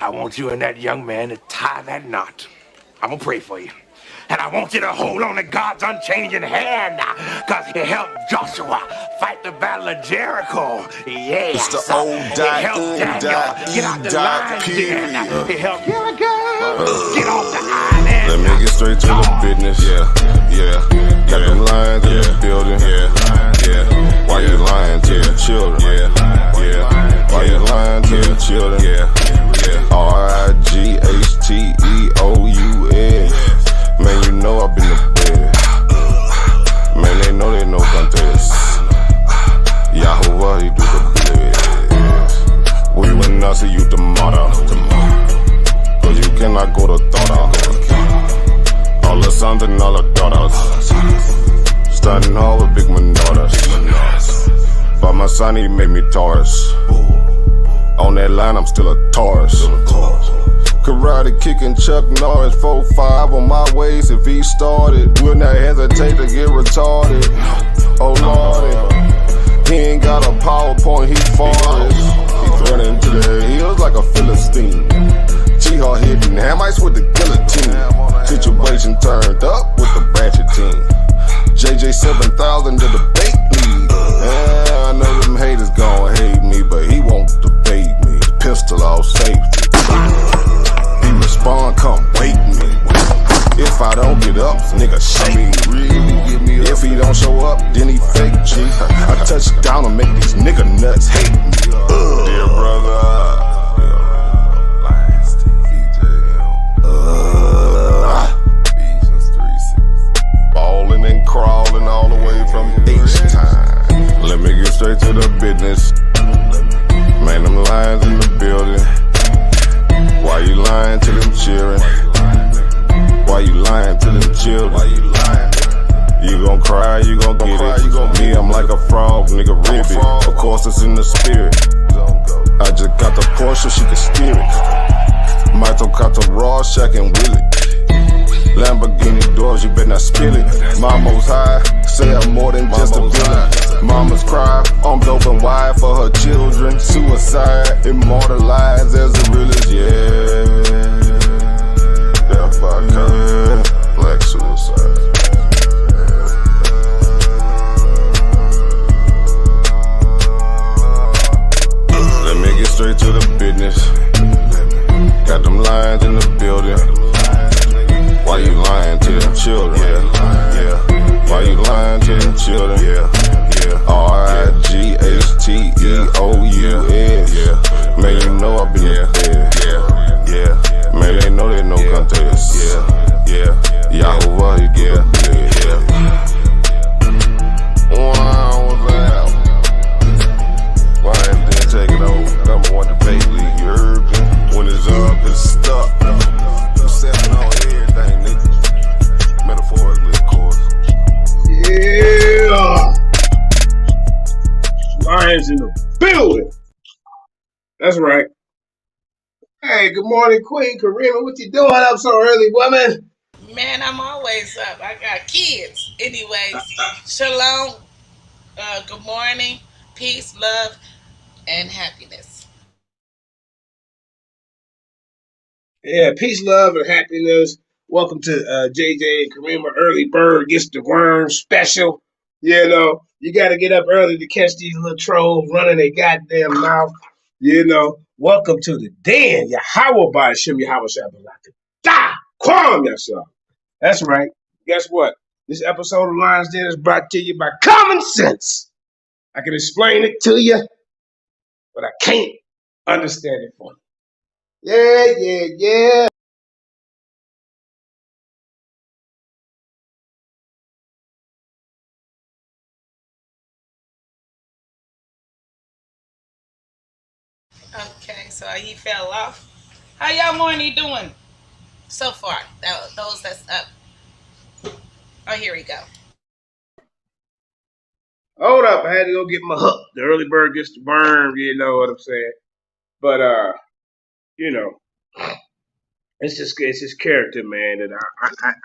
I want you and that young man to tie that knot. I'm gonna pray for you. And I want you to hold on to God's unchanging hand, because he helped Joshua fight the battle of Jericho. Yes. It's the old He helped Daniel get out the lion's den. He helped Gilligan get off the island. Let me get straight to the business. Got them lions in the building. Why you lying to the children? Why you lying to the children? RIGHTEOUS. Man, you know I've been to bed. Man, they know they no contest. Yahuwah, he do the blitz. We will not see you tomorrow. Cause you cannot go to thought. All the sons and all the daughters. Standing hard with big manodas. But my son, he made me Taurus. On that line, I'm still a Taurus. Karate kicking Chuck Norris, 4-5 on my waist. If he started, will not hesitate to get retarded. Oh lordy, he ain't got a PowerPoint, he farted. He running to the hills like a Philistine. G-Hawk hitting Hamites with the guillotine. Situation turned up with the ratchet team. JJ 7000 to the bait lead. Yeah, I know them haters gon' hate me, but he won't debate me. Pistol off safety. He respond, come wake me. If I don't get up, nigga shake me. If he don't show up, then he fake G. I touch down and make these nigga nuts hate me. Dear brother, ballin' and crawling all the way from H-Time. Let me get straight to the business. Man, them lions in the building. Why you lying to them children? Why you lying to them children? You gon' cry, you gon' get it. Me, I'm like a frog, nigga, ribbit. Of course, it's in the spirit. I just got the Porsche, she can steer it. Mito got the raw, Shaq and Willie. Lamborghini doors, you better not spill it. Mama's high, say I'm more than just a villain. Mama's cry, armed open wide for her children. Suicide, immortalized as the realest, yeah. Death by cop, black suicide. Let me get straight to the business. Got them lions in the building. Why you lying to them children? Why you lying to them children? RIGHTEOUS. Man, you know I've been there. Man, they know they no contest. Yahuwah, he do the blitz. Wow, what's that? Why didn't take it over? Number one debate league, you heard me? When it's up, it's stuck. I'm stepping on everything, nigga. Metaphorically, of course. Yeah! Lions in the building! That's right. Hey, good morning, Queen Karima. What you doing up so early, woman? Man, I'm always up. I got kids. Anyways, shalom. Good morning. Peace, love, and happiness. Yeah, peace, love, and happiness. Welcome to JJ and Karima Early Bird Gets the Worm special. You know, you got to get up early to catch these little trolls running their goddamn mouth. You know, welcome to the den. Yahweh by Shem Yahweh Shabbat. Da! Kwam yourself. That's right. Guess what? This episode of Lions Den is brought to you by Common Sense. I can explain it to you, but I can't understand it for you. Yeah. Okay, so you fell off. How y'all morning doing so far? Those that's up. Oh, here we go. Hold up, I had to go get my hook. The early bird gets the worm, you know what I'm saying? But you know, it's his character, man, that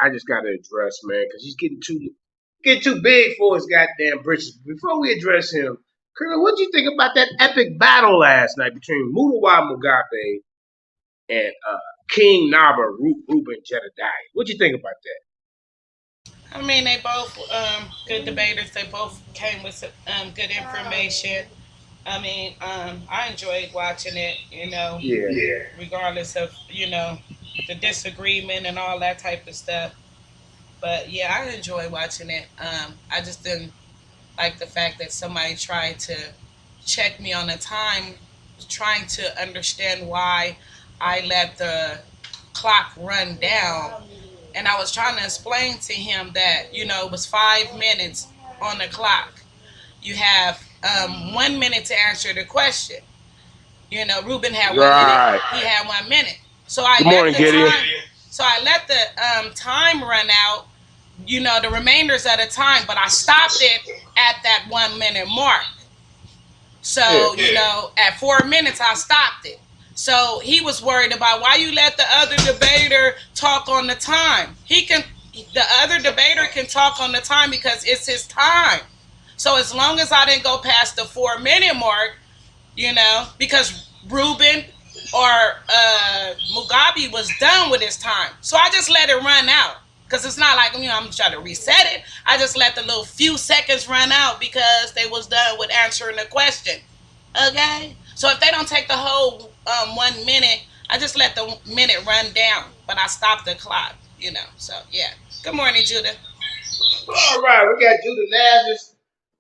I just gotta address, man, because he's getting too big for his goddamn britches. Before we address him, Colonel, what do you think about that epic battle last night between Mutawa Mugabe and King Naba Ruben Jedediah. What you think about that? I mean, they both good debaters. They both came with some good information. I mean, I enjoyed watching it. Yeah. Regardless of the disagreement and all that type of stuff. But yeah, I enjoy watching it. I just didn't like the fact that somebody tried to check me on the time, trying to understand why I let the clock run down. And I was trying to explain to him that, it was 5 minutes on the clock. You have 1 minute to answer the question. Ruben had 1 minute. Right. He had 1 minute. So I Good let morning, the Gideon. time. So I let the time run out. The remainders of the time, but I stopped it at that 1 minute mark. So at 4 minutes I stopped it. So he was worried about why you let the other debater talk on the time. The other debater can talk on the time because it's his time. So as long as I didn't go past the 4 minute mark, because Ruben or Mugabe was done with his time. So I just let it run out. Because it's not like, I'm trying to reset it. I just let the little few seconds run out because they was done with answering the question. Okay? So if they don't take the whole 1 minute, I just let the minute run down. But I stopped the clock. So, yeah. Good morning, Judah. All right, we got Judah Nazareth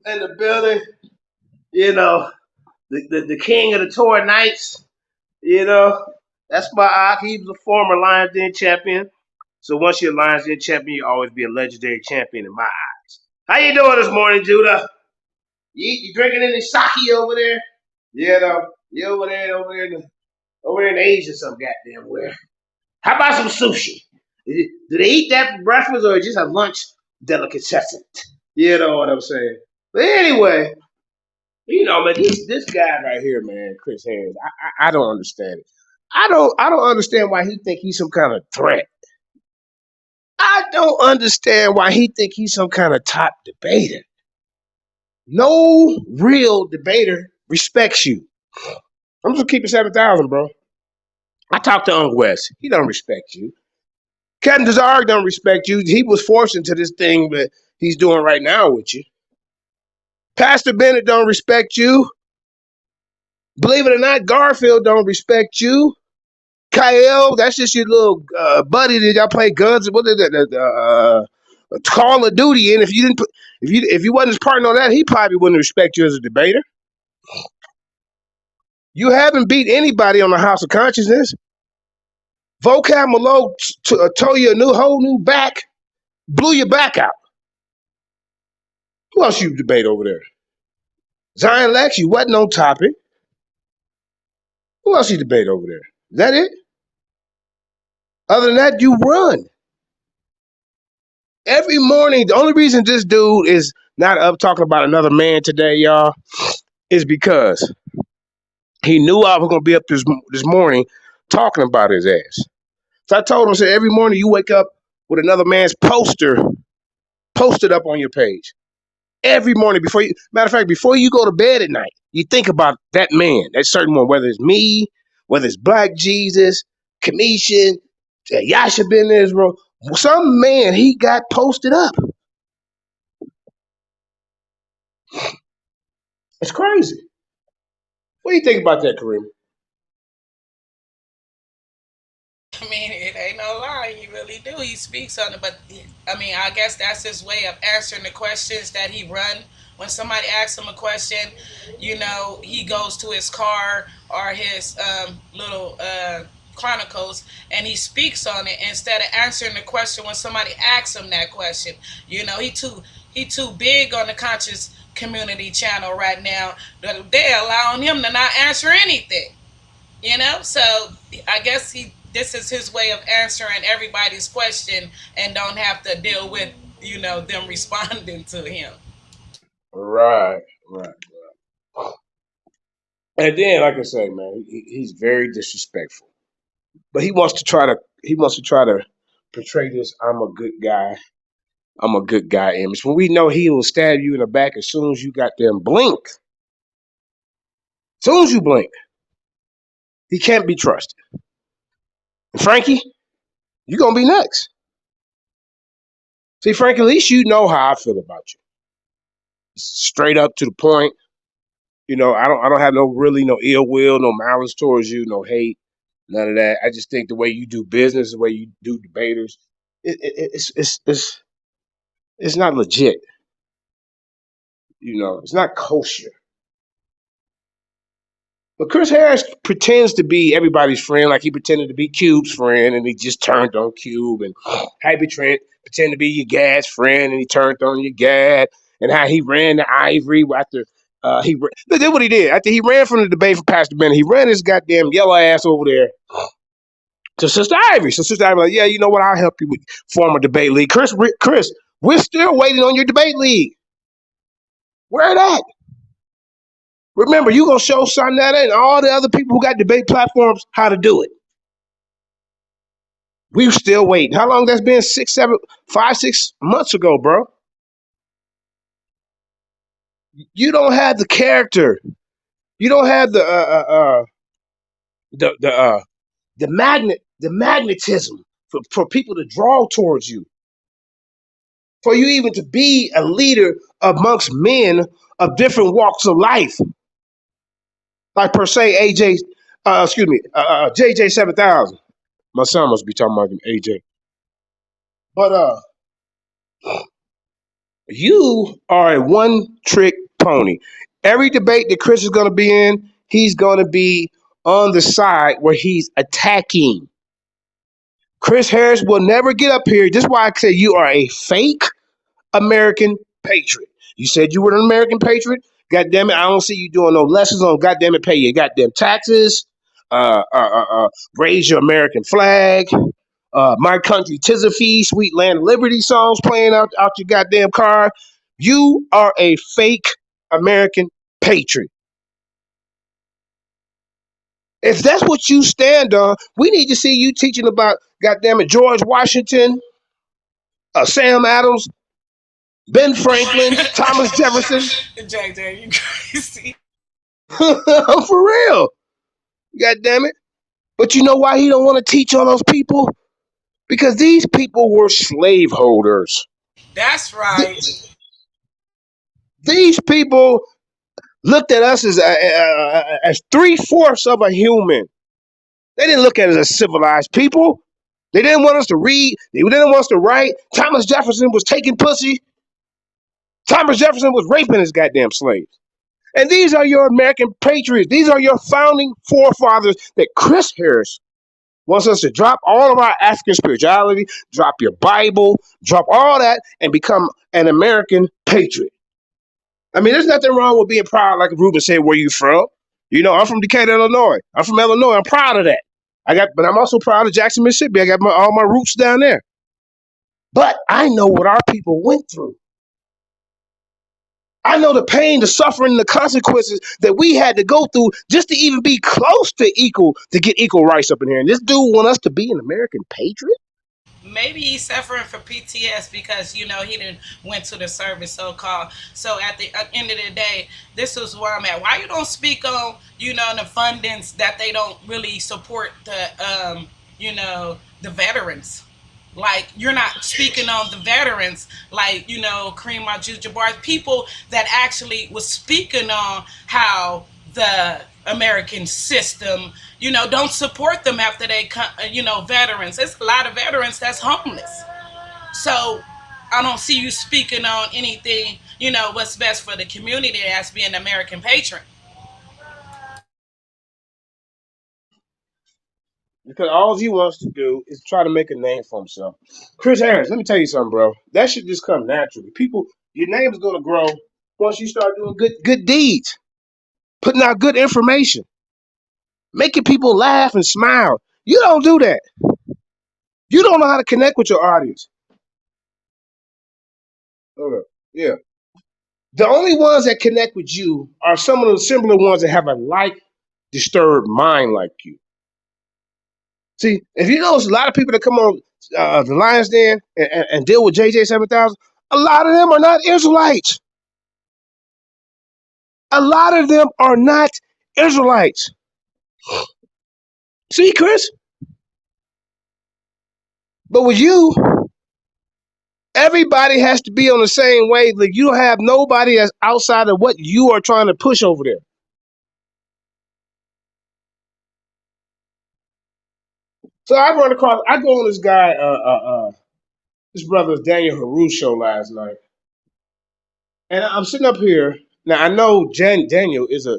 in the building. The king of the Torah Knights. That's my Ak. He was a former Lions Den champion. So once you're a Lions Den champion, you always be a legendary champion in my eyes. How you doing this morning, Judah? You drinking any sake over there? You over there in Asia, some goddamn where. How about some sushi? Do they eat that for breakfast or just a lunch delicatessen? You know what I'm saying? But anyway, man, this guy right here, man, Chris Harris, I don't understand it. I don't understand why he think he's some kind of threat. I don't understand why he think he's some kind of top debater. No real debater respects you. I'm just gonna keep it 7,000, bro. I talked to Uncle West. He don't respect you. Captain Desire don't respect you. He was forced into this thing that he's doing right now with you. Pastor Bennett don't respect you. Believe it or not, Garfield don't respect you. Kyle, that's just your little buddy that y'all play guns. What is it? Call of Duty. And if you didn't, if you wasn't his partner on that, he probably wouldn't respect you as a debater. You haven't beat anybody on the House of Consciousness. Vocab Malone told you a whole new back, blew your back out. Who else you debate over there? Zion Lex, you wasn't on topic. Who else you debate over there? Is that it? Other than that, you run. Every morning, the only reason this dude is not up talking about another man today, y'all, is because he knew I was going to be up this morning talking about his ass. So I told him, I said, every morning you wake up with another man's poster posted up on your page. Every morning matter of fact, before you go to bed at night, you think about that man, that certain one, whether it's me, whether it's Black Jesus, Commission, Yasha Ben Israel, some man he got posted up. It's crazy. What do you think about that, Kareem? I mean, it ain't no lie. He really do. He speaks on it, but I mean, I guess that's his way of answering the questions that he run. When somebody asks him a question, he goes to his car or his little chronicles and he speaks on it instead of answering the question when somebody asks him that question. He too big on the conscious community channel right now. They're allowing him to not answer anything. So I guess this is his way of answering everybody's question and don't have to deal with them responding to him. Right. And then, like I say, man, he's very disrespectful. But he wants to try to portray this I'm a good guy image. When we know he will stab you in the back as soon as you got them blink. As soon as you blink, he can't be trusted. And Frankie, you're gonna be next. See, Frankie, at least you know how I feel about you. Straight up to the point. I don't have no ill will, no malice towards you, no hate, none of that. I just think the way you do business, the way you do debaters, it's not legit. It's not kosher. But Chris Harris pretends to be everybody's friend, like he pretended to be Cube's friend, and he just turned on Cube. And Hyper Trent pretended to be your Gad's friend, and he turned on your Gad. And how he ran the Ivory after look at what he did after he ran from the debate for Pastor Bennett. He ran his goddamn yellow ass over there to Sister Ivory. So Sister Ivory, like, yeah, you know what? I'll help you with form a debate league. Chris, we're still waiting on your debate league. Where it at? Remember, you gonna show Sonetta and all the other people who got debate platforms how to do it. We're still waiting. How long that's been? 6 months ago, bro. You don't have the character. You don't have the magnetism for people to draw towards you. For you even to be a leader amongst men of different walks of life. Like per se, JJ 7000. My son must be talking about him, AJ. But you are a one-trick pony. Every debate that Chris is going to be in, he's going to be on the side where he's attacking. Chris Harris will never get up here. This is why I say you are a fake American patriot. You said you were an American patriot. God damn it, I don't see you doing no lessons on goddamn it, pay your goddamn taxes, raise your American flag, My Country 'Tis a Fee, Sweet Land of Liberty songs playing out your goddamn car. You are a fake American patriot. If that's what you stand on, we need to see you teaching about goddamn it George Washington, Sam Adams, Ben Franklin, Thomas Jefferson. JJ, you crazy. For real. God damn it. But you know why he don't want to teach on those people? Because these people were slaveholders. That's right. These people looked at us as 3/4 of a human. They didn't look at us as civilized people. They didn't want us to read. They didn't want us to write. Thomas Jefferson was taking pussy. Thomas Jefferson was raping his goddamn slaves. And these are your American patriots. These are your founding forefathers that Chris Harris wants us to drop all of our African spirituality, drop your Bible, drop all that, and become an American patriot. I mean, there's nothing wrong with being proud, like Ruben said, where you from. I'm from Decatur, Illinois. I'm from Illinois. I'm proud of that. But I'm also proud of Jackson, Mississippi. I got all my roots down there. But I know what our people went through. I know the pain, the suffering, the consequences that we had to go through just to even be close to get equal rights up in here. And this dude want us to be an American patriot? Maybe he's suffering from PTS because he didn't went to the service so called. So at the end of the day, this is where I'm at. Why you don't speak on the fundings that they don't really support the veterans? Like you're not speaking on the veterans, like Kareem Abdul-Jabbar, people that actually was speaking on how the American system, don't support them after they, veterans. There's a lot of veterans that's homeless. So I don't see you speaking on anything, what's best for the community as being an American patriot. Because all he wants to do is try to make a name for himself. Chris Harris, let me tell you something, bro. That should just come naturally. Your name is going to grow once you start doing good deeds, putting out good information, making people laugh and smile. You don't do that. You don't know how to connect with your audience. Yeah. The only ones that connect with you are some of the similar ones that have a disturbed mind like you. See, if you notice a lot of people that come on the Lions Den and deal with JJ 7000, a lot of them are not Israelites. A lot of them are not Israelites. See, Chris? But with you, everybody has to be on the same wave. Like you don't have nobody that's outside of what you are trying to push over there. So I go on this guy, this brother's Daniel Haru show last night. And I'm sitting up here. Now I know Daniel is a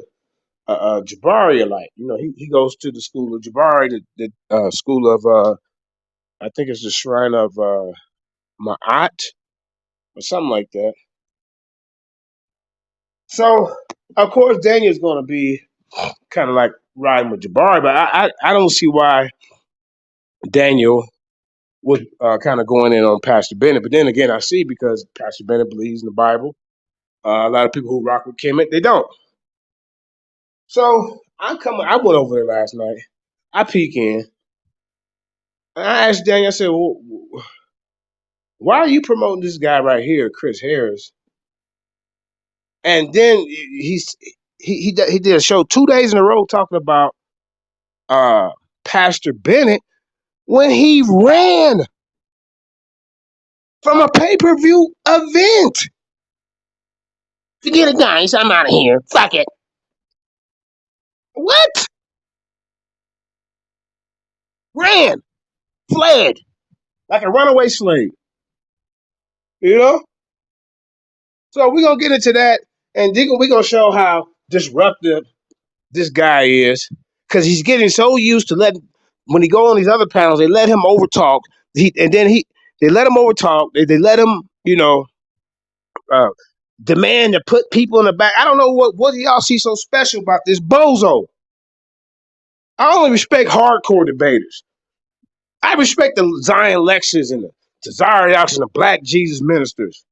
Jabari-alite. You know, he goes to the school of Jabari, the school of I think it's the shrine of Ma'at or something like that. So of course Daniel's gonna be kind of like riding with Jabari, but I don't see why Daniel was kind of going in on Pastor Bennett. But then again, I see because Pastor Bennett believes in the Bible. A lot of people who rock with Kemet, they don't. So I went over there last night. I peek in. And I asked Daniel, I said, well, why are you promoting this guy right here, Chris Harris? And then he did a show 2 days in a row talking about Pastor Bennett when he ran from a pay-per-view event. Forget it, guys. I'm out of here. Fuck it. What? Ran, fled like a runaway slave. You know? So we're going to get into that, and we're going to show how disruptive this guy is, because he's getting so used to when he go on these other panels, they let him overtalk. They let him overtalk. They let him, demand to put people in the back. I don't know what y'all see so special about this bozo. I only respect hardcore debaters. I respect the Zion Lexus and the Tazariaks and the Black Jesus ministers.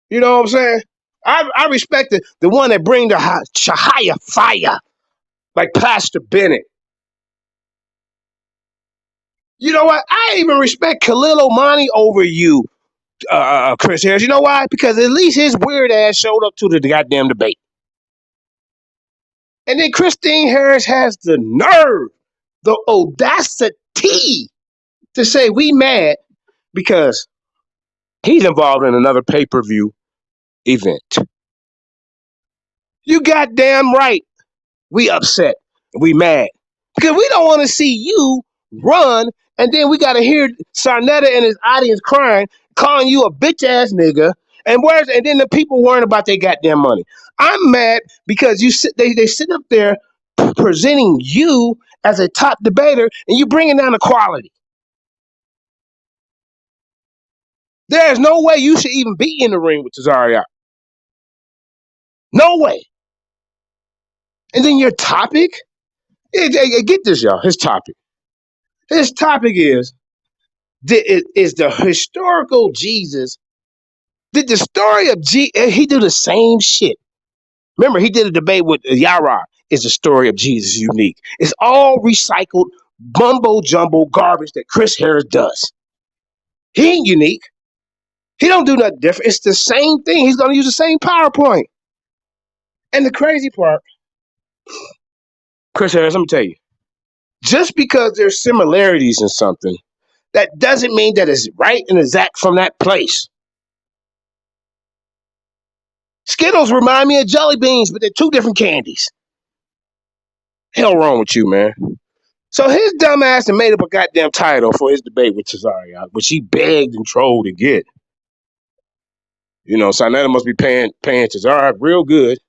You know what I'm saying? I respect the one that bring the Shahaya fire, like Pastor Bennett. You know what? I even respect Khalil Omani over you, Chris Harris. You know why? Because at least his weird ass showed up to the goddamn debate. And then Christine Harris has the nerve, the audacity to say we mad because he's involved in another pay-per-view event. You goddamn right. We upset. We mad. Because we don't want to see you run, and then we got to hear Sarnetta and his audience crying, calling you a bitch-ass nigga, and then the people worrying about their goddamn money. I'm mad because they sit up there presenting you as a top debater, and you bringing down the quality. There's no way you should even be in the ring with Tazariak. No way. And then your topic? Get this, y'all. His topic. His topic is the historical Jesus. Did the story of he do the same shit? Remember, he did a debate with Yara. Is the story of Jesus unique? It's all recycled, mumbo jumbo garbage that Chris Harris does. He ain't unique. He don't do nothing different. It's the same thing. He's gonna use the same PowerPoint. And the crazy part, Chris Harris, let me tell you, just because there's similarities in something, that doesn't mean that it's right and exact from that place. Skittles remind me of jelly beans, but they're two different candies. Hell wrong with you, man. So his dumb ass made up a goddamn title for his debate with Tazariak, which he begged and trolled to get. You know, Sarnetta must be paying Tazariak real good.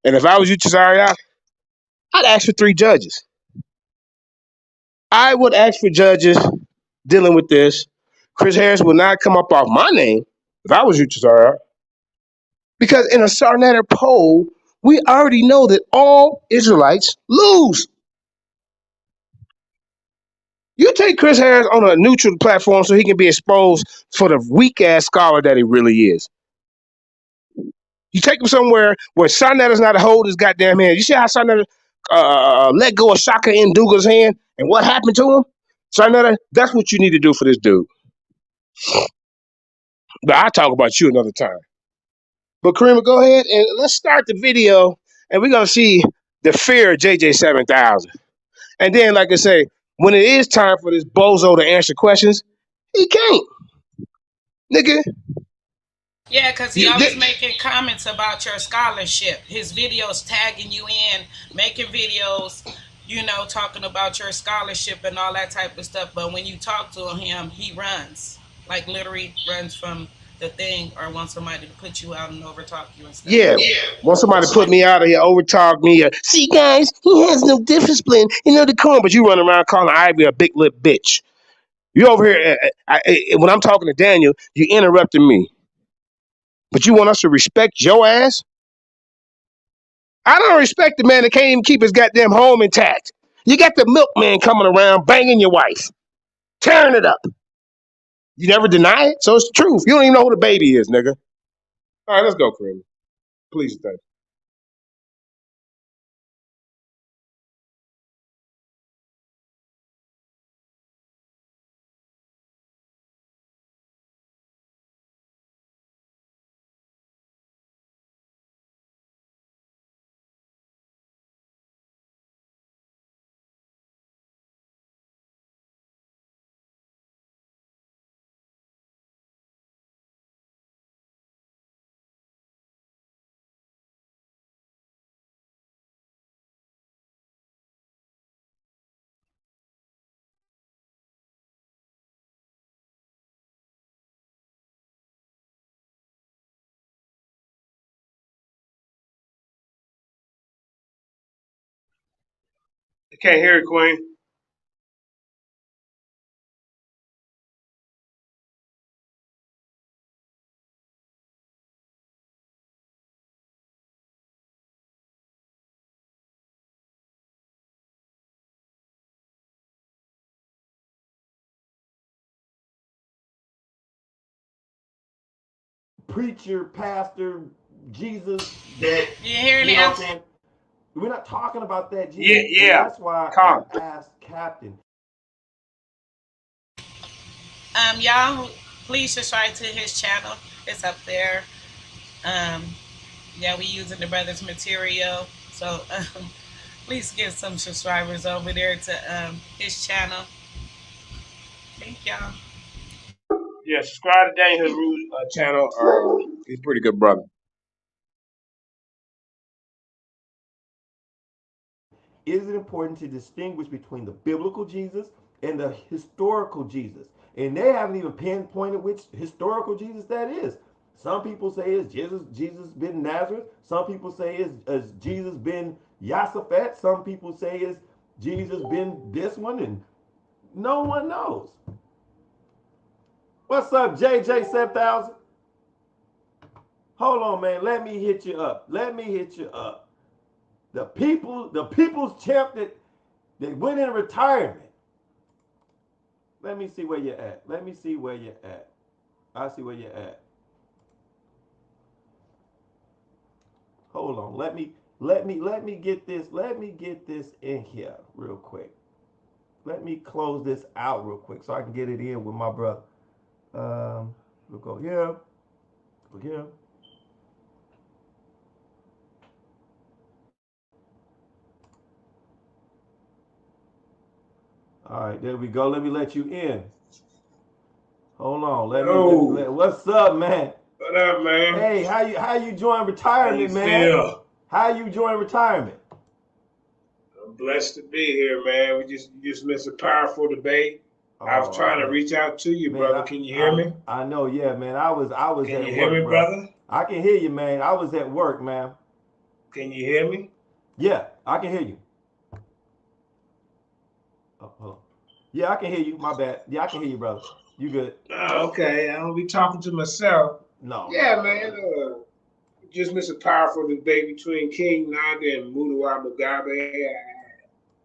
And if I was you, Tazariak, I'd ask for 3 judges. I would ask for judges dealing with this. Chris Harris would not come up off my name if I was you, Tazariak. Because in a Sarnetta poll, we already know that all Israelites lose. You take Chris Harris on a neutral platform so he can be exposed for the weak-ass scholar that he really is. You take him somewhere where Sarnetta's not to hold his goddamn hand. You see how Sarnetta let go of Shaka Nduga's hand and what happened to him? Sarnetta, that's what you need to do for this dude. But I'll talk about you another time. But Karima, go ahead and let's start the video, and we're going to see the fear of JJ 7000. And then, like I say, When it is time for this bozo to answer questions, he can't. Nigga. Yeah, because he always making comments about your scholarship. His videos tagging you in, making videos, talking about your scholarship and all that type of stuff. But when you talk to him, he runs. Like literally runs from the thing or wants somebody to put you out and overtalk you and stuff. Yeah. Want somebody to put me out of here, overtalk me. See, guys, he has no discipline and no decorum, but you run around calling Ivy a big lip bitch. You over here, when I'm talking to Daniel, you interrupting me. But you want us to respect your ass? I don't respect the man that can't even keep his goddamn home intact. You got the milkman coming around banging your wife, tearing it up. You never deny it, so it's the truth. You don't even know who the baby is, nigga. All right, let's go, Kareem. Please, thank you. I can't hear it, Queen. Preacher, pastor, Jesus. That, you hear now? We're not talking about that Jesus. Yeah. And that's why Calm. I asked Captain. Y'all, please subscribe to his channel. It's up there. Yeah, we using the brother's material, so please get some subscribers over there to his channel. Thank y'all. Yeah, subscribe to Daniel Haru's channel. He's a pretty good brother. Is it important to distinguish between the biblical Jesus and the historical Jesus? And they haven't even pinpointed which historical Jesus that is. Some people say it's Jesus been Nazareth. Some people say it's Jesus been Yosaphat. Some people say it's Jesus been this one, and no one knows. What's up, JJ 7000? Hold on, man. Let me hit you up. The people's champ that went in retirement. Let me see where you're at. I see where you're at. Hold on. Let me get this. Let me get this in here real quick. Let me close this out real quick so I can get it in with my brother. We'll go here. Go here. All right, there we go. Let me let you in. Hold on. Let me what's up, man? What up, man? Hey, how you join retirement, man? Feel? How you join retirement? I'm blessed to be here, man. You just missed a powerful debate. I was trying to reach out to you, man, brother. Can you hear me? I know, yeah, man. I was at work. Can you hear me, brother? I can hear you, man. I was at work, man. Can you hear me? Yeah, I can hear you. Oh, hold on. Yeah, I can hear you. My bad. Yeah, I can hear you, brother. You good? Oh, okay. I don't be talking to myself. No. Yeah, man. Just missed a powerful debate between King Nanda and Mudawa Mugabe.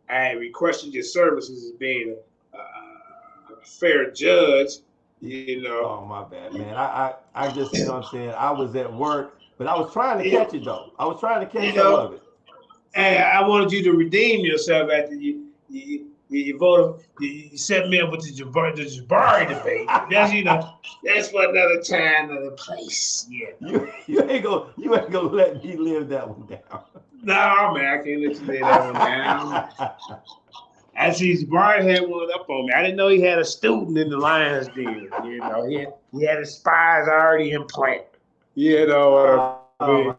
I requested your services as being a fair judge. You know. Oh, my bad, man. I just, you know what I'm saying? I was at work, but I was trying to catch it, though. I was trying to catch some of it. And I wanted you to redeem yourself after you voted. You set me up with the Jabari debate. That's for another time, another place. Yeah. You ain't gonna let me live that one down. No, man, I can't let you lay that one down. I see Brian had one up on me. I didn't know he had a student in the Lions Den. You know, he had his spies already in plant. You know what I mean?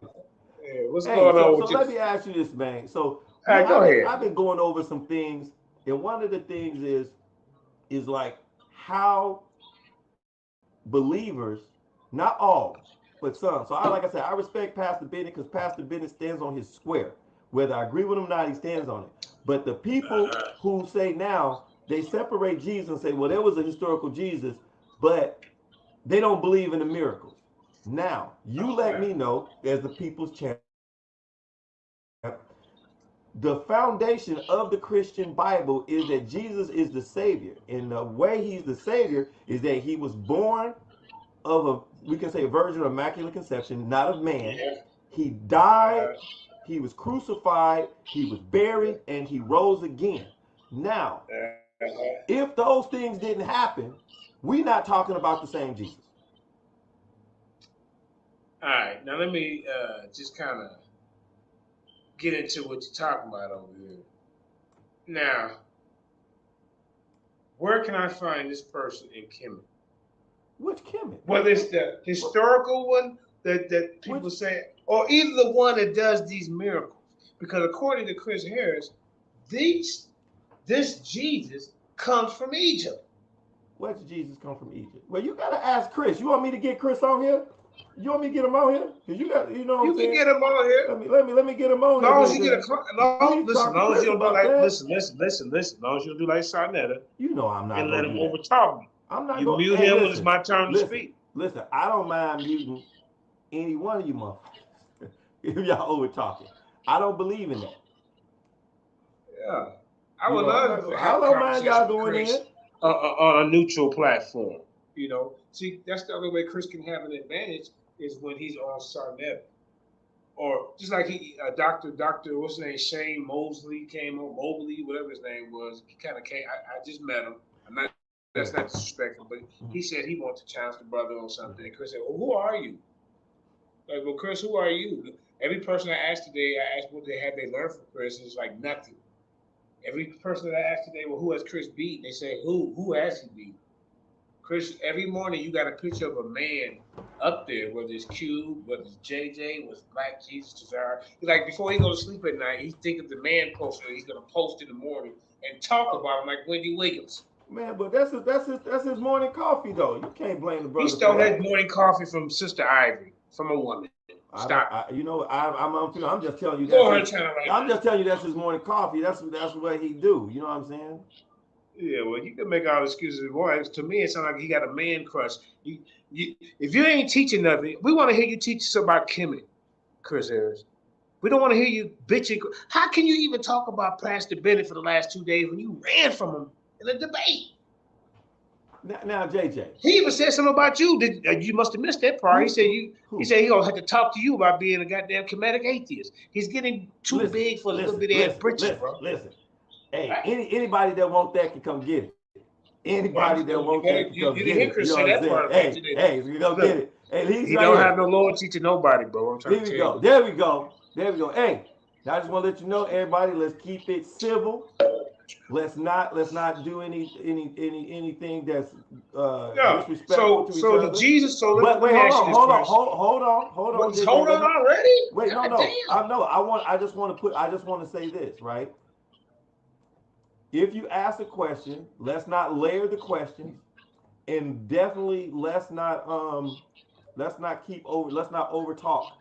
What's going on with so you? let me ask you this, man. So Go ahead. I've been going over some things, and one of the things is like how believers, not all, but some. So like I said, I respect Pastor Bennett because Pastor Bennett stands on his square. Whether I agree with him or not, he stands on it. But the people who say now, they separate Jesus and say, well, there was a historical Jesus, but they don't believe in the miracles. Now, you let me know, as the people's champ, the foundation of the Christian Bible is that Jesus is the Savior. And the way he's the Savior is that he was born of we can say a virgin of immaculate conception, not of man. Yeah. He died, he was crucified, he was buried, and he rose again. Now, if those things didn't happen, we're not talking about the same Jesus. All right, now let me just kind of get into what you're talking about over here. Now, where can I find this person in Kemet? Which Kemet? Whether it's the historical one that people say, or either the one that does these miracles. Because according to Chris Harris, this Jesus comes from Egypt. Where's Jesus come from Egypt? Well, you gotta ask Chris. You want me to get Chris on here? You want me to get him on here? Cause you got, you know what I'm saying? You can get him on here. Let me get him on here. Long as you get long as you don't do like listen. Long as you don't do like Sarnetta. You know I'm not. And let him overtalk me. I'm not. You mute him when it's my turn to speak. Listen, I don't mind muting any one of you motherfuckers if y'all over talking. I don't believe in that. Yeah, I would love to. I don't mind y'all going in on a neutral platform. You know, see, that's the only way Chris can have an advantage is when he's on Sarnetta. Or just like Dr. What's his name? Shane Mosley came on, Mobley, whatever his name was. He kind of came. I just met him. That's not disrespectful, but he said he wanted to challenge the brother on something. And Chris said, well, who are you? Like, well, Chris, who are you? Every person I asked today, I asked what they learned from Chris, and it's like nothing. Every person that I asked today, well, who has Chris beat? They say, who has he beat? Chris, every morning you got a picture of a man up there, whether it's Cube, whether it's JJ, whether it's Black Jesus, Desire. Like before he goes to sleep at night, he think of the man poster he's gonna post in the morning and talk about him like Wendy Williams. Man, but that's his morning coffee though. You can't blame the brother. He stole that morning coffee from Sister Ivory, from a woman. Stop. I'm just telling you. I'm just telling you that's his morning coffee. That's what he do. You know what I'm saying? Yeah, well, you can make all the excuses you want. To me, it sounds like he got a man crush. If you ain't teaching nothing, we want to hear you teach us about Kemet, Chris Harris. We don't want to hear you bitching. How can you even talk about Pastor Bennett for the last 2 days when you ran from him in a debate? Now, JJ. He even said something about you. You must have missed that part. He said he gonna have to talk to you about being a goddamn Kemetic atheist. He's getting too big for a little bit of britches, bro. Listen. Hey, anybody that want that can come get it. Anybody that wants that can come get it. You know what I'm saying? Hey, you go get it. Hey, he don't have no loyalty to nobody, bro. I'm trying to tell you. There we go. Hey, I just want to let you know, everybody, let's keep it civil. Let's not do anything that's disrespectful to each other. The Jesus. So hold on. Hold on already. Wait, no. I just want to say this, right? If you ask a question, let's not layer the questions, and definitely let's not over talk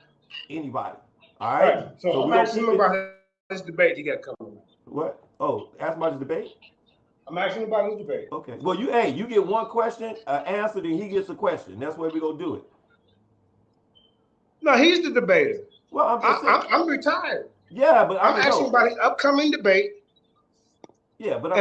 anybody. All right. So I'm asking you about this debate you got coming. What? Oh, ask about the debate? I'm asking about this debate. Okay. Well, you get one question, answer, then he gets a question. That's the way we're gonna do it. No, he's the debater. Well, I'm retired. Yeah, but I'm asking about his upcoming debate. Yeah, but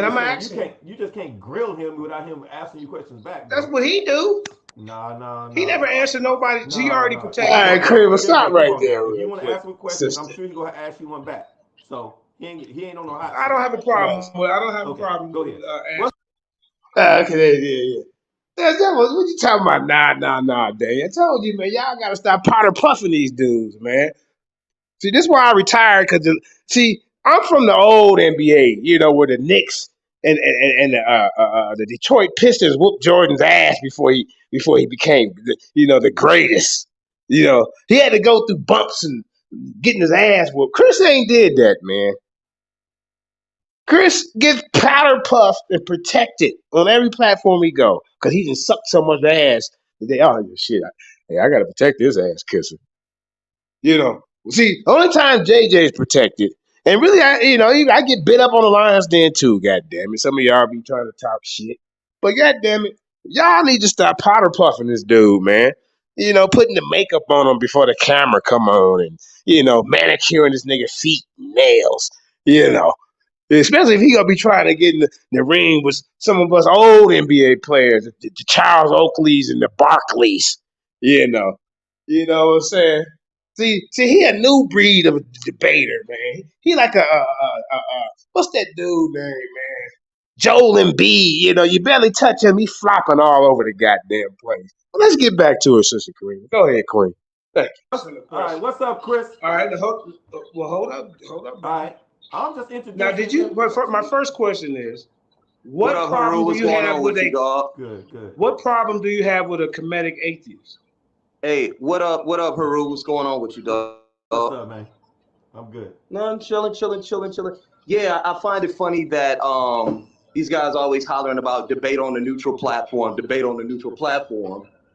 you just can't grill him without him asking you questions back. Bro. That's what he do. No. He never answered nobody. So he already protected. All right, Kramer, stop right there. If you want to ask him a question, I'm sure he's gonna ask you one back. So he ain't on no hot. I don't have a problem. I don't have a problem. Go ahead. Okay, yeah. That was what you talking about? Nah, Dave. I told you, man. Y'all gotta stop powder puffing these dudes, man. See, this is why I retired. I'm from the old NBA, where the Knicks and the Detroit Pistons whooped Jordan's ass before he became the greatest. He had to go through bumps and getting his ass whooped. Chris ain't did that, man. Chris gets powder puffed and protected on every platform he go because he just sucked so much ass that shit. I gotta protect this ass kisser. See, only time JJ is protected, and really, I get bit up on the Lions Den too. God damn it, some of y'all be trying to talk shit, but god damn it, y'all need to stop powder puffing this dude, man. Putting the makeup on him before the camera come on, and manicuring this nigga feet, and nails. Especially if he gonna be trying to get in the ring with some of us old NBA players, the Charles Oakleys and the Barkleys. What I'm saying? See, he a new breed of debater, man. He like what's that dude name, man? Joel Embiid. You barely touch him, he flopping all over the goddamn place. But let's get back to it, Sister Queen. Go ahead, Queen. Thank you. All right, what's up, Chris? All right, hold up. All right, I'm just introducing. Now, did you? My first question is, what up, problem Haru? do you have with you, dog? Good. What problem do you have with a comedic atheist? Hey, what up, Haru? What's going on with you, dog? What's up, man? I'm good. No, I'm chilling. Yeah, I find it funny that these guys always hollering about debate on the neutral platform.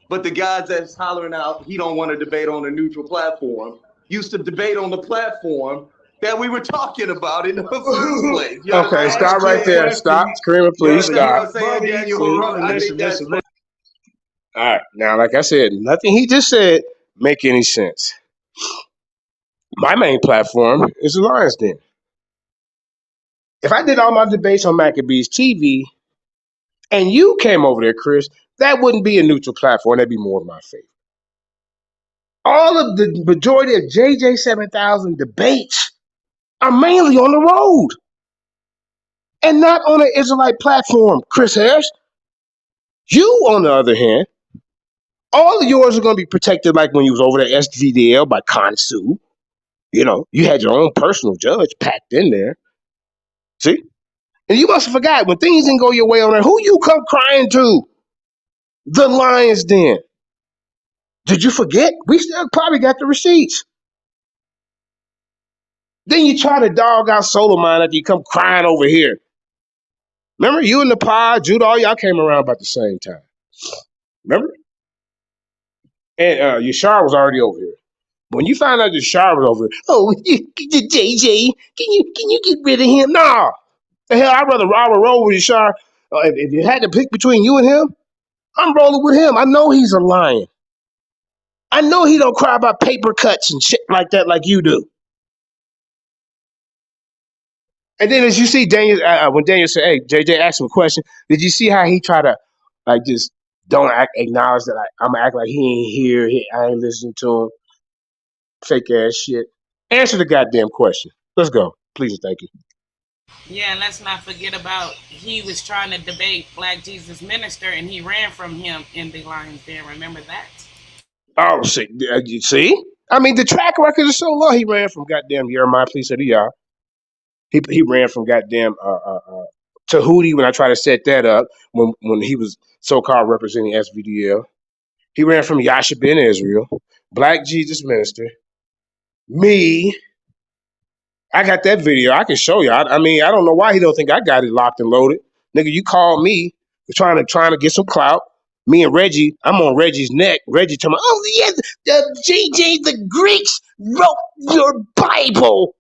But the guys that's hollering out he don't want to debate on a neutral platform used to debate on the platform that we were talking about in the first place. Okay, stop right there. Stop, Screamer, please stop. Listen. All right, now, like I said, nothing he just said make any sense. My main platform is the Lions Den. If I did all my debates on Maccabees TV and you came over there, Chris, that wouldn't be a neutral platform. That'd be more of my favorite. All of the majority of JJ 7000 debates are mainly on the road and not on an Israelite platform, Chris Harris. You, on the other hand, all of yours are going to be protected like when you was over there at SVDL by Consu. You had your own personal judge packed in there. See? And you must have forgot, when things didn't go your way on there, who you come crying to? The Lions Den. Did you forget? We still probably got the receipts. Then you try to dog out Solomon after you come crying over here. Remember, you and the pod, Judah, all y'all came around about the same time. Remember? And Yashar was already over here. When you found out Yashar was over here, JJ, can you get rid of him? Nah. The hell, I'd rather roll with Yashar. If you had to pick between you and him, I'm rolling with him. I know he's a lion. I know he don't cry about paper cuts and shit like that like you do. And then as you see Daniel, when Daniel said, hey, JJ asked him a question, did you see how he tried to just don't acknowledge that I'm going to act like he ain't here, I ain't listening to him. Fake ass shit. Answer the goddamn question. Let's go. Please and thank you. Yeah, and let's not forget about he was trying to debate Black Jesus Minister and he ran from him in the Lions Den. Remember that? Oh, see? You see? I mean, the track record is so low. He ran from goddamn Jeremiah, please say to y'all. He ran from goddamn Tahuti when I tried to set that up when he was so-called representing SVDL. He ran from Yasha Ben Israel, Black Jesus Minister, me. I got that video. I can show you. I mean, I don't know why he don't think I got it locked and loaded. Nigga, you called me trying to get some clout. Me and Reggie, I'm on Reggie's neck. Reggie told me, oh, yeah, the JJ, the Greeks wrote your Bible.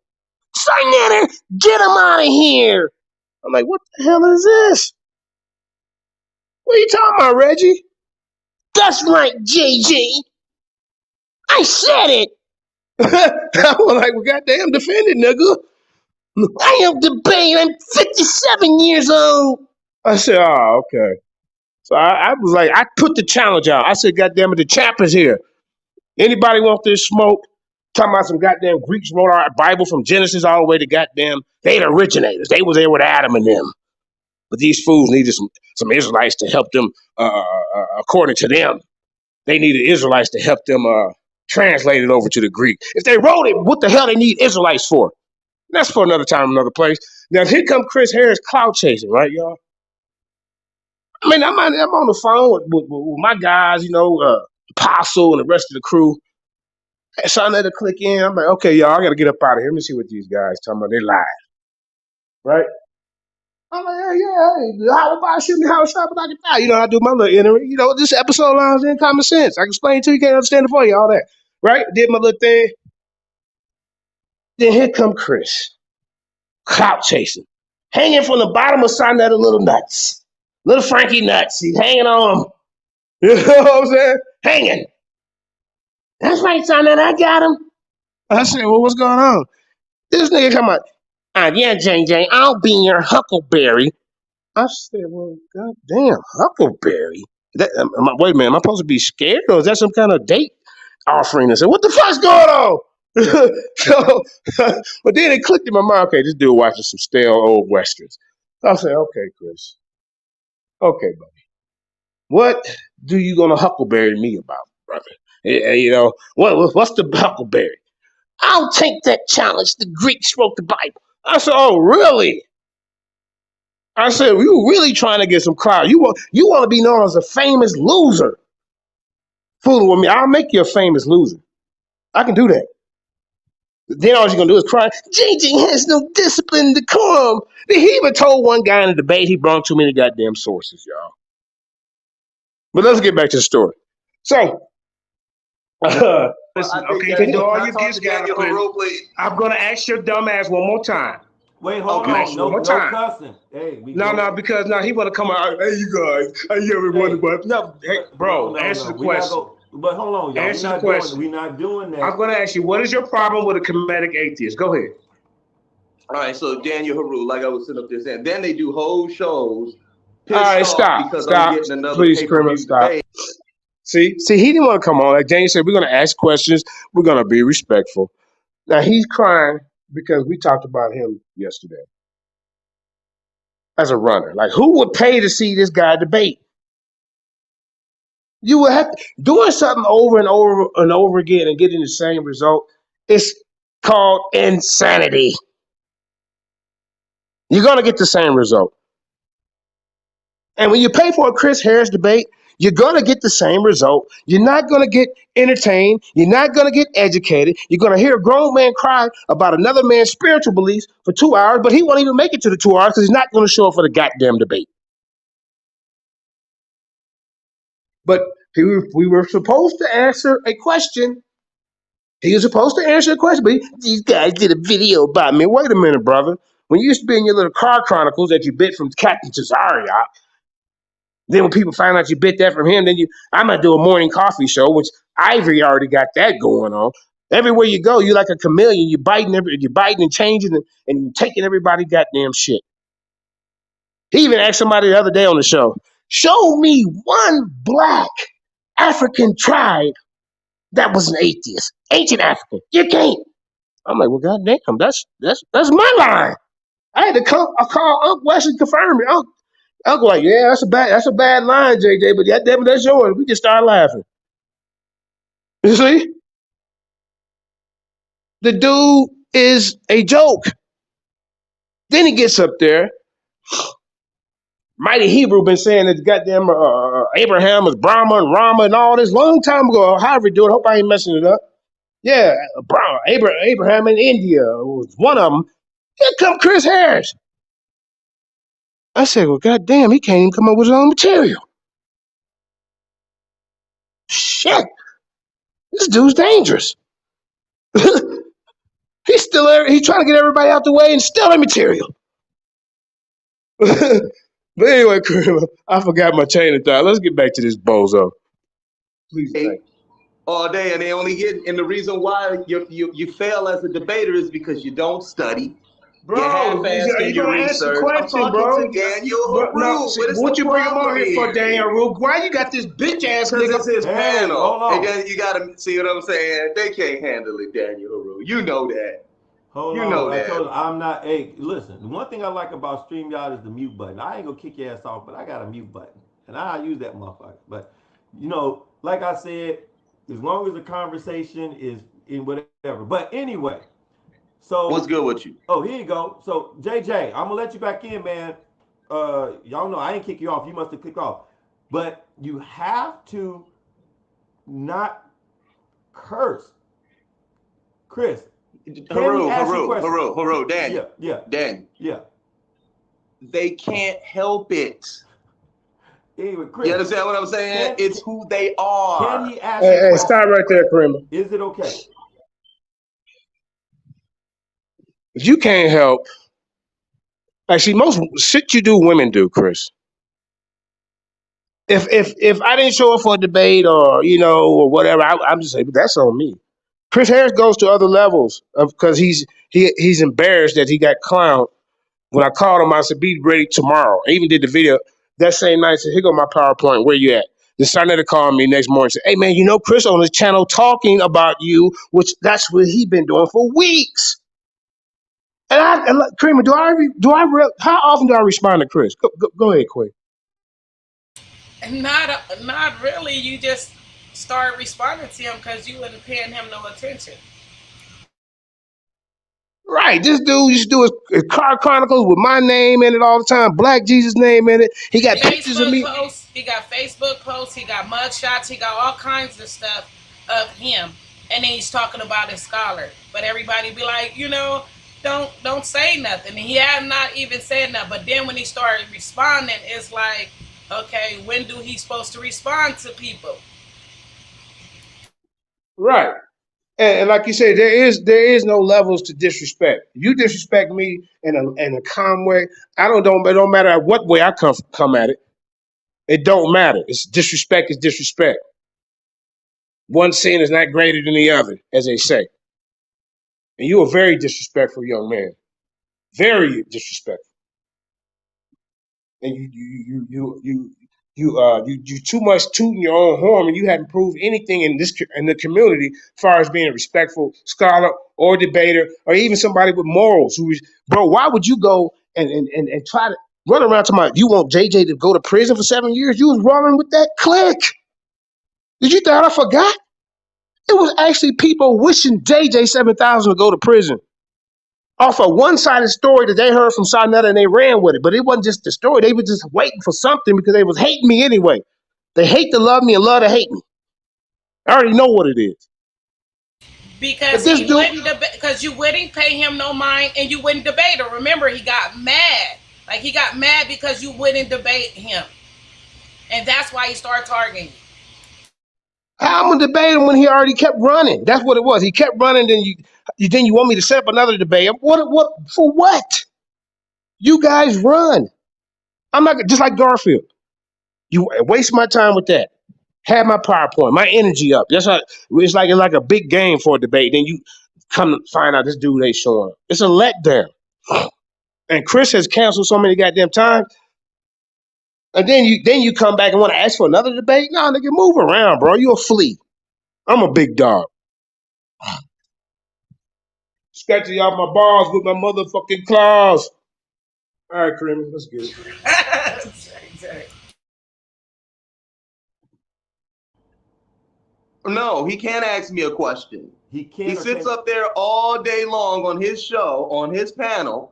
Signator, get him out of here. I'm like, what the hell is this? What are you talking about, Reggie? That's right, JJ. I said it. I was like, well, goddamn, defend it, nigga. I am debating. I'm 57 years old. I said, oh, okay. So I was like, I put the challenge out. I said, goddamn it, the champ is here. Anybody want this smoke? Talking about some goddamn Greeks wrote our Bible from Genesis all the way to goddamn, they the originators. They was there with Adam and them. But these fools needed some Israelites to help them, according to them. They needed Israelites to help them translate it over to the Greek. If they wrote it, what the hell they need Israelites for? That's for another time, another place. Now here come Chris Harris cloud chasing, right, y'all? I mean, I'm on the phone with my guys, Apostle and the rest of the crew. So I let it click in. I'm like, okay, y'all, I got to get up out of here. Let me see what these guys talking about. They live, right? I'm like, hey, how about shooting the house up and I can die? I do my little entering. This episode lines in common sense. I can explain it to you, can't understand it for you, all that. Right? Did my little thing. Then here come Chris. Clout chasing. Hanging from the bottom of Sonetta Little Nuts. Little Frankie Nuts. He's hanging on him. You know what I'm saying? Hanging. That's right, Sonetta, I got him. I said, well, what's going on? This nigga come out. Yeah, JJ, I'll be your Huckleberry. I said, well, goddamn, Huckleberry. Wait a minute, am I supposed to be scared, or is that some kind of date offering? I said, what the fuck's going on? So, but then it clicked in my mind. Okay, this dude watching some stale old westerns. I said, okay, Chris. Okay, buddy. What do you gonna Huckleberry me about, brother? What's the Huckleberry? I'll take that challenge. The Greeks wrote the Bible. I said, oh, really? I said, you really trying to get some clout. You want to be known as a famous loser. Fooling with me. I'll make you a famous loser. I can do that. Then all you're going to do is cry. JJ has no discipline and decorum. He even told one guy in a debate he brought too many goddamn sources, y'all. But let's get back to the story. So, listen, okay, you can do all your gifts, guys. I'm going to ask your dumb ass one more time. Wait, hold on. No cussing. Hey, because he want to come out. Hey, you guys. Hey, everyone. No, hey, bro, answer the question. But hold on, y'all. Answer the question. We're not doing that. I'm going to ask you, what is your problem with a comedic atheist? Go ahead. All right, so Daniel Haru, like I was sitting up there saying, then they do whole shows. All right, stop. Please, Kramer, stop. See, he didn't want to come on. Like Daniel said, we're going to ask questions. We're going to be respectful. Now, he's crying because we talked about him yesterday as a runner. Like, who would pay to see this guy debate? You would have to, doing something over and over and over again and getting the same result. It's called insanity. You're going to get the same result. And when you pay for a Chris Harris debate, you're going to get the same result. You're not going to get entertained. You're not going to get educated. You're going to hear a grown man cry about another man's spiritual beliefs for 2 hours, but he won't even make it to the 2 hours because he's not going to show up for the goddamn debate. But we were supposed to answer a question. He was supposed to answer a question, but these guys did a video about me. Wait a minute, brother. When you used to be in your little car chronicles that you bit from Captain Cesario, then when people find out you bit that from him, then I'm going to do a morning coffee show, which Ivory already got that going on. Everywhere you go, you're like a chameleon. You're biting and changing and taking everybody goddamn shit. He even asked somebody the other day on the show, show me one black African tribe that was an atheist. Ancient African. You can't. I'm like, well, goddamn, that's my line. I had to call Uncle West and confirm it. Uncle like, yeah, that's a bad line, JJ, but goddamn, that's yours. We just started laughing. You see? The dude is a joke. Then he gets up there. Mighty Hebrew been saying that goddamn Abraham was Brahma and Rama and all this long time ago. However you do it, hope I ain't messing it up. Yeah, Abraham in India was one of them. Here come Chris Harris. I said, well, goddamn, he can't even come up with his own material. Shit. This dude's dangerous. He's trying to get everybody out the way and steal their material. But anyway, I forgot my chain of thought. Let's get back to this bozo. Please. All day, and they only get, and the reason why you fail as a debater is because you don't study. Bro, you're going to ask the question, bro. Daniel Haru. What you bring him on here for, Daniel Haru? Why you got this bitch ass nigga? Because it's his panel. And then you got to see what I'm saying. They can't handle it, Daniel Haru. You know that. Hold on. I told you, I'm not. Hey, listen. One thing I like about StreamYard is the mute button. I ain't gonna kick your ass off, but I got a mute button, and I use that motherfucker. But like I said, as long as the conversation is in whatever. But anyway, So What's good with you? Oh, here you go. So JJ, I'm gonna let you back in, man. Y'all know I didn't kick you off. You must have kicked off. But you have to not curse. Chris, Haru, Daniel. Yeah. Daniel. Yeah. They can't help it. Anyway, Chris. You understand what I'm saying? It's who they are. Can he ask Hey, stop right there, Kramer. Is it okay? If you can't help, actually, most shit you do, women do, Chris. If I didn't show up for a debate or or whatever, I'm just saying, but that's on me. Chris Harris goes to other levels because he's embarrassed that he got clowned. When I called him, I said, "Be ready tomorrow." I even did the video that same night. I said, "Here go my PowerPoint. Where you at?" The Senator called me next morning and said, "Hey man, Chris on his channel talking about you, which that's what he been doing for weeks." And Kramer, how often do I respond to Chris? Go ahead, Quay. Not really. You just start responding to him because you wasn't paying him no attention. Right, this dude used to do his car chronicles with my name in it all the time, Black Jesus name in it. He got pictures of me. Posts, he got Facebook posts, he got mug shots, he got all kinds of stuff of him. And then he's talking about his scholar. But everybody be like, don't say nothing. And he had not even said nothing. But then when he started responding, it's like, okay, when do he supposed to respond to people? Right. And like you said, there is no levels to disrespect. You disrespect me in a calm way. It don't matter what way I come at it. It don't matter. It's disrespect is disrespect. One sin is not greater than the other, as they say. And you're a very disrespectful young man. Very disrespectful. And you too much tooting your own horn, and you haven't proved anything in the community as far as being a respectful scholar or debater or even somebody with morals. Bro, why would you go and try to run around talking about you want JJ to go to prison for 7 years? You was running with that clique. Did you think I forgot? It was actually people wishing JJ 7,000 to go to prison off a one-sided story that they heard from Sarnetta and they ran with it. But it wasn't just the story. They were just waiting for something because they was hating me anyway. They hate to love me and love to hate me. I already know what it is. Because you wouldn't pay him no mind and you wouldn't debate him. Remember, he got mad. Like, he got mad because you wouldn't debate him. And that's why he started targeting you. How am I gonna debate him when he already kept running? That's what it was. He kept running, then you want me to set up another debate. What for what? You guys run. I'm not just like Garfield. You waste my time with that. Have my PowerPoint, my energy up. That's how it's like a big game for a debate. Then you come to find out this dude ain't showing up. It's a letdown. And Chris has canceled so many goddamn times. And then you come back and want to ask for another debate? No, nigga, move around, bro. You a flea. I'm a big dog. Scratching off my balls with my motherfucking claws. All right, Kramer, let's get it. No, he can't ask me a question. He can't. He sits up there all day long on his show, on his panel,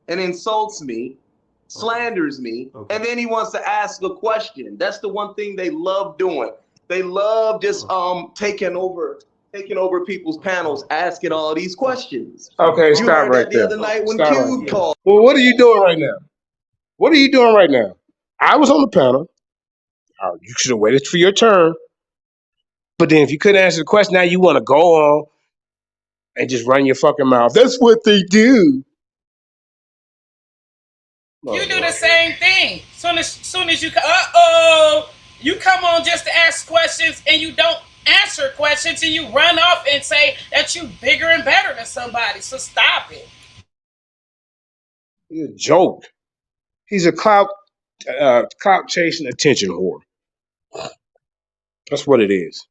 and insults me, slanders me, and then he wants to ask a question. That's the one thing they love doing. They love just taking over people's panels, asking all these questions. Okay, stop right there. The other night when Q called. Well, what are you doing right now? What are you doing right now? I was on the panel. You should have waited for your turn. But then if you couldn't answer the question, now you want to go on and just run your fucking mouth. That's what they do. You do the same thing. Soon as you you come on just to ask questions and you don't answer questions and you run off and say that you bigger and better than somebody. So stop it. He's a joke. He's a clout chasing attention whore. That's what it is.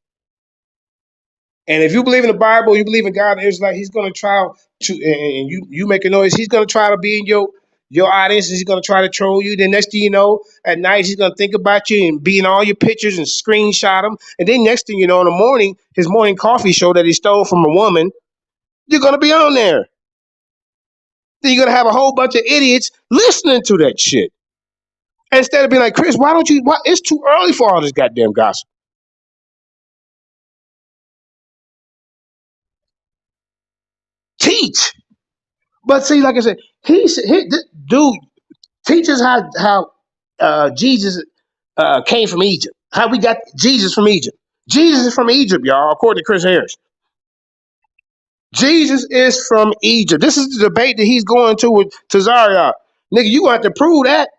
And if you believe in the Bible, you believe in God, it's like he's going to try to, and you make a noise, he's going to try to be in your audience, and he's going to try to troll you. Then next thing you know, at night, he's going to think about you and be in all your pictures and screenshot them. And then next thing you know, in the morning, his morning coffee show that he stole from a woman, you're going to be on there. then you're gonna have a whole bunch of idiots listening to that shit. Instead of being like, Chris, why don't you? Why, it's too early for all this goddamn gossip. Teach. But see, like I said, this dude teaches how Jesus came from Egypt. How we got Jesus from Egypt. Jesus is from Egypt, y'all, according to Chris Harris. Jesus is from Egypt. This is the debate that he's going to with Tazaria. Nigga, you have to prove that.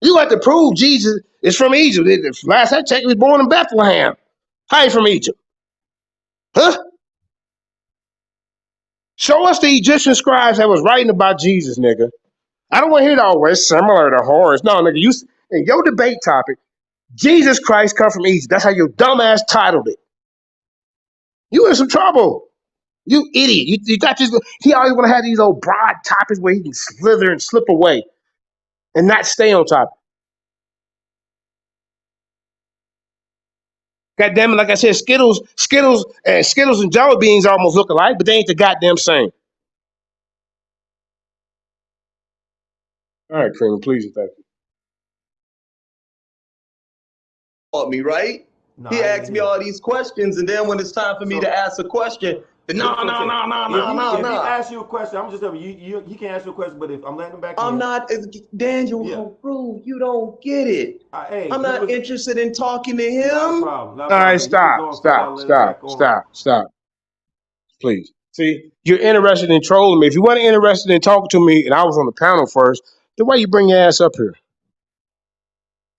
You have to prove Jesus is from Egypt. Last I checked, he was born in Bethlehem. How you from Egypt? Huh? Show us the Egyptian scribes that was writing about Jesus, nigga. I don't want to hear it always similar to Horus. No, nigga, you in your debate topic, Jesus Christ come from Egypt. That's how your dumbass titled it. You in some trouble. You idiot. You got this. He always want to have these old broad topics where he can slither and slip away and not stay on top. God damn it, like I said, Skittles and Jelly Beans almost look alike, but they ain't the goddamn same. All right, Kramer, please and thank you. Taught me, right? No, He asked me all these questions, and then when it's time for me to ask a question, no. If he asks you a question, I'm just telling you, he can't ask you a question, but if I'm letting him back I'm in. not, Daniel, Haru, you don't get it. Hey, I'm not interested in talking to him. Not a problem. All right, stop. Please. See, you're interested in trolling me. If you weren't interested in talking to me and I was on the panel first, then why you bring your ass up here?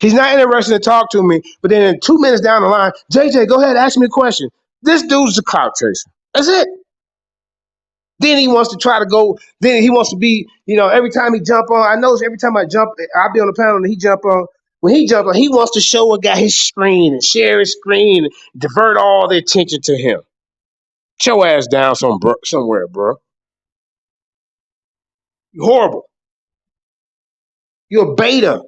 He's not interested in talk to me, but then in 2 minutes down the line, JJ, go ahead, ask me a question. This dude's a clout chaser. That's it. Then he wants to try to go, then he wants to be, every time he jump on, I notice every time I jump, I'll be on the panel and he jump on. When he jump on, he wants to show a guy his screen and share his screen and divert all the attention to him. Get your ass down somewhere, bro. You're horrible. You're a beta.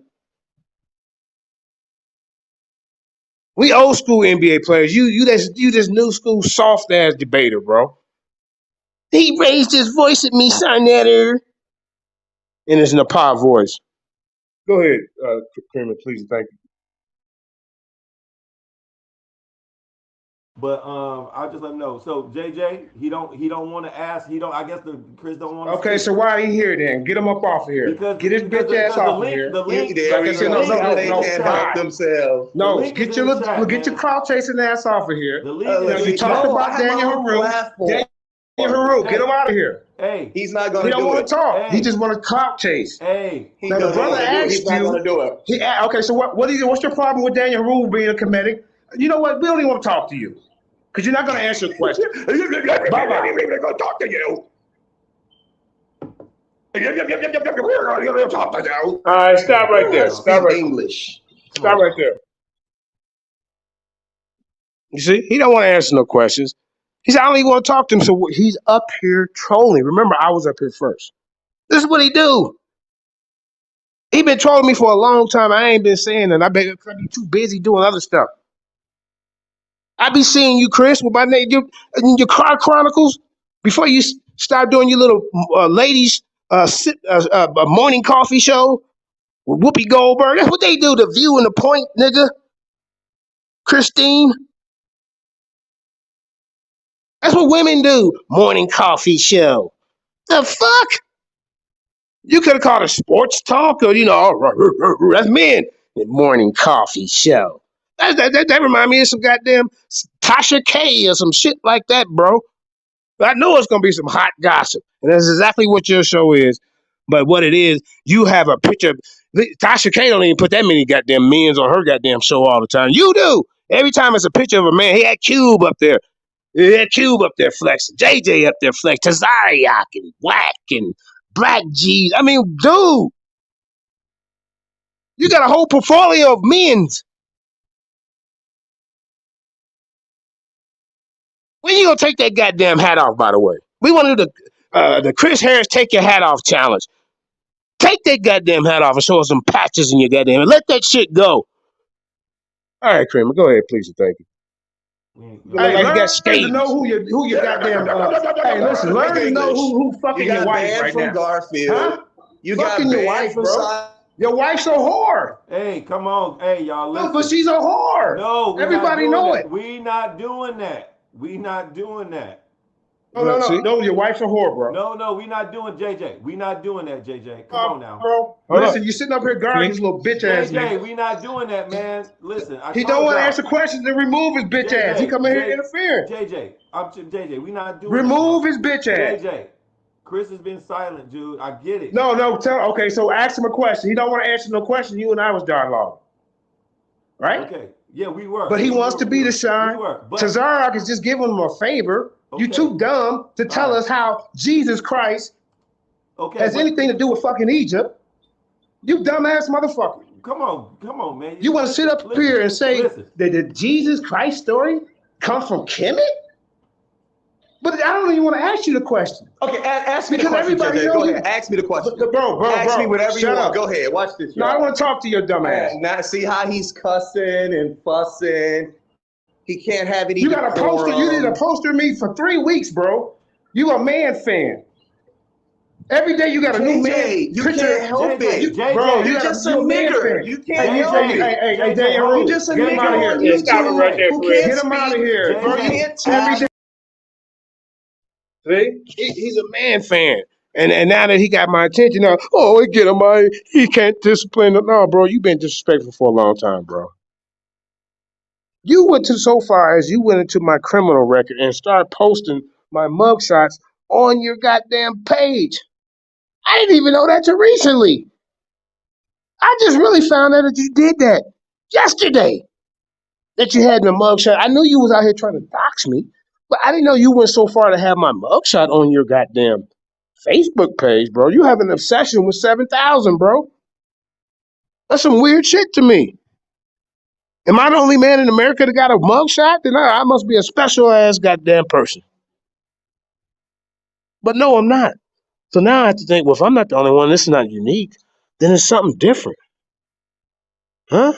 We old school NBA players. You this new school soft ass debater, bro. He raised his voice at me, Sarnetter. In his Nepal voice. Go ahead, Kramer, please and thank you. But I'll just let him know. So JJ, he don't want to ask. I guess Chris don't want to. Okay, so why are you here then? Get him up off of here. Get his bitch ass off of here. The link. They can't help themselves. No, get your crowd chasing ass off of here. You talked about Daniel Haru. Daniel Haru, get him out of here. Hey, he's not going to do it. He don't want to talk. He just want to clout chase. Hey, now the brother asked you. He's not going to do it. Okay, so what's your problem with Daniel Haru being a Kemetic? You know what? We don't even want to talk to you because you're not going to answer the question. Bye-bye. We're going to talk to you. All right, stop right there. Stop right English. Stop right there. You see, he don't want to answer no questions. He said, I don't even want to talk to him. So he's up here trolling. Remember, I was up here first. This is what he do. He been trolling me for a long time. I ain't been saying that. I be too busy doing other stuff. I be seeing you, Chris, with my name, your car chronicles. Before you start doing your little ladies morning coffee show with Whoopi Goldberg. That's what they do. The View and the Point, nigga. Christine. That's what women do. Morning coffee show. The fuck? You could have called a sports talk or, that's men. The morning coffee show. That remind me of some goddamn Tasha K or some shit like that, bro. I know it's going to be some hot gossip. And that's exactly what your show is. But what it is, you have a picture. Tasha K don't even put that many goddamn men's on her goddamn show all the time. You do. Every time it's a picture of a man, he had Cube up there. He had Cube up there flexing. JJ up there flexing. Tazariak and Whack and Black G's. I mean, dude. You got a whole portfolio of men's. When you gonna take that goddamn hat off, by the way? We want to do the Chris Harris take your hat off challenge. Take that goddamn hat off and show us some patches in your goddamn. Let that shit go. All right, Kramer, go ahead, please and thank you. Like he got learn to staged. know who your goddamn. Hey, listen, learn to know who fucking your wife right now. Garfield. Huh? You fucking got your wife, bro. Your wife's a whore. Hey, come on. Hey, y'all, listen. No, but she's a whore. No, everybody know it. We not doing that. We not doing that. No, your wife's a whore, bro. No, we not doing JJ. We not doing that, JJ. Come on now. Bro. Listen, you sitting up here guarding his little bitch ass JJ, nigga. we not doing that, man. Listen, he don't want to answer questions and remove his bitch ass. He come in here interfering. JJ, we not doing remove his bitch ass. JJ, Chris has been silent, dude. I get it. No, okay, so ask him a question. He don't want to answer no question. You and I was dialogue. Right? Okay. Yeah, we were. But he wants to be the shine. Tazarok is just giving him a favor. Okay. You too dumb to tell us how Jesus Christ has anything to do with fucking Egypt. You dumbass motherfucker. Come on, man. You want to sit up here and say that the Jesus Christ story come from Kemet? But I don't even want to ask you the question. Okay, ask me the question. Because everybody knows. Go ahead. Ask me the question. Bro. Ask me whatever you want. Go ahead. Watch this. No, I want to talk to your dumb ass. Now see how he's cussing and fussing. He can't have any. You got a poster. You did a poster of me for 3 weeks, bro. You a man fan. Every day you got a new man. You can't help it. Bro, you're just a nigger. You can't help it. Hey, you're just a nigger on YouTube. Stop it right there, Chris. Get him out of here. Bro, See? He's a man fan. And now that he got my attention, get him out. He can't discipline. No, bro, you've been disrespectful for a long time, bro. You went so far as you went into my criminal record and started posting my mugshots on your goddamn page. I didn't even know that till recently. I just really found out that you did that yesterday. That you had my mugshot. I knew you was out here trying to dox me, but I didn't know you went so far to have my mugshot on your goddamn Facebook page, bro. You have an obsession with 7,000, bro. That's some weird shit to me. Am I the only man in America that got a mugshot? Then I must be a special ass goddamn person. But no, I'm not. So now I have to think, well, if I'm not the only one, this is not unique, then it's something different. Huh?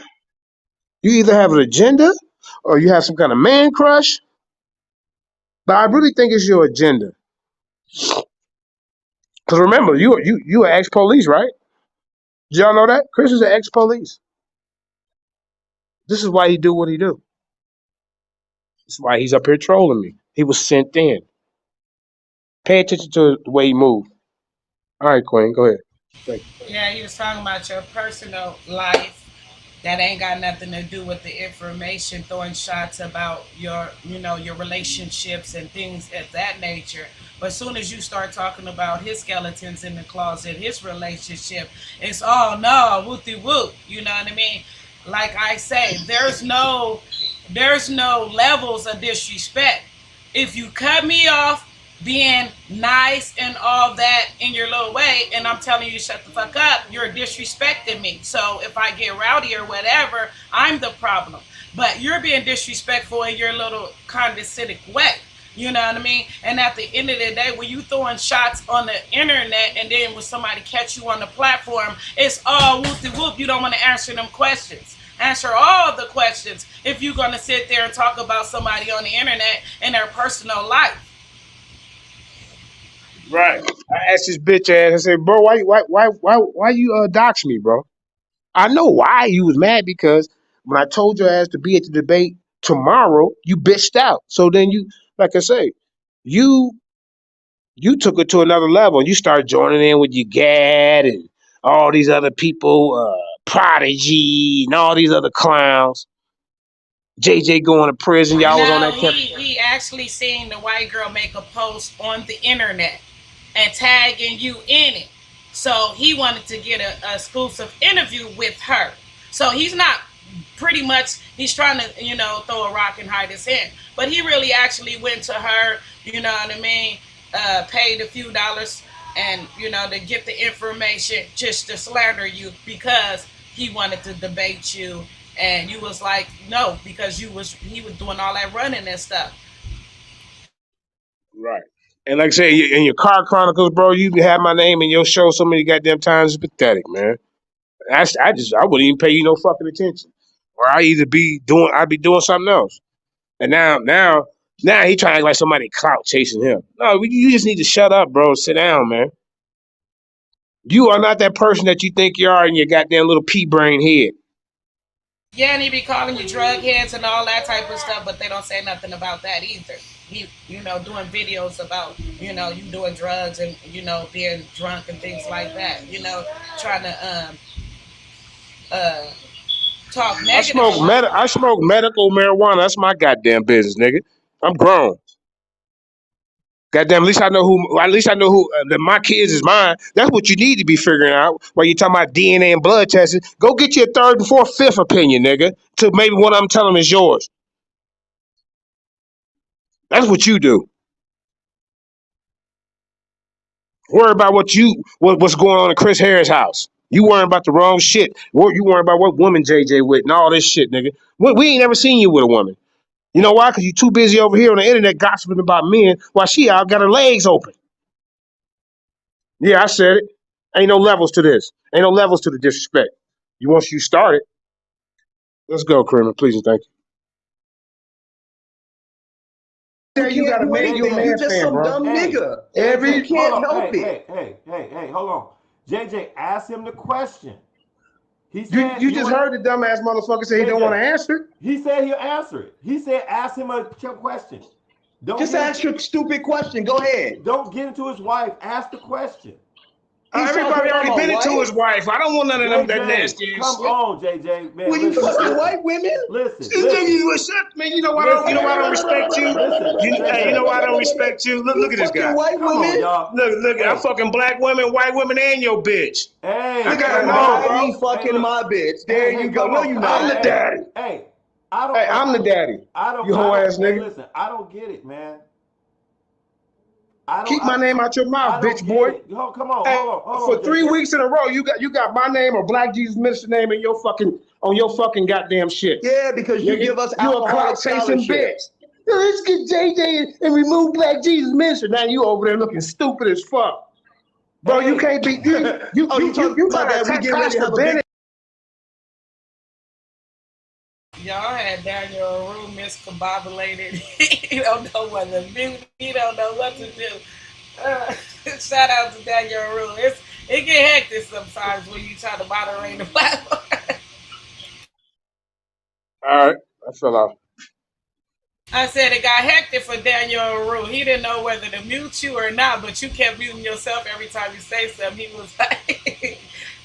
You either have an agenda or you have some kind of man crush. But I really think it's your agenda. Because remember, you are ex-police, right? Did y'all know that? Chris is an ex-police. This is why he do what he do. This is why he's up here trolling me. He was sent in. Pay attention to the way he moved. All right, Queen, go ahead. Thank you. Yeah, he was talking about your personal life that ain't got nothing to do with the information, throwing shots about your relationships and things of that nature. But as soon as you start talking about his skeletons in the closet, his relationship, it's all no, whoopty whoop. You know what I mean? Like I say, there's no levels of disrespect. If you cut me off being nice and all that in your little way, and I'm telling you shut the fuck up, you're disrespecting me. So if I get rowdy or whatever, I'm the problem. But you're being disrespectful in your little condescending way. You know what I mean? And at the end of the day, when you throwing shots on the internet and then when somebody catch you on the platform, it's all whoop-de-whoop. You don't want to answer them questions. Answer all the questions if you're going to sit there and talk about somebody on the internet and their personal life. Right. I asked this bitch ass, I said, bro, why you dox me, bro? I know why you was mad, because when I told your ass to be at the debate tomorrow, you bitched out. So then you, like I say, you took it to another level. You started joining in with your Gad and all these other people, Prodigy and all these other clowns. JJ going to prison. Y'all was on that camp. He actually seen the white girl make a post on the internet and tagging you in it. So he wanted to get a exclusive interview with her. So he's not pretty much, he's trying to, throw a rock and hide his hand. But he really actually went to her, you know what I mean, paid a few dollars and, to get the information just to slander you because he wanted to debate you. And you was like, no, because he was doing all that running and stuff. Right. And like I say, in your car chronicles, bro, you have my name in your show so many goddamn times. It's pathetic, man. I wouldn't even pay you no fucking attention. Or I'd be doing something else. And now he trying to act like somebody clout chasing him. No, you just need to shut up, bro. Sit down, man. You are not that person that you think you are in your goddamn little pea brain head. Yeah, and he be calling you drug heads and all that type of stuff, but they don't say nothing about that either. He, doing videos about, you doing drugs and, being drunk and things like that. Trying to talk negative. I smoke medical marijuana. That's my goddamn business, nigga. I'm grown. Goddamn, at least I know who. That my kids is mine. That's what you need to be figuring out. While you talking about DNA and blood testing, go get your third and fourth, fifth opinion, nigga. To maybe one of them tell them is yours. That's what you do. Worry about what's going on in Chris Harris' house. You worrying about the wrong shit. You worrying about what woman JJ with and all this shit, nigga. We ain't never seen you with a woman. You know why? Because you too busy over here on the internet gossiping about men while she out got her legs open. Yeah, I said it. Ain't no levels to this. Ain't no levels to the disrespect. Once you start it, let's go, Kramer. Please and thank you. You gotta make your man just some dumb nigga. You can't help it. Hey, hold on. JJ, ask him the question. He said you just heard the dumbass motherfucker say he don't want to answer it. He said he'll answer it. He said ask him a question. Just ask your stupid question. Go ahead. Don't get into his wife. Ask the question. Everybody already been into his wife. I don't want none of them that nasty. Come on, JJ, man. Well, you fucking white women. Listen. Man, you know why I don't respect you. You know why I don't respect you. Look at this guy. White women. Look. I fucking black women, white women, and your bitch. Hey, I gotta know, bro. You fucking my bitch. There you go. No, you not. I'm the daddy. Hey, I'm the daddy. You whole ass nigga. Listen, I don't get it, man. Keep my name out your mouth, bitch boy. Come on, hold on. For 3 weeks in a row, you got my name or Black Jesus Minister name in your fucking goddamn shit. Yeah, because you give us you a clout chasing bitch. Let's get JJ and remove Black Jesus Minister. Now you over there looking stupid as fuck, bro. You can't be you trying to attack Pastor Bennett. Y'all had Daniel Rue miscombobulated. He don't know what to do. He don't know what to do. Shout out to Daniel Rue. It get hectic sometimes when you try to moderate the platform. All right, I fell off. I said it got hectic for Daniel Rue. He didn't know whether to mute you or not, but you kept muting yourself every time you say something. He was like,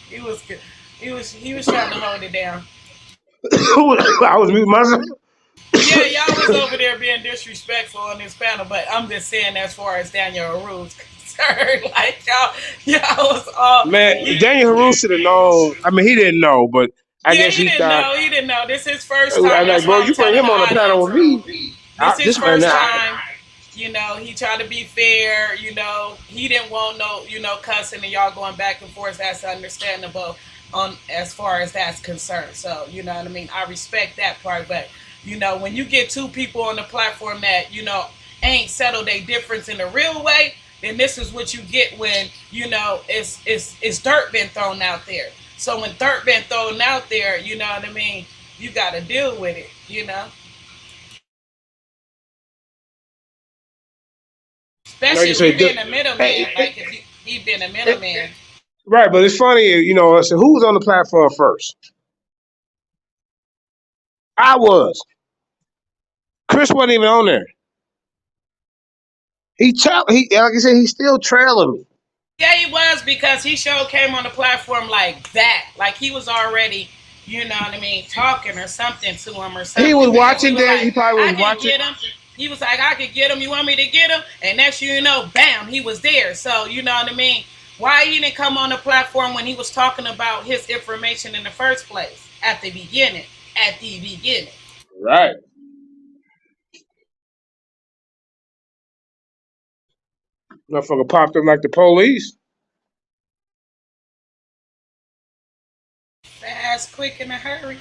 he was trying to hold it down. I was muting myself. Yeah, y'all was over there being disrespectful on this panel, but I'm just saying as far as Daniel Haru's concerned, like y'all was all man. Daniel Haru should have known. I mean, he didn't know, but I guess he thought. He didn't know. This is his first time. I'm like, bro, you put him on the panel with me. This is his first time. He tried to be fair. He didn't want no, cussing and y'all going back and forth. That's understandable. On as far as that's concerned. So, you know what I mean? I respect that part. But, when you get two people on the platform that, ain't settled their difference in a real way, then this is what you get when, it's dirt been thrown out there. So when dirt been thrown out there, you know what I mean? You got to deal with it, Especially if you've been a middleman. Like if he'd been a middleman. Right, but it's funny, I said, who was on the platform first? I was. Chris wasn't even on there. Like I said, he's still trailing me. Yeah, he was, because he came on the platform like that. Like he was already, talking or something to him or something. He was watching that. He probably was watching. Get him. He was like, I could get him. You want me to get him? And next thing you know, bam, he was there. So, you know what I mean? Why he didn't come on the platform when he was talking about his information in the first place? At the beginning. Right. Motherfucker popped up like the police. Fast, quick, in a hurry.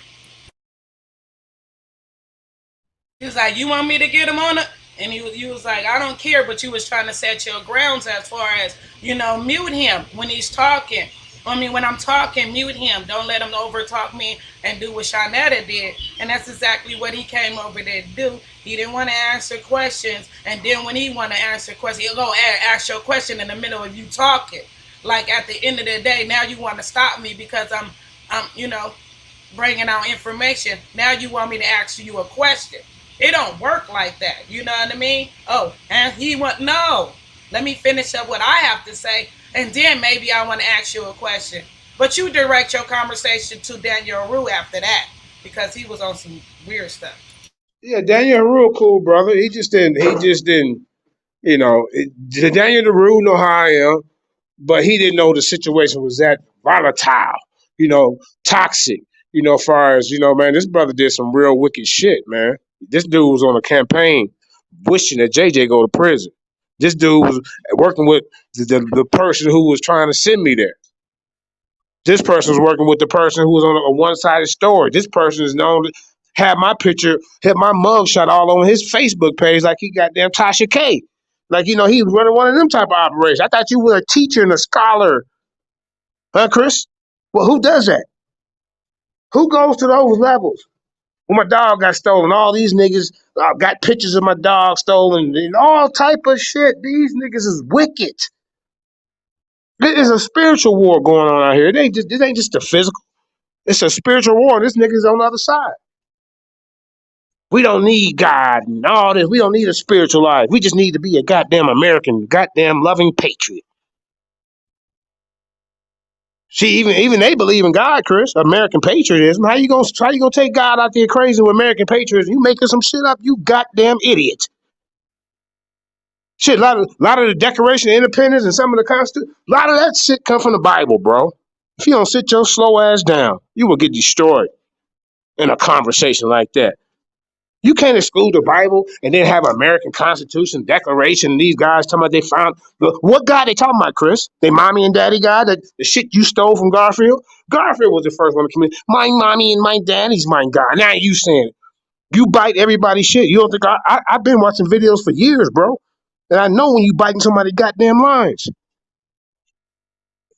He was like, you want me to get him on it? And you was like, I don't care, but you was trying to set your grounds as far as, mute him when he's talking I mean, when I'm talking, mute him. Don't let him overtalk me and do what Shawnetta did. And that's exactly what he came over there to do. He didn't want to answer questions. And then when he want to answer questions, he'll go ask your question in the middle of you talking. Like at the end of the day, now you want to stop me because I'm bringing out information. Now you want me to ask you a question. It don't work like that. You know what I mean? Oh, and he want no. Let me finish up what I have to say, and then maybe I want to ask you a question. But you direct your conversation to Daniel Rue after that because he was on some weird stuff. Yeah, Daniel Rue, cool brother. He just didn't. You know, Daniel Rue know how I am, but he didn't know the situation was that volatile. You know, toxic. You know, as far as man, this brother did some real wicked shit, man. This dude was on a campaign wishing that JJ go to prison. This dude was working with the person who was trying to send me there. This person was working with the person who was on a one-sided story. This person is known to have my picture, have my mug shot all on his Facebook page like he got damn Tasha K. Like, he was running one of them type of operations. I thought you were a teacher and a scholar. Huh, Chris? Well, who does that? Who goes to those levels? When my dog got stolen, all these niggas got pictures of my dog stolen and all type of shit. These niggas is wicked. There's a spiritual war going on out here. It ain't just a physical. It's a spiritual war. This nigga's on the other side. We don't need God and all this. We don't need a spiritual life. We just need to be a goddamn American, goddamn loving patriot. See, even they believe in God, Chris. American patriotism. How you gonna take God out there crazy with American patriotism? You making some shit up? You goddamn idiot. Shit, a lot of the Declaration of Independence and some of the Constitution, a lot of that shit come from the Bible, bro. If you don't sit your slow ass down, you will get destroyed in a conversation like that. You can't exclude the Bible and then have an American Constitution, Declaration, and these guys talking about they found what God they talking about, Chris? They mommy and daddy God, the shit you stole from Garfield? Garfield was the first one to commit. My mommy and my daddy's my God. Now you saying it. You bite everybody's shit. You don't think I've been watching videos for years, bro. And I know when you biting somebody's goddamn lines.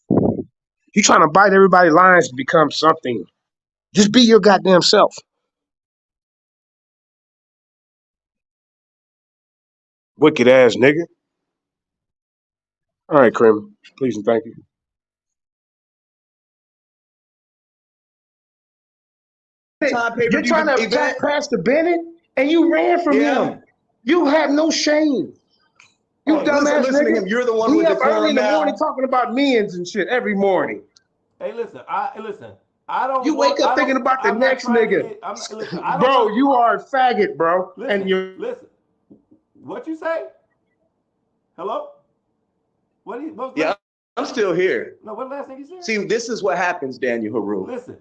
You trying to bite everybody's lines to become something. Just be your goddamn self. Wicked ass nigga. All right, Krim. Please and thank you. You're trying to attack Pastor Bennett, and you ran from him. You have no shame. You dumbass nigga. To him. You're the one who up early in the morning talking about men's and shit every morning. Hey, listen. I don't. You wake up thinking about the next nigga. Bro, you are a faggot, bro. Listen, listen. What you say? Hello? Yeah, I'm still here. No, what last thing you said? See, this is what happens, Daniel Haru. Listen.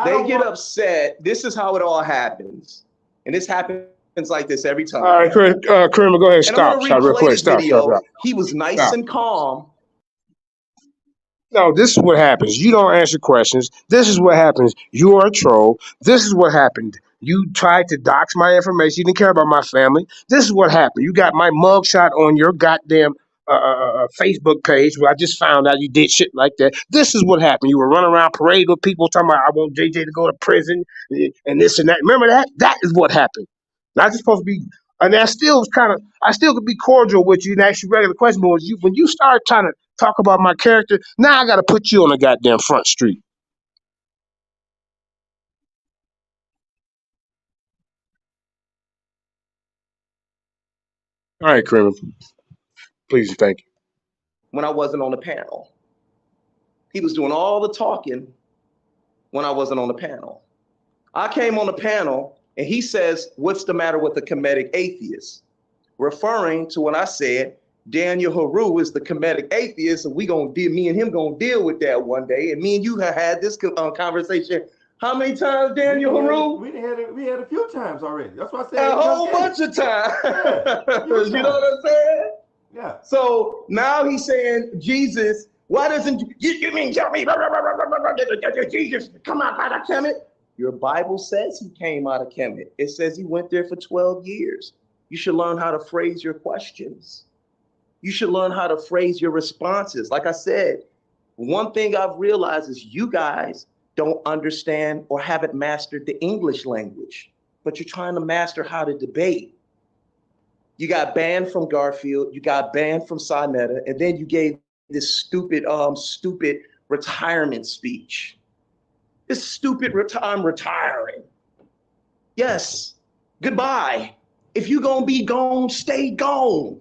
They get upset. This is how it all happens. And this happens like this every time. All right, Krim, go ahead and stop real quick. Stop. He was nice and calm. No, this is what happens. You don't answer questions. This is what happens. You are a troll. This is what happened. You tried to dox my information. You didn't care about my family. This is what happened. You got my mugshot on your goddamn Facebook page where I just found out you did shit like that. This is what happened. You were running around parade with people talking about I want JJ to go to prison and this and that. Remember that? That is what happened. Not just supposed to be. And I still could be cordial with you and ask you regular questions, but when you start trying to talk about my character, now I got to put you on the goddamn front street. All right, Kramer. Please and thank you. When I wasn't on the panel. He was doing all the talking when I wasn't on the panel. I came on the panel and he says, what's the matter with the comedic atheist? Referring to when I said, Daniel Haru is the comedic atheist, and me and him gonna deal with that one day. And me and you have had this conversation. How many times, Daniel Haru? We had a few times already. That's what I said. A whole bunch of times. Yeah, you know what I'm saying? Yeah. So now he's saying, Jesus, why doesn't you mean tell me Jesus come out of Kemet? Your Bible says he came out of Kemet. It says he went there for 12 years. You should learn how to phrase your questions. You should learn how to phrase your responses. Like I said, One thing I've realized is you guys don't understand or haven't mastered the English language, but you're trying to master how to debate. You got banned from Garfield, you got banned from Sinetta, and then you gave this stupid retirement speech. This stupid I'm retiring. Yes, goodbye. If you gonna be gone, stay gone.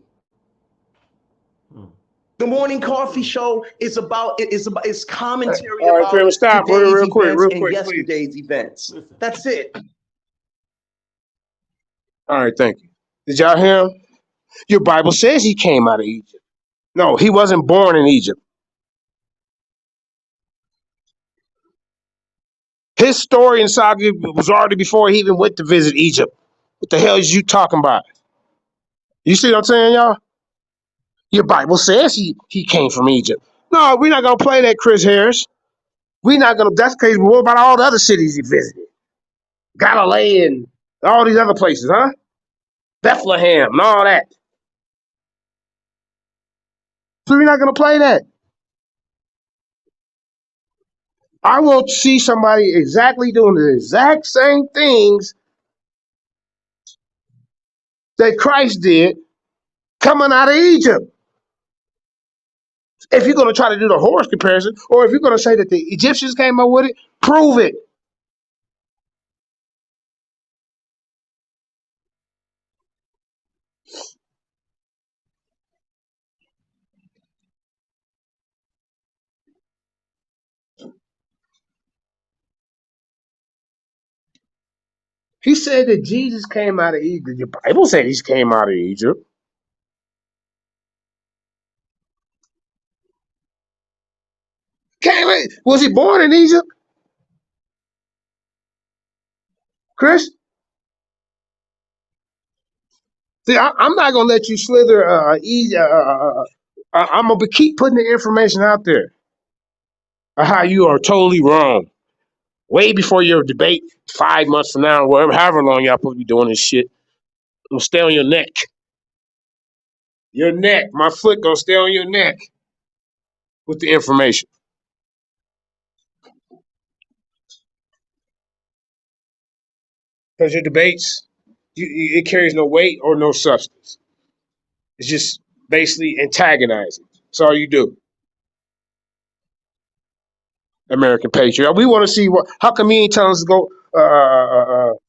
The morning coffee show is commentary All right, about stop today's real quick, events and please. yesterday's events. That's it. All right, thank you. Did y'all hear him? Your Bible says he came out of Egypt. No, he wasn't born in Egypt. His story in saga was already before he even went to visit Egypt. What the hell is you talking about? You see what I'm saying, y'all? Your Bible says he came from Egypt. No, we're not gonna play that, Chris Harris. We're not gonna. That's crazy. But what about all the other cities he visited? Galilee and all these other places, huh? Bethlehem and all that. So we're not gonna play that. I want to see somebody exactly doing the exact same things that Christ did coming out of Egypt. If you're going to try to do the horse comparison, or if you're going to say that the Egyptians came up with it, prove it. He said that Jesus came out of Egypt. The Bible said he came out of Egypt. Was he born in Egypt? Chris? See, I'm not going to let you slither easy. I'm going to keep putting the information out there how you are totally wrong. Way before your debate 5 months from now, whatever, however long y'all supposed to be doing this shit, I'm going to stay on your neck. Your neck. My foot going to stay on your neck with the information. Because your debates, it carries no weight or no substance. It's just basically antagonizing. That's all you do. American Patriot. We want to see how come you ain't telling us to go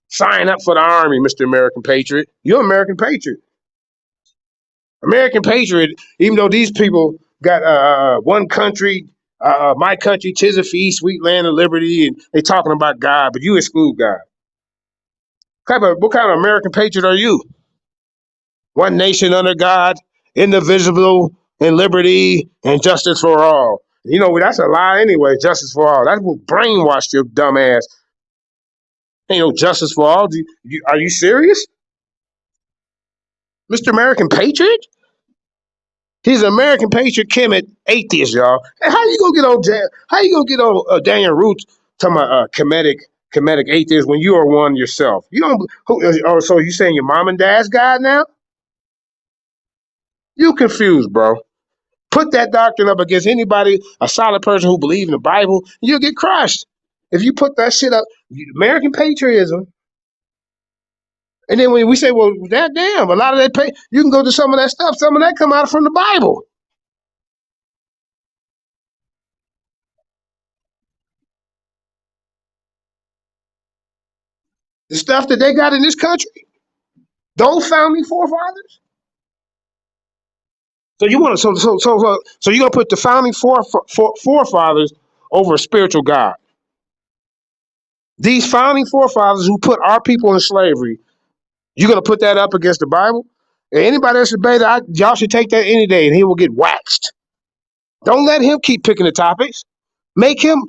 sign up for the army, Mr. American Patriot? You're American Patriot. American Patriot, even though these people got one country, my country, tis a fee, sweet land of liberty, and they talking about God, but you exclude God. What kind of American Patriot are you? One nation under God, indivisible, in liberty and justice for all. You know, that's a lie anyway, justice for all. That's what brainwashed your dumb ass. Ain't no justice for all. Are you serious? Mr. American Patriot? He's an American Patriot, Kemet atheist, y'all. And how you gonna get on? How you gonna get on Daniel Root talking about Kemetic atheist when you are one yourself? You don't. So you saying your mom and dad's God now? You confused, bro. Put that doctrine up against anybody, a solid person who believes in the Bible, you'll get crushed. If you put that shit up, American patriotism, and then when we say, well, that damn, a lot of that you can go to some of that stuff. Some of that come out from the Bible. The stuff that they got in this country, those founding forefathers. So you want to so you're gonna put the founding forefathers over a spiritual God. These founding forefathers who put our people in slavery, you're gonna put that up against the Bible? And anybody else debate that, y'all should take that any day, and he will get waxed. Don't let him keep picking the topics. Make him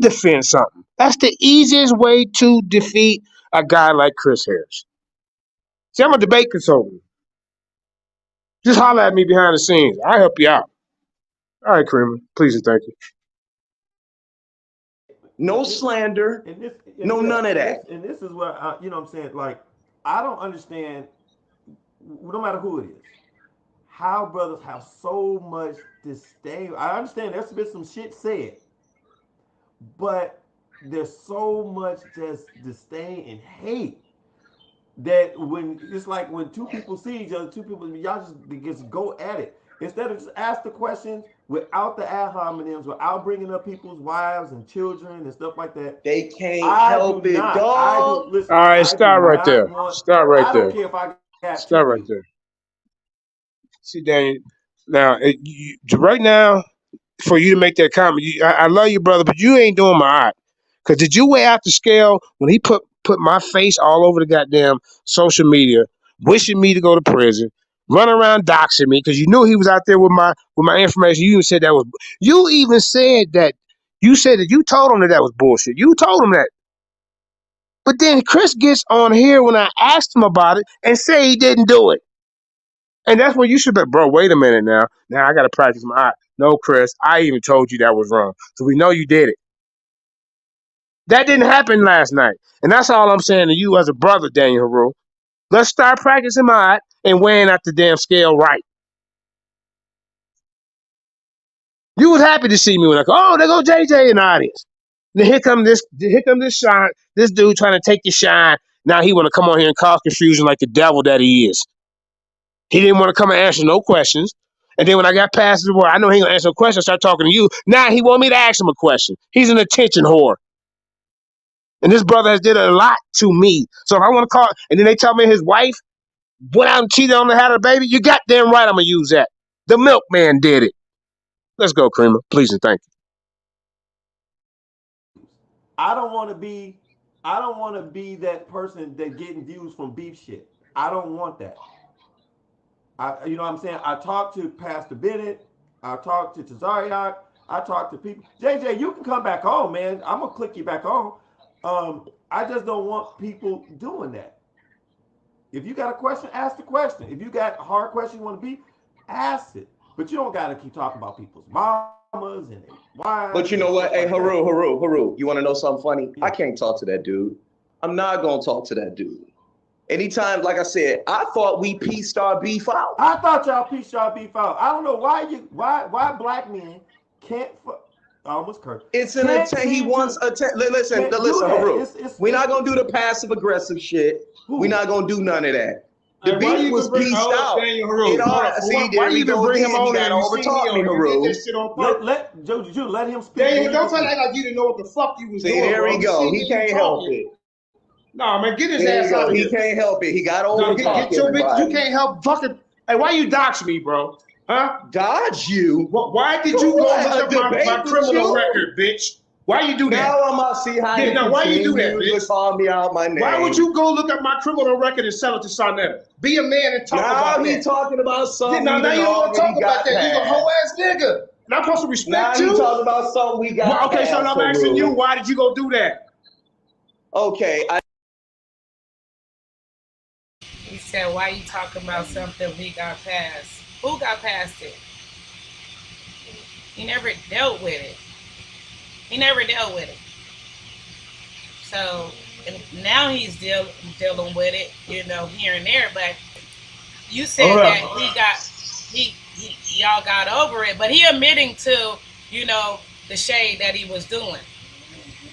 defend something. That's the easiest way to defeat a guy like Chris Harris. See, I'm a debate consultant. Just holler at me behind the scenes. I'll help you out. All right, Kramer. Please and thank you. No slander. None of that. And this is what, you know what I'm saying? Like, I don't understand, no matter who it is, how brothers have so much disdain. I understand there's been some shit said, but there's so much just disdain and hate that when it's like when two people see each other, two people y'all just go at it instead of just ask the questions without the ad hominems, without bringing up people's wives and children and stuff like that. They can't help it, dog. All right, start right there. Start right there. I don't care if I got start right there. See, Daniel. Now, right now, for you to make that comment, I love you, brother, but you ain't doing my art. Because did you weigh out the scale when he put my face all over the goddamn social media, wishing me to go to prison, run around doxing me because you knew he was out there with my information. You even said that was. You even said that. You said that you told him that was bullshit. You told him that. But then Chris gets on here when I asked him about it and say he didn't do it. And that's where you should be, bro, wait a minute now. Now I got to practice my eye. No, Chris, I even told you that was wrong. So we know you did it. That didn't happen last night. And that's all I'm saying to you as a brother, Daniel Haru. Let's start practicing my eye and weighing out the damn scale right. You was happy to see me when I go, oh, there go JJ in the audience. Then here come this shine, this dude trying to take the shine. Now he want to come on here and cause confusion like the devil that he is. He didn't want to come and answer no questions. And then when I got past the word, I know he ain't gonna answer no questions, start talking to you. Now he want me to ask him a question. He's an attention whore. And this brother has did a lot to me. So if I want to call, and then they tell me his wife went out and cheated on her, had a baby, you goddamn right I'm gonna use that. The milkman did it. Let's go, Creamer. Please and thank you. I don't want to be that person that getting views from beef shit. I don't want that. You know what I'm saying? I talked to Pastor Bennett. I talked to Tazariak. I talked to people. JJ, you can come back on, man. I'm going to click you back on. I just don't want people doing that. If you got a question, ask the question. If you got a hard question you want to be, ask it. But you don't got to keep talking about people's mamas and wives. But you know what? Hey, Haru, you want to know something funny? Yeah. I can't talk to that dude. I'm not going to talk to that dude. Anytime, like I said, I thought we pieced our beef out. I thought y'all pieced y'all beef out. I don't know why black men can't. I almost cursed. It's an attempt. He wants attention. Listen, Haru. We're not gonna do the passive aggressive shit. We're not gonna do none of that. The beef was pieced out. Why you even bring him on there? Overtalk me, Haru. Let him speak. Daniel, don't tell like you didn't know what the fuck you was doing. There we go. He can't help it. No, man, get his ass out of here. He can't help it. He got over. Get your bitch. You can't help fucking. Hey, why you dox me, bro? Huh? Dodge you? Why did you go look up my criminal record, bitch? Why you do that? Now I'm gonna see how you why you do that, bitch? Call me out my name. Why would you go look up my criminal record and sell it to Sarnetta? Be a man and talk about that. Now he talking about something. Now you don't want to talk about that. You a whole ass nigga. And I'm supposed to respect you. Now you talking about something we got. Well, okay, so I'm asking you, why did you go do that? Okay, He said, why you talking about something we got past? Who got past it? He never dealt with it. So and now he's dealing with it, here and there. But you said y'all got over it. But he admitting to, the shade that he was doing.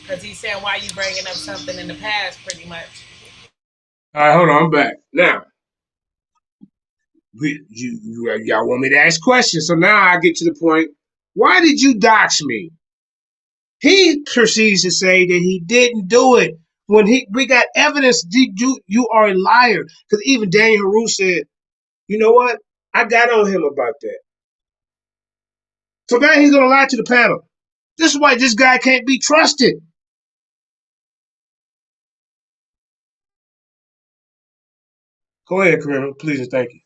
Because he's saying, why you bringing up something in the past, pretty much. All right, hold on, I'm back. Now, y'all want me to ask questions, so now I get to the point. Why did you dox me? He proceeds to say that he didn't do it. When we got evidence, you are a liar. Because even Daniel Haru said, you know what? I got on him about that. So now he's going to lie to the panel. This is why this guy can't be trusted. Go ahead, Kareem. Please and thank you.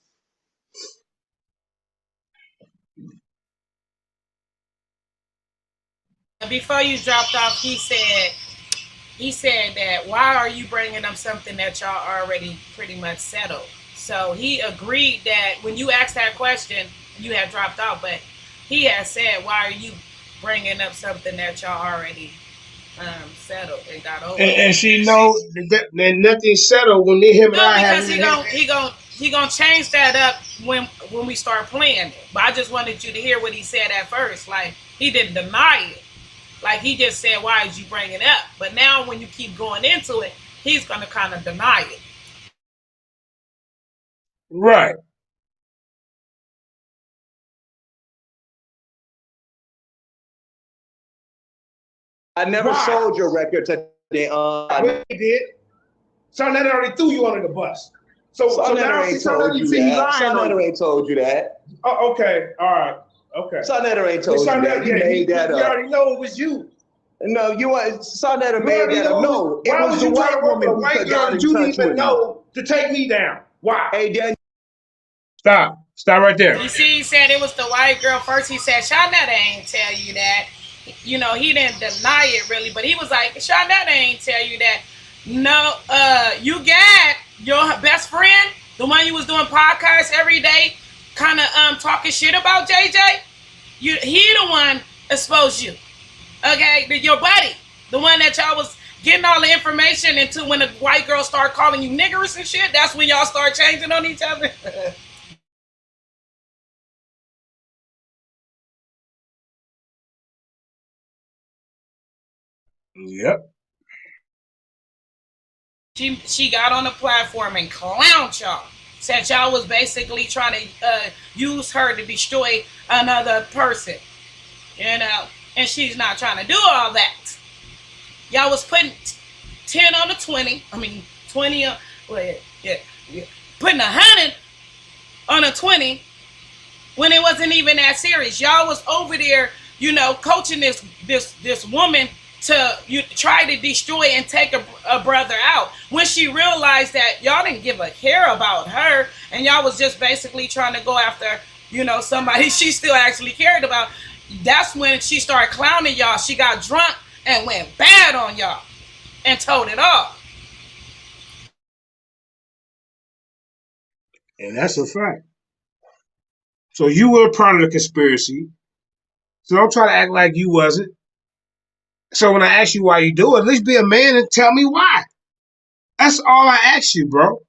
Before you dropped off, he said that why are you bringing up something that y'all already pretty much settled? So he agreed that when you asked that question, you had dropped off, but he has said, why are you bringing up something that y'all already settled and got over? And she know that nothing settled when him and I have. Because gonna change that up when we start playing it. But I just wanted you to hear what he said at first. Like, he didn't deny it. Like, he just said, why did you bring it up? But now when you keep going into it, he's gonna kind of deny it. Right. I never sold your record to the He did. Shawnetta already threw you under the bus. So now ain't told you that. Shawnetta ain't told you that. Oh, okay. All right. Okay. Shawnetta ain't told you that. He made that up. You already know it was you. No, you want Shawnetta made that up. No, it was the white woman who white girl that you didn't even know to take me down. Why? Hey, Dan. Stop right there. You see, he said it was the white girl first. He said, Shawnetta ain't tell you that. You know, he didn't deny it really, but he was like, Shawnetta ain't tell you that. No, you got your best friend, the one you was doing podcasts every day, kind of talking shit about JJ. He the one exposed you. Okay, your buddy, the one that y'all was getting all the information into when the white girl started calling you niggers and shit. That's when y'all start changing on each other. Yep. She got on the platform and clowned y'all. Said y'all was basically trying to use her to destroy another person. You know, and she's not trying to do all that. Y'all was putting 10 on the 20. I mean, 20 on, well, yeah. Putting 100 on a 20 when it wasn't even that serious. Y'all was over there, you know, coaching this woman to try to destroy and take a brother out when she realized that y'all didn't give a care about her and y'all was just basically trying to go after, you know, somebody she still actually cared about. That's when she started clowning y'all. She got drunk and went bad on y'all and told it all. And that's a fact. So you were part of the conspiracy. So don't try to act like you wasn't. So when I ask you why you do it, at least be a man and tell me why. That's all I ask you, bro.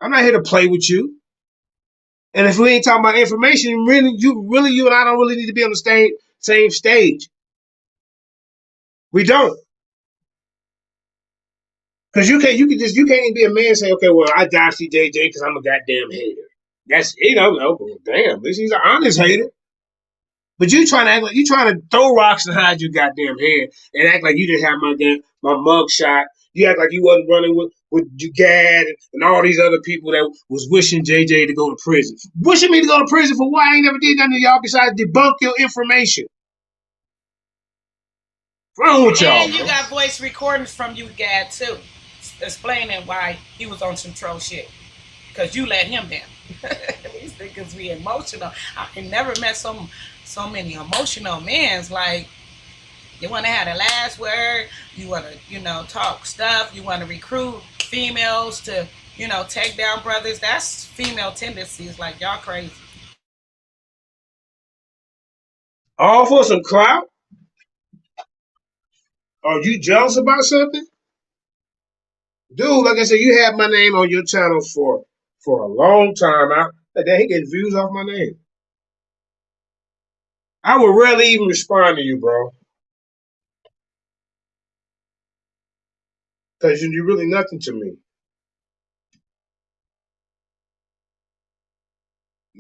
I'm not here to play with you. And if we ain't talking about information, you and I don't really need to be on the same stage. We don't. Because you can't even be a man and say, okay, well, I die CJJ because I'm a goddamn hater. That's, you know, damn, at least he's an honest hater. But you trying to act like you trying to throw rocks and hide your goddamn head and act like you didn't have my mug shot. You act like you wasn't running with Gad and all these other people that was wishing JJ to go to prison. Wishing me to go to prison for what? I ain't never did nothing to y'all besides debunk your information. What's wrong with y'all? And you got voice recordings from you, Gad, too, explaining why he was on some troll shit. Because you let him down. These niggas be emotional. I never met so many emotional men. Like, you want to have the last word. You want to, you know, talk stuff. You want to recruit females to, you know, take down brothers. That's female tendencies. Like, y'all crazy. All for some clout? Are you jealous about something? Dude, like I said, you had my name on your channel for a long time. He getting views off my name. I would rarely even respond to you, bro. Because you're really nothing to me.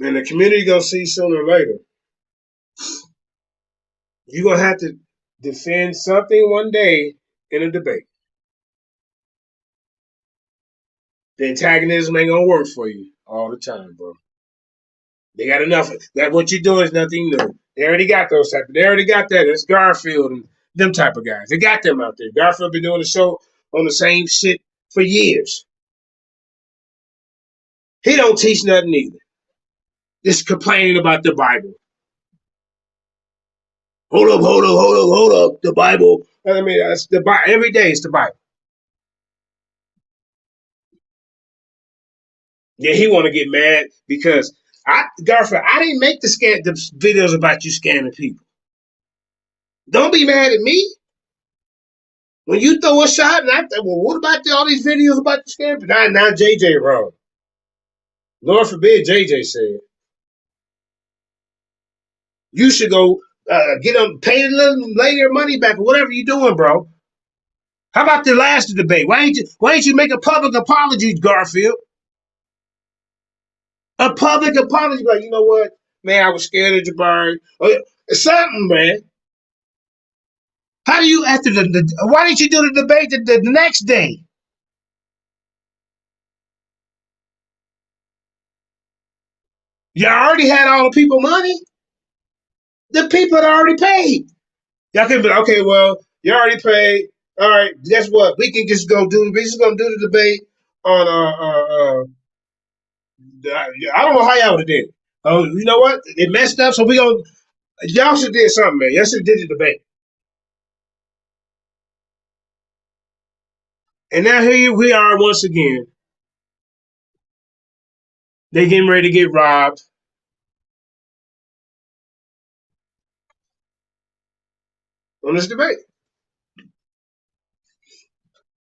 And the community gonna see sooner or later. You're gonna have to defend something one day in a debate. The antagonism ain't gonna work for you all the time, bro. They got enough. That what you're doing is nothing new. They already got those type. They already got that. It's Garfield and them type of guys. They got them out there. Garfield been doing the show on the same shit for years. He don't teach nothing either. Just complaining about the Bible. Hold up. The Bible. I mean, that's the Bible. Every day it's the Bible. Yeah, he want to get mad because Garfield, I didn't make the videos about you scamming people. Don't be mad at me. When you throw a shot, and well, what about all these videos about you scamming? Now JJ wrong. Lord forbid, JJ said, you should go get them, pay a little, lay their money back, or whatever you're doing, bro. How about the last debate? Why ain't you make a public apology, Garfield? A public apology, like, you know what, man, I was scared of Jabari. Or something, man. How do you after why didn't you do the debate the next day? You already had all the people money. The people had already paid. Y'all can be like, okay, well, you already paid. All right, guess what? We can just go do. We just gonna do the debate on I don't know how y'all would have did it. Oh, you know what? It messed up, so we gonna y'all should did something, man. Y'all should did the debate. And now here we are once again. They getting ready to get robbed. On this debate.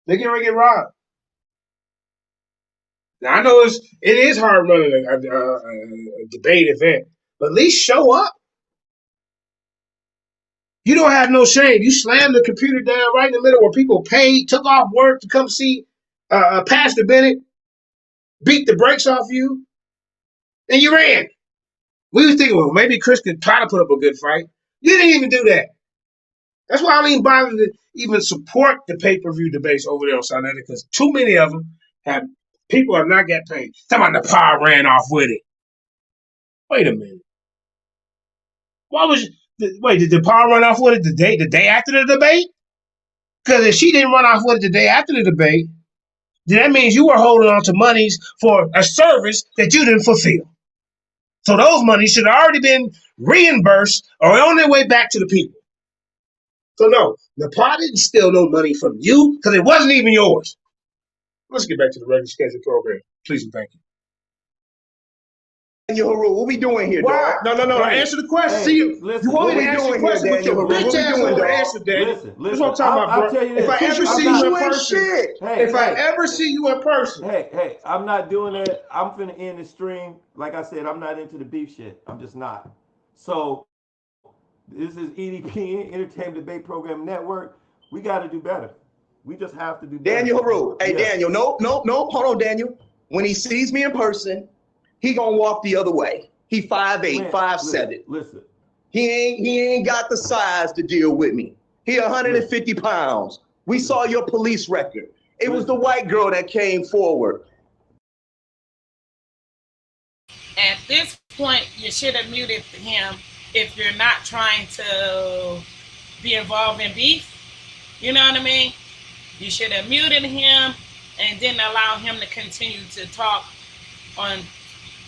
They getting ready to get robbed. Now I know it is hard running a debate event, but at least show up. You don't have no shame. You slammed the computer down right in the middle where people paid, took off work to come see Pastor Bennett, beat the brakes off you, and you ran. We was thinking, well, maybe Chris could try to put up a good fight. You didn't even do that. That's why I didn't bother to even support the pay-per-view debates over there on Sunday, because too many of them people have not got paid. Talking about the power ran off with it. Wait a minute. Did the power run off with it the day after the debate? Because if she didn't run off with it the day after the debate, then that means you were holding on to monies for a service that you didn't fulfill. So those monies should have already been reimbursed or on their way back to the people. So no, the pot didn't steal no money from you because it wasn't even yours. Let's get back to the regular scheduled program. Please and thank you. What we doing here, Why? dog? No. Answer the question. Hey, See, you want me to answer the question with your bitch ass over answer, Daddy. Listen. That's what I'm talking about, bro. If I ever see you in person, if I ever see you in person. Hey, I'm not doing that. I'm finna end the stream. Like I said, I'm not into the beef shit. I'm just not. So, this is EDP, Entertainment Debate Program Network. We got to do better. We just have to do better. Daniel Haru. Hey, yeah. Daniel, no. Hold on, Daniel. When he sees me in person, he gonna walk the other way. He 5'8", 5'7". Listen. He ain't got the size to deal with me. He 150 pounds. We saw your police record. It was the white girl that came forward. At this point, you should have muted him if you're not trying to be involved in beef. You know what I mean? You should have muted him and didn't allow him to continue to talk on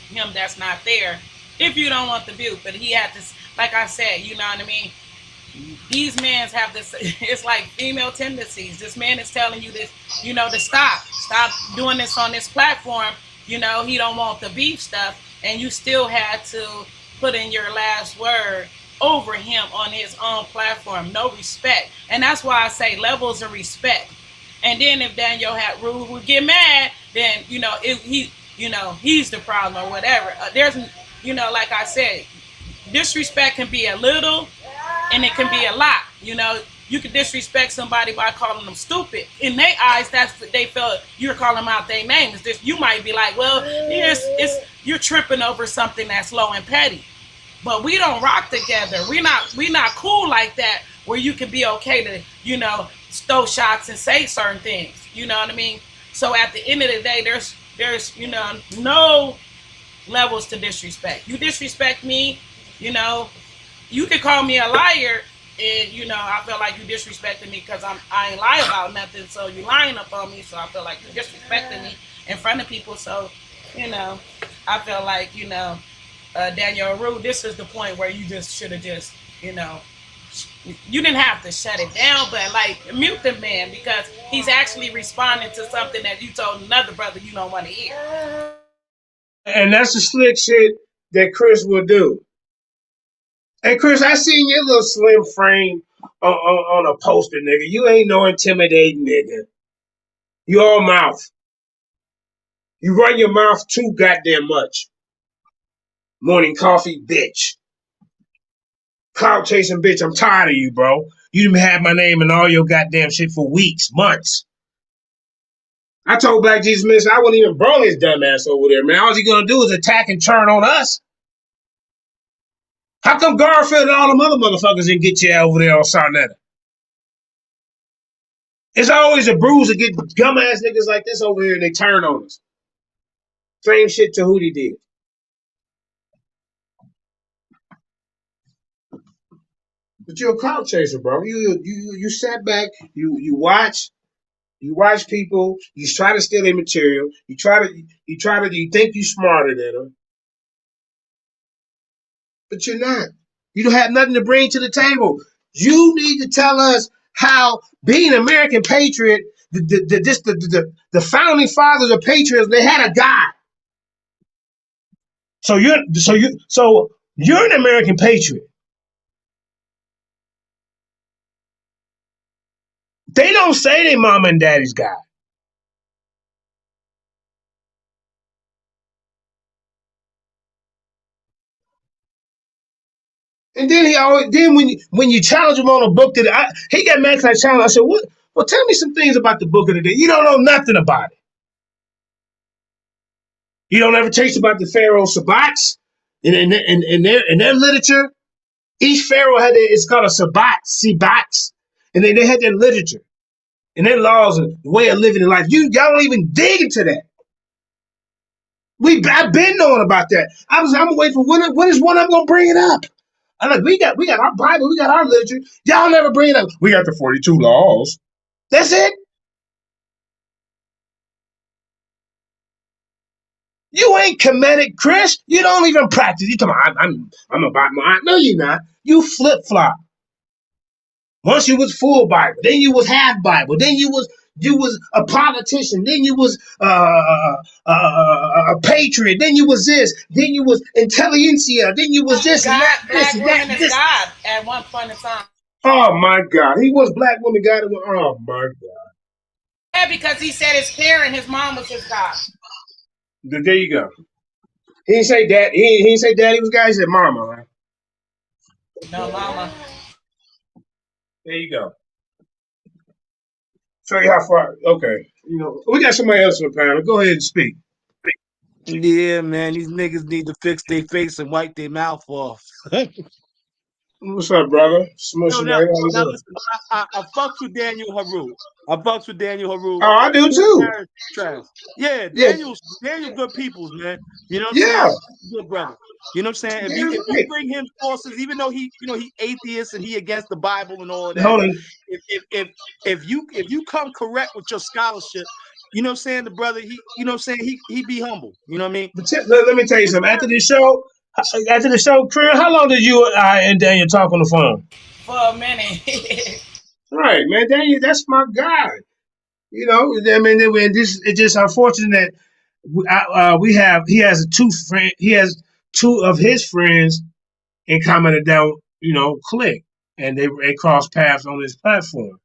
him that's not there if you don't want the view. But he had this, like I said, you know what I mean? These men have this, it's like female tendencies. This man is telling you this, you know, to stop doing this on this platform. You know, he don't want the beef stuff, and you still had to put in your last word over him on his own platform. No respect. And that's why I say levels of respect. And then if Daniel had rude would get mad, then, you know, he's the problem or whatever. There's, you know, like I said, disrespect can be a little and it can be a lot. You know, you can disrespect somebody by calling them stupid. In their eyes, that's what they feel. You're calling them out their name. It's just, you might be like, well, you're tripping over something that's low and petty. But we don't rock together. We not cool like that where you can be okay to, you know, throw shots and say certain things. You know what I mean? So at the end of the day, there's you know, no levels to disrespect. You disrespect me, you know, you could call me a liar, and you know, I feel like you disrespected me because I ain't lie about nothing. So you lying up on me, so I feel like you disrespected me in front of people. So, you know, I feel like, you know, Daniel Rue, this is the point where you just should have just, you know, you didn't have to shut it down, but like mute the man because he's actually responding to something that you told another brother you don't want to hear. And that's the slick shit that Chris will do. Hey, Chris, I seen your little slim frame on a poster, nigga. You ain't no intimidating nigga. You all mouth. You run your mouth too goddamn much. Morning coffee, bitch. Cloud chasing bitch, I'm tired of you, bro. You done had my name in all your goddamn shit for weeks, months. I told Black Jesus Minister I wouldn't even bring his dumb ass over there, man. All he gonna do is attack and turn on us. How come Garfield and all them other motherfuckers didn't get you over there on Sarnetta? It's always a bruise to get gum ass niggas like this over here and they turn on us. Same shit to Hootie did. But you're a clout chaser, bro. You sat back, you watch people, you try to steal their material, you think you smarter than them, but you're not. You don't have nothing to bring to the table. You need to tell us how being an American patriot, the founding fathers of patriots, they had a God. So you're an American patriot. They don't say they mama and daddy's God. And then when you challenge him on a book he got mad because I challenged. I said, "What? Well, tell me some things about the book of the day. You don't know nothing about it. You don't ever taste about the pharaoh sabbats in their literature. Each pharaoh it's called a sabbats, and they had their literature and their laws and the way of living in life. Y'all don't even dig into that. I've been knowing about that. I'm waiting for when is one I'm gonna bring it up. I'm like, we got our Bible, we got our literature. Y'all never bring it up. We got the 42 laws. That's it. You ain't committed, Chris. You don't even practice. You talking about I'm about my. No, you're not. You flip flop. Once you was full Bible, then you was half Bible, then you was a politician, then you was a patriot, then you was this, then you was intelligentsia, then you was this God, and that. black women is God at one point in time. Oh my God, he was black woman God. Oh my God. Yeah, because he said his parent, his mom was his God. There you go. He didn't say dad. He didn't say daddy was God. He said mama. Right? No, mama. There you go. Show you how far. Okay. We got somebody else in the panel. Go ahead and speak. Yeah, man, these niggas need to fix their face and wipe their mouth off. What's up, brother? Now listen, I fucks with Daniel Haru. Oh, I do too. Yeah, Yeah. Daniel good peoples, man. You know what I'm Yeah. saying? Good brother. You know what I'm saying? If you bring him sources, even though he atheist and he against the Bible and all of that, Hold on. if you come correct with your scholarship, you know what I'm saying, the brother, he be humble. You know what I mean? Let me tell you something. After the show, Chris, how long did you and Daniel talk on the phone? For a minute. Right, man. Daniel, that's my guy. I mean, it's just unfortunate that he has two of his friends in common that don't, click, and they cross paths on this platform.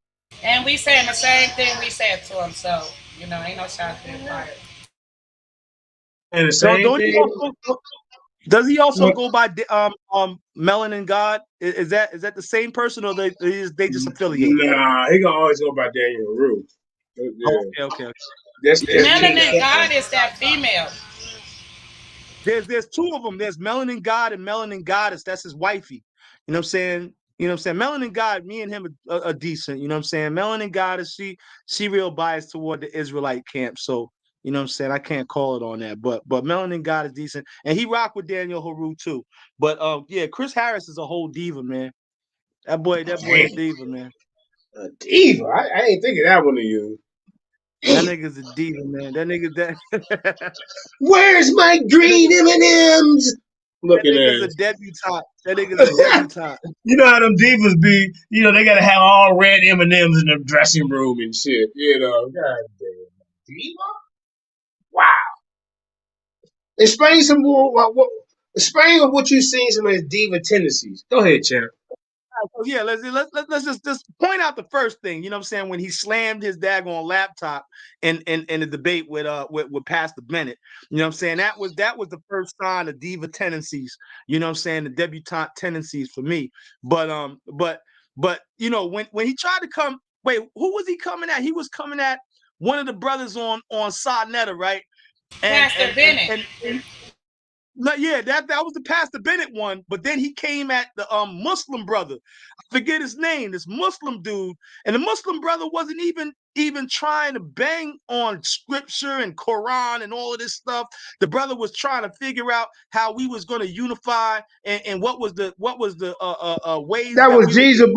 And we saying the same thing we said to him, so ain't no shot being fired. And the same thing. Does he also go by Melanin God? Is that the same person, or they just affiliate? Nah, he gonna always go by Daniel Haru. Yeah. Okay. Melanin God is that female. There's two of them. There's Melanin God and Melanin Goddess. That's his wifey. You know what I'm saying? Melanin God, me and him are decent. You know what I'm saying? Melanin Goddess, she real biased toward the Israelite camp. So, you know what I'm saying? I can't call it on that. But Melanin God is decent. And he rock with Daniel Haru too. But yeah, Chris Harris is a whole diva, man. That boy a diva, man. A diva? I ain't thinking that one of you. That nigga's a diva, man. That nigga that Where's my green M&Ms? Looking that nigga's at a debutante. That nigga's a debutante. You know how them divas be? They gotta have all red M&Ms in the dressing room and shit. God damn. Diva? Wow. Explain some more. Explain what you've seen some of his diva tendencies. Go ahead, champ. So yeah, let's just point out the first thing. You know what I'm saying? When he slammed his daggone laptop in the debate with Pastor Bennett. You know what I'm saying? That was the first sign of diva tendencies. You know what I'm saying? The debutante tendencies for me. But you know when he tried to come, wait, who was he coming at? He was coming at one of the brothers on Sarnetta, right? Pastor Bennett. And no, yeah, that was the Pastor Bennett one, but then he came at the Muslim brother. I forget his name, this Muslim dude, and the Muslim brother wasn't even trying to bang on scripture and Quran and all of this stuff. The brother was trying to figure out how we was going to unify and what was the ways that was Jesus,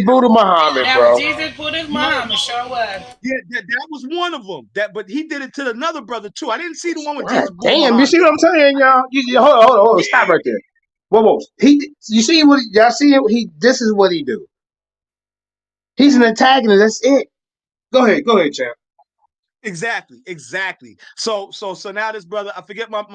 Buddha, Muhammad, That was bro. Jesus, Buddha, Muhammad, sure was. Yeah, that was one of them. But he did it to another brother too. I didn't see the one with God Jesus, Buddha, damn, you Muhammad. see what I'm saying, y'all? Hold on, stop right there. Whoa. You see what y'all see? This is what he do. He's an antagonist. That's it. Go ahead, champ. Exactly. So now this brother, I forget my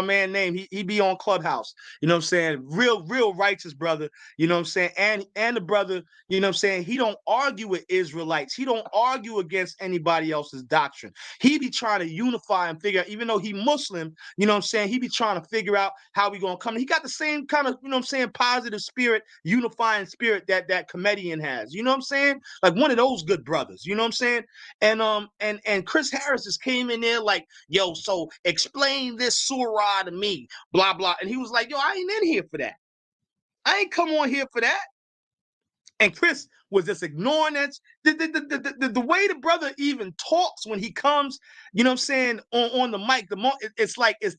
man name. He be on Clubhouse. You know what I'm saying? Real righteous brother. You know what I'm saying? And the brother, you know what I'm saying? He don't argue with Israelites. He don't argue against anybody else's doctrine. He be trying to unify and figure out, even though he Muslim, you know what I'm saying? He be trying to figure out how we gonna come. He got the same kind of, you know what I'm saying, positive spirit, unifying spirit that comedian has. You know what I'm saying? Like one of those good brothers. You know what I'm saying? And Chris Harris just came in there like, yo, so explain this surah to me, blah, blah. And he was like, yo, I ain't in here for that. I ain't come on here for that. And Chris was just ignoring that. The way the brother even talks when he comes, you know what I'm saying, on the mic, it's like it's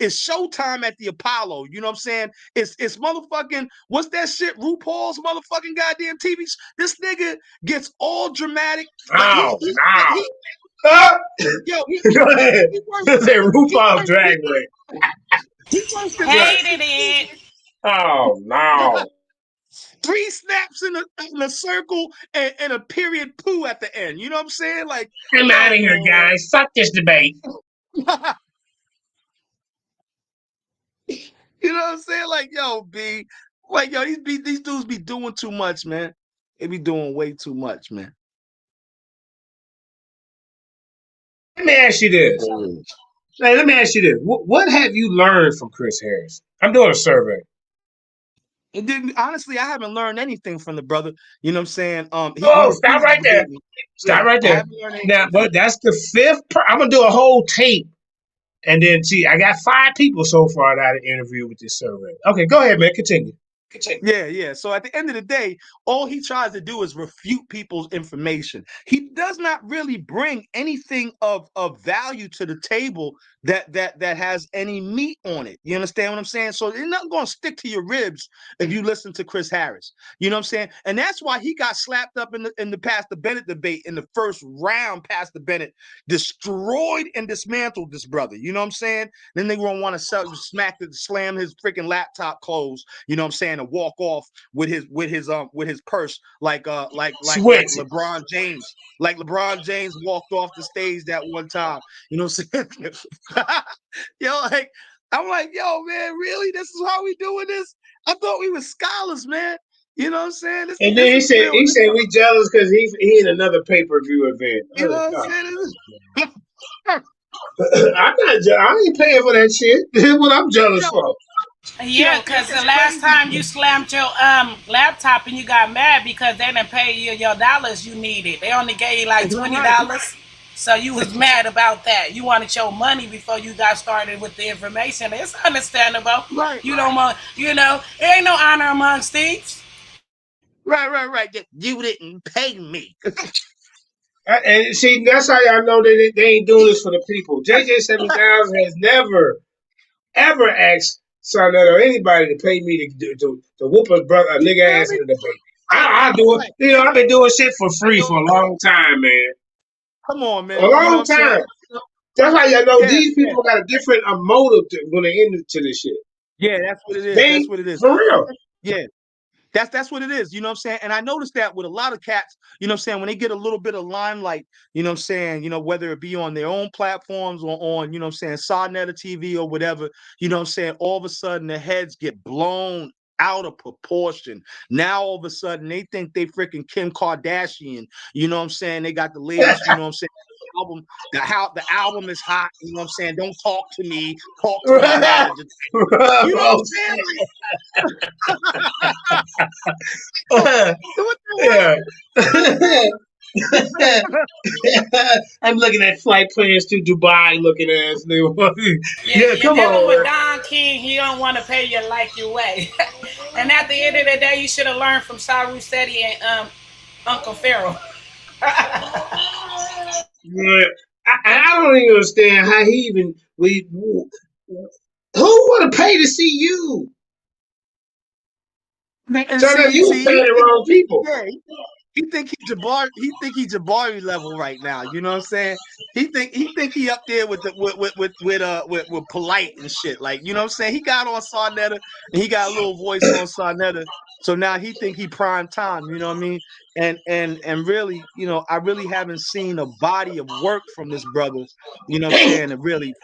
showtime at the Apollo. You know what I'm saying? It's motherfucking, what's that shit? RuPaul's motherfucking goddamn TV. This nigga gets all dramatic. Like yo, Go ahead. Say RuPaul Drag Race. He wants to Hated it. Oh no. 3 snaps in a circle and a period poo at the end. You know what I'm saying? Like, I'm out of here, guys. Fuck this debate. You know what I'm saying? Like, yo, B, like, yo, these dudes be doing too much, man. They be doing way too much, man. Let me ask you this. Hey, let me ask you this. What have you learned from Chris Harris? I'm doing a survey. It didn't, honestly, I haven't learned anything from the brother. You know what I'm saying? He Stop right there. Stop right there. Now, but that's the 5th. I'm gonna do a whole tape, and then see. I got 5 people so far that I interviewed with this survey. Okay, go ahead, man. Continue. Yeah. So at the end of the day, all he tries to do is refute people's information. He does not really bring anything of value to the table that has any meat on it. You understand what I'm saying? So you're not going to stick to your ribs if you listen to Chris Harris. You know what I'm saying? And that's why he got slapped up in the Pastor Bennett debate in the first round. Pastor Bennett destroyed and dismantled this brother. You know what I'm saying? Then they won't want to slam his freaking laptop closed. You know what I'm saying? And walk off with his purse like LeBron James. Like LeBron James walked off the stage that one time. You know what I'm saying? Yo, like, I'm like, yo, man, really? This is how we doing this? I thought we were scholars, man. You know what I'm saying? And then he said we jealous because he in another pay-per-view event. You know what I'm saying? I'm not jealous. I ain't paying for that shit. What I'm jealous for. Yeah, because the last time you slammed your laptop and you got mad because they didn't pay you your dollars you needed. They only gave you like $20. So you was mad about that. You wanted your money before you got started with the information. It's understandable. Right. You don't want, there ain't no honor amongst thieves. Right. You didn't pay me. And see, that's how y'all know that they ain't doing this for the people. JJ 7000 has never, ever asked Sarnetta or anybody to pay me to whoop a nigga ass in a debate. I do it. You know, I've been doing shit for free for a long time, man. Come on, man. A long time. That's how y'all know these people got a different motive when they into this shit. Yeah, that's what it is. That's what it is. For real. Yeah. That's what it is, you know what I'm saying? And I noticed that with a lot of cats, you know what I'm saying, when they get a little bit of limelight, you know what I'm saying, whether it be on their own platforms or on, you know what I'm saying, Sarnetta TV or whatever, you know what I'm saying, all of a sudden their heads get blown out of proportion. Now all of a sudden they think they freaking Kim Kardashian. You know what I'm saying? They got the latest, you know what I'm saying? The album is hot, you know what I'm saying? Don't talk to me, talk to my manager. You know what I'm saying? What the I'm looking at flight plans to Dubai, looking ass nigga. Yeah, Come you're dealing on, with man. Don King. He don't want to pay you like your way. And at the end of the day, you should have learned from Saru Seti and Uncle Pharaoh. Yeah. I don't even understand how he even who would have paid to see you? So now you paying the wrong people. Yeah, he think he Jabari level right now. You know what I'm saying? He think he up there with the with polite and shit. Like, you know what I'm saying? He got on Sarnetta and he got a little voice on Sarnetta. So now he think he prime time, you know what I mean? And really, you know, I really haven't seen a body of work from this brother, you know what I'm saying, and really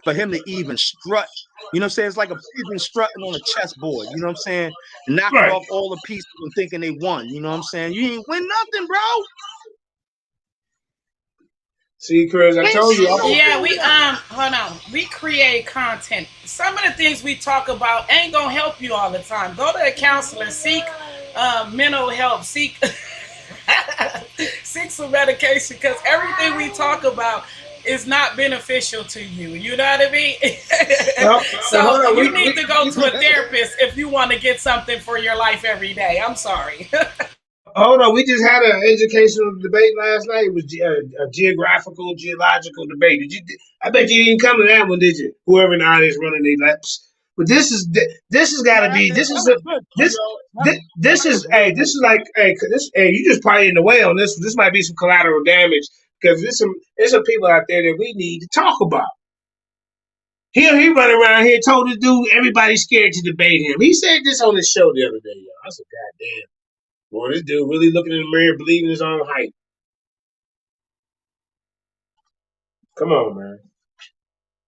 for him to even strut. You know what I'm saying? It's like a pigeon strutting on a chessboard, you know what I'm saying? Knocking Right. off all the pieces and thinking they won. You know what I'm saying? You ain't win nothing, bro. See, Chris, I told you. Yeah, we hold on. We create content. Some of the things we talk about ain't gonna help you all the time. Go to a counselor, seek mental help, seek seek some medication, because everything we talk about is not beneficial to you. You know what I mean? So you need to go to a therapist if you want to get something for your life every day. I'm sorry. Hold on, we just had an educational debate last night. It was a geological debate. I bet you didn't come to that one, did you? Whoever in the audience running these laps. But this has got to be this is like you just probably in the way on this. This might be some collateral damage because there's some people out there that we need to talk about. He running around here told this dude everybody's scared to debate him. He said this on his show the other day, y'all. I said, goddamn. Boy, this dude really looking in the mirror, believing his own hype. Come on, man.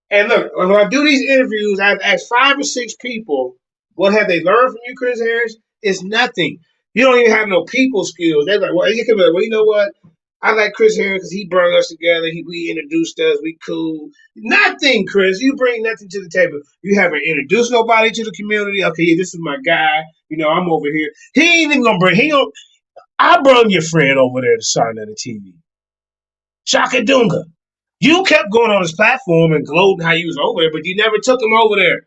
And look, when I do these interviews, I've asked 5 or 6 people, what have they learned from you, Chris Harris? It's nothing. You don't even have no people skills. They're like, well, you know what? I like Chris Harris because he brought us together. We introduced us. We cool. Nothing, Chris. You bring nothing to the table. You haven't introduced nobody to the community. Okay, yeah, this is my guy. You know, I'm over here. He ain't even gonna bring. I brought your friend over there to sign on the TV. Shaka Dunga. You kept going on his platform and gloating how you was over there, but you never took him over there.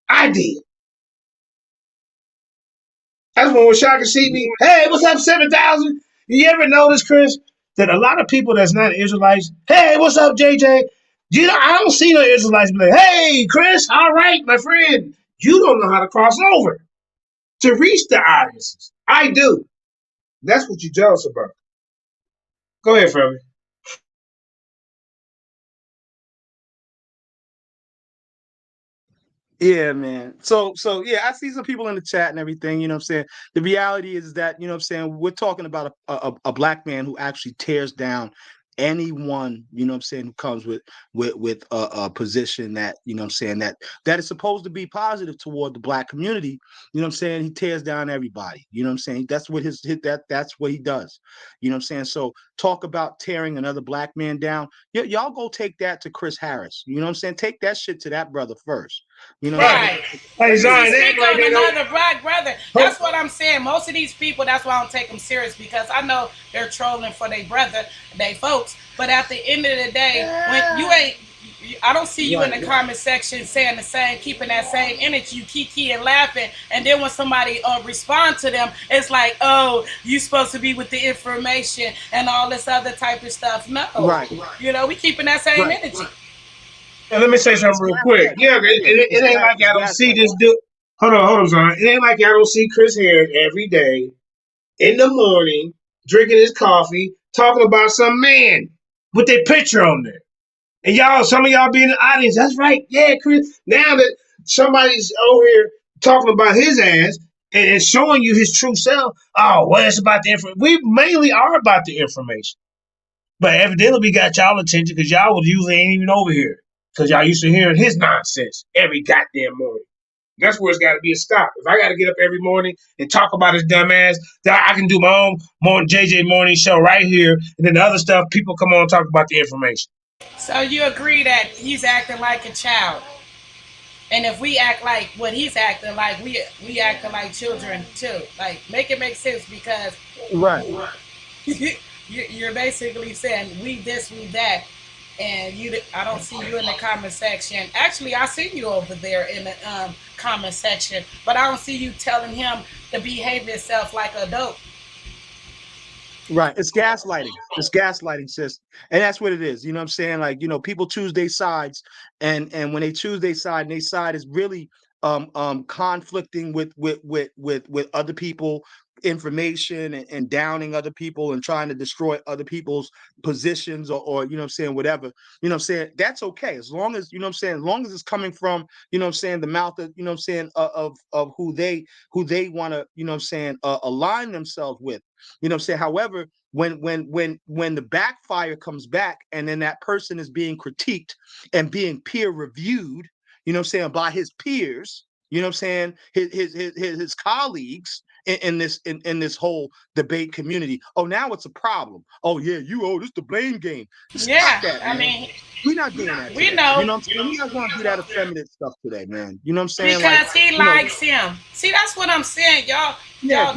I did. That's when Shaka see me. Hey, what's up, 7,000? You ever notice, Chris, that a lot of people that's not Israelites, hey, what's up, JJ? You know, I don't see no Israelites be like, hey, Chris, all right, my friend. You don't know how to cross over to reach the audiences. I do. That's what you're jealous about. Go ahead, Femi. Yeah, man. So yeah, I see some people in the chat and everything, you know what I'm saying? The reality is that, you know what I'm saying, we're talking about a black man who actually tears down anyone, you know what I'm saying, who comes with a position that, you know what I'm saying, that is supposed to be positive toward the black community. You know what I'm saying? He tears down everybody. You know what I'm saying? That's what that's what he does. You know what I'm saying? So talk about tearing another black man down. Y'all go take that to Chris Harris. You know what I'm saying? Take that shit to that brother first. You know what I'm saying? Hey, Zion, He speak on another black brother. That's what I'm saying. Most of these people, that's why I don't take them serious, because I know they're trolling for their brother, they folks. But at the end of the day, when you ain't, I don't see you in the comment section saying the same, keeping that same energy, you kiki and laughing, and then when somebody respond to them, it's like, oh, you supposed to be with the information and all this other type of stuff. No, you know, we keeping that same energy. And let me say something real quick. Yeah, it ain't like I don't see this dude. Hold on, Zion. It ain't like I don't see Chris Harris every day in the morning drinking his coffee, talking about some man with their picture on there. And y'all, some of y'all be in the audience. That's right. Yeah, Chris. Now that somebody's over here talking about his ass and showing you his true self, oh, well, it's about the information. We mainly are about the information. But evidently we got y'all attention because y'all was usually ain't even over here. Because y'all used to hearing his nonsense every goddamn morning. That's where it's got to be a stop. If I got to get up every morning and talk about his dumb ass, then I can do my own JJ morning show right here, and then the other stuff people come on and talk about the information. So you agree that he's acting like a child, and if we act like what he's acting like, we acting like children too. Like make it make sense because right. You're basically saying we this, we that, and I don't see you in the comment section. Actually, I see you over there in the comment section, but I don't see you telling him to behave himself like a dope. Right. It's gaslighting. It's gaslighting, sis. And that's what it is. You know what I'm saying? Like, people choose their sides, and when they choose their side, and their side is really conflicting with other people information, and downing other people and trying to destroy other people's positions, or you know what I'm saying, whatever. You know what I'm saying? That's okay. As long as, you know what I'm saying, as long as it's coming from, you know what I'm saying, the mouth of, you know what I'm saying, of who they want to, you know what I'm saying, align themselves with. You know what I'm saying? However, when the backfire comes back, and then that person is being critiqued and being peer reviewed, you know what I'm saying, by his peers, you know what I'm saying, his colleagues in this whole debate community. Oh, now it's a problem. Oh yeah, this the blame game. Stop that, man. I mean, we're not doing that we today. know. You know what I'm saying? We're not going to do that effeminate stuff today, man. You know what I'm saying? Because he likes him. See, that's what I'm saying, y'all. Y'all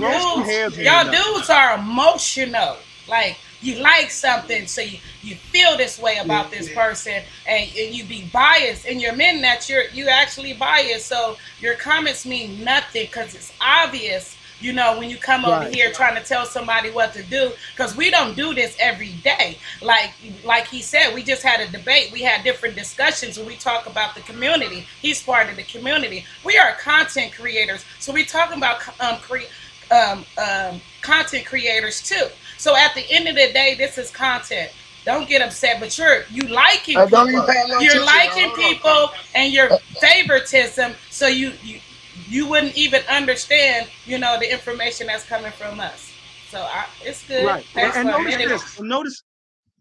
dudes are emotional. Like, you like something, so you feel this way about this person, and you be biased. And you're admitting that you actually biased, so your comments mean nothing because it's obvious. You know, when you come over here trying to tell somebody what to do, because we don't do this every day. Like he said, we just had a debate. We had different discussions, and we talk about the community. He's part of the community. We are content creators, so we talking about content creators too. So at the end of the day, this is content. Don't get upset, but you liking people. You're liking people, and your favoritism. So you wouldn't even understand, the information that's coming from us. So it's good. Right. And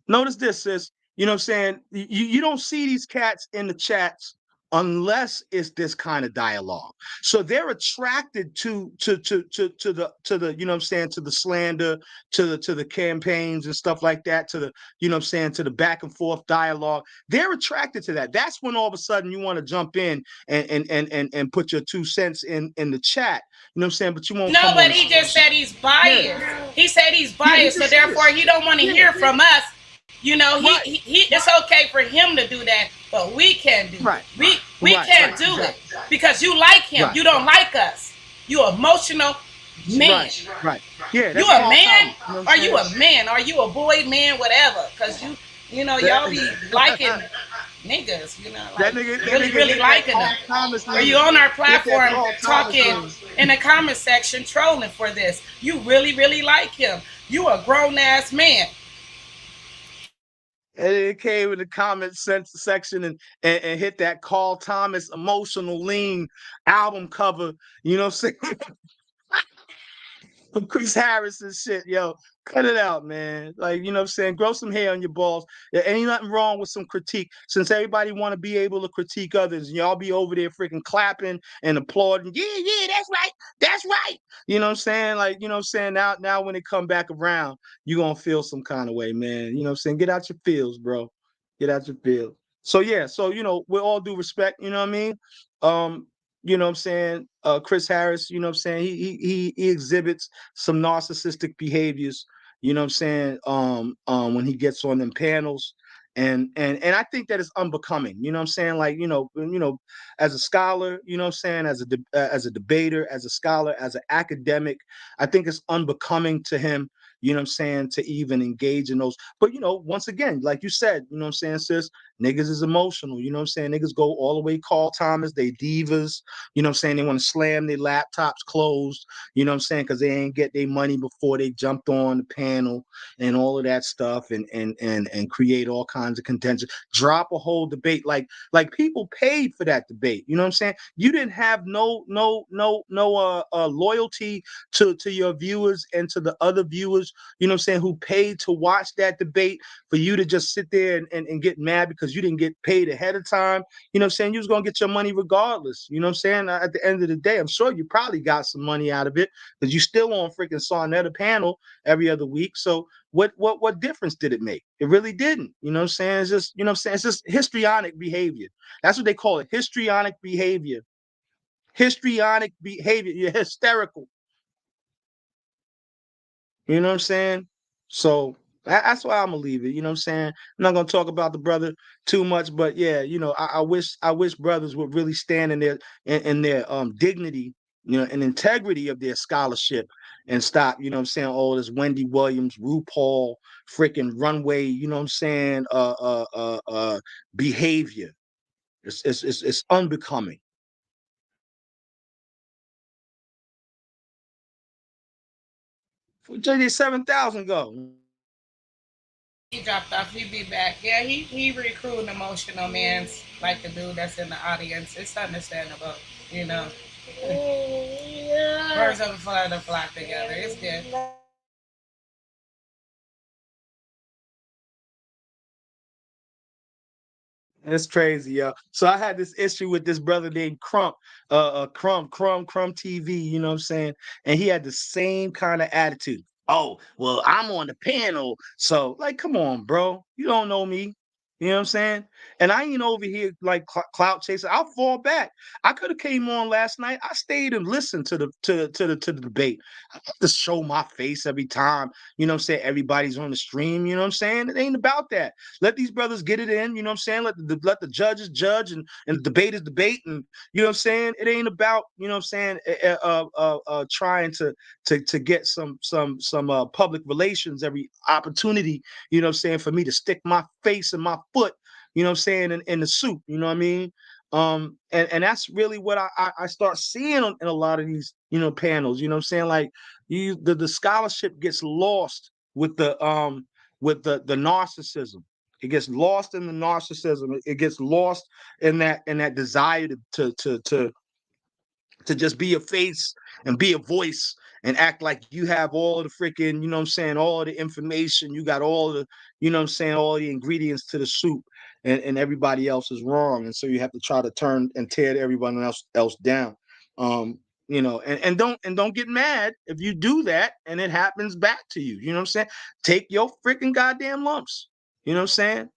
notice this, sis. You know what I'm saying? You don't see these cats in the chats unless it's this kind of dialogue. So they're attracted to the you know what I'm saying, to the slander, to the campaigns and stuff like that, to the, you know what I'm saying, to the back and forth dialogue. They're attracted to that. That's when all of a sudden you want to jump in and put your 2 cents in the chat. You know what I'm saying? But you won't. No, but he just said he's biased. Yeah. He said he's biased, so therefore he don't want to hear from us. It's okay for him to do that, but we can't do it. We can't do it because you like him. You don't like us. You emotional man. Right. Yeah. You a man? Are you a man? Are you a boy, man, whatever? Because y'all be liking niggas, really liking them. Are you on our platform talking in the comment section trolling for this? You really, really like him. You a grown ass man. And it came in the comment section and hit that Carl Thomas emotional lean album cover, you know what I'm saying? From Chris Harris and shit, yo. Cut it out, man. Like, you know what I'm saying? Grow some hair on your balls. There ain't nothing wrong with some critique. Since everybody want to be able to critique others, y'all be over there freaking clapping and applauding. Yeah, that's right. That's right. You know what I'm saying? Like, you know what I'm saying? Now when it come back around, you gonna feel some kind of way, man. You know what I'm saying? Get out your feels, bro. Get out your feels. So yeah, with all due respect, you know what I mean? You know what I'm saying? Chris Harris, you know what I'm saying? He exhibits some narcissistic behaviors, you know what I'm saying? When he gets on them panels. And I think that is unbecoming, you know what I'm saying? Like, as a scholar, you know what I'm saying, as a debater, as a scholar, as an academic, I think it's unbecoming to him, you know what I'm saying, to even engage in those. But, once again, like you said, you know what I'm saying, sis, niggas is emotional, you know what I'm saying? Niggas go all the way Carl Thomas, they divas, you know what I'm saying? They want to slam their laptops closed, you know what I'm saying? Because they ain't get their money before they jumped on the panel and all of that stuff and create all kinds of contention. Drop a whole debate. Like people paid for that debate, you know what I'm saying? You didn't have no loyalty to your viewers and to the other viewers, you know what I'm saying, who paid to watch that debate, for you to just sit there and get mad because because you didn't get paid ahead of time. You know what I'm saying? You was gonna get your money regardless. You know what I'm saying? At the end of the day, I'm sure you probably got some money out of it because you still on freaking Sarnetta panel every other week. So what difference did it make? It really didn't. You know what I'm saying? It's just, you know what I'm saying? It's just histrionic behavior. That's what they call it. Histrionic behavior. Histrionic behavior. You're hysterical. You know what I'm saying? So that's why I'm gonna leave it. You know what I'm saying? I'm not gonna talk about the brother too much, but yeah, you know, I wish brothers would really stand in their dignity, you know, and integrity of their scholarship and stop, you know what I'm saying, all this Wendy Williams, RuPaul, freaking runway, you know what I'm saying, behavior. It's unbecoming. JD 7,000 go. He dropped off. He be back. Yeah, he recruiting emotional man like the dude that's in the audience. It's understandable, you know. Birds of a feather flock together. It's good. It's crazy, yo. So I had this issue with this brother named Crump, Crumb TV, you know what I'm saying? And he had the same kind of attitude. Oh, well, I'm on the panel. So, like, come on, bro. You don't know me. You know what I'm saying? And I ain't over here like clout chaser. I'll fall back. I could have came on last night. I stayed and listened to the debate. I have to show my face every time. You know what I'm saying? Everybody's on the stream. You know what I'm saying? It ain't about that. Let these brothers get it in. You know what I'm saying? Let the judges judge and the debaters debate. And you know what I'm saying? It ain't about, you know what I'm saying, trying to get some public relations every opportunity, you know what I'm saying, for me to stick my face and my foot, you know what I'm saying, in the soup, you know what I mean? And that's really what I start seeing in a lot of these, you know, panels, you know what I'm saying? Like the scholarship gets lost with the narcissism. It gets lost in the narcissism. It gets lost in that desire to just be a face and be a voice and act like you have all the freaking, you know what I'm saying, all the information, you got all the, you know what I'm saying, all the ingredients to the soup, and everybody else is wrong. And so you have to try to turn and tear everyone else down. You know, and don't get mad if you do that and it happens back to you. You know what I'm saying? Take your freaking goddamn lumps. You know what I'm saying?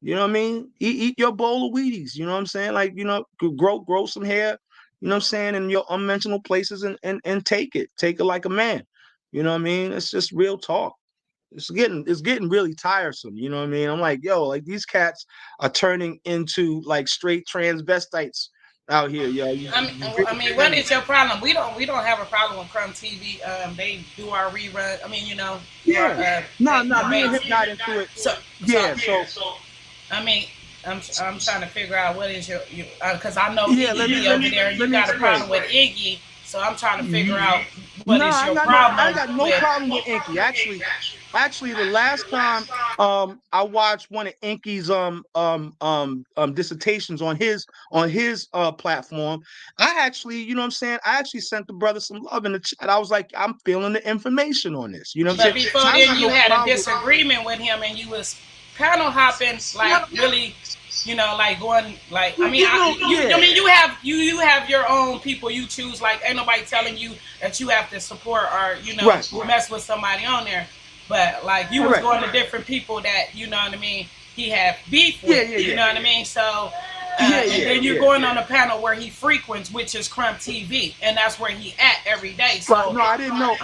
You know what I mean? Eat your bowl of Wheaties. You know what I'm saying? Like, you know, grow some hair, you know what I'm saying, in your unmentionable places, and take it. Take it like a man. You know what I mean? It's just real talk. It's getting really tiresome. You know what I mean? I'm like, yo, like these cats are turning into like straight transvestites out here, yo. I mean, what is your problem? We don't have a problem with Crumb TV. They do our rerun. I mean, you know, yeah. No, me and him got into it. So yeah. I mean, I'm trying to figure out what is your because I know Iggy over there. You got a problem with Iggy, so I'm trying to figure out what is your problem. I got no problem with Iggy. Actually, the last time I watched one of Inky's dissertations on his platform, I actually, you know what I'm saying, I actually sent the brother some love in the chat. I was like, I'm feeling the information on this. You know what I'm saying? But before then, you had a disagreement with him, and you was panel hopping, like really, you know, like going, like, I mean, I mean, you have your own people you choose. Like, ain't nobody telling you that you have to support or, you know, mess with somebody on there. But like, you was going to different people that, you know what I mean, he had beef with. You know what I mean? So. And then you're going on a panel where he frequents, which is Crumb TV, and that's where he at every day. So no, I didn't know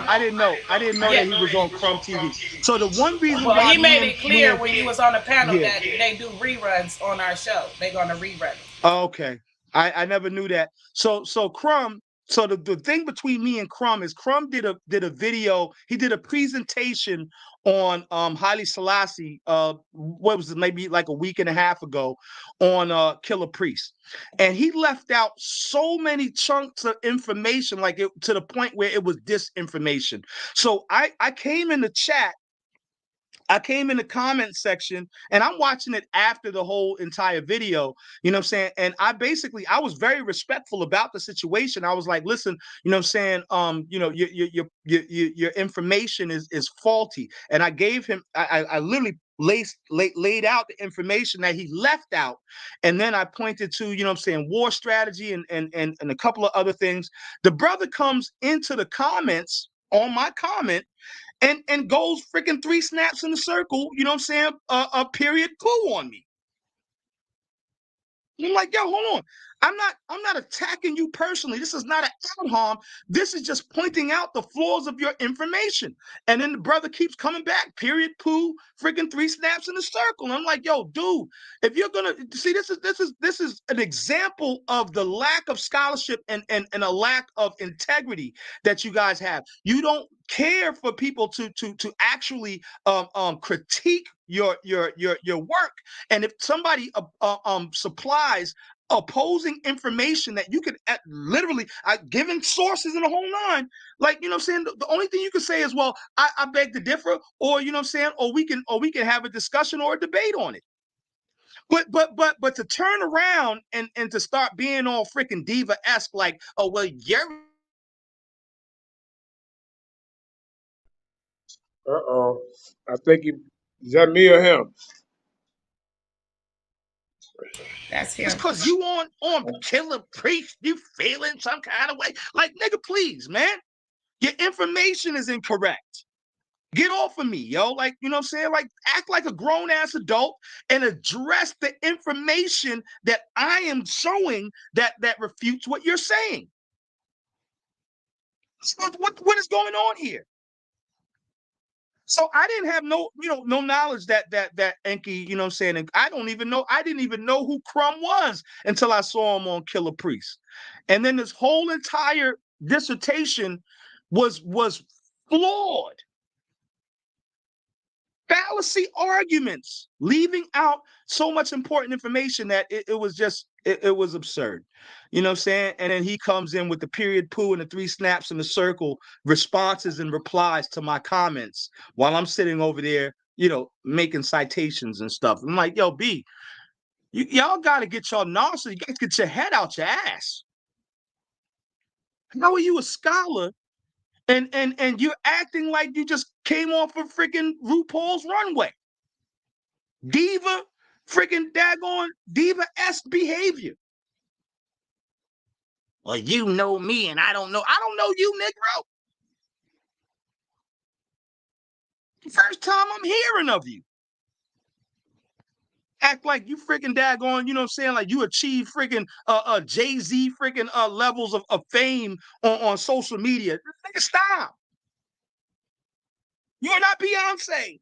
that he was on Crumb TV. So the one reason why he made it clear when he was on the panel that they do reruns on our show. They're gonna rerun it. Okay, I never knew that. So Crumb. So the thing between me and Crumb is Crumb did a video. He did a presentation on Haile Selassie. What was it? Maybe like a week and a half ago on Killer Priest, and he left out so many chunks of information, like to the point where it was disinformation. So I came in the chat. I came in the comment section and I'm watching it after the whole entire video, you know what I'm saying? And I was very respectful about the situation. I was like, listen, you know what I'm saying? You know, your information is faulty. And I gave him, I literally laid out the information that he left out. And then I pointed to, you know what I'm saying, war strategy and a couple of other things. The brother comes into the comments on my comment and goes freaking 3 snaps in a circle, you know what I'm saying, a period clue on me. I'm like, yo, hold on. I'm not attacking you personally. This is not an ad harm. This is just pointing out the flaws of your information. And then the brother keeps coming back, period, poo, freaking 3 snaps in a circle. And I'm like, yo, dude, if you're gonna see, this is an example of the lack of scholarship and a lack of integrity that you guys have. You don't care for people to actually critique your work. And if somebody supplies opposing information that you could literally given sources in the whole line, like, you know what I'm saying, the only thing you can say is, well, I beg to differ, or, you know what I'm saying, or we can have a discussion or a debate on it. But to turn around and to start being all freaking diva-esque, like, oh, well, you're I think is that me or him? That's him. It's because you on Killer Priest, you feeling some kind of way. Like, nigga, please, man. Your information is incorrect. Get off of me, yo. Like, you know what I'm saying? Like, act like a grown-ass adult and address the information that I am showing that refutes what you're saying. So what is going on here? So I didn't have no knowledge that Enki, you know what I'm saying? And I didn't even know who Crumb was until I saw him on Killer Priest. And then this whole entire dissertation was flawed. Fallacy arguments, leaving out so much important information that it was absurd. You know what I'm saying? And then he comes in with the period poo and the 3 snaps in the circle responses and replies to my comments while I'm sitting over there, you know, making citations and stuff. I'm like, yo, B, y'all got to get your nonsense. You got to get your head out your ass. How are you a scholar and you're acting like you just came off of freaking RuPaul's runway? Diva, freaking daggone diva-esque behavior. Well, you know me and I don't know you, Negro. First time I'm hearing of you. Act like you freaking daggone, you know what I'm saying? Like you achieve freaking Jay-Z freaking levels of fame on social media. Nigga, stop. You're not Beyonce.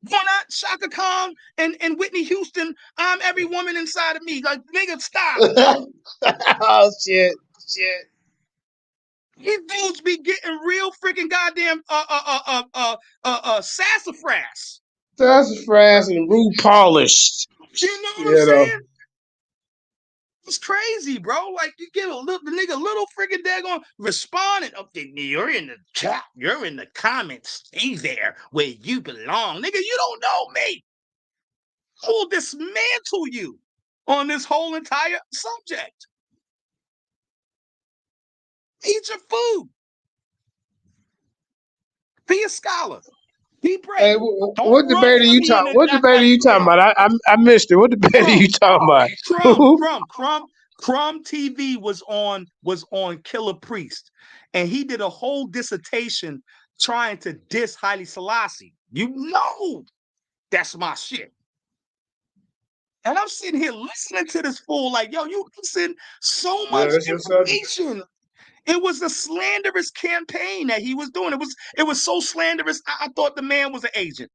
You're not Shaka Khan and Whitney Houston. I'm every woman inside of me. Like, nigga, stop. Oh, shit. These dudes be getting real freaking goddamn sassafras. Sassafras and RuPaulish. You know what I'm saying? It's crazy, bro. Like, you get the nigga little freaking daggone responding. Okay, you're in the chat. You're in the comments. Stay there where you belong. Nigga, you don't know me. I will dismantle you on this whole entire subject. Eat your food. Be a scholar. Be brave. Hey, what debate are you talking? What debate are you talking about? I missed it. What debate are you talking about? Crumb TV was on Killer Priest, and he did a whole dissertation trying to diss Haile Selassie. You know, that's my shit. And I'm sitting here listening to this fool like, yo, you listen so much information. It was a slanderous campaign that he was doing. It was so slanderous. I thought the man was an agent.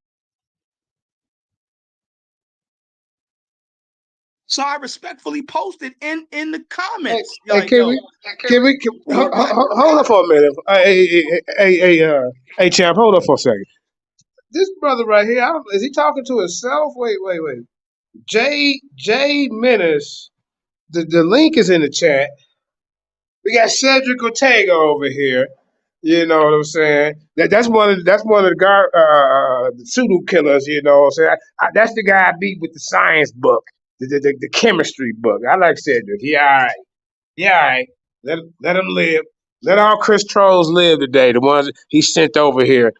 So I respectfully posted in the comments. Hey, can we hold on for a minute? Hey, champ, hold on for a second. This brother right here, is he talking to himself? Wait. J Menace. The link is in the chat. We got Cedric Ortega over here. You know what I'm saying? That's one of the pseudo killers. You know what I'm saying? That's the guy I beat with the science book, the chemistry book. I like Cedric. He all right. Let him live. Let all Chris trolls live today. The ones he sent over here.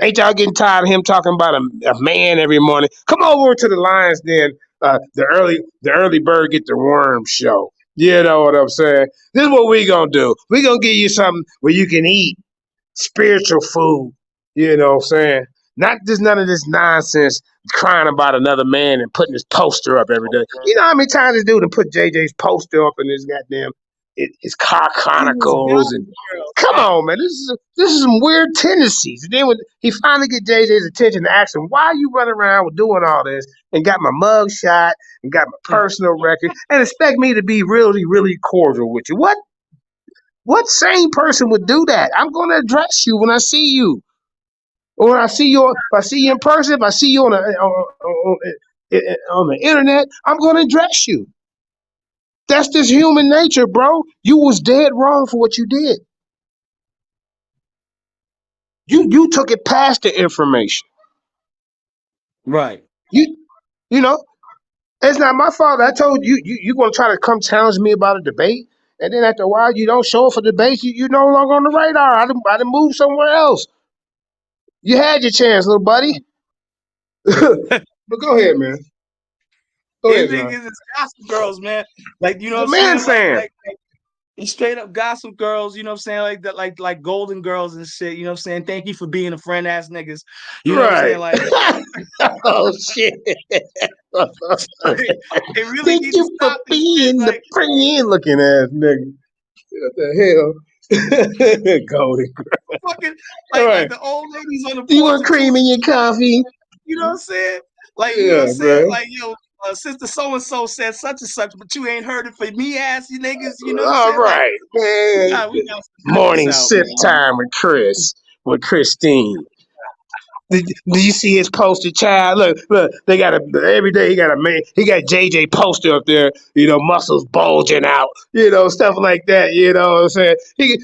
Ain't y'all getting tired of him talking about a man every morning? Come over to the Lions Den. The early bird get the worm show. You know what I'm saying? This is what we gonna do. We gonna give you something where you can eat spiritual food. You know what I'm saying? Not just none of this nonsense crying about another man and putting his poster up every day. You know how many times this dude to put JJ's poster up in his goddamn his car chronicles and come on, man, this is some weird tendencies. And then when he finally get JJ's attention to ask him, why you running around with doing all this and got my mug shot and got my personal record and expect me to be really, really cordial with you? What sane person would do that? I'm going to address you when I see you. Or when I see you, if I see you in person, if I see you on the internet, I'm going to address you. That's just human nature, bro. You was dead wrong for what you did. You took it past the information. Right. You know, it's not my fault. I told you going to try to come challenge me about a debate, and then after a while you don't show up for debates. You no longer on the radar. I done moved somewhere else. You had your chance, little buddy. But go ahead, man. Go ahead, John. It's gossip girls, man. Like, you know He's what a I'm man saying? fan. Like straight up gossip girls, you know what I'm saying? Like that, like golden girls and shit, you know what I'm saying? Thank you for being a friend ass niggas. You know what I'm saying? Like oh shit. it really Thank needs to you for stop this shit. being the Like friend looking ass nigga. What the hell? Golden. fucking All like right. the old ladies on the You porch want of two, cream in your coffee? you know what I'm saying? Like, you know what Yeah, I'm saying? bro. Like, yo, sister so and so said such and such, but you ain't heard it for me ass, you niggas, you know what I'm All saying? Like right, man. we got to cut this Morning out, sip man. time with Christine. Did you see his poster child? Look, they got every day he got a man, he got JJ poster up there, muscles bulging out, stuff like that, you know what I'm saying? He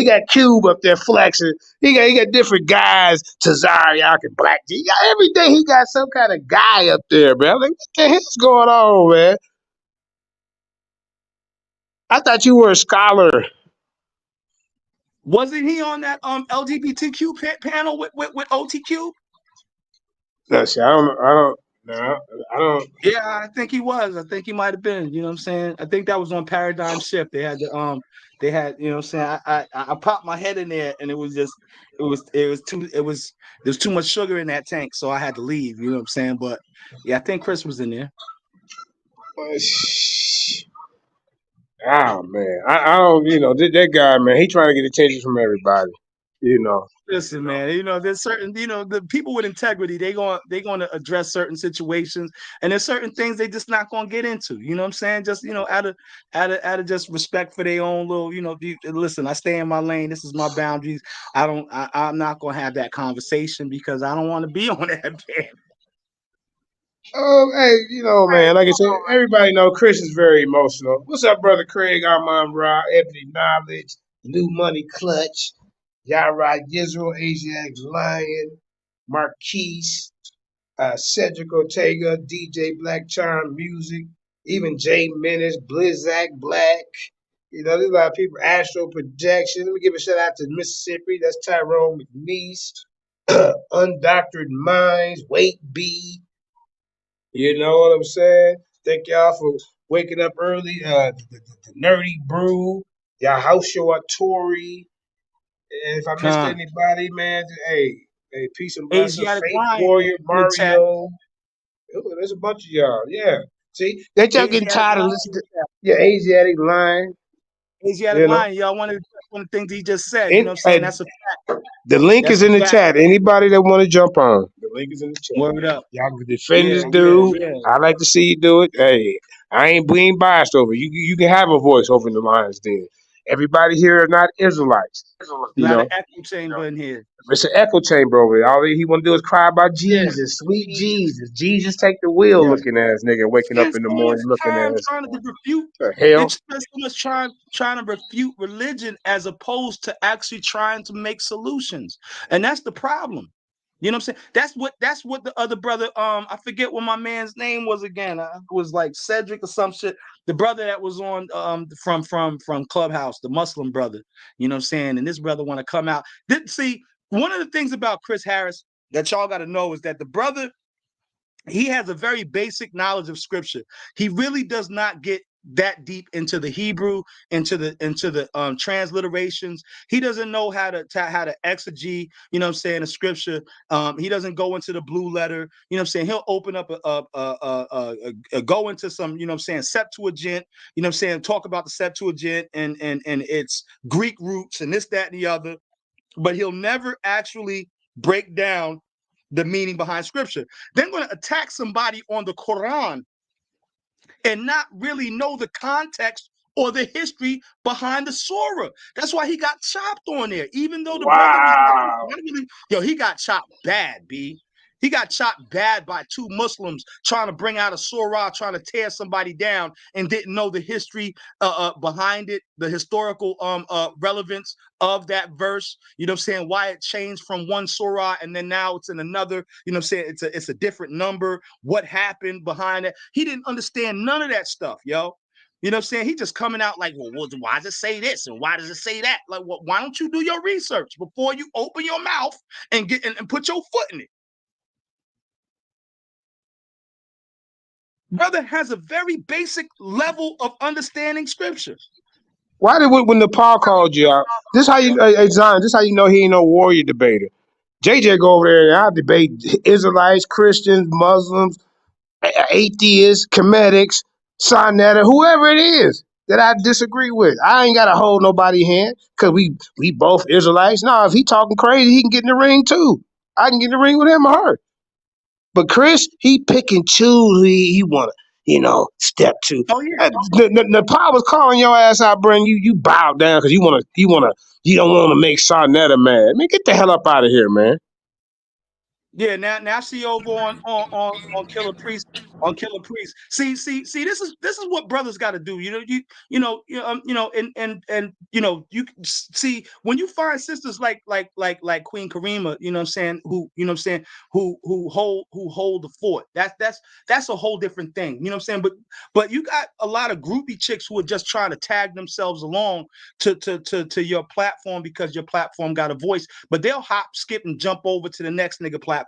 got Cube up there flexing. He got different guys, Tazariak and Black G. Every day he got some kind of guy up there, man. Like, what the hell's going on, man? I thought you were a scholar. Wasn't he on that LGBTQ panel with OTQ? No, see, I don't. Yeah, I think he was. I think he might have been. You know what I'm saying? I think that was on Paradigm Shift. They had, you know what I'm saying? I popped my head in there and there's too much sugar in that tank, so I had to leave, you know what I'm saying? But yeah, I think Chris was in there. Oh man, I don't. That guy, man. He trying to get attention from everybody. Listen, man, there's certain, the people with integrity, they going to address certain situations, and there's certain things they just not going to get into. You know what I'm saying? Just, out of just respect for their own little, listen, I stay in my lane. This is my boundaries. I'm not going to have that conversation because I don't want to be on that band. Hey, man. Like I said, everybody know Chris is very emotional. What's up, brother Craig? Armand Ra, Ebony Knowledge, New Money Clutch, Yara Yisrael, Asiatic Lion, Marquise, Cedric Ortega, DJ Black Charm Music, even Jay Menace, Blizzak Black. There's a lot of people. Astro Projection. Let me give a shout out to Mississippi. That's Tyrone McNeese. Undoctored Minds, Wait B. You know what I'm saying? Thank y'all for waking up early. The Nerdy Brew, Yahushua Tori. And if I missed anybody, man, hey, peace and blessings. Asiatic Faith Lion Warrior, in the chat. Mario. Ooh, there's a bunch of y'all. Yeah. See, that y'all getting tired of listening to your Asiatic Line. Asiatic Lion, y'all one of the things he just said. You know what I'm saying? That's a fact. The link is in the chat. Anybody that want to jump on, the link is in the chat. Word up. Y'all can defend this dude. I like to see you do it. Hey, we ain't biased over you. You can have a voice over in the Lions Den. Everybody here are not Israelites. Not an echo chamber in here. It's an echo chamber over there. All he want to do is cry about Jesus, sweet Jesus. Jesus take the wheel, looking ass nigga, waking up in the morning looking ass. Trying to refute. Hell, it's so much trying to refute religion as opposed to actually trying to make solutions, and that's the problem. You know what I'm saying? That's what the other brother, I forget what my man's name was again. It was like Cedric or some shit. The brother that was on from Clubhouse, the Muslim brother. You know what I'm saying? And this brother want to come out. See, one of the things about Chris Harris that y'all got to know is that the brother, he has a very basic knowledge of scripture. He really does not get that deep into the Hebrew, into the transliterations. He doesn't know how to exegete, you know what I'm saying, the scripture. He doesn't go into the blue letter, you know what I'm saying. He'll open up go into some, you know what I'm saying, Septuagint, you know what I'm saying, talk about the Septuagint and its Greek roots and this, that, and the other, but he'll never actually break down the meaning behind scripture. Then going to attack somebody on the Quran and not really know the context or the history behind the surah. That's why he got chopped on there. Even though the brother was he got chopped bad, B. He got chopped bad by two Muslims trying to bring out a surah, trying to tear somebody down, and didn't know the history behind it, the historical relevance of that verse. You know what I'm saying? Why it changed from one surah and then now it's in another. You know what I'm saying? It's a different number. What happened behind it? He didn't understand none of that stuff, yo. You know what I'm saying? He just coming out like, well, why does it say this and why does it say that? Like, well, why don't you do your research before you open your mouth and get and put your foot in it? Brother has a very basic level of understanding scripture. Why did when Nepal called you out? This how you, Zion. This how you know he ain't no warrior debater. JJ go over there and I debate Israelites, Christians, Muslims, atheists, Comedics, Sonetta, whoever it is that I disagree with. I ain't gotta hold nobody hand because we both Israelites. No, if he talking crazy, he can get in the ring too. I can get in the ring with him or her. But Chris, he pick and choose who he want to, step to. Oh yeah. Nepal was calling your ass out, bring you bow down because you don't want to make Sonetta mad. Man, get the hell up out of here, man. Yeah, now she over on Killer Priest. On Killer Priest. See, this is what brothers got to do. You see when you find sisters like Queen Karima, you know what I'm saying, who hold the fort. That's a whole different thing. You know what I'm saying? But you got a lot of groupie chicks who are just trying to tag themselves along to your platform because your platform got a voice, but they'll hop, skip, and jump over to the next nigga platform,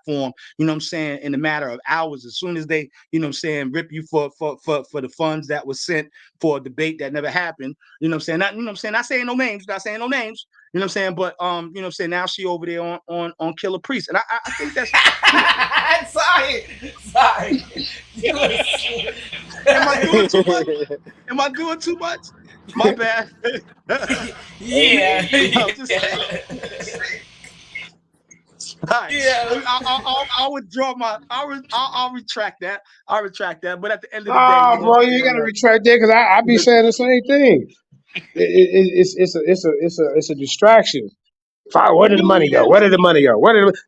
you know what I'm saying, in a matter of hours. As soon as they, you know what I'm saying, rip you for the funds that was sent for a debate that never happened. You know what I'm saying? Not saying no names, you know what I'm saying? But you know what I'm saying, now she over there on Killer Priest. And I think that's sorry. Am I doing too much? Am I doing too much? My bad. Yeah. Right. Yeah. I'll withdraw I'll retract that. But at the end of the day, bro, you ain't gotta retract that because I be saying the same thing. It's a distraction. Where did the money go? Where did the money go?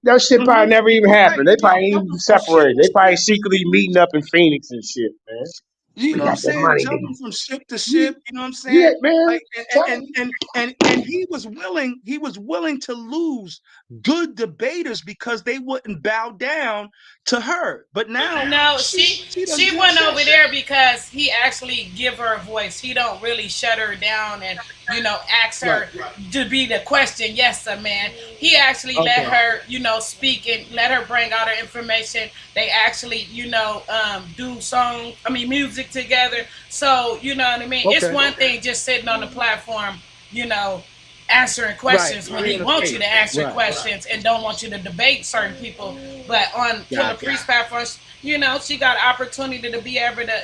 That shit probably never even happened. They probably ain't even separated. They probably secretly meeting up in Phoenix and shit, man. You know what I'm saying? Jumping from ship to ship, you know what I'm saying? Yeah, man. Like, and he was willing to lose good debaters because they wouldn't bow down to her. But now no, she went over there because he actually give her a voice. He don't really shut her down and ask her to be the question. Yes, sir, man. He actually let her speak and let her bring out her information. They actually do music together. So you know what I mean. Okay. It's one thing just sitting on the platform, answering questions when he wants you to answer questions and don't want you to debate certain people. But on Killer Priest platforms, she got an opportunity to be able to,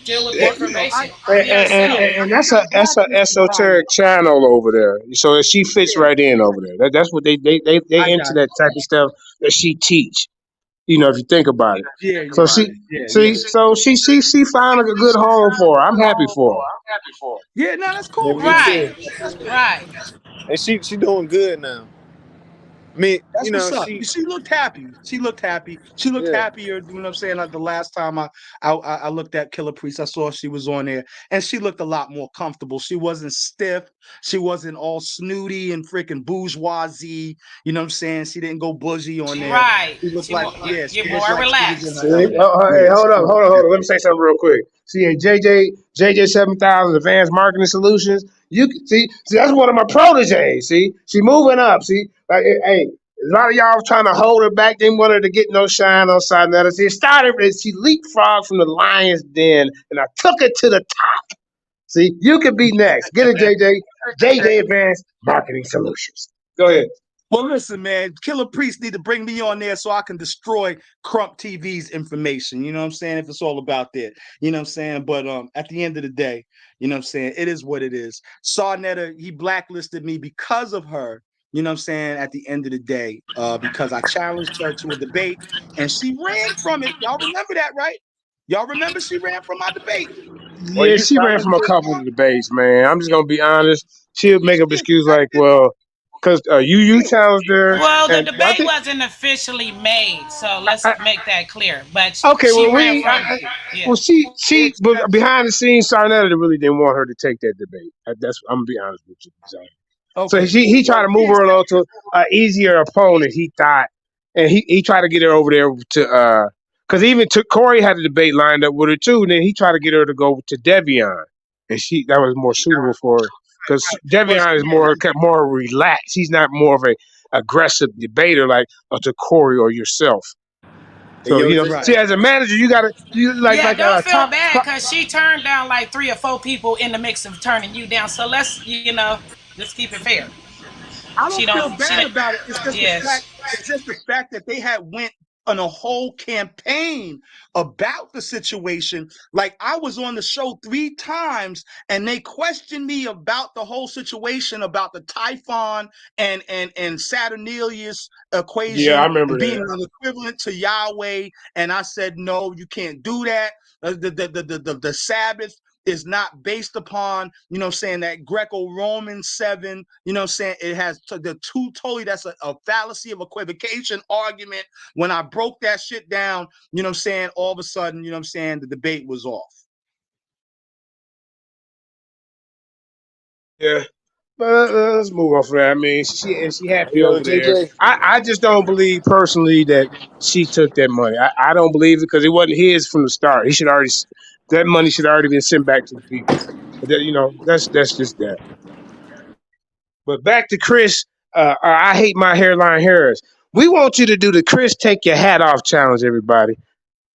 deal with information. And that's a esoteric channel over there. So she fits right in over there. That's what they into that type of stuff that she teach. If you think about it. Yeah. So she found a good home for her. I'm happy for her. Yeah, no, that's cool. Right. Right. And she doing good now. I mean, that's what's up. She looked happy. She looked happier. You know what I'm saying? Like the last time I looked at Killer Priest, I saw she was on there, and she looked a lot more comfortable. She wasn't stiff. She wasn't all snooty and freaking bourgeoisie. You know what I'm saying? She didn't go bougie on there. Right. She looked more relaxed. Hey, hold up. Let me say something real quick. See, JJ 7000 Advanced Marketing Solutions. You can see that's one of my proteges. See, she moving up. See, like, hey, a lot of y'all was trying to hold her back. Didn't want her to get no shine on Sarnetta. See, it started. She leapfrogged from the lion's den, and I took it to the top. See, you could be next. Get it, JJ. JJ Advanced Marketing Solutions. Go ahead. Well, listen, man, Killer Priest need to bring me on there so I can destroy Crump TV's information. You know what I'm saying? If it's all about that, you know what I'm saying? But at the end of the day, you know what I'm saying? It is what it is. Sarnetta, he blacklisted me because of her. You know what I'm saying? At the end of the day, because I challenged her to a debate and she ran from it. Y'all remember that, right? Y'all remember she ran from my debate? Or Yeah, you she ran challenged from a her? couple of debates, man. I'm just gonna be honest. She'll make up excuse like, well, because you challenged her, Well, the and I debate think wasn't officially made, so let's I, make that clear. But okay. she Well, ran from it. Yeah. well, she but Exactly. behind the scenes, Sarnetta really didn't want her to take that debate. That's I'm gonna be honest with you. So Okay. he tried Well, to move her along to an easier opponent. He thought, and he tried to get her over there to because even took Corey had a debate lined up with her too. And then he tried to get her to go to Devion, and that was more suitable for her because but Devion is more relaxed. He's not more of a aggressive debater like to Corey or yourself. Hey, So yo, see, as a manager, you gotta Yeah, don't feel top. bad because she turned down like 3 or 4 people in the mix of turning you down. So let's, let's keep it fair. I She don't don't. feel She bad don't. about it. It's just the Yes. fact. It's just the fact that they had went on a whole campaign about the situation. Like I was on the show 3 times, and they questioned me about the whole situation about the Typhon and Saturnalius Yeah, I equation remember being that. an equivalent to Yahweh, and I said no, you can't do that. The Sabbath is not based upon, you know what I'm saying, that Greco-Roman 7, you know what I'm saying, it has the two totally, that's a fallacy of equivocation argument. When I broke that shit down, you know what I'm saying, all of a sudden, you know what I'm saying, the debate was off. Yeah. But let's move on from that. I mean, she Hey, happy yo, over there. JJ. I just don't believe personally that she took that money. I don't believe it because it wasn't his from the start. He should already that money should already been sent back to the people. But that's just that. But back to Chris. I hate my hairline Harris. We want you to do the Chris take your hat off challenge, everybody,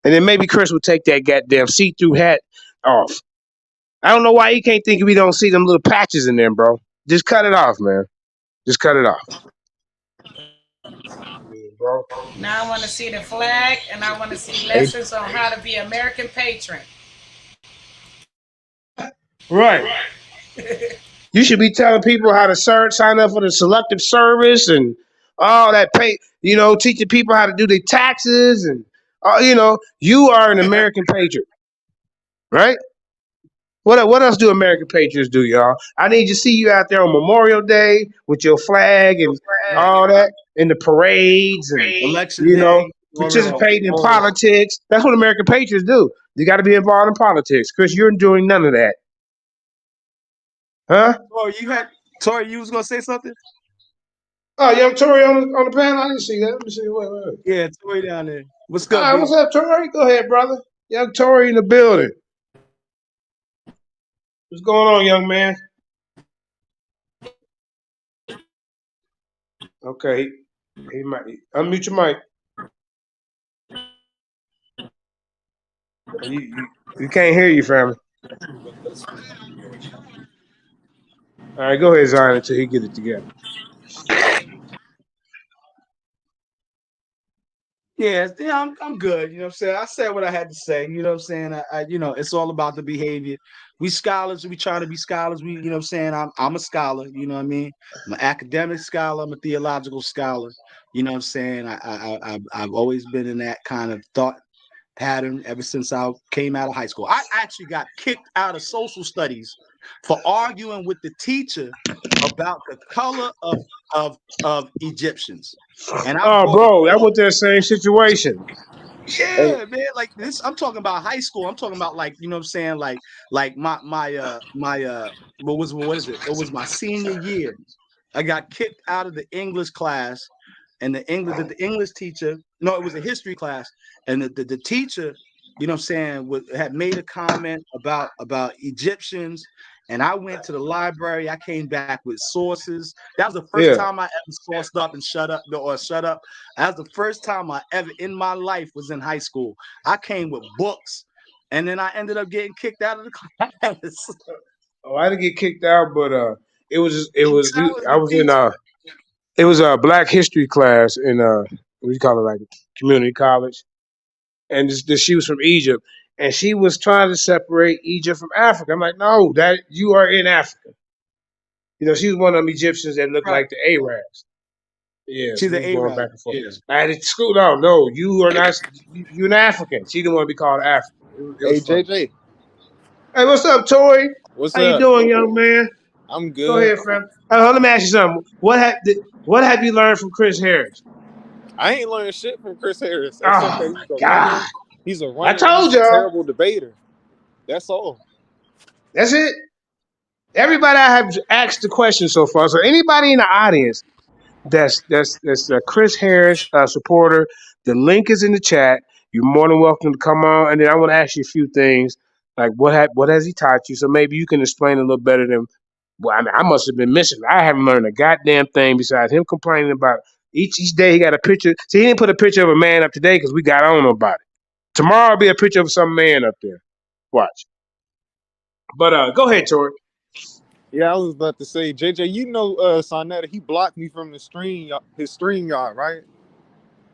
and then maybe Chris will take that goddamn see-through hat off. I don't know why you can't think we don't see them little patches in there, bro. Just cut it off, man. Just cut it off. Yeah, bro. Now I want to see the flag, and I want to see Hey, lessons on how to be American Patriot. right. You should be telling people how to sign up for the selective service and all that pay. Teaching people how to do their taxes and you are an American patriot, right? What else do American patriots do, y'all? I need to see you out there on Memorial Day with your flag and Right. all that in the parades and Election day, all of that. participating in politics. That's what American patriots do. You got to be involved in politics. Chris, you're doing none of that, huh? Tori, you was gonna say something? Oh, young Tori on the panel. I didn't see that. Let me see. Wait. Yeah, Tori down there. What's All good, right, B? what's up, Tori? Go ahead, brother. Young Tori in the building. What's going on, young man? Okay, he might unmute your mic. You can't hear you, family. All right, go ahead, Zion, until he get it together. Yeah, I'm good. You know what I'm saying? I said what I had to say. You know what I'm saying? It's all about the behavior. We scholars, we try to be scholars. You know what I'm saying? I'm a scholar, you know what I mean? I'm an academic scholar, I'm a theological scholar. You know what I'm saying? I've always been in that kind of thought pattern ever since I came out of high school. I actually got kicked out of social studies for arguing with the teacher about the color of Egyptians. And I Oh, brought it bro, that all. was that same situation. Yeah, man. Like this, I'm talking about high school. I'm talking about, like, you know what I'm saying? Like my what is it? It was my senior year. I got kicked out of the English class, and the English teacher, no, it was a history class, and the teacher you know what I'm saying, had made a comment about Egyptians, and I went to the library. I came back with sources. That was the first time I ever sourced up and shut up. That was the first time I ever in my life was in high school. I came with books, and then I ended up getting kicked out of the class. Oh, I didn't get kicked out, but it was I was in Impeachment. it was a Black History class in what do you call it, like community college, and she was from Egypt, and she was trying to separate Egypt from Africa. I'm like, no, that you are in Africa. You know, she was one of them Egyptians that looked Right. like the Arabs. Yeah, so She's we an was going Arab. back and forth. Yeah. I had to school. No, you are not. You're an African. She didn't want to be called African. It Hey was funny. JJ, Hey, what's up, Tori? what's How you up? doing, young man? I'm Go good. ahead, friend. Let me ask you something. What have you learned from Chris Harris? I ain't learned shit from Chris Harris except that Oh he's a God! runner. He's a I runner and told he's a y'all. terrible debater. That's all. That's it. Everybody I have asked the question so far. So anybody in the audience that's a Chris Harris supporter, the link is in the chat. You're more than welcome to come on. And then I want to ask you a few things, like what has he taught you? So maybe you can explain a little better than. Well, I mean, I must have been missing. I haven't learned a goddamn thing besides him complaining about each day he got a picture. See, he didn't put a picture of a man up today because we got on about it. Tomorrow will be a picture of some man up there. Watch. But go ahead, Tori. Yeah, I was about to say, JJ, you know Sonetta, he blocked me from his stream yard, right?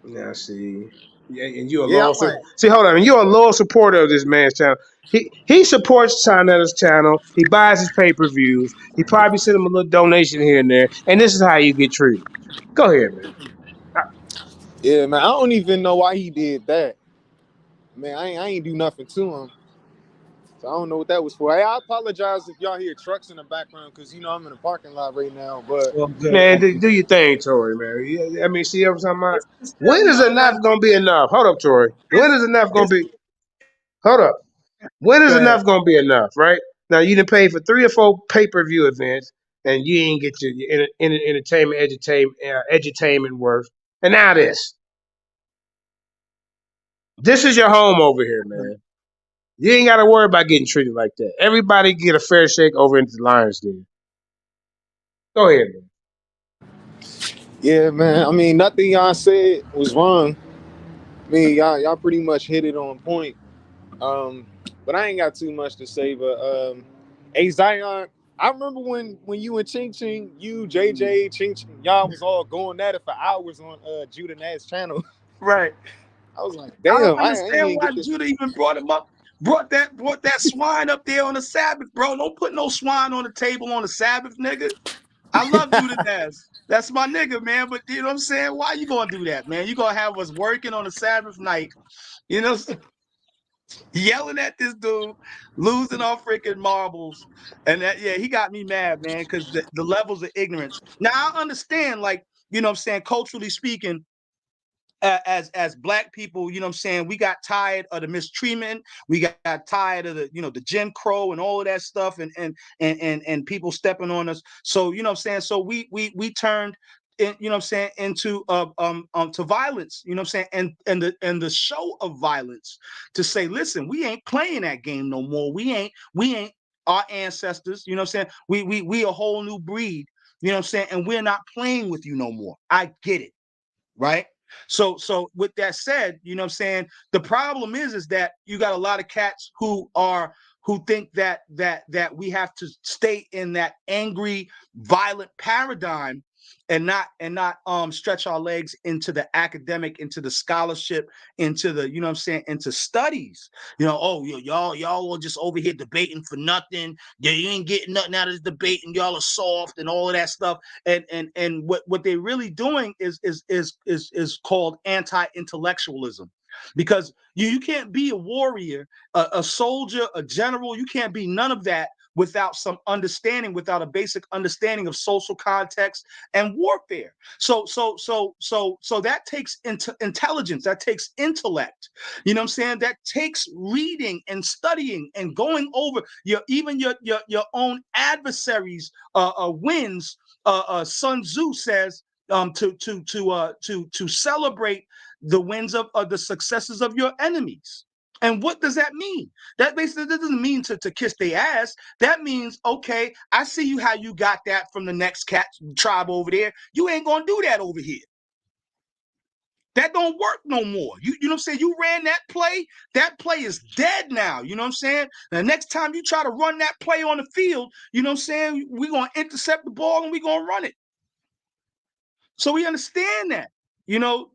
Yeah, see. Yeah, and you're a Yeah, loyal I'm like, see. Hold on, and you're a loyal supporter of this man's channel. He supports Chinetta's channel. He buys his pay per views. He probably send him a little donation here and there. And this is how you get treated. Go ahead, man. yeah, man, I don't even know why he did that. Man, I ain't do nothing to him. So I don't know what that was for. Hey, I apologize if y'all hear trucks in the background because I'm in a parking lot right now. But Well, good. Man, do your thing, Tori, man. Yeah, I mean, see what I'm talking about? It's still, When is enough gonna be enough? Hold up, Tori. When is enough gonna it's be? Hold up. When is good. enough gonna be enough? Right now, you done pay for 3 or 4 pay-per-view events, and you ain't get your entertainment, edutainment worth. And now this. This is your home over here, man. You ain't got to worry about getting treated like that. Everybody get a fair shake over into the Lions Den. Go ahead, man. yeah, man, I mean, nothing y'all said was wrong. I mean, y'all pretty much hit it on point. Um, but I ain't got too much to say. But hey Zion, I remember when you and Ching Ching, you, JJ, Ching Ching, y'all was all going at it for hours on Judah Nash channel. Right. I was like, I don't damn, I ain't understand even why get this. Judah even brought him up. Brought that swine up there on the Sabbath, bro. Don't put no swine on the table on the Sabbath, nigga. I love Judah Nash. That's my nigga, man. But you know what I'm saying? Why you gonna do that, man? You gonna have us working on a Sabbath night, you know, yelling at this dude, losing our freaking marbles. And that, yeah, he got me mad, man, because the levels of ignorance. Now I understand, like, you know what I'm saying, culturally speaking, as black people, you know what I'm saying, we got tired of the mistreatment, we got tired of the Jim Crow and all of that stuff, and people stepping on us. So you know what I'm saying, so we turned you know what I'm saying, into to violence, you know what I'm saying, and the show of violence, to say, listen, we ain't playing that game no more. We ain't our ancestors, you know what I'm saying, we a whole new breed, you know what I'm saying, and we're not playing with you no more. I get it, right? So with that said, you know what I'm saying, the problem is that you got a lot of cats who think that we have to stay in that angry, violent paradigm and not stretch our legs into the academic, into the scholarship, into the, you know what I'm saying, into studies. Oh, y'all are just over here debating for nothing. Yeah, you ain't getting nothing out of this debate, and y'all are soft and all of that stuff. And what they're really doing is called anti-intellectualism, because you can't be a warrior, a soldier, a general. You can't be none of that without some understanding, without a basic understanding of social context and warfare. So that takes intelligence, that takes intellect. You know what I'm saying? That takes reading and studying and going over your own adversaries' wins. Sun Tzu says to celebrate the wins of the successes of your enemies. And what does that mean? That basically doesn't mean to kiss their ass. That means, okay, I see you how you got that from the next cat tribe over there. You ain't gonna do that over here. That don't work no more. You know what I'm saying? You ran that play is dead now. You know what I'm saying? The next time you try to run that play on the field, you know what I'm saying? We're gonna intercept the ball and we're gonna run it. So we understand that. You know,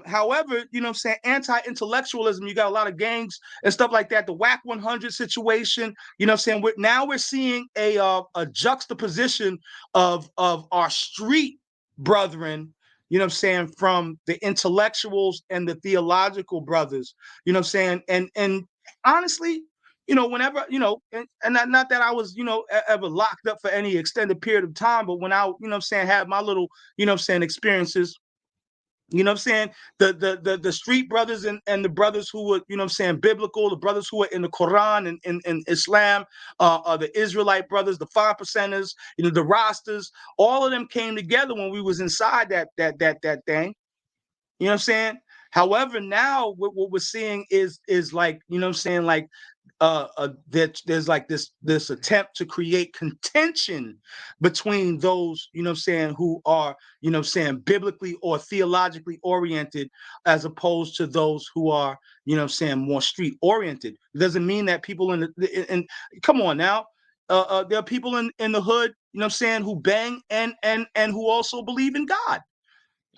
however, you know what I'm saying, anti-intellectualism, you got a lot of gangs and stuff like that. The WAC 100 situation, you know what I'm saying? Now we're seeing a juxtaposition of our street brethren, you know what I'm saying, from the intellectuals and the theological brothers, you know what I'm saying? And honestly, you know, whenever, you know, and not that I was, you know, ever locked up for any extended period of time, but when I, you know what I'm saying, had my little, you know what I'm saying, experiences, you know what I'm saying, the street brothers and the brothers who were, you know what I'm saying, biblical, the brothers who were in the Quran and in Islam, the Israelite brothers, the 5%ers, you know, the Rastas, all of them came together when we was inside that thing. You know what I'm saying? However, now what we're seeing is like, you know what I'm saying, like that there's like this attempt to create contention between those, you know what I'm saying, who are, you know what I'm saying, biblically or theologically oriented, as opposed to those who are, you know what I'm saying, more street oriented. It doesn't mean that people in come on now. There are people in the hood, you know what I'm saying, who bang and who also believe in God.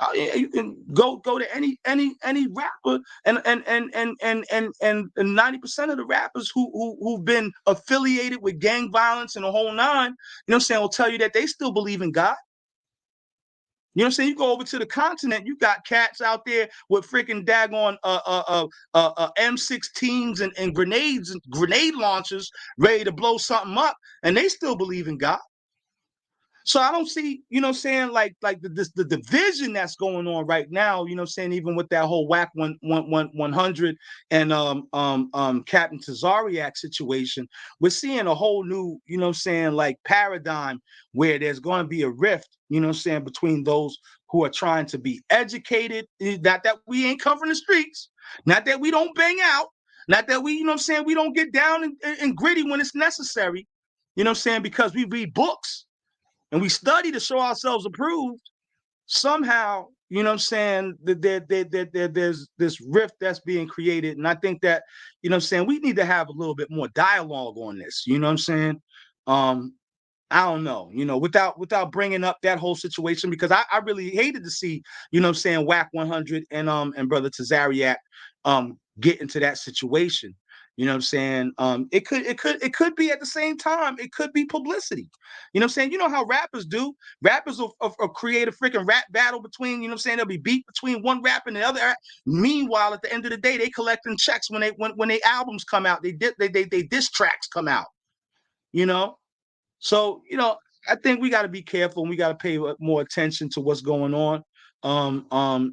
Oh, yeah, you can go to any rapper and 90% of the rappers who've been affiliated with gang violence and the whole nine, you know what I'm saying, will tell you that they still believe in God. You know what I'm saying? You go over to the continent, you got cats out there with freaking daggone M16s and grenades and grenade launchers ready to blow something up, and they still believe in God. So I don't see, you know what I'm saying, like the division that's going on right now, you know what I'm saying, even with that whole WAC 100 and Captain Tazariak situation, we're seeing a whole new, you know what I'm saying, like paradigm where there's going to be a rift, you know what I'm saying, between those who are trying to be educated, not that we ain't covering the streets, not that we don't bang out, not that we, you know what I'm saying, we don't get down and gritty when it's necessary, you know what I'm saying, because we read books and we study to show ourselves approved. Somehow, you know what I'm saying, there's this rift that's being created. And I think that, you know what I'm saying, we need to have a little bit more dialogue on this. You know what I'm saying? I don't know, you know, without bringing up that whole situation, because I really hated to see, you know what I'm saying, WAC 100 and Brother Tazariak get into that situation. You know what I'm saying? It could be at the same time. It could be publicity. You know what I'm saying? You know how rappers do. Rappers will create a freaking rap battle between, you know what I'm saying? There'll be beat between one rap and the other. Meanwhile, at the end of the day, they collecting checks when they albums come out. They diss tracks come out. You know? So, you know, I think we got to be careful and we got to pay more attention to what's going on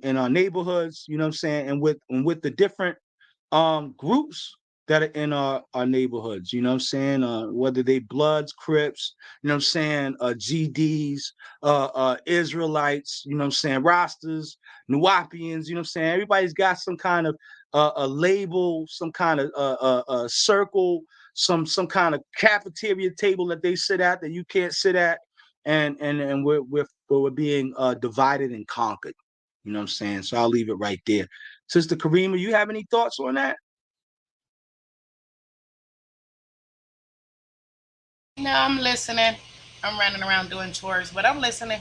in our neighborhoods, you know what I'm saying? And with the different groups that are in our neighborhoods, you know what I'm saying? Whether they Bloods, Crips, you know what I'm saying, GDs, Israelites, you know what I'm saying, Rastas, Nuwapians, you know what I'm saying? Everybody's got some kind of a label, some kind of circle, some kind of cafeteria table that they sit at that you can't sit at, and we're being divided and conquered. You know what I'm saying? So I'll leave it right there. Sister Karima, you have any thoughts on that? No, I'm listening. I'm running around doing chores, but I'm listening.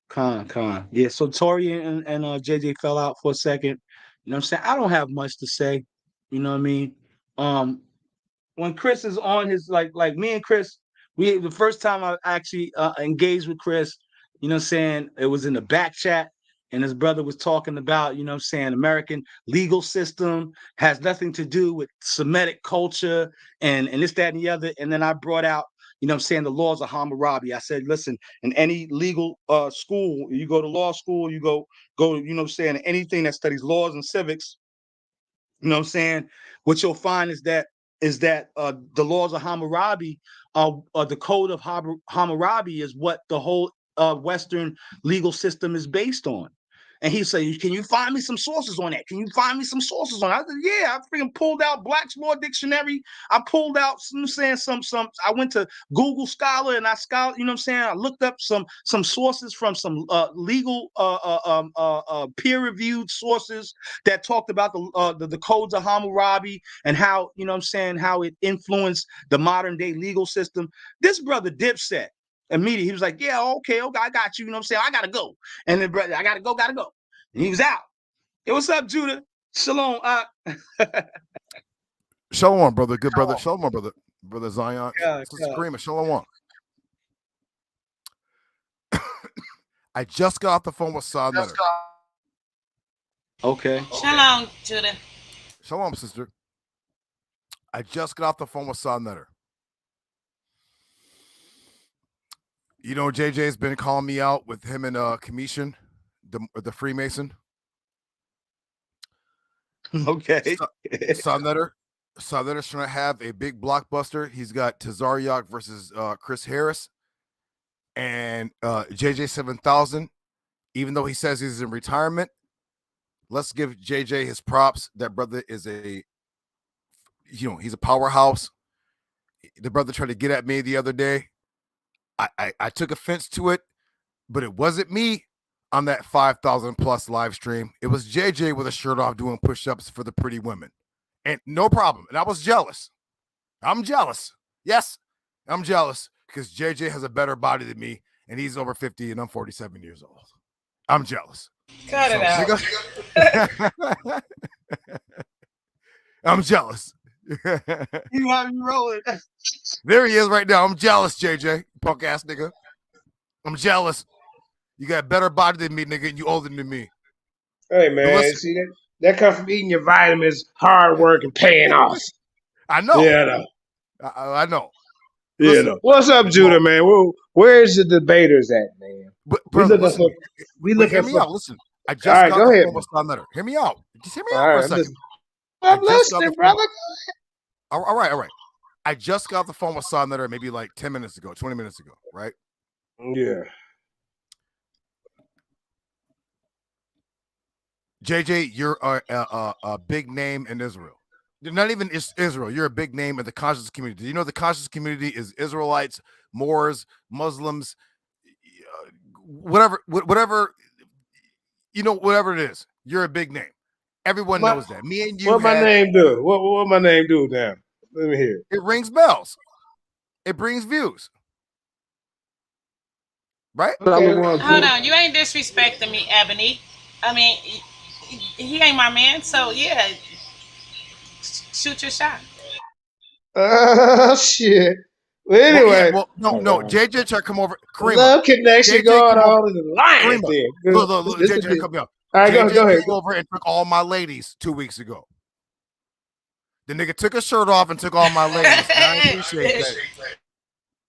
Con. Yeah, so Tori and JJ fell out for a second. You know what I'm saying? I don't have much to say. You know what I mean? Um, when Chris is on his like me and Chris, we the first time I actually engaged with Chris, you know what I'm saying, it was in the back chat and his brother was talking about, you know what I'm saying, American legal system has nothing to do with Semitic culture and this, that, and the other. And then I brought out, you know what I'm saying, the laws of Hammurabi. I said, listen, in any legal school, you go to law school, you go, you know what I'm saying, anything that studies laws and civics, you know what I'm saying? What you'll find is that the laws of Hammurabi, the code of Hammurabi is what the whole Western legal system is based on. And he said, can you find me some sources on that? Can you find me some sources on that? I said, yeah, I freaking pulled out Black's Law Dictionary. I pulled out I went to Google Scholar and I looked up some sources from some legal peer-reviewed sources that talked about the codes of Hammurabi and how, how it influenced the modern day legal system. This brother Dipset, immediately, he was like, yeah, okay, I got you, I gotta go. And then, brother, I gotta go. And he was out. Hey, what's up, Judah? Shalom. Shalom, brother. Good brother. Shalom, brother. Brother Zion. Sister Karima, shalom. I just got off the phone with Saad Nutter. Okay. Shalom, Judah. Shalom, sister. I just got off the phone with Saad Nutter. You know, JJ's been calling me out with him and Commission, the Freemason. Okay. Saad Nutter's trying to have a big blockbuster. He's got Tazaryak versus Chris Harris and JJ 7000. Even though he says he's in retirement, let's give JJ his props. That brother is he's a powerhouse. The brother tried to get at me the other day. I took offense to it, but it wasn't me on that 5,000 plus live stream. It was JJ with a shirt off doing push-ups for the pretty women. And no problem. And I was jealous. I'm jealous. Yes, I'm jealous because JJ has a better body than me and he's over 50 and I'm 47 years old. I'm jealous. Cut it out. I'm jealous. You have me rolling. There he is right now. I'm jealous, JJ, punk ass nigga. I'm jealous. You got a better body than me, nigga, and you older than me. Hey man, see that comes from eating your vitamins, hard work, and paying off. I know. Yeah, I know. Yeah, listen, what's up, Judah, man? Where's the debaters at, man? We looking for. Listen, I just got go ahead. Hear me out. Just hear me out for a second. I'm listening, brother. All right. I just got off the phone with Saad Nutter maybe like 10 minutes ago, 20 minutes ago, right? Yeah. JJ, you're a big name in Israel. You're not even Israel. You're a big name in the conscious community. Do you know the conscious community is Israelites, Moors, Muslims, whatever, whatever it is. You're a big name. Everyone knows that. Me and you. What my name do? What my name do now? Let me hear. It rings bells. It brings views. Right? Okay. Hold on. You ain't disrespecting me, Ebony. I mean, he ain't my man, so yeah. Shoot your shot. Shit. Well, anyway. No. JJ tried to come over. Kareem, love connection going on in the line there. Look, JJ, come here. All right, go ahead. Came over and took all my ladies 2 weeks ago. The nigga took his shirt off and took all my ladies. I ain't appreciate that.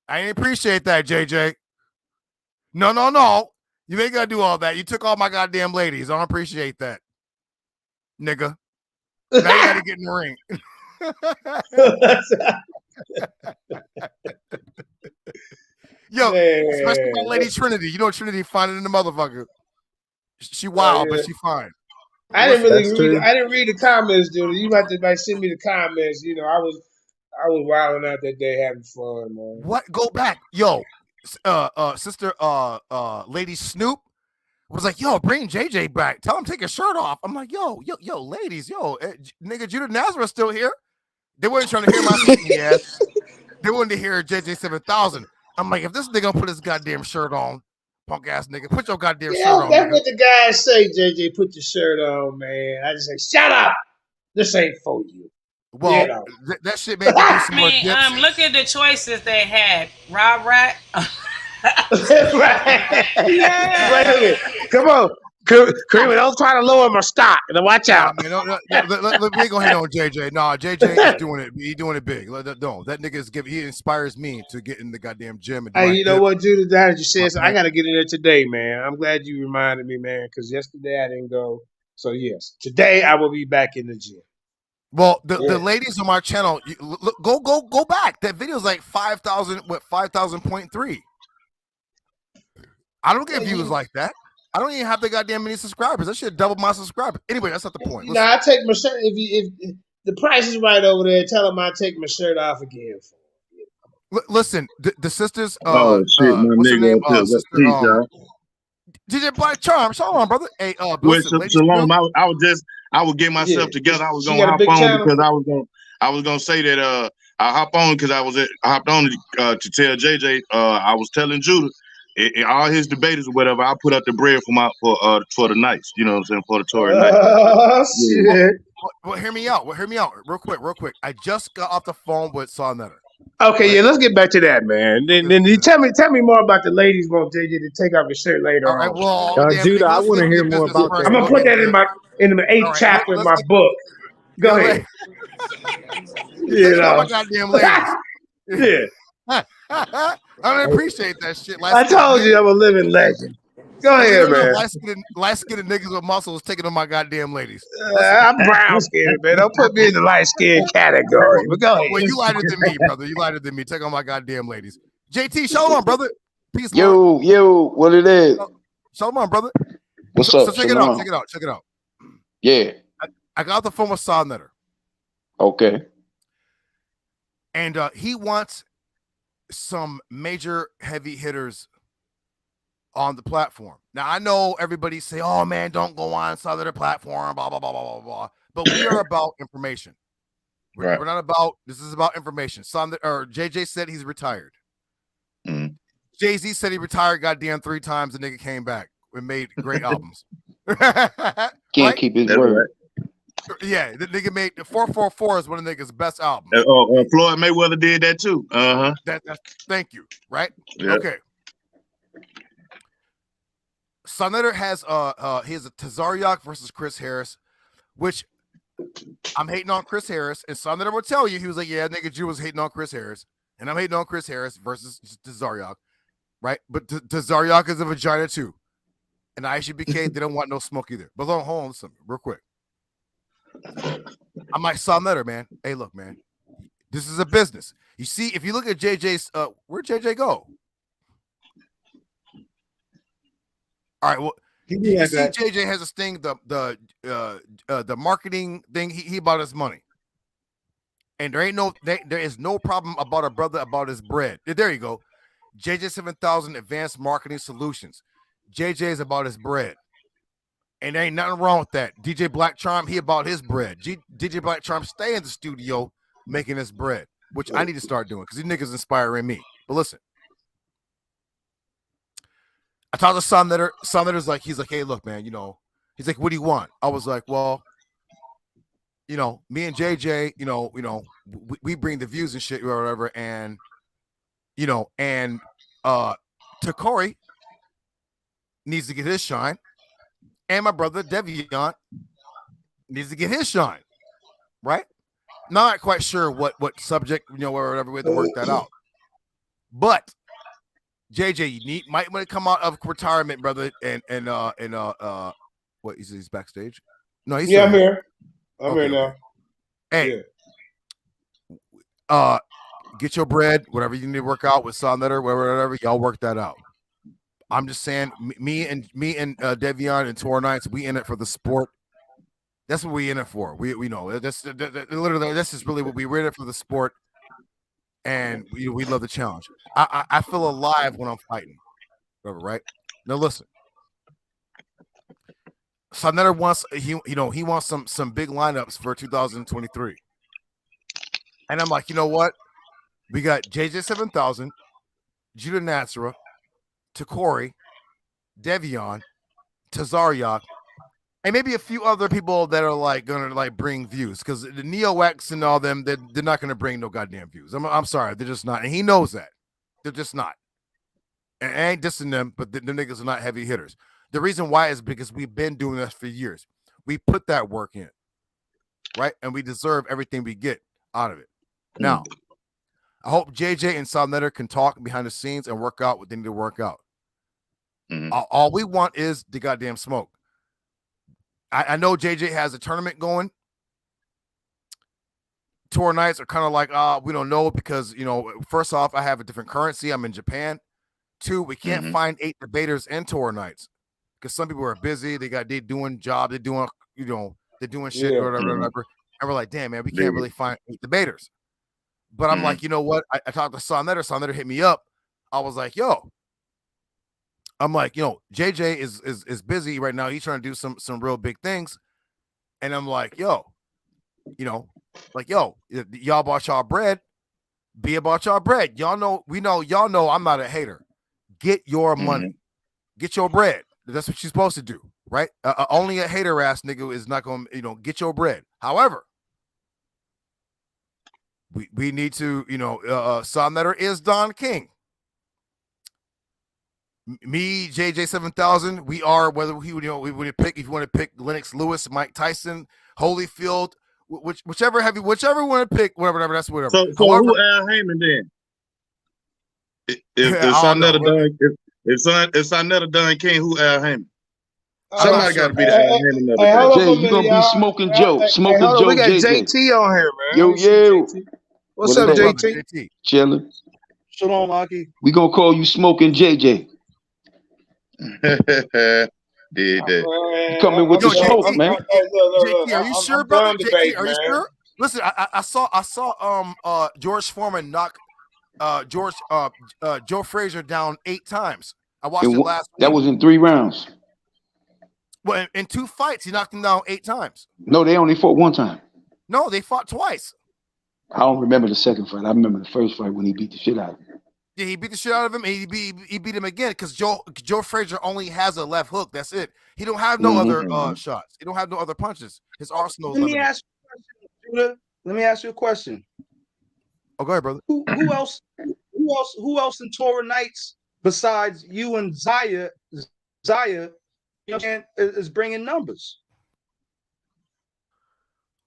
I ain't appreciate that, JJ. No. You ain't gotta do all that. You took all my goddamn ladies. I don't appreciate that, nigga. Now you gotta get in the ring. Yo, especially my lady Trinity. You know Trinity fine in the motherfucker. She wild, but she fine. I didn't read the comments, dude. You have to send me the comments. You know, I was wilding out that day, having fun, man. What? Go back, yo. Sister, Lady Snoop was like, yo, bring JJ back. Tell him to take his shirt off. I'm like, yo, ladies, nigga, Judah Nazareth still here. They weren't trying to hear my speaking ass. They wanted to hear JJ 7000. I'm like, if this nigga put his goddamn shirt on, punk ass nigga, put your goddamn shirt on. That's what the guys say, JJ, put your shirt on, man. I just say, shut up. This ain't for you. Well, that shit made me do some more dips. Look at the choices they had. Rob Rat. Right. Yeah. Come on. Kareem, don't try to lower my stock. And watch out. Man, we ain't gonna hit on JJ. No, JJ is doing it. He's doing it big. No, that nigga is he inspires me to get in the goddamn gym. Hey, you know what, Judah? Now that you said so, I got to get in there today, man. I'm glad you reminded me, man, because yesterday I didn't go. So yes, today I will be back in the gym. Well, the ladies on my channel, go back. That video is like 5,000. What 5,000.3? I don't get views like that. I don't even have the goddamn many subscribers. I should double my subscribers. Anyway, that's not the point. Nah, I take my shirt. If the price is right over there, tell them I take my shirt off again. Listen, the sisters. Oh shit, my what's her name? nigga. Sister. Peace, y'all. DJ Black Charm. Shalom, brother. Hey, Well, listen, Shalom. I was getting myself together. I was gonna hop on because I was gonna say that I hop on because I hopped on to tell JJ I was telling Judah all his debaters or whatever. I put up the bread for the nights. You know what I'm saying, for the Tory night. Oh shit. Well, hear me out. Real quick. I just got off the phone with Saul Nutter. Okay, yeah, let's get back to that, man. Then you tell me more about the ladies want JJ to take off his shirt later on. Well, Judah, I want to hear more about that. I'm gonna put that in the 8th chapter of my book. Go ahead. You know, my goddamn ladies. Yeah. I appreciate that shit. I told you I'm a living legend. Go ahead, man. Light-skinned niggas with muscles taking on my goddamn ladies. I'm brown skinned, man. Don't put me in the light skinned category. But go ahead. Well, you lighter than me, brother. You lighter than me. Take on my goddamn ladies. JT, show on, brother. Peace. Yo, what it is? Show on, brother. What's up? So check it out. Yeah. I got off the phone with Saul Nutter. Okay. And he wants some major heavy hitters on the platform. Now, I know everybody say, oh, man, don't go on some other platform, blah, blah, blah, blah, blah, blah. But we are about information. We're not about, this is about information. JJ said he's retired. Mm-hmm. Jay-Z said he retired goddamn 3 times. The nigga came back and made great albums. Can't keep his word. Yeah, the nigga made the 444 is one of the nigga's best albums. Floyd Mayweather did that too. Thank you. Right? Yeah. Okay. Nutter has he has a Tazaryak versus Chris Harris, which I'm hating on Chris Harris, and Nutter will tell you he was like, yeah, nigga, Jew was hating on Chris Harris, and I'm hating on Chris Harris versus Tazaryak, right? But Tazaryak is a vagina too, and ISUBK they don't want no smoke either. But hold on, listen, real quick. I'm like Nutter, man. Hey, look, man, this is a business. You see, if you look at JJ's, where'd JJ go? All right, well, you see, JJ has this thing, the marketing thing. He about his money, and there is no problem about a brother about his bread. There you go, JJ 7000 Advanced Marketing Solutions. JJ is about his bread, and there ain't nothing wrong with that. DJ Black Charm, he about his bread. DJ Black Charm stay in the studio making his bread, which I need to start doing because these niggas inspiring me. But listen. I talked to Saul Nutter. Saul Nutter's like, he's like, hey, look, man, he's like, what do you want? I was like, well, me and JJ, we bring the views and shit or whatever, and Takori needs to get his shine, and my brother Deviant needs to get his shine, right? Not quite sure what subject, or whatever way to work that out, but. JJ, you might want to come out of retirement, brother, and what he's backstage? No, he's I'm here. I'm here now. Hey, get your bread, whatever you need to work out with Saul Nutter, whatever, y'all work that out. I'm just saying, me and Deviant and Tour Nights, we in it for the sport. That's what we in it for. We know that's literally this is really what we're in it for, the sport. And we love the challenge. I feel alive when I'm fighting. Right? Now listen. Saul Nutter wants he wants some big lineups for 2023. And I'm like, you know what? We got JJ 7000, Judah Natsara, Takori, Deviant, Tazaryak, and maybe a few other people that are like gonna like bring views, because the Neo X and all them, they're not gonna bring no goddamn views. I'm sorry, they're just not, and he knows that. They're just not. And I ain't dissing them, but the niggas are not heavy hitters. The reason why is because we've been doing this for years. We put that work in, right? And we deserve everything we get out of it. Now, I hope JJ and Saul Nutter can talk behind the scenes and work out what they need to work out. All we want is the goddamn smoke. I know JJ has a tournament going. Tour nights are kind of like, we don't know, because, first off, I have a different currency. I'm in Japan. 2, we can't find 8 debaters in tour nights because some people are busy. They doing job. They're doing they're doing shit or whatever. And we're like, damn man, we can't really find 8 debaters. But I'm like, you know what? I talked to Sonnetter. Sonnetter hit me up. I was like, yo. I'm like, JJ is busy right now. He's trying to do some real big things. And I'm like, yo, y'all bought y'all bread. Be about y'all bread. Y'all know I'm not a hater. Get your money. Get your bread. That's what you're supposed to do, right? Only a hater ass nigga is not going to, get your bread. However, we need to, Sonnetter is Don King. Me, JJ 7000, we are, whether we want to pick, if you want to pick Lennox Lewis, Mike Tyson, Holyfield, whichever you want to pick, whatever, that's whatever. So however, who Al Heyman then? If Sonnetter Don King, who Al Heyman? Somebody got to be the Al Heyman of the Jay, you gonna be smoking Joe. Smoking Joe, we got JJ. JT on here, man. Yo. What's up, JT? Chilling. Shalom, Aki. We gonna call you Smoking JJ. Did that. You coming with the smoke, man. JT, are you sure, brother? JT, are you sure? Listen, I saw George Foreman knock Joe Frazier down 8 times. I watched it last week. That was in 3 rounds. Well, in 2 fights, he knocked him down 8 times. No, they only fought 1 time. No, they fought twice. I don't remember the second fight. I remember the first fight when he beat the shit out of him. Yeah, he beat the shit out of him. And he beat him again because Joe Frazier only has a left hook. That's it. He don't have no other shots. He don't have no other punches. His arsenal. Let me ask you a question, Judah. Let me ask you a question. Oh, go ahead, brother. Who else in Torah nights besides you and Zaya, is bringing numbers?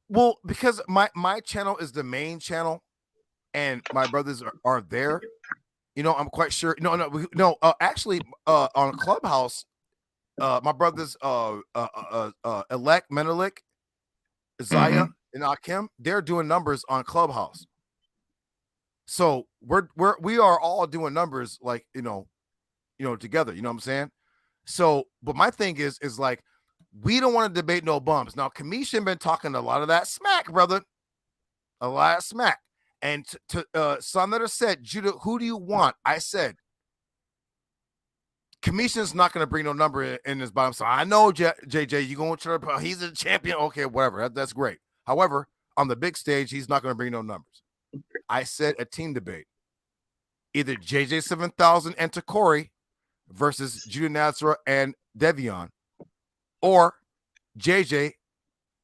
Well, because my channel is the main channel, and my brothers are there. I'm quite sure. No. Actually, on Clubhouse, my brothers, Elect, Menelik, Zaya, and Akim, they're doing numbers on Clubhouse. So we are all doing numbers like together. You know what I'm saying? So, but my thing is like, we don't want to debate no bums. Now, Kamisha been talking a lot of that smack, brother. A lot of smack. And Sonnetter said, Judah, who do you want? I said, Kamisha's not going to bring no number in his bottom. So I know, JJ, you're going to try to, he's a champion. Okay, whatever. That's great. However, on the big stage, he's not going to bring no numbers. I said a team debate. Either JJ 7000 and Takori versus Judah Nazareth and Devion, or JJ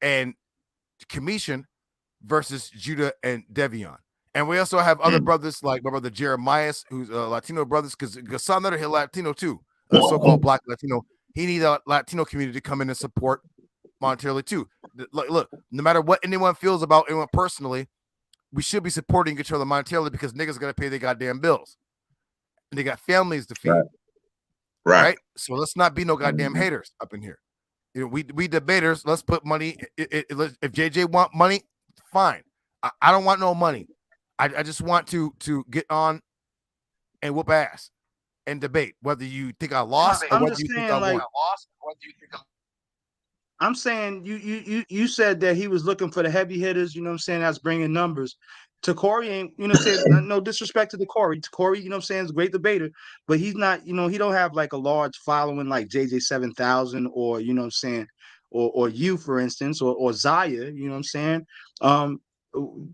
and Kamisha versus Judah and Devion. And we also have other brothers like my brother Jeremiah, who's Latino brothers, because Sonnetter hit Latino too, so-called Black Latino. He needs a Latino community to come in and support monetarily too. Look, no matter what anyone feels about anyone personally, we should be supporting each other monetarily because niggas got to pay their goddamn bills. And they got families to feed. Right? So let's not be no goddamn haters up in here. We debaters, let's put money. If JJ want money, fine. I don't want no money. I just want to get on and whoop ass and debate whether you think I lost or whether you think I won. I'm saying you said that he was looking for the heavy hitters, you know what I'm saying, that's bringing numbers. Takori ain't, you know what I'm saying, no disrespect to Takori. Takori, you know what I'm saying, is a great debater, but he's not, he don't have like a large following like JJ 7000 or, you know what I'm saying, or you, for instance, or Zaya, you know what I'm saying?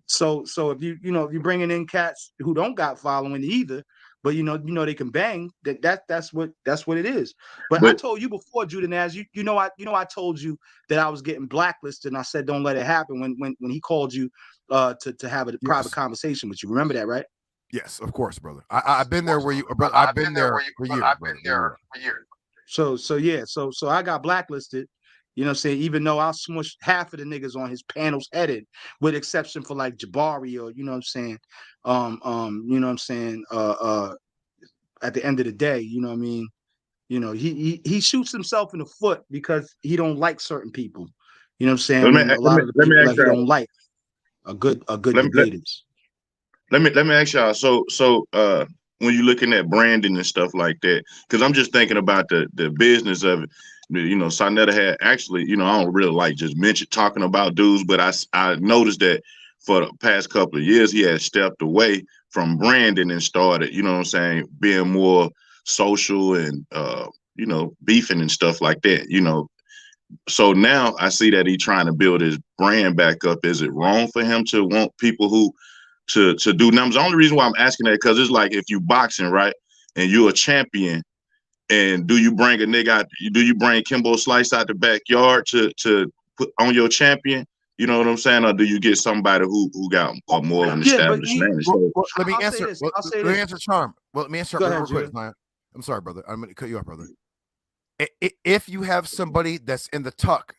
So if if you're bringing in cats who don't got following either, but they can bang, that's what it is. But I told you before, Judah Naz, I told you that I was getting blacklisted, and I said don't let it happen when he called you to have a private conversation with you. Remember that, right? Yes, of course, brother. I've been there where you, brother. I've been there for years. So I got blacklisted. You know what I'm saying? Even though I smushed half of the niggas on his panels headed, with exception for like Jabari or, you know what I'm saying? You know what I'm saying? At the end of the day, you know what I mean? He shoots himself in the foot because he don't like certain people. You know what I'm saying? A lot of the people that he don't like are good debaters. Let me ask y'all. So when you're looking at branding and stuff like that. Because I'm just thinking about the business of it. You know, Sonetta had actually, you know, I don't really like just talking about dudes, but I noticed that for the past couple of years, he had stepped away from branding and started, you know what I'm saying, being more social and, you know, beefing and stuff like that, you know. So now I see that he's trying to build his brand back up. Is it wrong for him to want people who to do numbers? The only reason why I'm asking that, because it's like if you boxing, right, and you're a champion, and do you bring a nigga out? Do you bring Kimbo Slice out the backyard to put on your champion? You know what I'm saying? Or do you get somebody who got more of an established name? So let me answer. Let me answer, Charm. Well, let me answer real quick. I'm sorry, brother. I'm going to cut you off, brother. If you have somebody that's in the tuck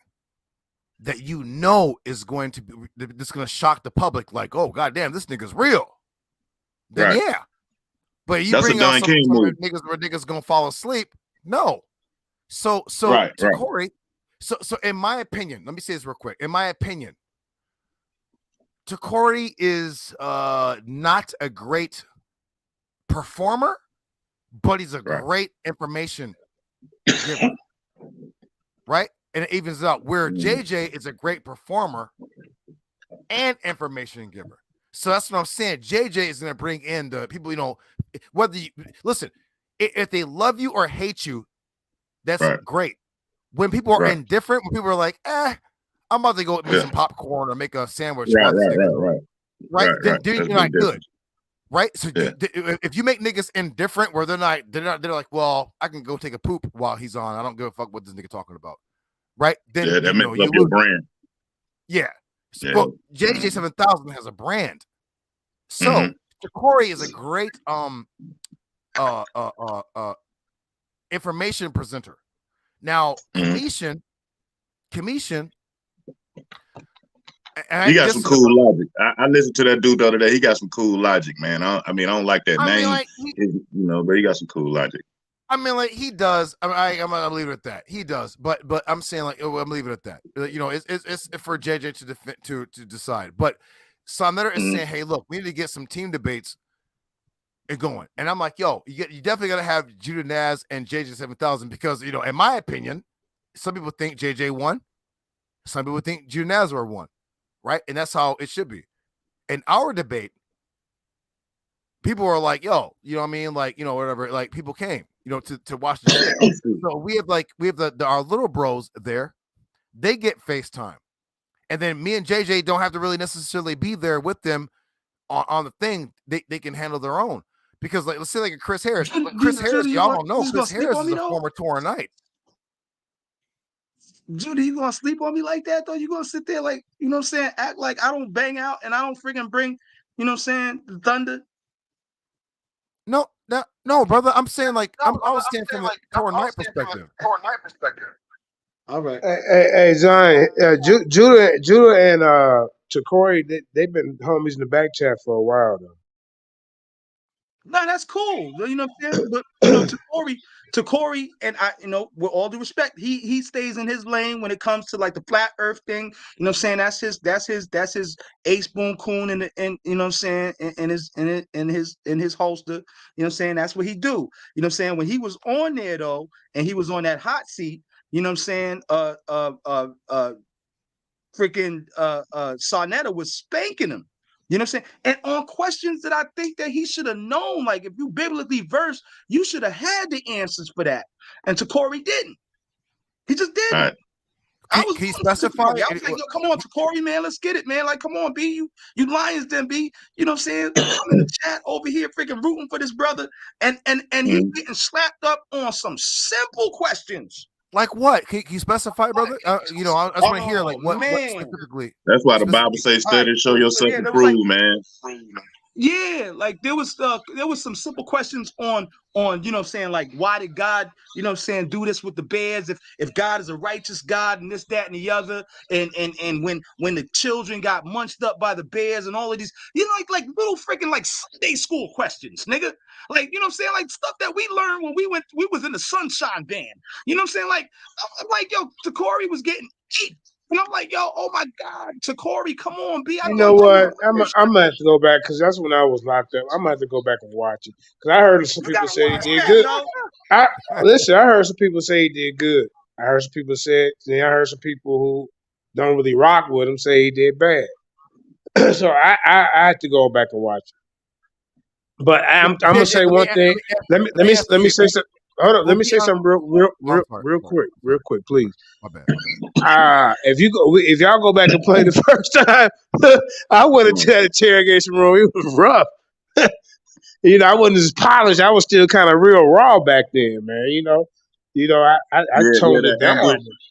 that you know is going to be this going to shock the public, like, oh goddamn, this nigga's real, then right. Yeah. But you bring out some niggas where niggas gonna fall asleep. No. So right, to right. Corey, so in my opinion, let me say this real quick. In my opinion, Corey is not a great performer, but he's a great information giver. Right? And it evens out where JJ is a great performer and information giver. So that's what I'm saying. JJ is going to bring in the people, you know, whether you listen, if they love you or hate you, that's great. When people are indifferent, when people are like, I'm about to go make some popcorn or make a sandwich. Right. Then you're not good. Right. So if you make niggas indifferent where they're like, well, I can go take a poop while he's on. I don't give a fuck what this nigga talking about. Right. Then that makes up your brand. Yeah. Well, JJ 7000 has a brand. So Corey is a great information presenter. Now, Commission, he got some cool logic. I listened to that dude the other day. He got some cool logic, man. I don't like that name, like you know, but he got some cool logic. I mean, like he does. I'm gonna leave it at that. He does, but I'm saying like I'm leaving it at that. You know, it's for JJ to decide. But Sonetta is saying, hey, look, we need to get some team debates and going. And I'm like, yo, you definitely gotta have Judah Naz and JJ 7000 because you know, in my opinion, some people think JJ won, some people think Judah Naz won, right? And that's how it should be. In our debate, people are like, yo, you know what I mean? Like, you know, whatever, like people came, you know, to watch the shit. So we have our little bros there. They get FaceTime. And then me and JJ don't have to really necessarily be there with them on the thing. They can handle their own. Because like let's say like a Chris Harris. Chris Harris, y'all don't know. Chris Harris is a former Torah Knight. Judy, you gonna sleep on me like that though? You gonna sit there like, you know what I'm saying, act like I don't bang out and I don't freaking bring, you know what I'm saying, the thunder? No, brother. I'm saying like I was saying from a Torah Knight perspective. All right. Hey, Zion, Judah and Corey, they've been homies in the back chat for a while though. No, that's cool. You know what I'm saying? But you know, to Corey, and I, you know, with all due respect, he stays in his lane when it comes to like the flat earth thing. You know what I'm saying? That's his ace boom coon and you know what I'm saying, in his holster. You know what I'm saying? That's what he do. You know what I'm saying? When he was on there though, and he was on that hot seat, you know what I'm saying? Freaking Sonetta was spanking him. You know what I'm saying? And on questions that I think that he should have known, like if you biblically versed, you should have had the answers for that. And Corey didn't. He just didn't. Right. Can you specify? I was like, yo, come on, Corey, man, let's get it, man. Like, come on, B, you Lions then, B. You know what I'm saying? I'm in the chat over here freaking rooting for this brother. And he's getting slapped up on some simple questions. Like what? Can you specify, brother? You know, I just want to hear like what specifically. That's why the Bible says, "Study, show yourself approved," man. Yeah, like there was some simple questions on you know what I'm saying, like why did God, you know what I'm saying, do this with the bears if God is a righteous God and this, that, and the other, and when the children got munched up by the bears and all of these, you know, like little freaking like Sunday school questions, nigga. Like, you know what I'm saying, like stuff that we learned when we was in the Sunshine Band. You know what I'm saying? Like yo, Corey was getting eat. And I'm like, yo, oh my God, Corey, come on, B. You know what? I'm gonna have to go back because that's when I was locked up. I'm gonna have to go back and watch it because I heard some people say he did good. I heard some people say he did good. I heard some people say, I heard some people who don't really rock with him say he did bad. So I have to go back and watch it. But I'm gonna say one thing. Let me say something. Hold on. Let me say something real quick, please. My bad. If y'all go back and play the first time, I went into that interrogation room. It was rough. I wasn't as polished. I was still kind of real raw back then, man. I toned it down.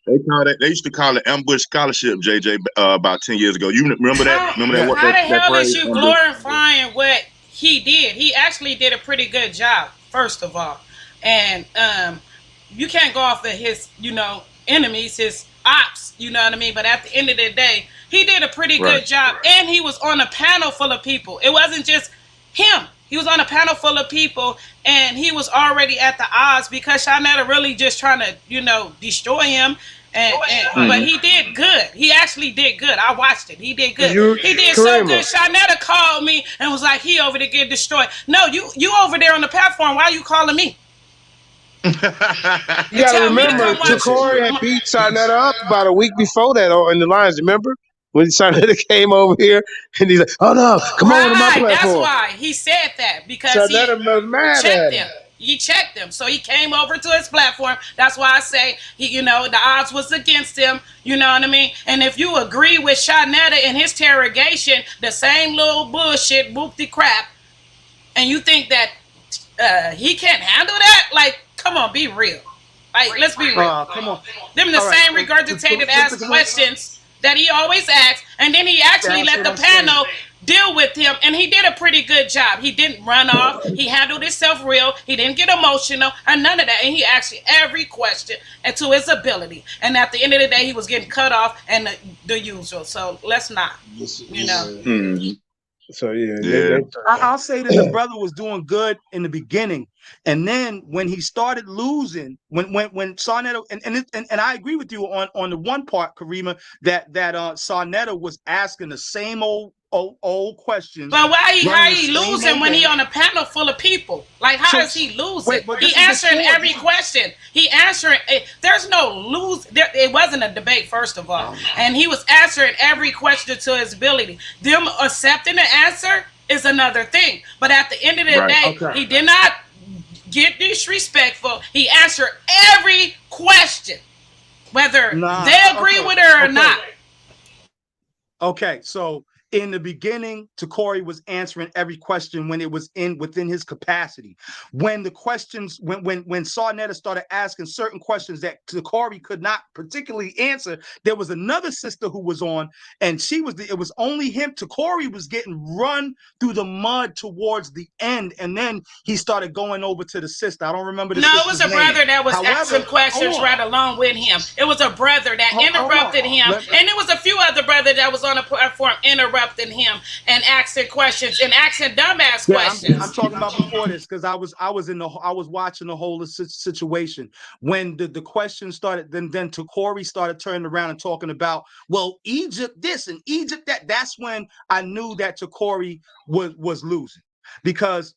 Ambush, they used to call it ambush scholarship, JJ, about 10 years ago. You remember that? Remember that? How the hell is you glorifying what he did? He actually did a pretty good job, first of all. And you can't go off of his, enemies, his ops, you know what I mean? But at the end of the day, he did a pretty good job. And he was on a panel full of people. It wasn't just him. He was on a panel full of people, and he was already at the odds because Shanetta really just trying to, destroy him. But he did good. He actually did good. I watched it. He did good. He did so good. Shanetta called me and was like, he over there getting destroyed. No, you over there on the platform. Why are you calling me? You gotta remember, Corey had beat Shanetta up about a week before that in the lines. Remember? When Shanetta came over here and he's like, "Oh no, come on to my platform." That's why he said that because Shanetta was mad at him. He checked him, so he came over to his platform. That's why I say the odds was against him. You know what I mean? And if you agree with Shanetta in his interrogation, the same little bullshit, whoopty crap, and you think that he can't handle that, like, come on, be real. Like, let's be real. Come on, them the same regurgitated ass questions that he always asks, and then he actually let the panel deal with him, and he did a pretty good job. He didn't run off. He handled himself real. He didn't get emotional and none of that, and he answered every question and to his ability. And at the end of the day, he was getting cut off and the usual. So let's not, So yeah. I'll say that the brother was doing good in the beginning, and then when he started losing, when Sarnetta and I agree with you on the one part, Karima, that Sarnetta was asking the same old questions. But how he losing when he on a panel full of people? Like, how is he losing? He answering every question. He answering. There's no lose. It wasn't a debate, first of all, and he was answering every question to his ability. Them accepting the answer is another thing. But at the end of the day, he did not get disrespectful. He answered every question, whether they agree with it or not. Okay, so in the beginning, Corey was answering every question when it was within his capacity. When the questions, when Sarnetta started asking certain questions that Corey could not particularly answer, there was another sister who was on, and it was only him. Corey was getting run through the mud towards the end, and then he started going over to the sister. I don't remember the sister's name. No, it was a brother that was asking questions right along with him. It was a brother that interrupted him, and there was a few other brothers that was on the platform interrupting him and asking questions and asking dumbass questions. I'm talking about before this because I was watching the whole situation when the questions started. Then Corey started turning around and talking about, well, Egypt this and Egypt that. That's when I knew that Corey was losing. Because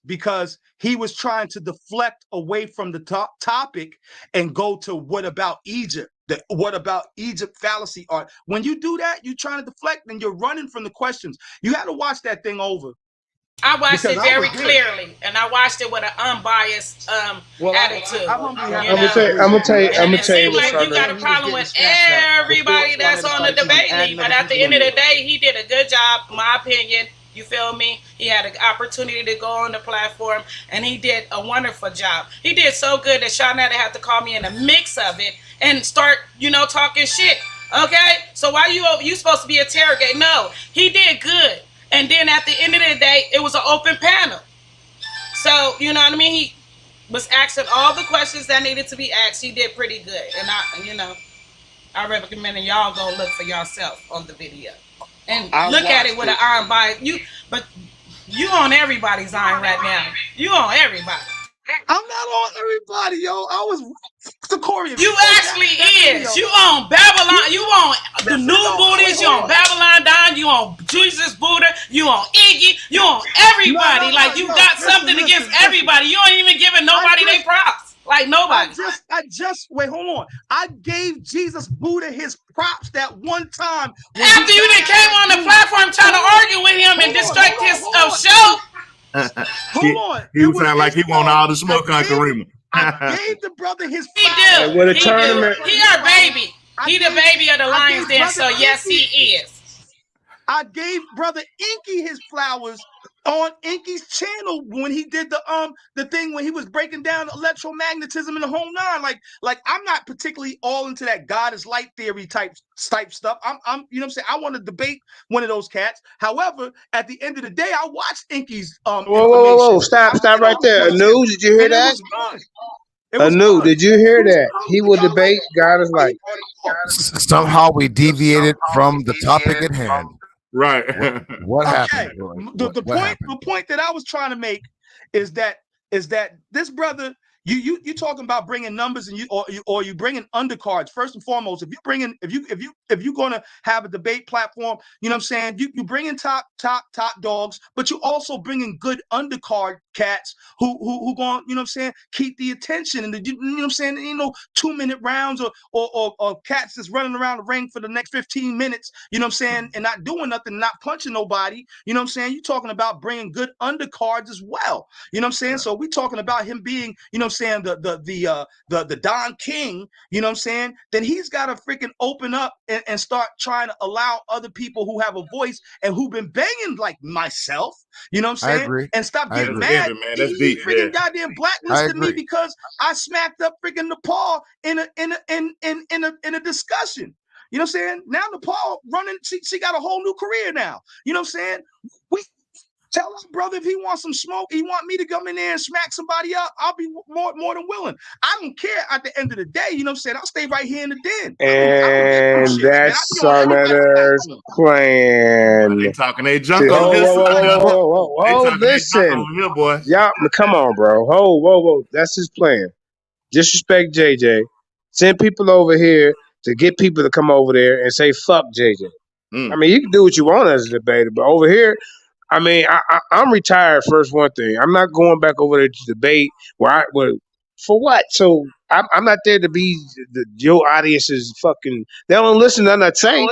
he was trying to deflect away from the topic and go to what about Egypt? What about Egypt fallacy art? When you do that, you're trying to deflect and you're running from the questions. You got to watch that thing over. I watched it very clearly, and I watched it with an unbiased attitude. I'm gonna tell you. It seems like you got a problem with everybody that's on the debate league, but at the end of the day, he did a good job, in my opinion. You feel me? He had an opportunity to go on the platform, and he did a wonderful job. He did so good that Shanetta had to call me in the mix of it and start, talking shit. Okay? So why you supposed to be interrogated? No, he did good. And then at the end of the day, it was an open panel. So, you know what I mean? He was asking all the questions that needed to be asked. He did pretty good. And I recommend y'all go look for yourself on the video. And look at it with an iron bias. But you on everybody's iron right now. You on everybody. I'm not on everybody, yo. I was the Corey. You actually is. You on Babylon. You on the new Buddhists. You on Babylon Don. You on Jesus Buddha. You on Iggy. You on everybody. Like you got something against everybody. You ain't even giving nobody their props. Like nobody. I just wait. Hold on. I gave Jesus Buddha his props that one time. After you then came on the platform trying to argue with him and distract his show. Hold on. He was sound like he want all the smoke on Karima. I gave the brother his He do. With a tournament. He our baby. He the baby of the Lions Den, so yes, he is. I gave brother Inky his flowers on Inky's channel when he did the thing when he was breaking down electromagnetism in the whole nine. Like I'm not particularly all into that God is light theory type stuff. I'm you know what I'm saying? I want to debate one of those cats. However, at the end of the day, I watched Inky's Whoa. Stop right there. Anu, did you hear that? Anu, did you hear that? He will debate God is light. Somehow we deviated from the topic at hand. Right. What happened? The point that I was trying to make is that this brother, you talking about bringing numbers and you bringing undercards. First and foremost, if you're going to have a debate platform, you know what I'm saying, you bring in top dogs, but you also bringing good undercard cats who going, you know what I'm saying, keep the attention, and you know what I'm saying, 2-minute rounds or cats that's running around the ring for the next 15 minutes, you know what I'm saying, and not doing nothing, not punching nobody, you know what I'm saying. You talking about bringing good undercards as well, you know what I'm saying. So we talking about him being, you know what I'm saying, the Don King, you know what I'm saying. Then he's got to freaking open up and start trying to allow other people who have a voice and who've been banging like myself, you know what I'm saying, I agree. and stop getting mad. Man, that's deep. Freaking goddamn blacklisted me because I smacked up freaking Nepal in a discussion. You know what I'm saying? Now Nepal running, she got a whole new career now. You know what I'm saying? We tell our brother if he wants some smoke, he want me to come in there and smack somebody up, I'll be more than willing. I don't care at the end of the day, you know what I'm saying? I'll stay right here in the den. And that's Summoner's plan. They talking they junk on this side. Whoa, listen. Here, boy. Y'all, come on, bro. Whoa. That's his plan. Disrespect JJ. Send people over here to get people to come over there and say, fuck JJ. I mean, you can do what you want as a debater, but over here, I mean, I'm retired. First, one thing, I'm not going back over there to debate. For what? So I'm not there to be your audience is fucking. They don't listen to nothing I say.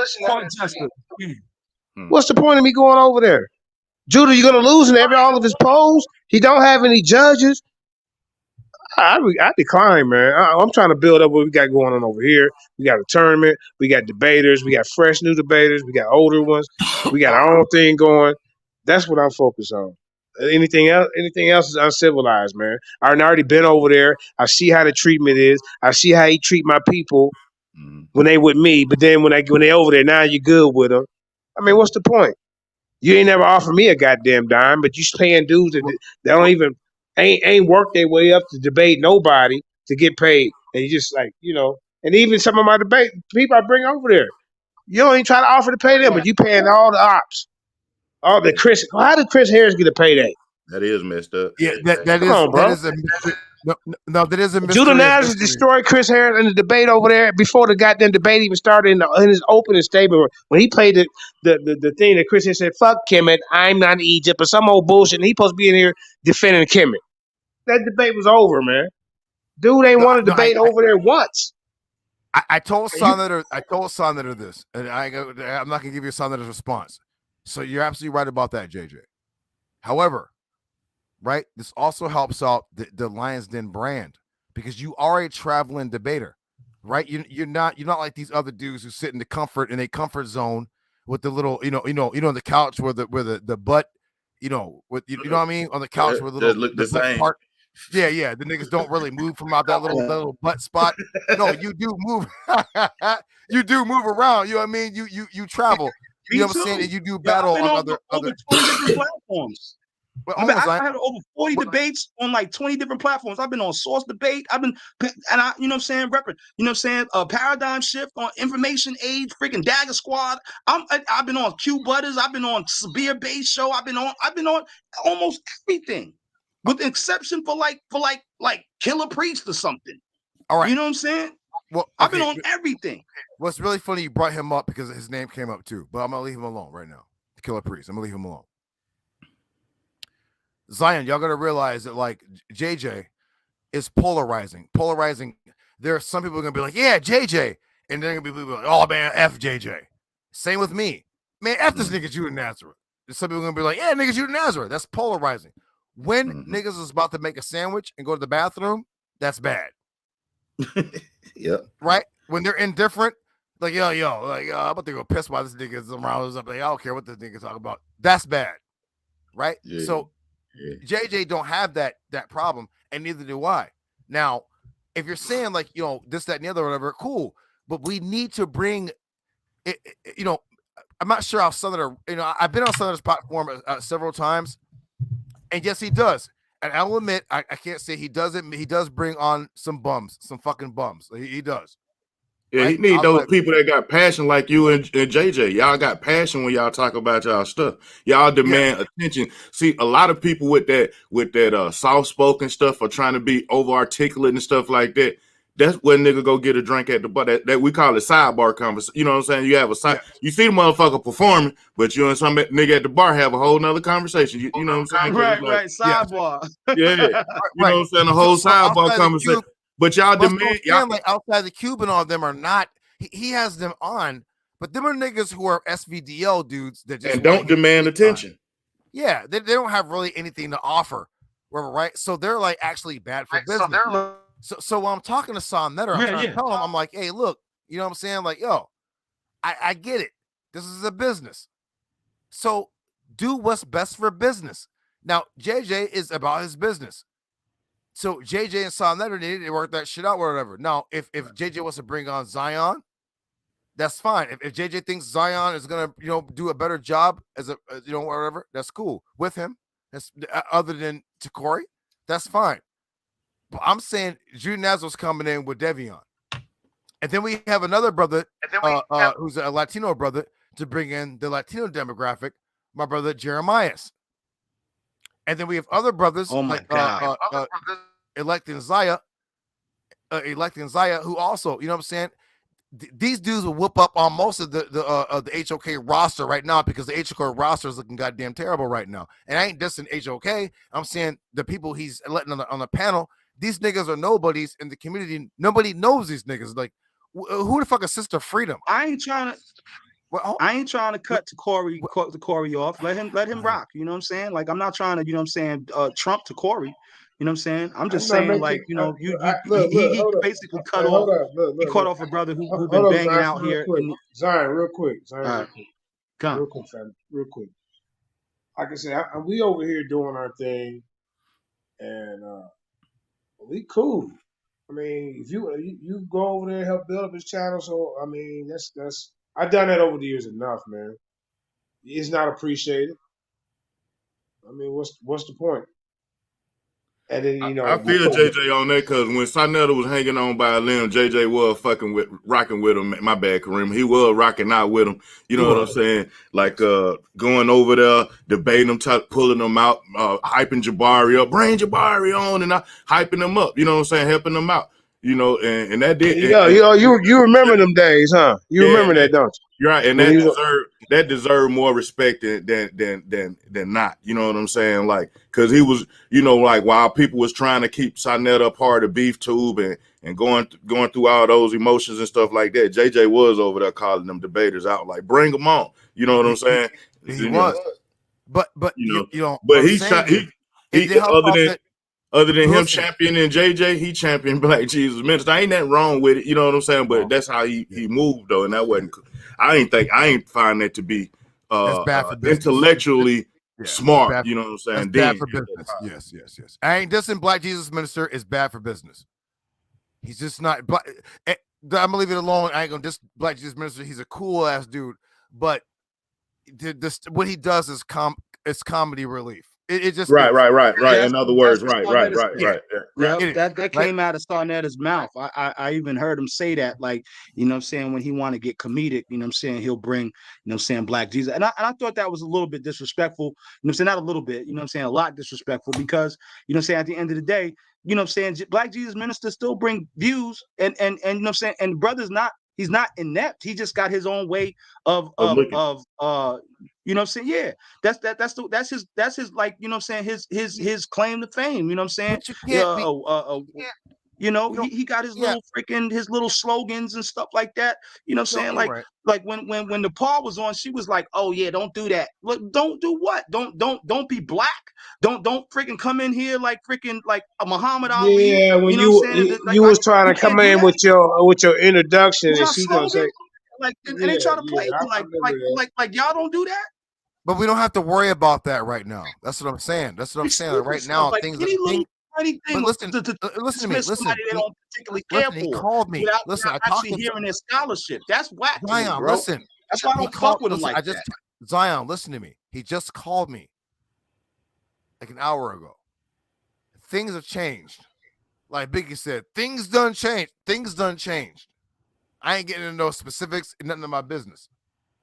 What's the point of me going over there? Judah, you're gonna lose in all of his polls. He don't have any judges. I decline, man. I'm trying to build up what we got going on over here. We got a tournament. We got debaters. We got fresh new debaters. We got older ones. We got our own thing going. That's what I'm focused on. Anything else is uncivilized, man. I've already been over there. I see how the treatment is. I see how he treat my people when they with me. But then when they over there, now you're good with them. I mean, what's the point? You ain't never offered me a goddamn dime, but you paying dudes that don't even ain't worked their way up to debate nobody to get paid. And you just like, and even some of my debate people I bring over there, you don't even try to offer to pay them, but you paying all the ops. How did Chris Harris get a payday? That is messed up. Yeah, that is a mystery. No, that is a mystery. Judah Nash destroyed Chris Harris in the debate over there before the goddamn debate even started in his opening statement when he played the thing that Chris Harris said, fuck Kemet, I'm not Egypt, or some old bullshit, and he supposed to be in here defending Kemet. That debate was over, man. Dude ain't want to debate over there once. I told Senator this, and I'm not gonna give you a Senator's response. So you're absolutely right about that, JJ. However, right, this also helps out the Lions Den brand because you are a traveling debater, right? You're not like these other dudes who sit in their comfort zone with the little, on the couch where the butt, with you know what I mean, on the couch where the same part. Yeah, the niggas don't really move from out that little butt spot. No, you do move. You do move around. You know what I mean? You travel. You know what I'm saying? And you do battle on other 20 different platforms. I had over 40 debates on like 20 different platforms. I've been on Source Debate. You know what I'm saying, repping. You know what I'm saying? Paradigm Shift on Information Age, freaking Dagger Squad. I've been on Q Butters. I've been on Severe Base Show. I've been on almost everything. with the exception for like Killer Priest or something. All right. You know what I'm saying? Well, okay. I've been on everything. What's really funny, you brought him up because his name came up too, but I'm gonna leave him alone right now. Killer Priest. I'm gonna leave him alone. Zion, y'all gotta realize that like JJ is polarizing. There are some people are gonna be like, yeah, JJ, and then gonna be people like, oh man, F JJ. Same with me. Man, F this nigga Judah Nazareth. Some people are gonna be like, yeah, nigga Judah Nazareth. That's polarizing. When niggas is about to make a sandwich and go to the bathroom, that's bad. Yep. Right? When they're indifferent, like, yo, like, I'm about to go piss while this nigga's around. Like, I don't care what this nigga talking about. That's bad. Right? Yeah. So JJ don't have that problem, and neither do I. Now, if you're saying like, this, that, and the other, whatever, cool. But we need to bring it, I'm not sure how Southerner, I've been on Southerner's platform several times, and yes, he does. And I'll admit, I can't say he doesn't. He does bring on some bums, some fucking bums. He does. Yeah, right? He need those people that got passion like you and JJ. Y'all got passion when y'all talk about y'all stuff. Y'all demand attention. See, a lot of people with that soft spoken stuff are trying to be over articulate and stuff like that. That's when nigga go get a drink at the bar. That we call it sidebar conversation. You know what I'm saying? You have a side. You see the motherfucker performing, but you and some nigga at the bar have a whole nother conversation. You know what I'm saying? Right. Sidebar. Yeah. You know what I'm saying? The whole sidebar conversation. But y'all demand, y'all like outside the Cuban, all of them are not. He has them on, but them are niggas who are SVDL dudes that just and don't demand attention. Yeah, they don't have really anything to offer, right? So they're like actually bad for business. So when I'm talking to Son Netter, I'm trying to tell him, I'm like, hey, look, you know what I'm saying? Like, yo, I get it. This is a business. So do what's best for business. Now, JJ is about his business. So JJ and Son Netter needed to work that shit out or whatever. Now, if JJ wants to bring on Zion, that's fine. If JJ thinks Zion is gonna, do a better job as a, whatever, that's cool with him. That's other than Corey, that's fine. But I'm saying Judah Nazareth's coming in with Devion, and then we have another brother, who's a Latino brother, to bring in the Latino demographic. My brother Jeremias. And then we have other brothers like electing Zaya, who also, you know what I'm saying? These dudes will whoop up on most of the HOK roster right now because the HOK roster is looking goddamn terrible right now. And I ain't dissing HOK. I'm saying the people he's letting on the panel, these niggas are nobodies in the community. Nobody knows these niggas. Like, who the fuck is Sister Freedom? I ain't trying to cut to Corey off. Let him rock. You know what I'm saying? Like, I'm not trying to, Trump to Corey. You know what I'm saying? I'm just saying, like, he basically cut off a brother who been banging out here. Zion, real quick. Real quick. Real quick. Like I said, we over here doing our thing, and we cool. I mean, if you go over there and help build up his channel, so I mean, that's I've done that over the years enough, man. It's not appreciated. I mean, what's the point? And then I feel JJ on that because when Sonetta was hanging on by a limb, JJ was rocking with him. My bad, Kareem. He was rocking out with him. You know what I'm saying? Like going over there, debating him, pulling him out, hyping Jabari up, bring Jabari on, and hyping him up. You know what I'm saying? Helping him out. And that did. You remember them days, huh? You remember that, don't you? You're right, and that deserved more respect than not. You know what I'm saying? Like, because he was, like while people was trying to keep Sonetta part of Beef Tube and going through all those emotions and stuff like that, JJ was over there calling them debaters out, like, bring them on. You know what I'm saying? He was, but other than him championing JJ, he championed Black Jesus Minister. Ain't nothing wrong with it, you know what I'm saying? But that's how he moved though, and that wasn't. I ain't find that to be intellectually smart. You know what I'm saying? Bad for business. Yes. I ain't dissing Black Jesus Minister is bad for business. He's just not. I'm gonna leave it alone. I ain't gonna diss Black Jesus Minister. He's a cool ass dude, but what he does is comedy relief. It just right. That's, In other words, that's right. Yep, that came out of Sarnetta's mouth. I even heard him say that, like, you know what I'm saying, when he want to get comedic, you know what I'm saying, he'll bring, you know what I'm saying, Black Jesus. And I thought that was a little bit disrespectful, you know what I'm saying, not a little bit, you know what I'm saying, a lot disrespectful, because, you know what I'm saying, at the end of the day, you know what I'm saying, Black Jesus ministers still bring views, and you know what I'm saying, and brother's not, he's not inept. He just got his own way of you know what I'm saying? Yeah. That's his like, you know what I'm saying, his claim to fame, you know what I'm saying? But you can't be You know, he got his little freaking his little slogans and stuff like that. You know what I'm saying? Like, right. like when Nepal was on, she was like, "Oh yeah, don't do that." Look, don't do what? Don't be black. Don't freaking come in here like freaking like a Muhammad Ali. Yeah, when you know what I'm saying? you was trying you to come can't do in that. with your introduction, With and our she gonna say, slogan, like, and they try to play you like y'all don't do that. But we don't have to worry about that right now. That's what I'm saying. That's what I'm saying. Right now, like things. Anything But listen, to listen to me. Listen, somebody they don't particularly care he for called me. without Listen, I actually talked to hearing their scholarship. That's whack to me, Zion. bro. Listen, that's why I don't fuck with him like that. Zion, listen to me. He just called me like an hour ago. Things have changed. Like Biggie said, things done changed. Things done changed. I ain't getting into no specifics, nothing of my business.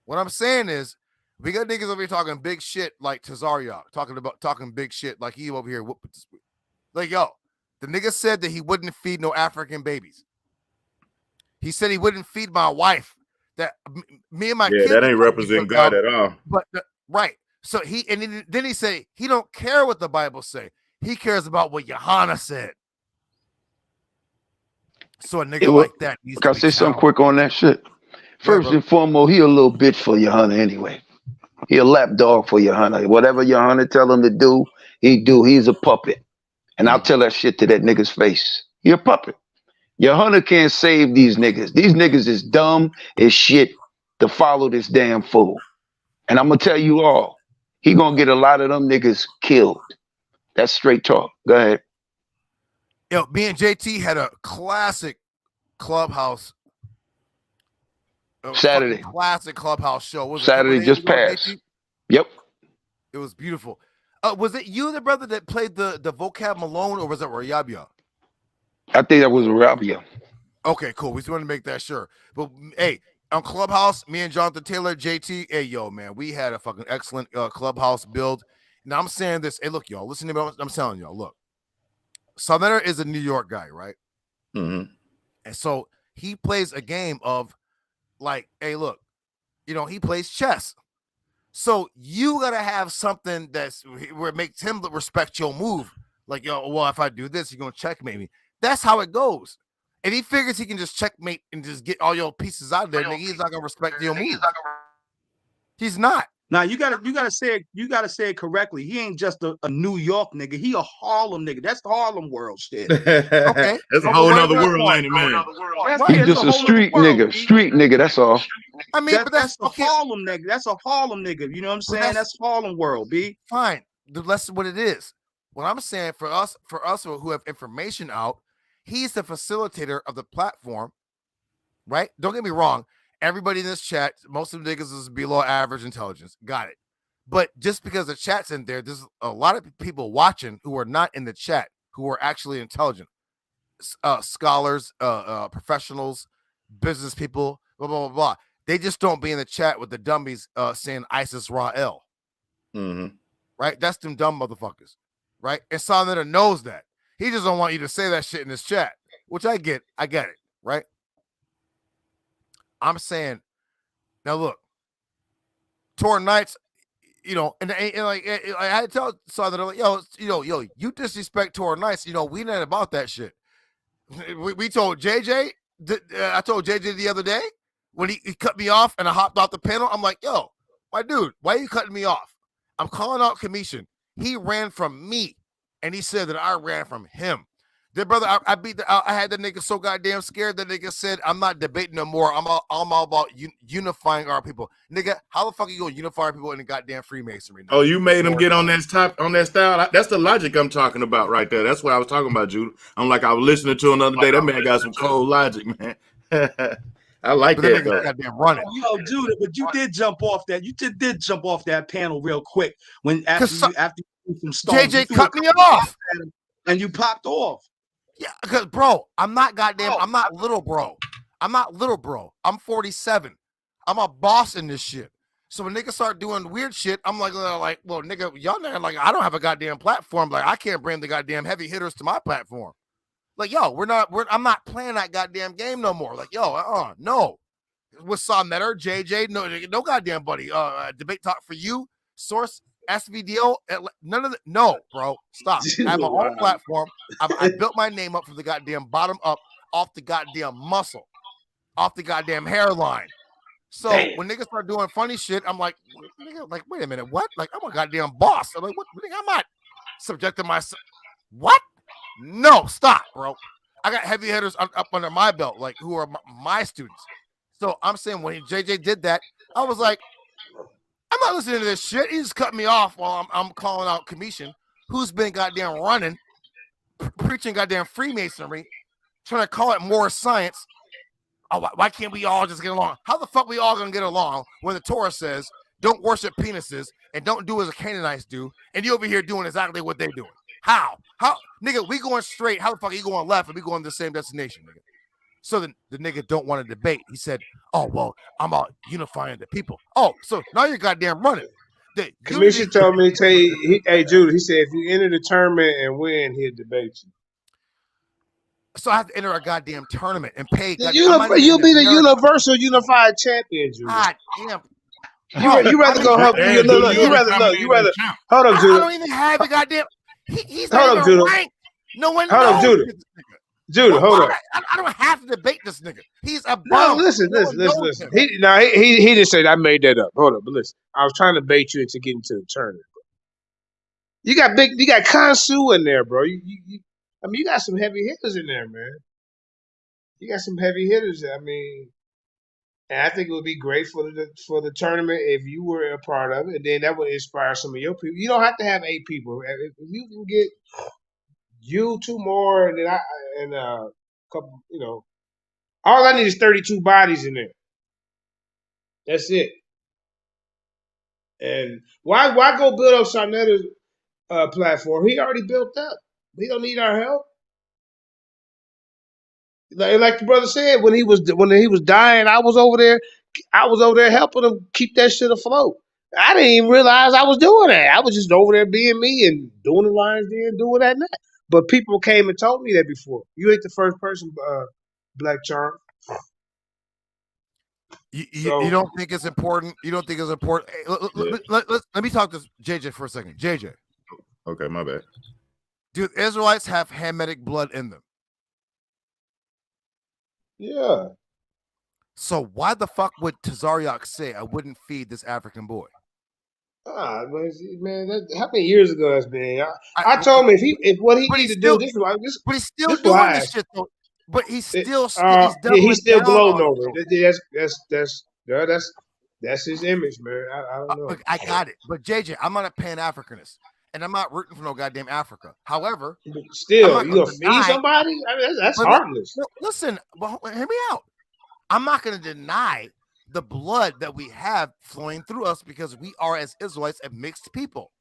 What I'm saying is, we got niggas over here talking big shit like Tazariak, talking big shit like he over here. Like, yo, the nigga said that he wouldn't feed no African babies. He said he wouldn't feed my wife. That me and my kids. That ain't representing God at all. But right. So then he said he don't care what the Bible say. He cares about what Yohana said. So a nigga like that needs can to I say something quick on that shit? First and foremost, he a little bitch for Yohana anyway. He a lapdog for Yohana. Whatever Yohana tell him to do, he do. He's a puppet. And I'll tell that shit to that nigga's face. He a puppet. Yohana can't save these niggas. These niggas is dumb as shit to follow this damn fool. And I'm gonna tell you all, he gonna get a lot of them niggas killed. That's straight talk. Go ahead. Yo, me and JT had a classic clubhouse. Saturday. Classic clubhouse show. Was Saturday just passed. Yep. It was beautiful. Was it you, the brother, that played the vocab Malone, or was it Rayabia? I think that was Rayabia. Okay, cool. We just want to make that sure. But hey, on Clubhouse, me and Jonathan Taylor, JT, hey, yo, man, we had a fucking excellent Clubhouse build. Now I'm saying this. Hey, look, y'all, listen to me. I'm telling y'all, look. Southerner is a New York guy, right? Mm-hmm. And so he plays a game of like, hey, look, you know, he plays chess. So you gotta have something that's where it makes him respect your move. Like, yo, well, if I do this, you're gonna checkmate me. That's how it goes. And he figures he can just checkmate and just get all your pieces out there. Nigga, he's not gonna respect your move. He's not. Now you gotta say it correctly. He ain't just a New York nigga. He a Harlem nigga. That's the Harlem world shit. Okay, that's a whole nother world, ain't it, man? He's just a street nigga. Street nigga. That's all. I mean, but that's a Harlem nigga. That's a Harlem nigga. You know what I'm saying? That's Harlem world, B. Fine. That's what it is. What I'm saying for us who have information out, he's the facilitator of the platform, right? Don't get me wrong. Everybody in this chat, most of the niggas is below average intelligence. Got it. But just because the chat's in there, there's a lot of people watching who are not in the chat, who are actually intelligent. Scholars, professionals, business people, blah, blah, blah, blah. They just don't be in the chat with the dummies saying ISIS Ra'el. Mm-hmm. Right? That's them dumb motherfuckers. Right? And Southerner knows that. He just don't want you to say that shit in his chat, which I get. I get it. Right? I'm saying, now look, Torn Knights, you know, and like I had to tell Southerner, like, yo, you disrespect Torn Knights, you know, we not about that shit. We told JJ, I told JJ the other day when he cut me off and I hopped off the panel. I'm like, yo, my dude, why are you cutting me off? I'm calling out Commission. He ran from me, and he said that I ran from him. Then, brother, I had the nigga so goddamn scared that nigga said, I'm not debating no more. I'm all about unifying our people. Nigga, how the fuck are you going to unify our people in the goddamn Freemasonry? Oh, you made him get on that style? That's the logic I'm talking about right there. That's what I was talking about, Jude. I'm like, I was listening to another day. That man got some cold logic, man. I like that, though. Goddamn running. Yo, Jude, but you did jump off that. You did jump off that panel real quick when after some stones. JJ cut me off, and you popped off. Yeah, because bro, I'm not goddamn. I'm not little bro. I'm not little bro. I'm 47. I'm a boss in this shit. So when niggas start doing weird shit, I'm like, well, nigga, y'all nigga, like, I don't have a goddamn platform. Like, I can't bring the goddamn heavy hitters to my platform. Like, yo, I'm not playing that goddamn game no more. Like, yo, no. With Sawnetter, JJ, no goddamn buddy. Debate talk for you, Source, SVDO, none of the, no, bro, stop. I have my own platform. I built my name up from the goddamn bottom up, off the goddamn muscle, off the goddamn hairline. So when niggas start doing funny shit, I'm like, nigga, like, wait a minute, what? Like, I'm a goddamn boss. I'm like, what? Nigga, I'm not subjecting myself. What? No, stop, bro. I got heavy hitters up under my belt, like, who are my students. So I'm saying when JJ did that, I was like, I'm not listening to this shit. He just cut me off while I'm calling out Commission, who's been goddamn running, preaching goddamn Freemasonry, trying to call it more science. Oh, why can't we all just get along? How the fuck we all gonna get along when the Torah says don't worship penises and don't do as the Canaanites do, and you over here doing exactly what they're doing? How, nigga, we going straight. How the fuck are you going left and we going to the same destination, nigga? So the nigga don't want to debate. He said, oh, well, I'm about unifying the people. Oh, so now you're goddamn running. The Commission told me to tell you, hey, Judah, he said, if you enter the tournament and win, he'll debate you. So I have to enter a goddamn tournament and pay. You'll be the universal unified champion, Judah. God damn. You rather go help you. You rather. Hold up, Judah. I don't even have a goddamn. He's not even ranked. No one knows. Hold up, Judah. Judah, hold up. I don't have to debate this nigga. He's a bum. No, listen. He just said I made that up. Hold up, but listen. I was trying to bait you into getting to the tournament. You got Kansu in there, bro. You got some heavy hitters in there, man. You got some heavy hitters. I mean, and I think it would be great for the tournament if you were a part of it, and then that would inspire some of your people. You don't have to have 8 people. If you can get you 2 more, and then a couple, all I need is 32 bodies in there. That's it. And why go build up Sarnetter's platform? He already built up. He don't need our help. Like the brother said, when he was dying, I was over there helping him keep that shit afloat. I didn't even realize I was doing that. I was just over there being me and doing the lines there and doing that and that. But people came and told me that before. You ain't the first person, Black Charm. You don't think it's important? You don't think it's important? Hey, let me talk to JJ for a second. JJ. Okay, my bad. Do Israelites have Hamitic blood in them? Yeah. So why the fuck would Tazariak say I wouldn't feed this African boy? Man, how many years ago that's been? I told him if what he needs to do, but he's still doing this shit though. But he's still he's still gloating over it. That's his image, man. I don't know. I got it. But JJ, I'm not a Pan-Africanist, and I'm not rooting for no goddamn Africa. However, still, you gonna feed somebody? I mean, that's heartless. Listen, well, hear me out. I'm not gonna deny the blood that we have flowing through us because we are, as Israelites, a mixed people.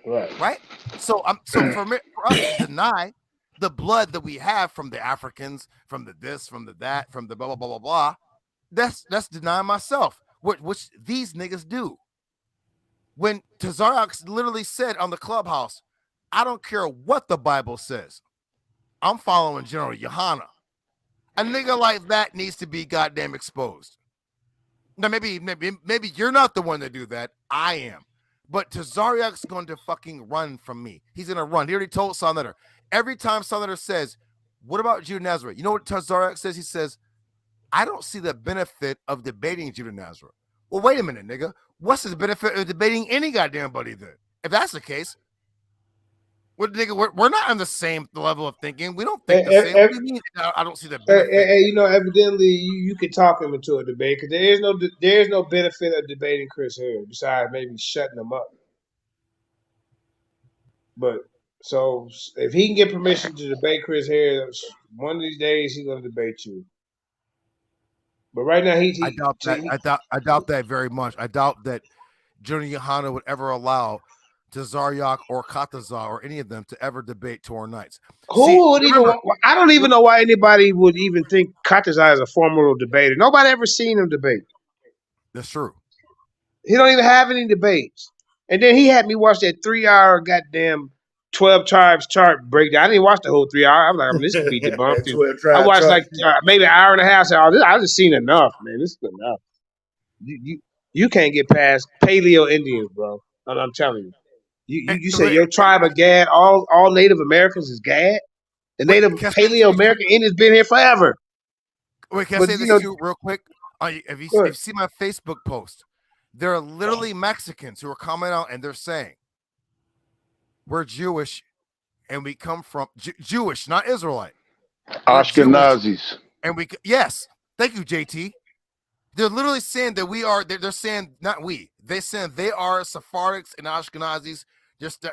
Right. So for us to deny the blood that we have from the Africans, from the this, from the that, from the blah blah blah blah blah, that's denying myself, which these niggas do. When Tazariak literally said on the clubhouse, I don't care what the Bible says, I'm following General Yohana. A nigga like that needs to be goddamn exposed. Now maybe you're not the one to do that. I am. But Tazariak's going to fucking run from me. He's gonna run. He already told Sawnetter. Every time Sawnetter says, what about Judah Nazareth? You know what Tazariak says? He says, I don't see the benefit of debating Judah Nazareth. Well, wait a minute, nigga. What's the benefit of debating any goddamn buddy then? If that's the case, we're not on the same level of thinking. We don't think the same. What do you mean? I don't see the benefit. Evidently, you can talk him into a debate because there is no benefit of debating Chris Harris besides maybe shutting him up. But so if he can get permission to debate Chris Harris, one of these days he's gonna debate you. But right now, I doubt that very much. I doubt that General Yohana would ever allow Tazaryak or Katazar or any of them to ever debate Torah Nights. Who would even? I don't even know why anybody would even think Katazar is a formidable debater. Nobody ever seen him debate. That's true. He don't even have any debates. And then he had me watch that 3-hour goddamn 12 tribes chart breakdown. I didn't watch the whole 3 hour. I'm like, this could be debunked. I watched like maybe an hour and a half. So I just seen enough, man. This is enough. You can't get past Paleo Indians, bro. I'm telling you. You say your tribe of Gad, all Native Americans is Gad? The Native Paleo American Indians been here forever. Wait, can I say this too real quick? If you see my Facebook post, there are literally Mexicans who are coming out and they're saying, we're Jewish and we come from Jewish, not Israelite. Ashkenazis. And yes, thank you, JT. They're literally saying that we are, they're saying, not we, they're saying they are Sephardics and Ashkenazis, just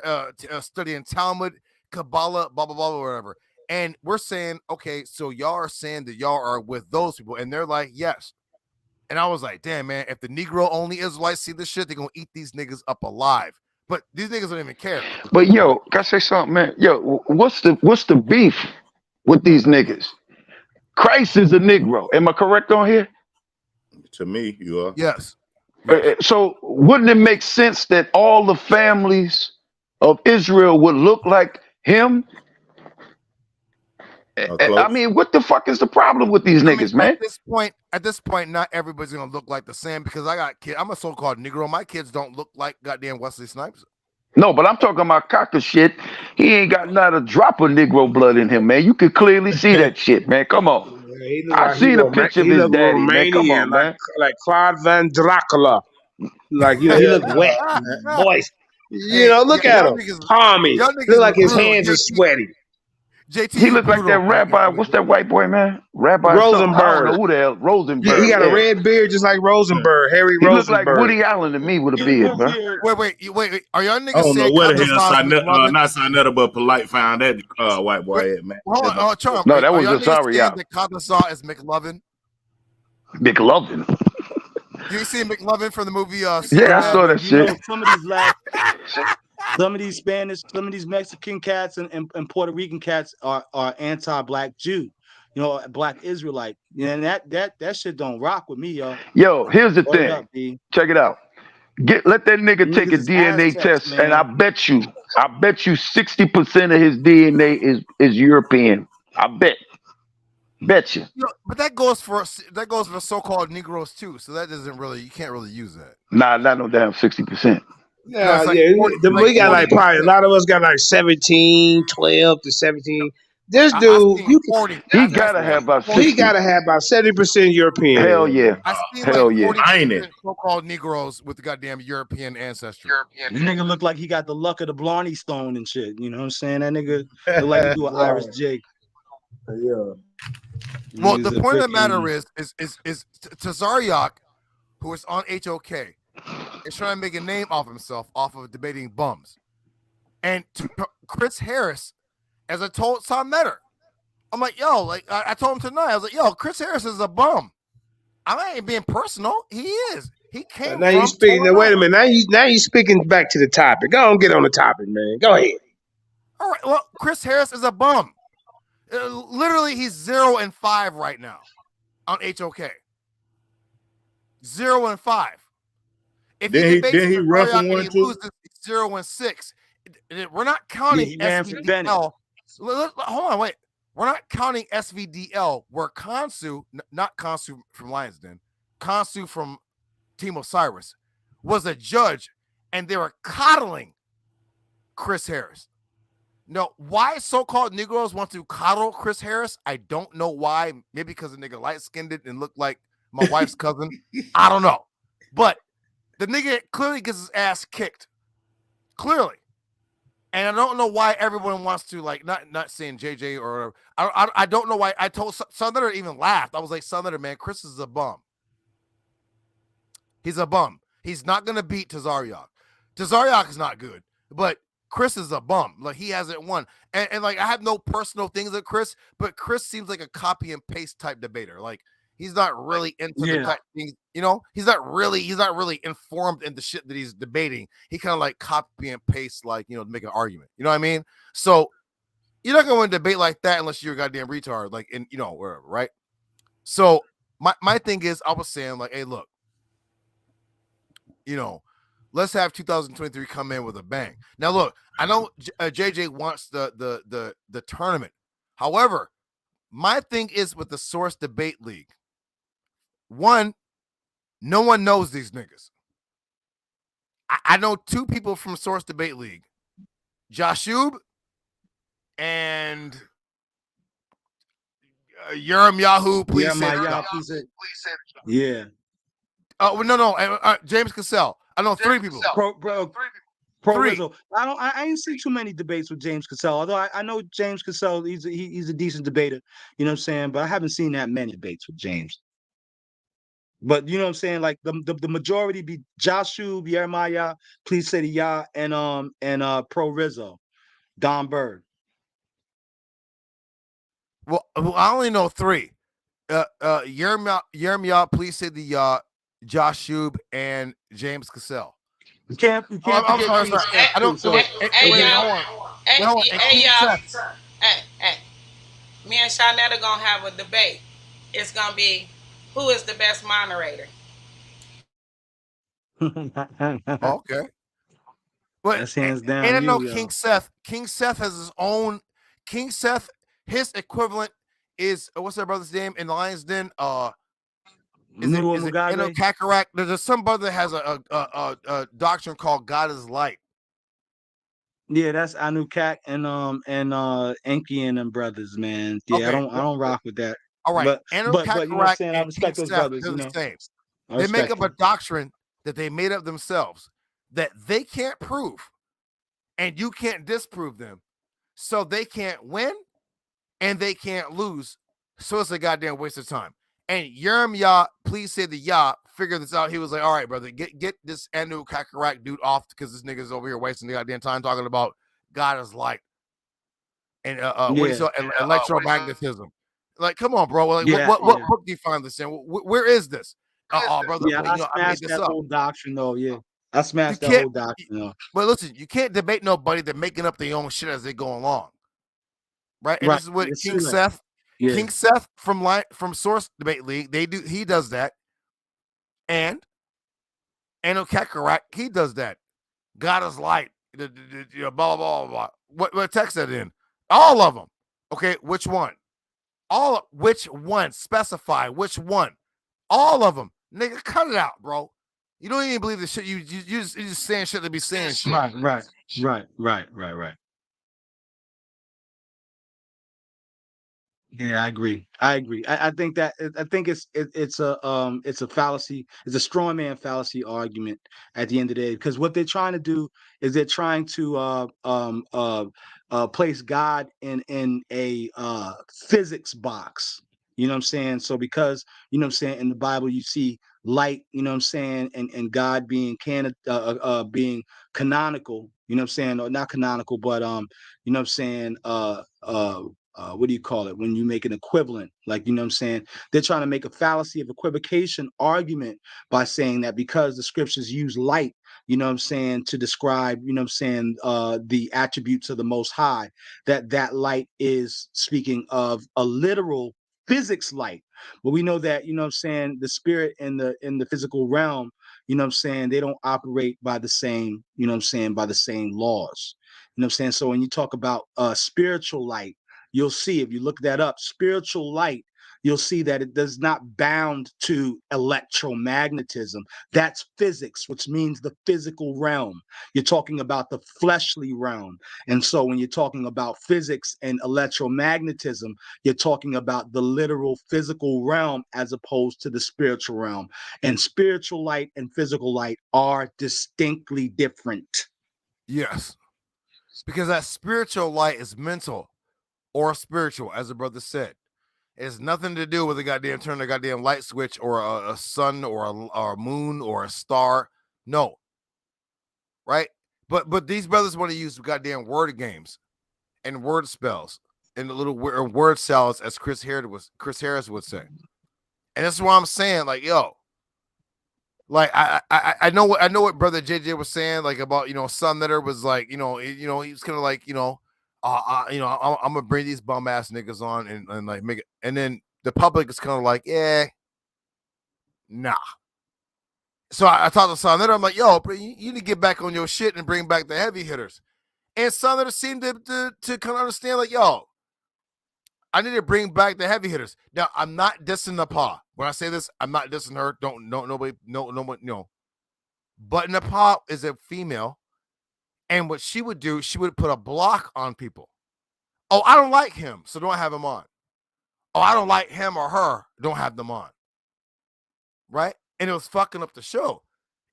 studying Talmud, Kabbalah, blah, blah, blah, whatever. And we're saying, okay, so y'all are saying that y'all are with those people. And they're like, yes. And I was like, damn, man, if the Negro only Israelites see this shit, they're going to eat these niggas up alive. But these niggas don't even care. But yo, can I say something, man? Yo, what's the beef with these niggas? Christ is a Negro. Am I correct on here? To me, you are. Yes. So wouldn't it make sense that all the families of Israel would look like him? I mean, what the fuck is the problem with these niggas, man? At this point, not everybody's gonna look like the same because I got kids. I'm a so-called Negro. My kids don't look like goddamn Wesley Snipes. No, but I'm talking about Cocker shit. He ain't got not a drop of Negro blood in him, man. You can clearly see that shit, man. Come on. I seen a picture of his daddy, man. Come on, man. Like Claude Van Dracula. Like, you know, he look wet, moist. You know, look at him. Palmy. Look like his hands are sweaty. JT, he looked like that rabbi. What's that white boy, man? Rabbi Rosenberg. I don't know who the hell. Rosenberg. He got a red beard just like Rosenberg. Harry he Rosenberg. He looked like Woody Allen to me with a beard, man. Wait. Are y'all niggas I don't know where the hell not Sinetta, but Polite found that white boy at, man. Hold on, Charles. No, that was a sorry that Katazar is McLovin. McLovin. You see McLovin from the movie? Yeah, I saw that shit. Know, some of these some of these Spanish, some of these Mexican cats and Puerto Rican cats are anti-black Jew, you know, black Israelite. And that shit don't rock with me, yo. Yo, here's the thing. Up, check it out. Let that nigga take a DNA test, man. And I bet you 60% of his DNA is European. I bet you. But that goes for so-called Negroes too. So that doesn't really, you can't really use that. Nah, not no damn 60%. Yeah, like 40, we got like probably a lot of us got like 17, 12 to 17. This dude, he gotta have about 60. He gotta have about 70% European. Hell yeah. Hell yeah. Ain't it? So-called Negroes with the goddamn European ancestry. This nigga look like he got the luck of the Blarney Stone and shit. You know what I'm saying? That nigga look like he do an Irish Jake. Yeah. Well, the point of the matter is Tazaryak, who is on HOK, is trying to make a name off himself off of debating bums. And Chris Harris, as I told Sam Metter, I'm like, yo, like I told him tonight, I was like, yo, Chris Harris is a bum. I ain't being personal. He is. He came. Now you speaking. Now wait a minute. Now you speaking back to the topic. Go on, get on the topic, man. Go ahead. All right. Well, Chris Harris is a bum. Literally, he's 0-5 right now on HOK. 0-5. If he rough and one too? 0-6. We're not counting SVDL. Hold on, wait. We're not counting SVDL, where Kansu, not Kansu from Lions Den, Kansu from Team Osiris, was a judge, and they were coddling Chris Harris. No, why so-called Negroes want to coddle Chris Harris? I don't know why. Maybe because the nigga light-skinned it and looked like my wife's cousin. I don't know. But the nigga clearly gets his ass kicked. Clearly. And I don't know why everyone wants to, like, not saying JJ or I don't know why. I told Southern even laughed. I was like, Southern, man, Chris is a bum. He's a bum. He's not going to beat Tazaryak. Tazaryak is not good, but Chris is a bum. Like, he hasn't won. And like, I have no personal things with Chris, but Chris seems like a copy and paste type debater. Like, He's not really into the type things, you know. He's not really informed in the shit that he's debating. He kind of like copy and paste, like, you know, to make an argument. You know what I mean? So you're not going to debate like that unless you're a goddamn retard, like in, you know, wherever, right? So my thing is, I was saying like, hey, look, you know, let's have 2023 come in with a bang. Now, look, I know JJ wants the tournament. However, my thing is with the Source Debate League. One, no one knows these niggas. I know two people from Source Debate League, Joshub and Yerem Yahoo. Please say yeah. Oh no, James Cassell. I know three people. Pro Rizzo. I ain't seen too many debates with James Cassell. Although I know James Cassell, he's a decent debater. You know what I'm saying? But I haven't seen that many debates with James. But you know what I'm saying? Like the majority be Joshua, Jeremiah, please say the Yah, and Pro Rizzo, Don Bird. Well, I only know three. Jeremiah, please say the Yah, Josh Shub, and James Cassell. You can't sorry. I don't. Hey, me and Shawnetta gonna have a debate. It's gonna be who is the best moderator. Okay. But that's hands down. And I know King Seth. King Seth has his own. King Seth, his equivalent is what's that brother's name in the Lions Den? Is it Kakarot? There's some brother that has a doctrine called God is light. Yeah, that's Anu Kak and Enki and them brothers, man. Yeah, okay. I don't rock with that. All right, but you know what I'm saying? I respect those brothers. They're the same. They make up a doctrine that they made up themselves that they can't prove, and you can't disprove them, so they can't win and they can't lose. So it's a goddamn waste of time. And Yerem please say the Yah, figure this out. He was like, all right, brother, get this Anu Kakarot dude off because this nigga's over here wasting the goddamn time talking about God is light and electromagnetism. Like, come on, bro. Like, what book do you find this in? Where is this? Brother. Yeah, I smashed that whole doctrine, though. Yeah, I smashed that whole doctrine, though. But listen, you can't debate nobody. They're making up their own shit as they go along. Right? And this is what King Seth. Yeah. King Seth from Source Debate League, he does that. And Anu Kakarot, he does that. God is light. Blah, blah, blah, blah. What text that in? All of them. Okay, which one? Which one? Specify which one. All of them. Nigga, cut it out, bro. You don't even believe the shit. You just saying shit to be saying shit. Right. Yeah, I agree. I think that it's a fallacy. It's a straw man fallacy argument at the end of the day, because what they're trying to do is they're trying to place God in a physics box. You know what I'm saying? So because, you know what I'm saying, in the Bible you see light, you know what I'm saying, and God being being canonical, you know what I'm saying, or not canonical, but you know what I'm saying, what do you call it when you make an equivalent? Like, you know what I'm saying? They're trying to make a fallacy of equivocation argument by saying that because the scriptures use light, you know what I'm saying, to describe, you know what I'm saying, the attributes of the Most High, that light is speaking of a literal physics light. But we know that, you know what I'm saying, the spirit in the physical realm, you know what I'm saying, they don't operate by the same, you know what I'm saying, by the same laws. You know what I'm saying? So when you talk about spiritual light, you'll see, if you look that up, spiritual light, you'll see that it does not bound to electromagnetism. That's physics, which means the physical realm. You're talking about the fleshly realm. And so when you're talking about physics and electromagnetism, you're talking about the literal physical realm as opposed to the spiritual realm. And spiritual light and physical light are distinctly different. Yes. Because that spiritual light is mental or spiritual, as the brother said. It has nothing to do with a goddamn turn a goddamn light switch or a sun or a moon or a star. No. Right? But these brothers want to use goddamn word games and word spells and the little word salads, as Chris Harris would say. And that's what I'm saying. Like, yo, like I know what brother JJ was saying, like about Son Letter was like, he was kind of like, I'm gonna bring these bum ass niggas on and like make it, and then the public is kind of like, yeah, nah. So I talked to Son Letter. I'm like, yo, you need to get back on your shit and bring back the heavy hitters. And Son Letter seemed to kind of understand, like, yo, I need to bring back the heavy hitters. Now, I'm not dissing Nepal. When I say this, I'm not dissing her. Nobody. But Nepal is a female, and what she would do, she would put a block on people. Oh, I don't like him, so don't have him on. Oh, I don't like him or her, don't have them on. Right? And it was fucking up the show.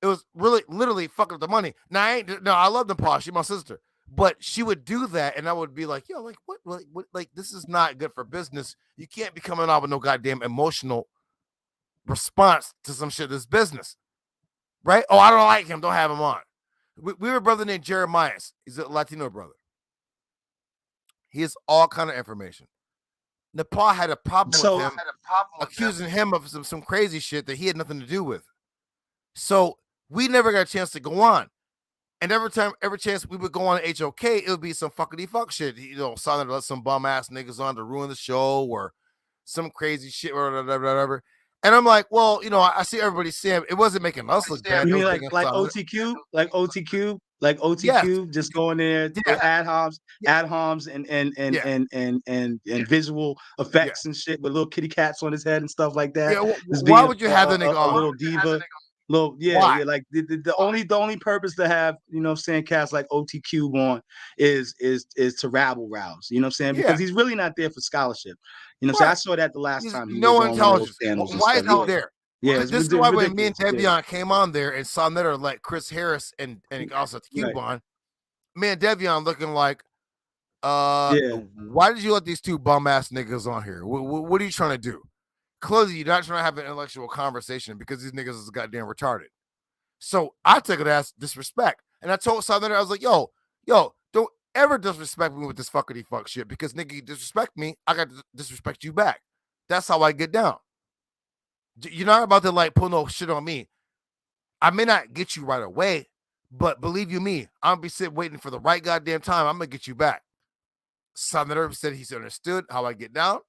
It was really, literally fucking up the money. Now, I love Nepal. She's my sister. But she would do that, and I would be like, yo, like, what, like, this is not good for business. You can't be coming out with no goddamn emotional response to some shit that's business. Right? Oh, I don't like him. Don't have him on. We have a brother named Jeremiah. He's a Latino brother. He has all kind of information. Nepal had a problem with him, accusing him of some crazy shit that he had nothing to do with. So we never got a chance to go on. And every chance we would go on HOK, it would be some fuckity fuck shit. Son let some bum ass niggas on to ruin the show or some crazy shit or whatever. And I'm like, well, I see everybody saying it wasn't making us look bad. You mean like OTQ, like OTQ, yes. just going there, ad homs and visual effects and shit with little kitty cats on his head and stuff like that. Yeah, why would you have the nigga on? A little diva. Like the only purpose to have, cats like OTQ on is to rabble rouse, because he's really not there for scholarship. So I saw that the last time he was intelligence. On why is he there? Yeah, this is why when me and Devion came on there and Son Letter like Chris Harris and also the Cube on, me and Devion looking like, why did you let these two bum ass niggas on here? What are you trying to do? Clearly, you're not trying to have an intellectual conversation because these niggas is goddamn retarded. So I took it as disrespect. And I told Son Letter, I was like, yo, don't ever disrespect me with this fuckity fuck shit because nigga, you disrespect me, I got to disrespect you back. That's how I get down. You're not about to like pull no shit on me. I may not get you right away, but believe you me, I'm gonna be sitting waiting for the right goddamn time. I'm gonna get you back. Son Letter said he's understood how I get down.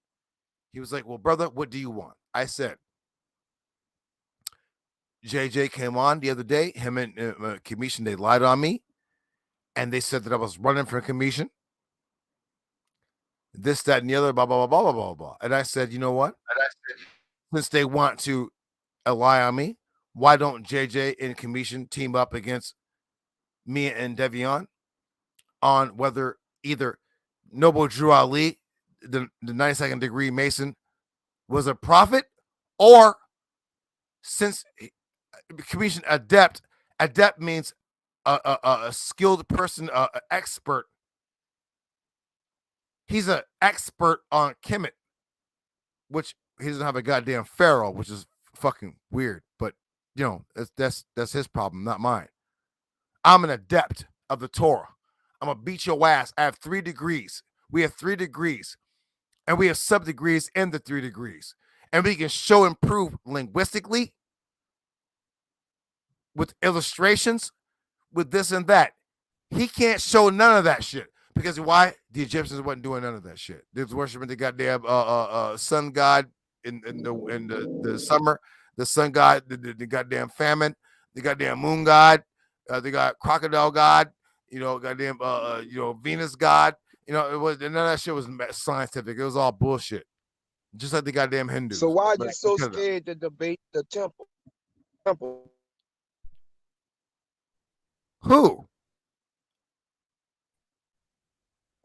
He was like, well, brother, what do you want? I said, JJ came on the other day. Him and Commission, they lied on me. And they said that I was running for a commission. This, that, and the other, blah, blah, blah, blah, blah, blah. And I said, you know what? Since they want to lie on me, why don't JJ and Commission team up against me and Devion on whether either Noble Drew Ali, the 92nd degree Mason, was a prophet, or since Commission adept means a skilled person, an expert. He's an expert on Kemet, which he doesn't have a goddamn pharaoh, which is fucking weird. But that's his problem, not mine. I'm an adept of the Torah. I'm gonna beat your ass. I have 3 degrees. We have 3 degrees, and we have sub degrees in the 3 degrees, and we can show and prove linguistically with illustrations, with this and that. He can't show none of that shit. Because why? The Egyptians wasn't doing none of that shit. They was worshiping the goddamn sun god in the summer, the sun god, the goddamn famine, the goddamn moon god, they got crocodile god, goddamn Venus god. It was none of that shit was scientific. It was all bullshit. Just like the goddamn Hindus. So why are you so scared to debate the temple? Who?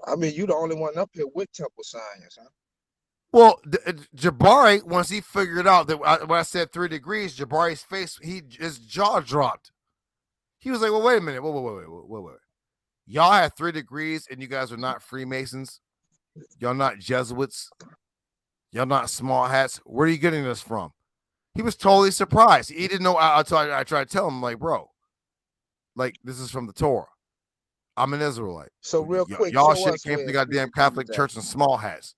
I mean, you the only one up here with temple science, huh? Well, Jabari, once he figured out that when I said 3 degrees, Jabari's face, his jaw dropped. He was like, well, wait a minute. Wait. Y'all had 3 degrees and you guys are not Freemasons. Y'all not Jesuits. Y'all not small hats. Where are you getting this from? He was totally surprised. He didn't know. I tried to tell him, like, bro, like, this is from the Torah. I'm an Israelite. So real quick, y'all shit came from the goddamn Catholic Church and small hats,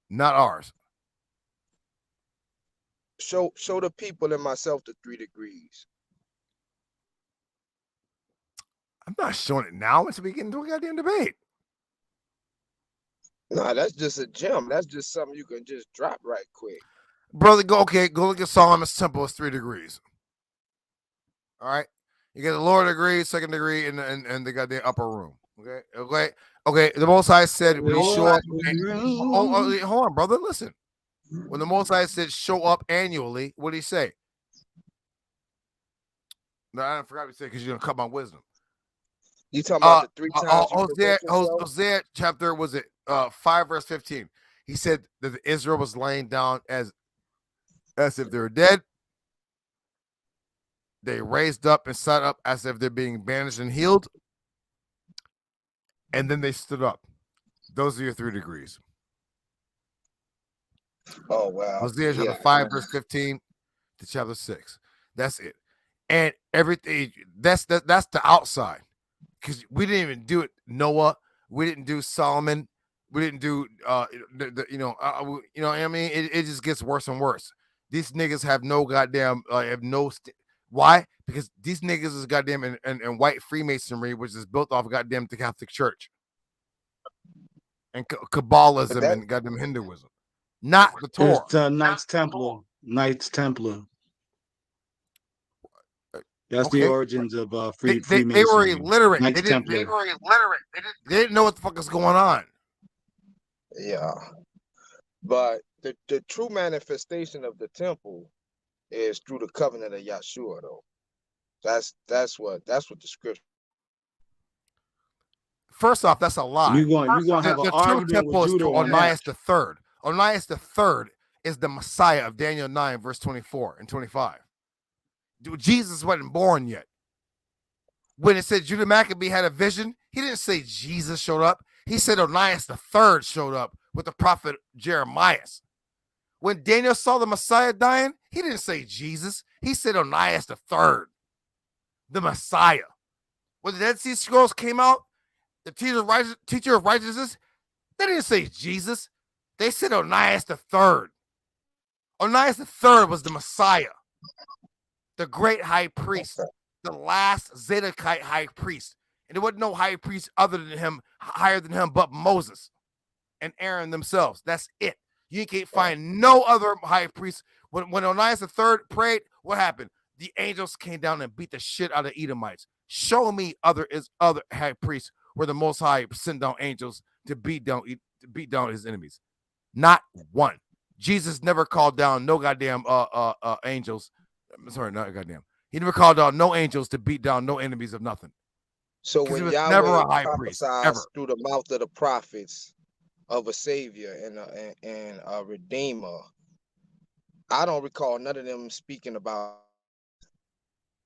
not ours. Show the people and myself the 3 degrees. I'm not showing it now until we get into a goddamn debate. Nah, that's just a gem. That's just something you can just drop right quick. Brother, go look at Solomon's temple. It's 3 degrees. All right. You get the lower degree, second degree, and they got the upper room. Okay. The Most High said when he show up. Hold on, brother. Listen. When the Most High said show up annually, what did he say? No, I forgot to say because you're gonna cut my wisdom. You talking about the 3 times? Hosea chapter was it 5 verse 15. He said that Israel was laying down as if they were dead. They raised up and sat up as if they're being bandaged and healed. And then they stood up. Those are your 3 degrees. Oh, wow. Hosea chapter 5, verse 15 to chapter 6. That's it. And everything, that's the outside. Because we didn't even do it. Noah, we didn't do Solomon, we didn't do, you know what I mean? It just gets worse and worse. These niggas have no goddamn, why? Because these niggas is goddamn in white Freemasonry, which is built off goddamn the Catholic Church and Kabbalism and goddamn Hinduism, not the Torah. It's Knights Templar. That's the origins of Freemasonry. They were illiterate. They didn't know what the fuck is going on. Yeah, but the true manifestation of the temple is through the covenant of Yahshua, though. That's what the scripture. First off, that's a lie. You're going to have an argument temple with is to Onias III. Onias III is the Messiah of Daniel 9, verse 24 and 25. Jesus wasn't born yet. When it said Judah Maccabee had a vision, he didn't say Jesus showed up. He said Onias III showed up with the prophet Jeremiah. When Daniel saw the Messiah dying, he didn't say Jesus. He said Onias III, the Messiah. When the Dead Sea Scrolls came out, the teacher of righteousness, they didn't say Jesus. They said Onias III. Onias III was the Messiah, the great high priest, the last Zadokite high priest. And there wasn't no high priest other than him, higher than him, but Moses and Aaron themselves. That's it. You can't find no other high priest. When Onias III prayed, what happened? The angels came down and beat the shit out of Edomites. Show me other high priests where the Most High sent down angels to beat down his enemies. Not one. Jesus never called down no goddamn angels. Sorry, not goddamn. He never called down no angels to beat down no enemies of nothing. So when Yahweh never a high priest, ever, through the mouth of the prophets of a savior and a redeemer, I don't recall none of them speaking about.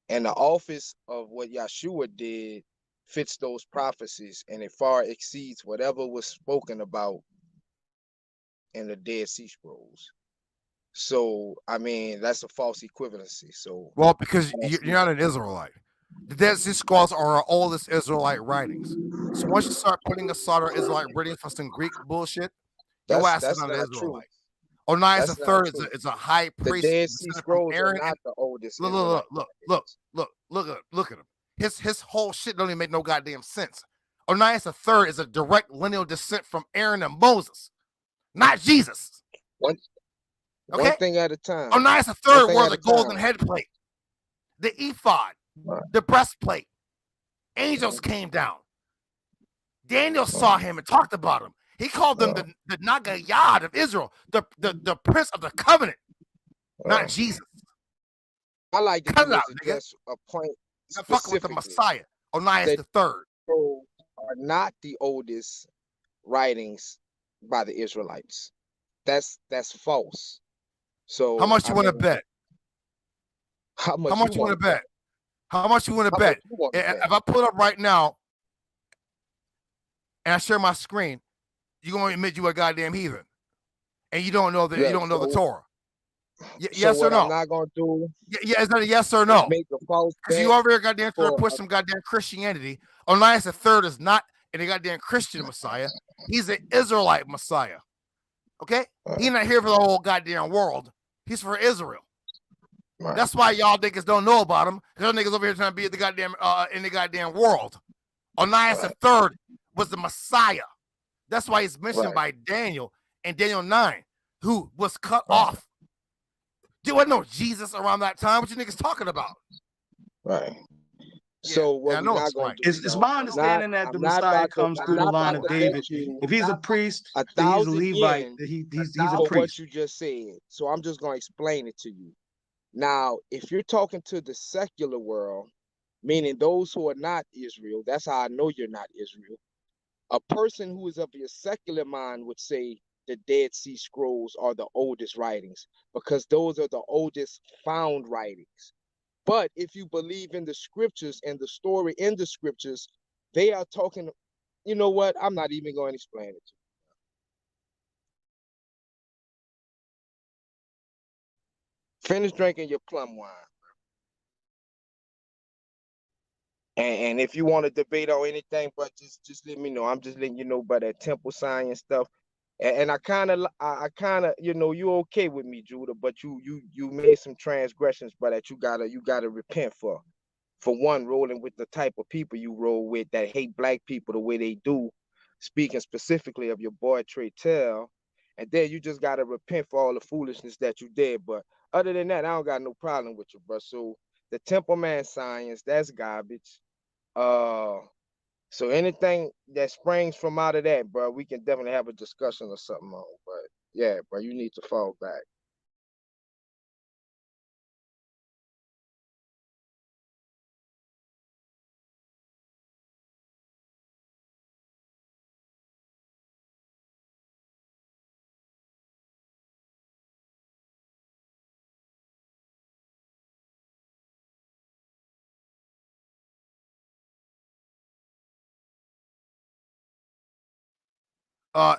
And the office of what Yahshua did fits those prophecies, and it far exceeds whatever was spoken about in the Dead Sea Scrolls. So, I mean, that's a false equivalency. So, well, because you're not an Israelite. The Dead Sea Scrolls are our oldest Israelite writings. So once you start putting aside our Israelite writings for some Greek bullshit, your ass is not an Israelite. Onias III is a high priest. The Dead Sea Scrolls are not the oldest. Look at him. His whole shit don't even make no goddamn sense. Onias III is a direct lineal descent from Aaron and Moses, not Jesus. One thing at a time. Onias III wore the golden headplate, the ephod, the breastplate. Angels came down. Daniel saw him and talked about him. He called them the Nagayad of Israel, the prince of the covenant, not Jesus. I like to just a point. Fucking with the Messiah, Onias III. Are not the oldest writings by the Israelites. That's false. So how much you want to bet? How much you want to bet? How much you want to bet? If I pull up right now and I share my screen, you're gonna admit you a goddamn heathen, and you don't know the the Torah. Yes or no? I'm not gonna do. Yeah, is that a yes or no? Make a false bet. Because you over here goddamn trying to push some goddamn Christianity. Onias III is not a goddamn Christian Messiah. He's an Israelite Messiah. Okay, he's not here for the whole goddamn world. He's for Israel. Right. That's why y'all niggas don't know about him. Y'all niggas over here trying to be in the goddamn world. Onias III was the Messiah. That's why he's mentioned by Daniel in Daniel 9, who was cut off. There wasn't no Jesus around that time. What you niggas talking about? Right. So what we're not going to do? It's my understanding that the Messiah comes through the line of David. If he's a priest, then he's a Levite. He's a priest. What you just said. So I'm just going to explain it to you. Now, if you're talking to the secular world, meaning those who are not Israel, that's how I know you're not Israel. A person who is of your secular mind would say the Dead Sea Scrolls are the oldest writings because those are the oldest found writings. But if you believe in the scriptures and the story in the scriptures, they are talking, you know what? I'm not even going to explain it to you. Finish drinking your plum wine. And if you want to debate on anything, but just let me know. I'm just letting you know about that temple sign stuff. And I kind of, you know, you okay with me, Judah, but you made some transgressions, but that you gotta repent for. For one, rolling with the type of people you roll with that hate black people the way they do, speaking specifically of your boy Trey Tell, and then you just gotta repent for all the foolishness that you did. But other than that, I don't got no problem with you, bro. So the Temple Man science, that's garbage. So anything that springs from out of that, bro, we can definitely have a discussion or something on. But yeah, bro, you need to fall back.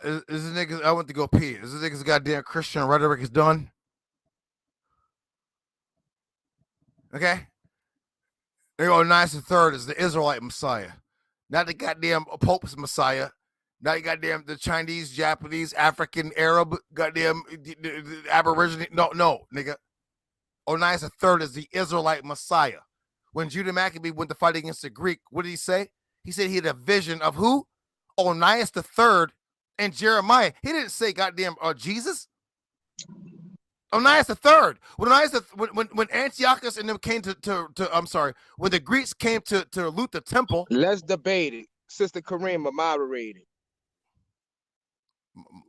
Is this niggas? I went to go pee. Is this niggas goddamn Christian rhetoric is done? Okay. There you go. Onias III is the Israelite Messiah, not the goddamn Pope's Messiah, not the goddamn the Chinese, Japanese, African, Arab, goddamn the Aborigine. No, nigga. Onias III is the Israelite Messiah. When Judah Maccabee went to fight against the Greek, what did he say? He said he had a vision of who? Onias III and Jeremiah. He didn't say goddamn Jesus. Onias III. When Antiochus and them came when the Greeks came to loot the temple. Let's debate it. Sister Karima, moderate it.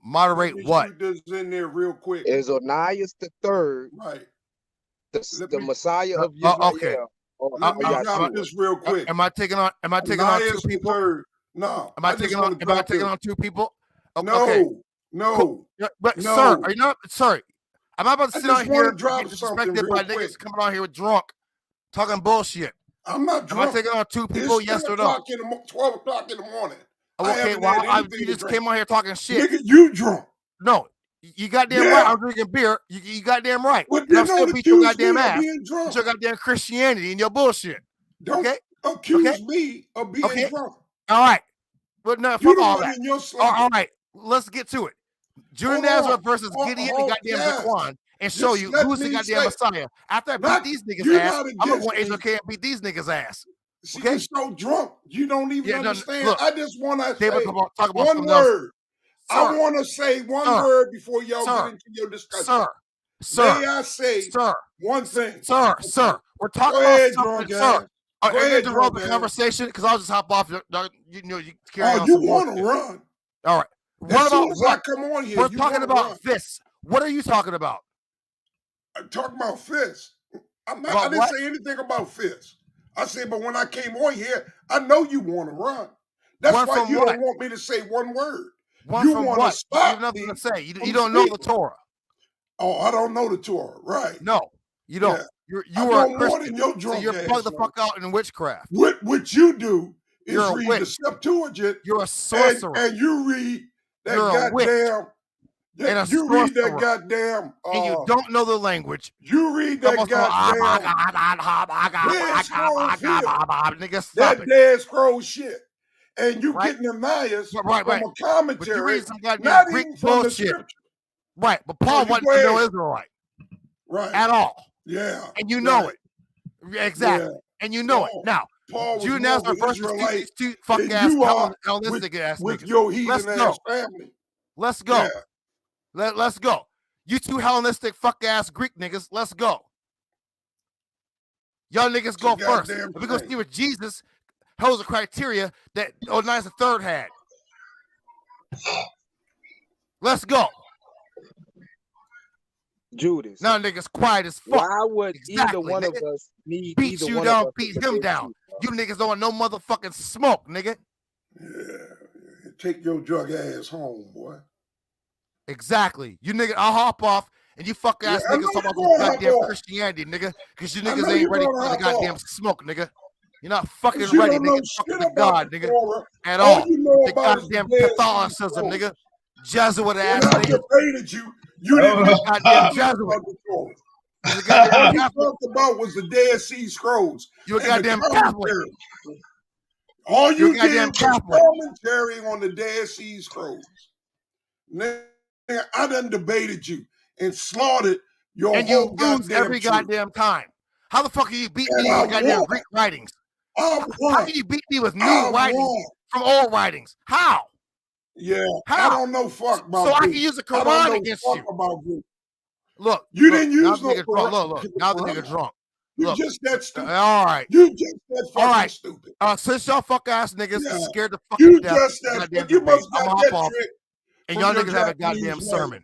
Moderate what? This in there real quick. Is Onias III right? The Messiah of Israel? Okay. Let me drop this real quick. Am I taking on two people? No. Am I taking on two people? No. Okay. No. Cool. But no. Sir, are you not? Sorry. I'm not about to sit out here and get disrespected by niggas coming on here with drunk, talking bullshit. I'm not drunk. Am I taking on two people? It's yes or no? 12 o'clock in the morning. Okay, well, you just came on here talking shit. Nigga, you drunk. No, you goddamn right. I'm drinking beer. You goddamn right. Well, and I'm still beat your goddamn ass. Drunk. Your goddamn Christianity and your bullshit. Don't accuse me of being drunk. All right. But no, fuck all that. All right, let's get to it. Judah Nazareth versus Gideon and goddamn Zaquan and show you who's the goddamn Messiah. After I beat these niggas' ass, I'm gonna go HOK and beat these niggas' ass. Okay? You're so drunk, you don't even understand. Look, I just want to say talk about one word. I want to say one word before y'all get into your discussion. Sir, may I say one thing? Sir, we're talking about something, sir. Are you going to interrupt the conversation? Because I'll just hop off. You carry on. You want to run? All right. As soon as I come on here, we're talking about fists. What are you talking about? I'm talking about fists. I didn't say anything about fists. I said, but when I came on here, I know you want to run. That's why you don't want me to say one word. You want to stop. You have nothing to say. You don't know the Torah. Oh, I don't know the Torah, right? No, you don't. Yeah. You are a Christian, more than your drunk so you're plugged the fuck out in witchcraft. What you do is read the Septuagint. You're a sorcerer. And you read that goddamn. And you read that goddamn. And you don't know the language. You read that goddamn. Nigga, stop that dead scroll shit. And you getting Onias from a commentary. But you read some not Greek even from bullshit. the scripture. Right, but Paul wasn't no Israelite. Right. At all. Yeah. And you know it. Exactly. Yeah. And you know it. Now, Paul was Jew more of Nazareth an versus Israelite these two fuck than ass you are Hellenistic ass with niggas. your Let's heathen go. ass family. Let's go. Yeah. Let's go. You two Hellenistic fuck ass Greek niggas, let's go. Y'all niggas go first. And we're gonna see what Jesus holds the criteria that Onias III had. Let's go. Judas. Now niggas quiet as fuck. Why would either one of us need beat either you one down, of us beat him down? You niggas don't want no motherfucking smoke, nigga. Yeah. Take your drug ass home, boy. Exactly. You nigga, I'll hop off and you fuck ass niggas talk about this goddamn Christianity, nigga. Because you niggas ain't ready for the goddamn smoke, nigga. You're not fucking ready, nigga. Fuck with the God, nigga. At all. The goddamn Catholicism, nigga. Jesuit ass nigga. Debated you. You didn't know goddamn Jesuit. All you talked about was the Dead Sea Scrolls. You a goddamn Catholic. All you did was commentary on the Dead Sea Scrolls. Nigga, I done debated you and slaughtered your and whole you lose every goddamn time. How the fuck can you beat me with goddamn Greek writings? How can you beat me with new writings from old writings? How? Yeah, how? I don't know fuck about so Greek. I can use the Quran against you. About Greek. Look, you didn't use no Quran. Look, now the nigga drunk. You just that stupid. All right. You just that fucking stupid. Since y'all fuck ass niggas is scared to fuck you death, just that. But you must got that off, trick. And y'all niggas have a goddamn sermon.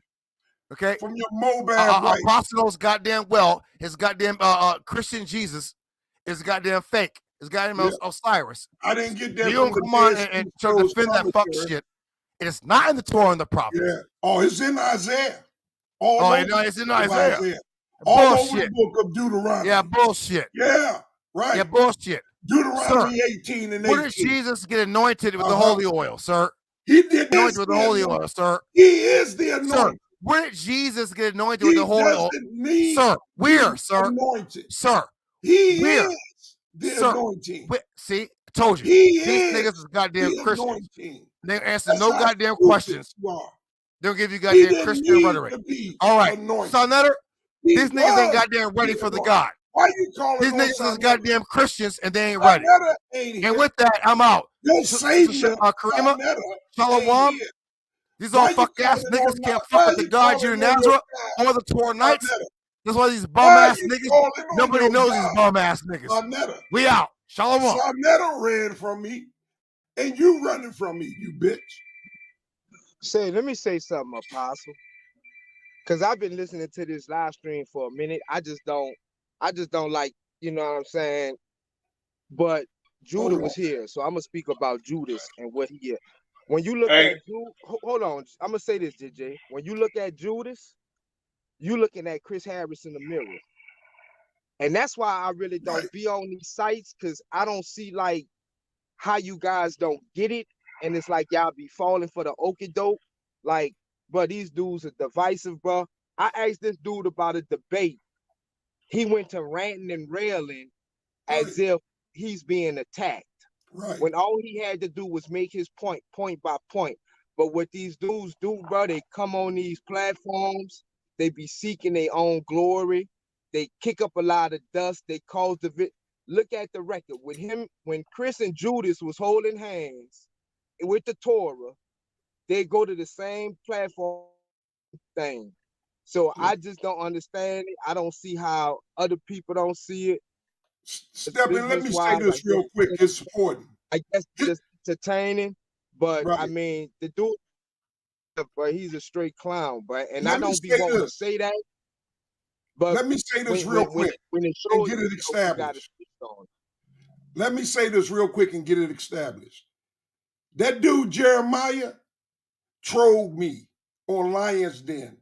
Okay? From your mobile Apostles goddamn well, his goddamn Christian Jesus is goddamn fake. It's goddamn Osiris. I didn't get that. You don't come on and try to defend that fuck shit. It's not in the Torah and the prophets. Yeah. Oh, it's in Isaiah. It's in Isaiah. All bullshit. over the book of Deuteronomy. Yeah, bullshit. Yeah, right. Yeah, bullshit. Deuteronomy 18 and 18. Where did Jesus get anointed with the holy oil, sir? He did anointed with the holy oil, sir. He is the anointed. Sir, where did Jesus get anointed with the holy oil? Sir, where, sir? Anointed. Sir, he is the anointing. See, I told you. These niggas is goddamn Christians. They answer no goddamn questions. They'll give you goddamn Christian rhetoric. All right, Sonnetter, these niggas ain't goddamn ready for the God. Why you calling these niggas is goddamn Christians and they ain't ready. And with that, I'm out. Karima, Shalom. These all fuck ass niggas can't fuck with the God you Nazareth or the Torah Knights. That's why these bum ass niggas, nobody knows these bum ass niggas. We out. Shalom. Sonetta ran from me and you running from me, you bitch. Let me say something, Apostle. Cause I've been listening to this live stream for a minute. I just don't like, you know what I'm saying? But Judah was here, so I'm gonna speak about Judas and what he is. When you look at hold on, I'm gonna say this, JJ. When you look at Judas, you looking at Chris Harris in the mirror. And that's why I really don't be on these sites, because I don't see like how you guys don't get it. And it's like y'all be falling for the okie doke. Like, but these dudes are divisive, bro. I asked this dude about a debate. He went to ranting and railing as if he's being attacked. Right. When all he had to do was make his point by point. But what these dudes do, bro, they come on these platforms, they be seeking their own glory. They kick up a lot of dust. They cause the look at the record. With him, when Chris and Judas was holding hands with the Torah, they go to the same platform thing. So I just don't understand it. I don't see how other people don't see it. Steppin', let me say this real quick. It's important. I guess it's entertaining, but I mean, the dude, but he's a straight clown, but and I don't be wanting to say that. But let me say this real quick and get it established. Let me say this real quick and get it established. That dude Jeremiah trolled me on Lion's Den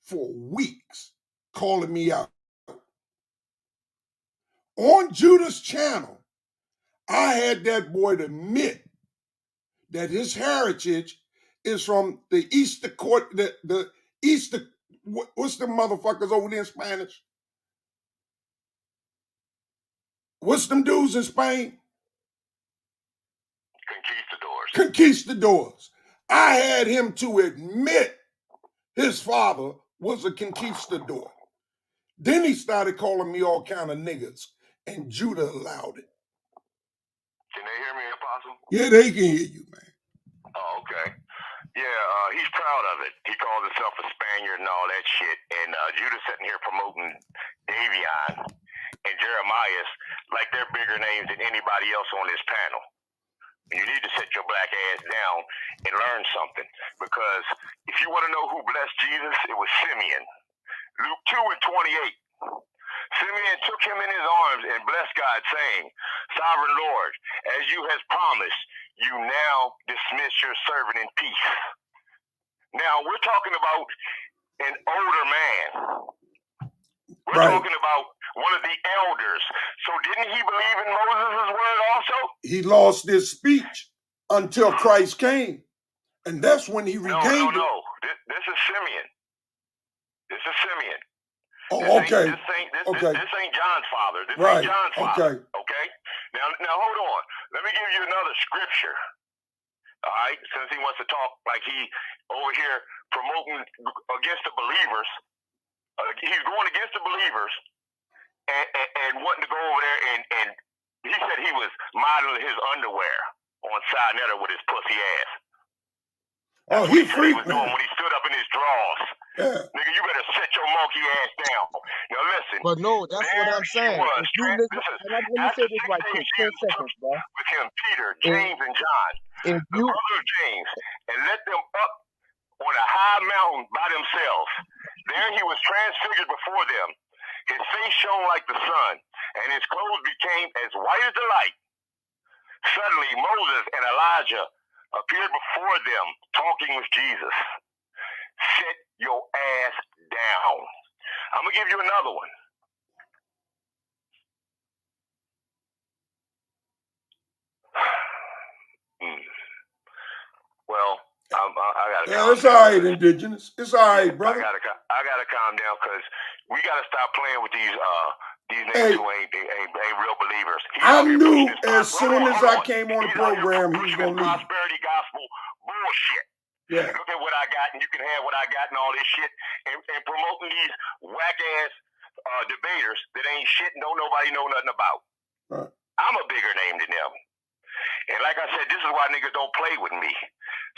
for weeks, calling me out. On Judah's channel, I had that boy to admit that his heritage is from the Easter court, the Easter, what's the motherfuckers over there in Spanish? What's them dudes in Spain? Conquistadors. I had him to admit his father was a conquistador. Then he started calling me all kind of niggas, and Judah allowed it. Can they hear me, Apostle? Yeah, they can hear you, man. Oh, okay. Yeah, he's proud of it. He calls himself a Spaniard and all that shit. And Judah's sitting here promoting Davion and Jeremiah like they're bigger names than anybody else on this panel. You need to sit your black ass down and learn something. Because if you want to know who blessed Jesus, it was Simeon. Luke 2 and 28. Simeon took him in his arms and blessed God, saying, Sovereign Lord, as you has promised, you now dismiss your servant in peace. Now, we're talking about an older man. We're talking about one of the elders. So didn't he believe in Moses' word also? He lost his speech until Christ came. And that's when he regained it. No. This is Simeon. This is Simeon. Oh, okay. This ain't John's father. This ain't John's father. Okay. Now hold on. Let me give you another scripture. All right. Since he wants to talk like he over here promoting against the believers, he's going against the believers and wanting to go over there and he said he was modeling his underwear on Sinetta with his pussy ass. Oh, he freaked me. When he stood up in his drawers. Yeah. Nigga, you better sit your monkey ass down. Now listen. But no, that's what I'm saying. Let me say this right quick. 10 seconds, bro. With him, Peter, James, and John. The brother of James. And let them up on a high mountain by themselves. There he was transfigured before them. His face shone like the sun, and his clothes became as white as the light. Suddenly, Moses and Elijah appeared before them, talking with Jesus. Sit your ass down. I'm going to give you another one. Well, I got to it's all right, Indigenous. It's all right, brother. I got to calm down because we got to stop playing with these niggas who ain't real believers. I knew as soon as I came on the program, he was going to leave. Prosperity gospel bullshit. Yeah. Look at what I got, and you can have what I got and all this shit, and promoting these whack-ass debaters that ain't shit and don't nobody know nothing about. Right. I'm a bigger name than them. And like I said, this is why niggas don't play with me.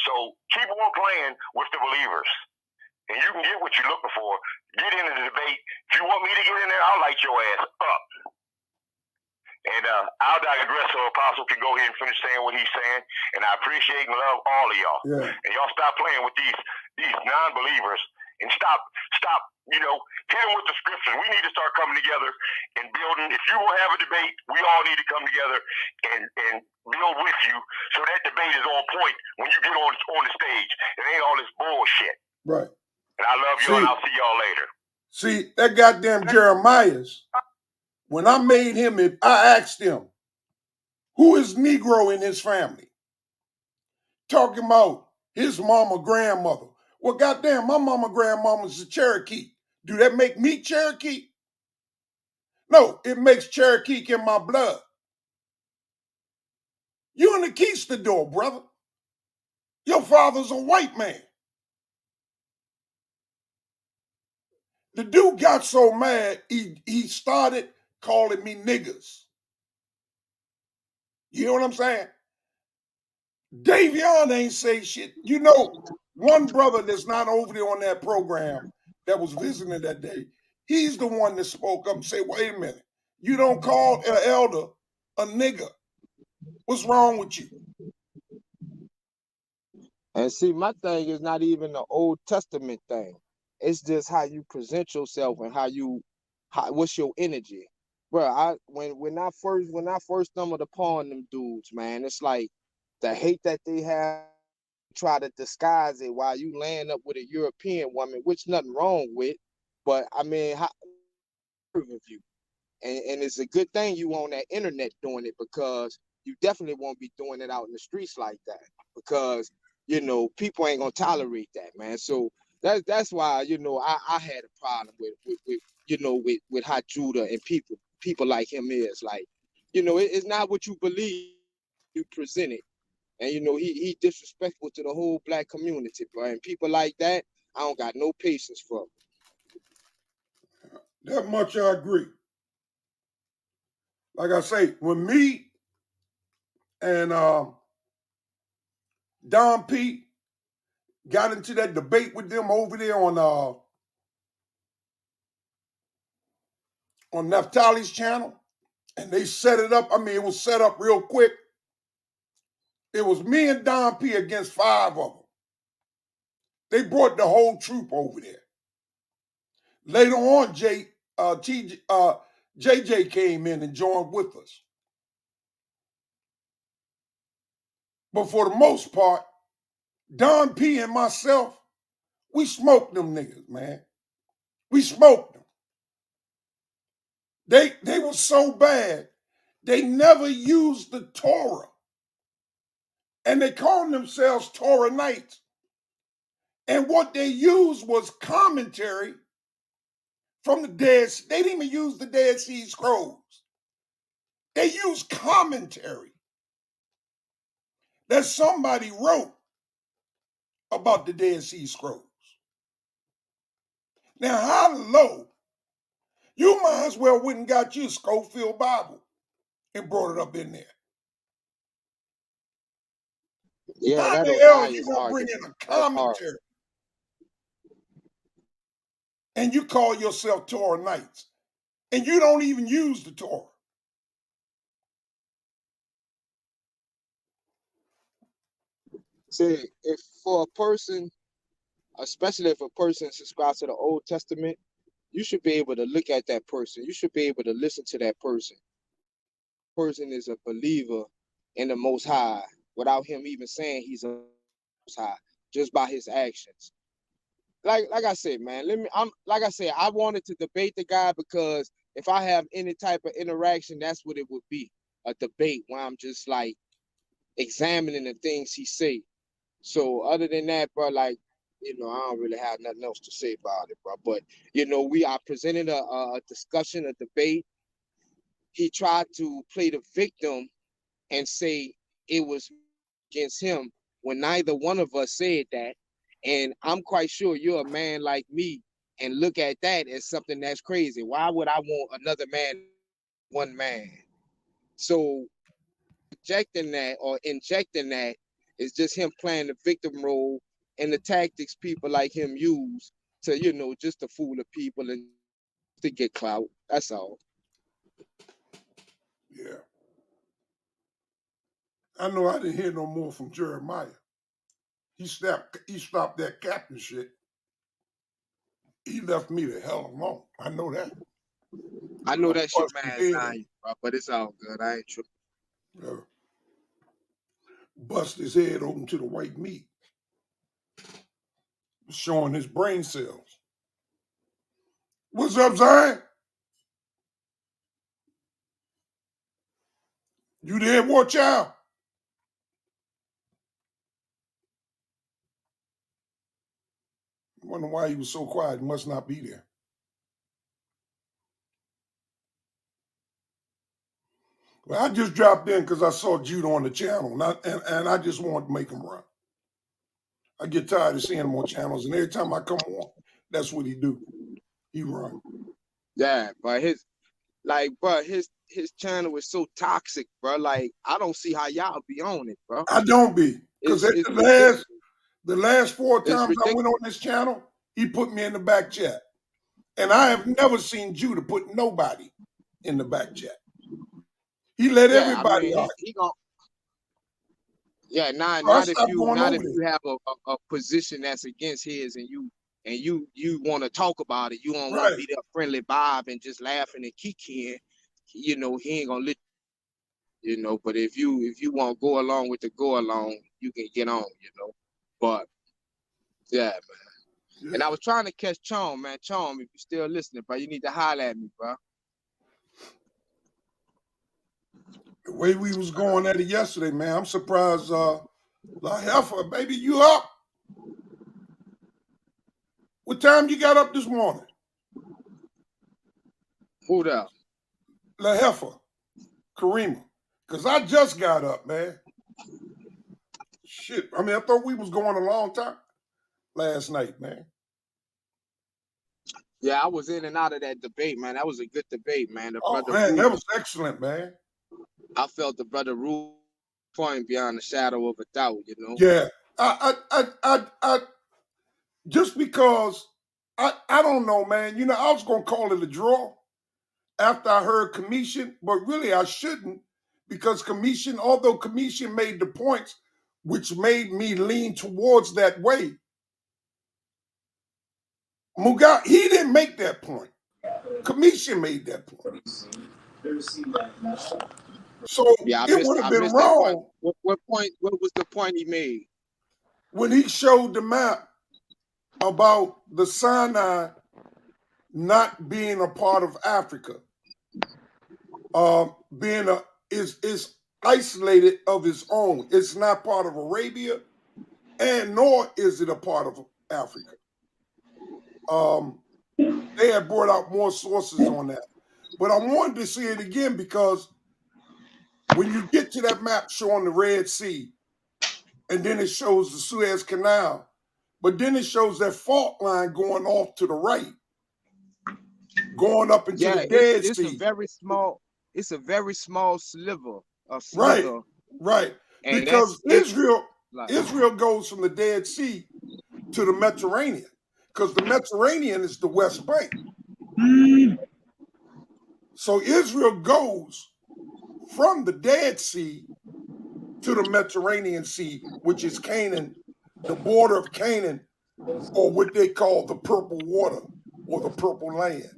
So keep on playing with the believers. And you can get what you're looking for. Get into the debate. If you want me to get in there, I'll light your ass up. And I'll digress so Apostle can go ahead and finish saying what he's saying. And I appreciate and love all of y'all. Yeah. And y'all stop playing with these non-believers and stop, hit them with the scriptures. We need to start coming together and building. If you will have a debate, we all need to come together and build with you so that debate is on point when you get on the stage. It ain't all this bullshit. Right. And I love you and I'll see y'all later. See, that goddamn Jeremiah's. When I made him, I asked him, who is Negro in his family? Talking about his mama, grandmother. Well, goddamn, my mama, grandmama's a Cherokee. Do that make me Cherokee? No, it makes Cherokee in my blood. You in the conquistador, brother. Your father's a white man. The dude got so mad, he started calling me niggas. You know what I'm saying? Davion ain't say shit. You know, one brother that's not over there on that program that was visiting that day, he's the one that spoke up and said, wait a minute, you don't call an elder a nigga. What's wrong with you? And see, my thing is not even the Old Testament thing. It's just how you present yourself and what's your energy. Bro, when I first stumbled upon them dudes, man, it's like the hate that they have, try to disguise it while you laying up with a European woman, which nothing wrong with, but I mean, how of you. And it's a good thing you on that internet doing it, because you definitely won't be doing it out in the streets like that, because people ain't gonna tolerate that, man. So that's why I had a problem with how Judah and people like him is like, it's not what you believe, you present it. And he disrespectful to the whole black community, bro. And people like that, I don't got no patience for. That much I agree. Like I say, when me and Don P got into that debate with them over there on Naftali's channel, and they set it up. I mean, it was set up real quick. It was me and Don P against 5 of them. They brought the whole troop over there. Later on, JJ came in and joined with us. But for the most part, Don P and myself, we smoked them niggas, man. We smoked them. They were so bad, they never used the Torah. And they called themselves Torah Knights. And what they used was commentary from the Dead Sea. They didn't even use the Dead Sea Scrolls. They used commentary that somebody wrote about the Dead Sea Scrolls. Now, how low? You might as well went and got you a Schofield Bible and brought it up in there. Yeah, how that the was hell my you gonna bring in a That's hard. commentary and you call yourself Torah Knights and you don't even use the Torah? See, if for a person, especially if a person subscribes to the Old Testament, you should be able to look at that person. You should be able to listen to that person. Person is a believer in the Most High without him even saying he's a Most High, just by his actions. Like I said, man, I wanted to debate the guy because if I have any type of interaction, that's what it would be, a debate where I'm just like examining the things he say. So other than that, bro, like, I don't really have nothing else to say about it, bro. But I presented a discussion, a debate. He tried to play the victim and say it was against him when neither one of us said that. And I'm quite sure you're a man like me and look at that as something that's crazy. Why would I want another man, one man? So injecting that is just him playing the victim role and the tactics people like him use to, just to fool the people and to get clout. That's all. Yeah. I know I didn't hear no more from Jeremiah. He stopped that captain shit. He left me the hell alone. I know that. I know that's your man's name, bro, but it's all good. I ain't tripping. Yeah. Bust his head open to the white meat, showing his brain cells. What's up, Zion? You there, watch out. I wonder why he was so quiet. He must not be there. Well, I just dropped in because I saw Judah on the channel, and I just wanted to make him run. I get tired of seeing him on channels, and every time I come on, that's what he do. He run. Yeah, but his channel is so toxic, bro. Like, I don't see how y'all be on it, bro. I don't be. Because the last 4 times I went on this channel, he put me in the back chat. And I have never seen Judah put nobody in the back chat. He let everybody out. Not if you have a position that's against his and you want to talk about it. You don't want to be that friendly Bob and just laughing and kikiing. He ain't gonna let but if you want to go along with the go along, you can get on, But yeah, man. Yeah. And I was trying to catch Chom, man. Chom, if you're still listening, bro, you need to holler at me, bro. The way we was going at it yesterday, man, I'm surprised La Heifer, baby, you up? What time you got up this morning? Who that? La Heifer, Karima. Because I just got up, man. Shit, I mean, I thought we was going a long time last night, man. Yeah, I was in and out of that debate, man. That was a good debate, man. That was excellent, man. I felt the brother Rule point beyond a shadow of a doubt, you know. Yeah, I just because I don't know, man. You know, I was gonna call it a draw after I heard Commission, but really I shouldn't, because Commission, although Commission made the points which made me lean towards that way, Mugabe, he didn't make that point. Commission made that point. So yeah, it would have been wrong. What point? What was the point he made? When he showed the map about the Sinai not being a part of Africa, being is isolated of its own. It's not part of Arabia, and nor is it a part of Africa. They had brought out more sources on that, but I wanted to see it again because when you get to that map showing the Red Sea, and then it shows the Suez Canal, but then it shows that fault line going off to the right, going up into the Dead Sea. It's a very small sliver. Right. And because Israel goes from the Dead Sea to the Mediterranean, because the Mediterranean is the West Bank. So Israel goes from the Dead Sea to the Mediterranean Sea, which is Canaan, the border of Canaan, or what they call the Purple Water or the Purple Land.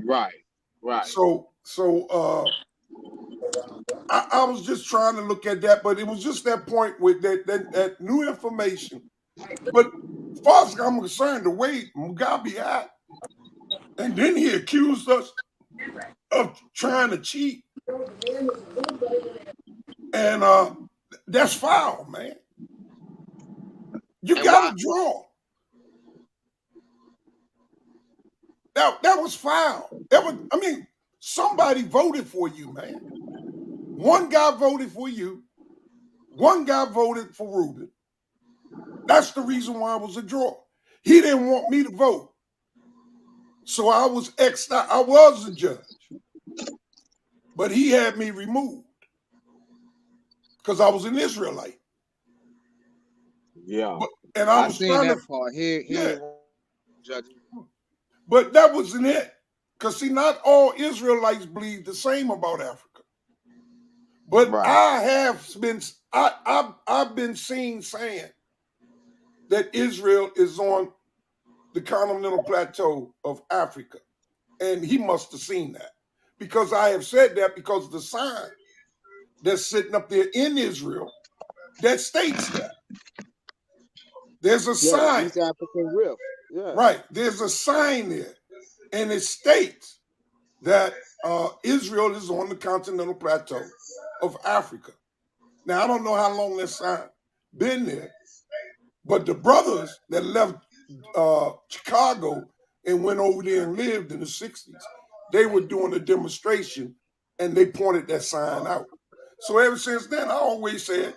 Right. So I was just trying to look at that, but it was just that point with that new information. But as far as I'm concerned, the way Mugabe had, and then he accused us of trying to cheat, and that's foul, man. You got to draw. That was foul. Somebody voted for you, man. One guy voted for you. One guy voted for Reuben. That's the reason why it was a draw. He didn't want me to vote. So I was X'd out. I was a judge. But he had me removed because I was an Israelite. Yeah. And I was seen trying that part. But that wasn't it. Because see, not all Israelites believe the same about Africa. But I have been I've been seen saying that Israel is on the continental plateau of Africa. And he must have seen that. Because I have said that because the sign that's sitting up there in Israel that states that. There's a sign. East African Rift. Yeah. Right. There's a sign there. And it states that Israel is on the continental plateau of Africa. Now, I don't know how long that sign been there, but the brothers that left Chicago and went over there and lived in the 60s, they were doing a demonstration and they pointed that sign out. So ever since then, I always said,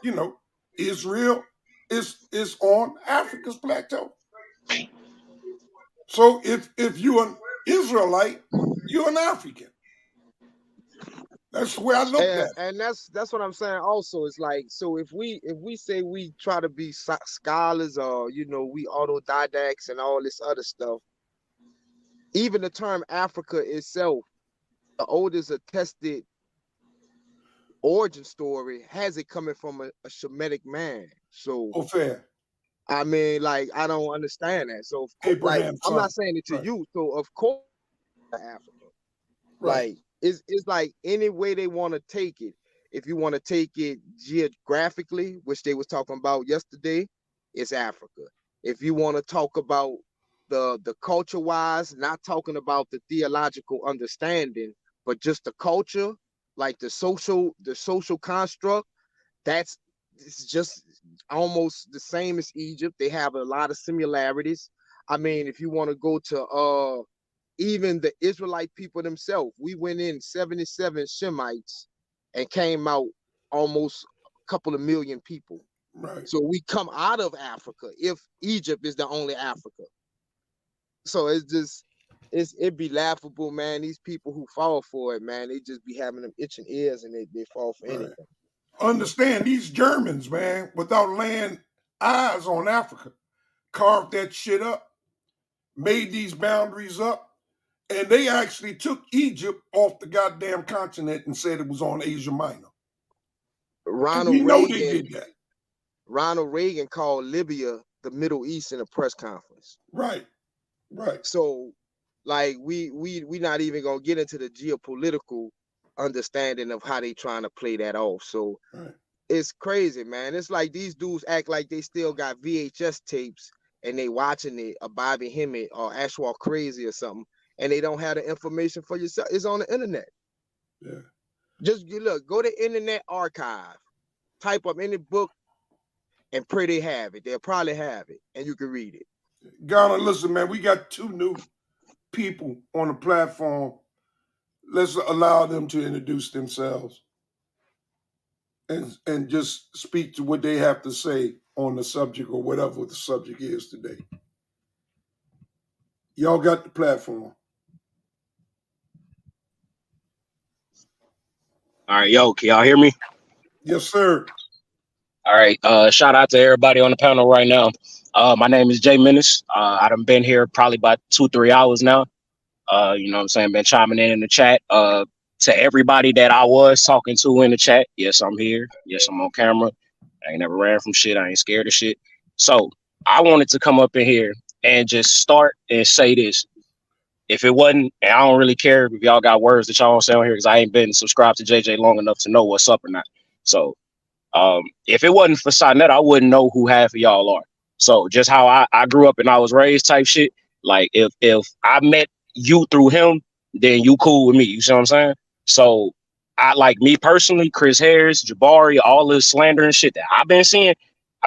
Israel is on Africa's plateau. So if you're an Israelite, you're an African. That's the way I look at it. And that's what I'm saying. Also, it's like, so if we say we try to be scholars or we autodidacts and all this other stuff, even the term Africa itself, the oldest attested origin story has it coming from a Shemitic man. So fair. I mean, like, I don't understand that. So of course, like, I'm not saying it to you. So of course, Africa, like, it's like any way they want to take it. If you want to take it geographically, which they was talking about yesterday, it's Africa. If you want to talk about the culture wise, not talking about the theological understanding, but just the culture, like the social construct, it's just almost the same as Egypt. They have a lot of similarities. I mean, if you want to go to even the Israelite people themselves, we went in 77 Shemites and came out almost a couple of million people. Right. So we come out of Africa if Egypt is the only Africa. So it's just, It'd be laughable, man. These people who fall for it, man, they just be having them itching ears and they fall for anything. Understand, these Germans, man, without laying eyes on Africa, carved that shit up, made these boundaries up, and they actually took Egypt off the goddamn continent and said it was on Asia Minor. Ronald Reagan called Libya the Middle East in a press conference. Right. So, like, we not even gonna get into the geopolitical understanding of how they trying to play that off. So it's crazy, man. It's like these dudes act like they still got VHS tapes and they watching it, or Bobby Hemmett or Ashwell Crazy or something, and they don't have the information for yourself. It's on the internet. Yeah. Just look, go to Internet Archive, type up any book, and pray they have it. They'll probably have it, and you can read it. Ghana, listen, man, we got 2 new people on the platform. Let's allow them to introduce themselves and just speak to what they have to say on the subject or whatever the subject is today. Y'all got the platform. All right, yo, can y'all hear me? Yes, sir. All right, shout out to everybody on the panel right now. My name is Jay Menace. I done been here probably about 2-3 hours now. You know what I'm saying? Been chiming in the chat. To everybody that I was talking to in the chat, yes, I'm here. Yes, I'm on camera. I ain't never ran from shit. I ain't scared of shit. So I wanted to come up in here and just start and say this. If it wasn't, and I don't really care if y'all got words that y'all don't say on here because I ain't been subscribed to JJ long enough to know what's up or not. So if it wasn't for Sonetta, I wouldn't know who half of y'all are. So just how I grew up and I was raised type shit. Like if I met you through him, then you cool with me. You see what I'm saying? So I like me personally, Chris Harris, Jabari, all this slander and shit that I've been seeing.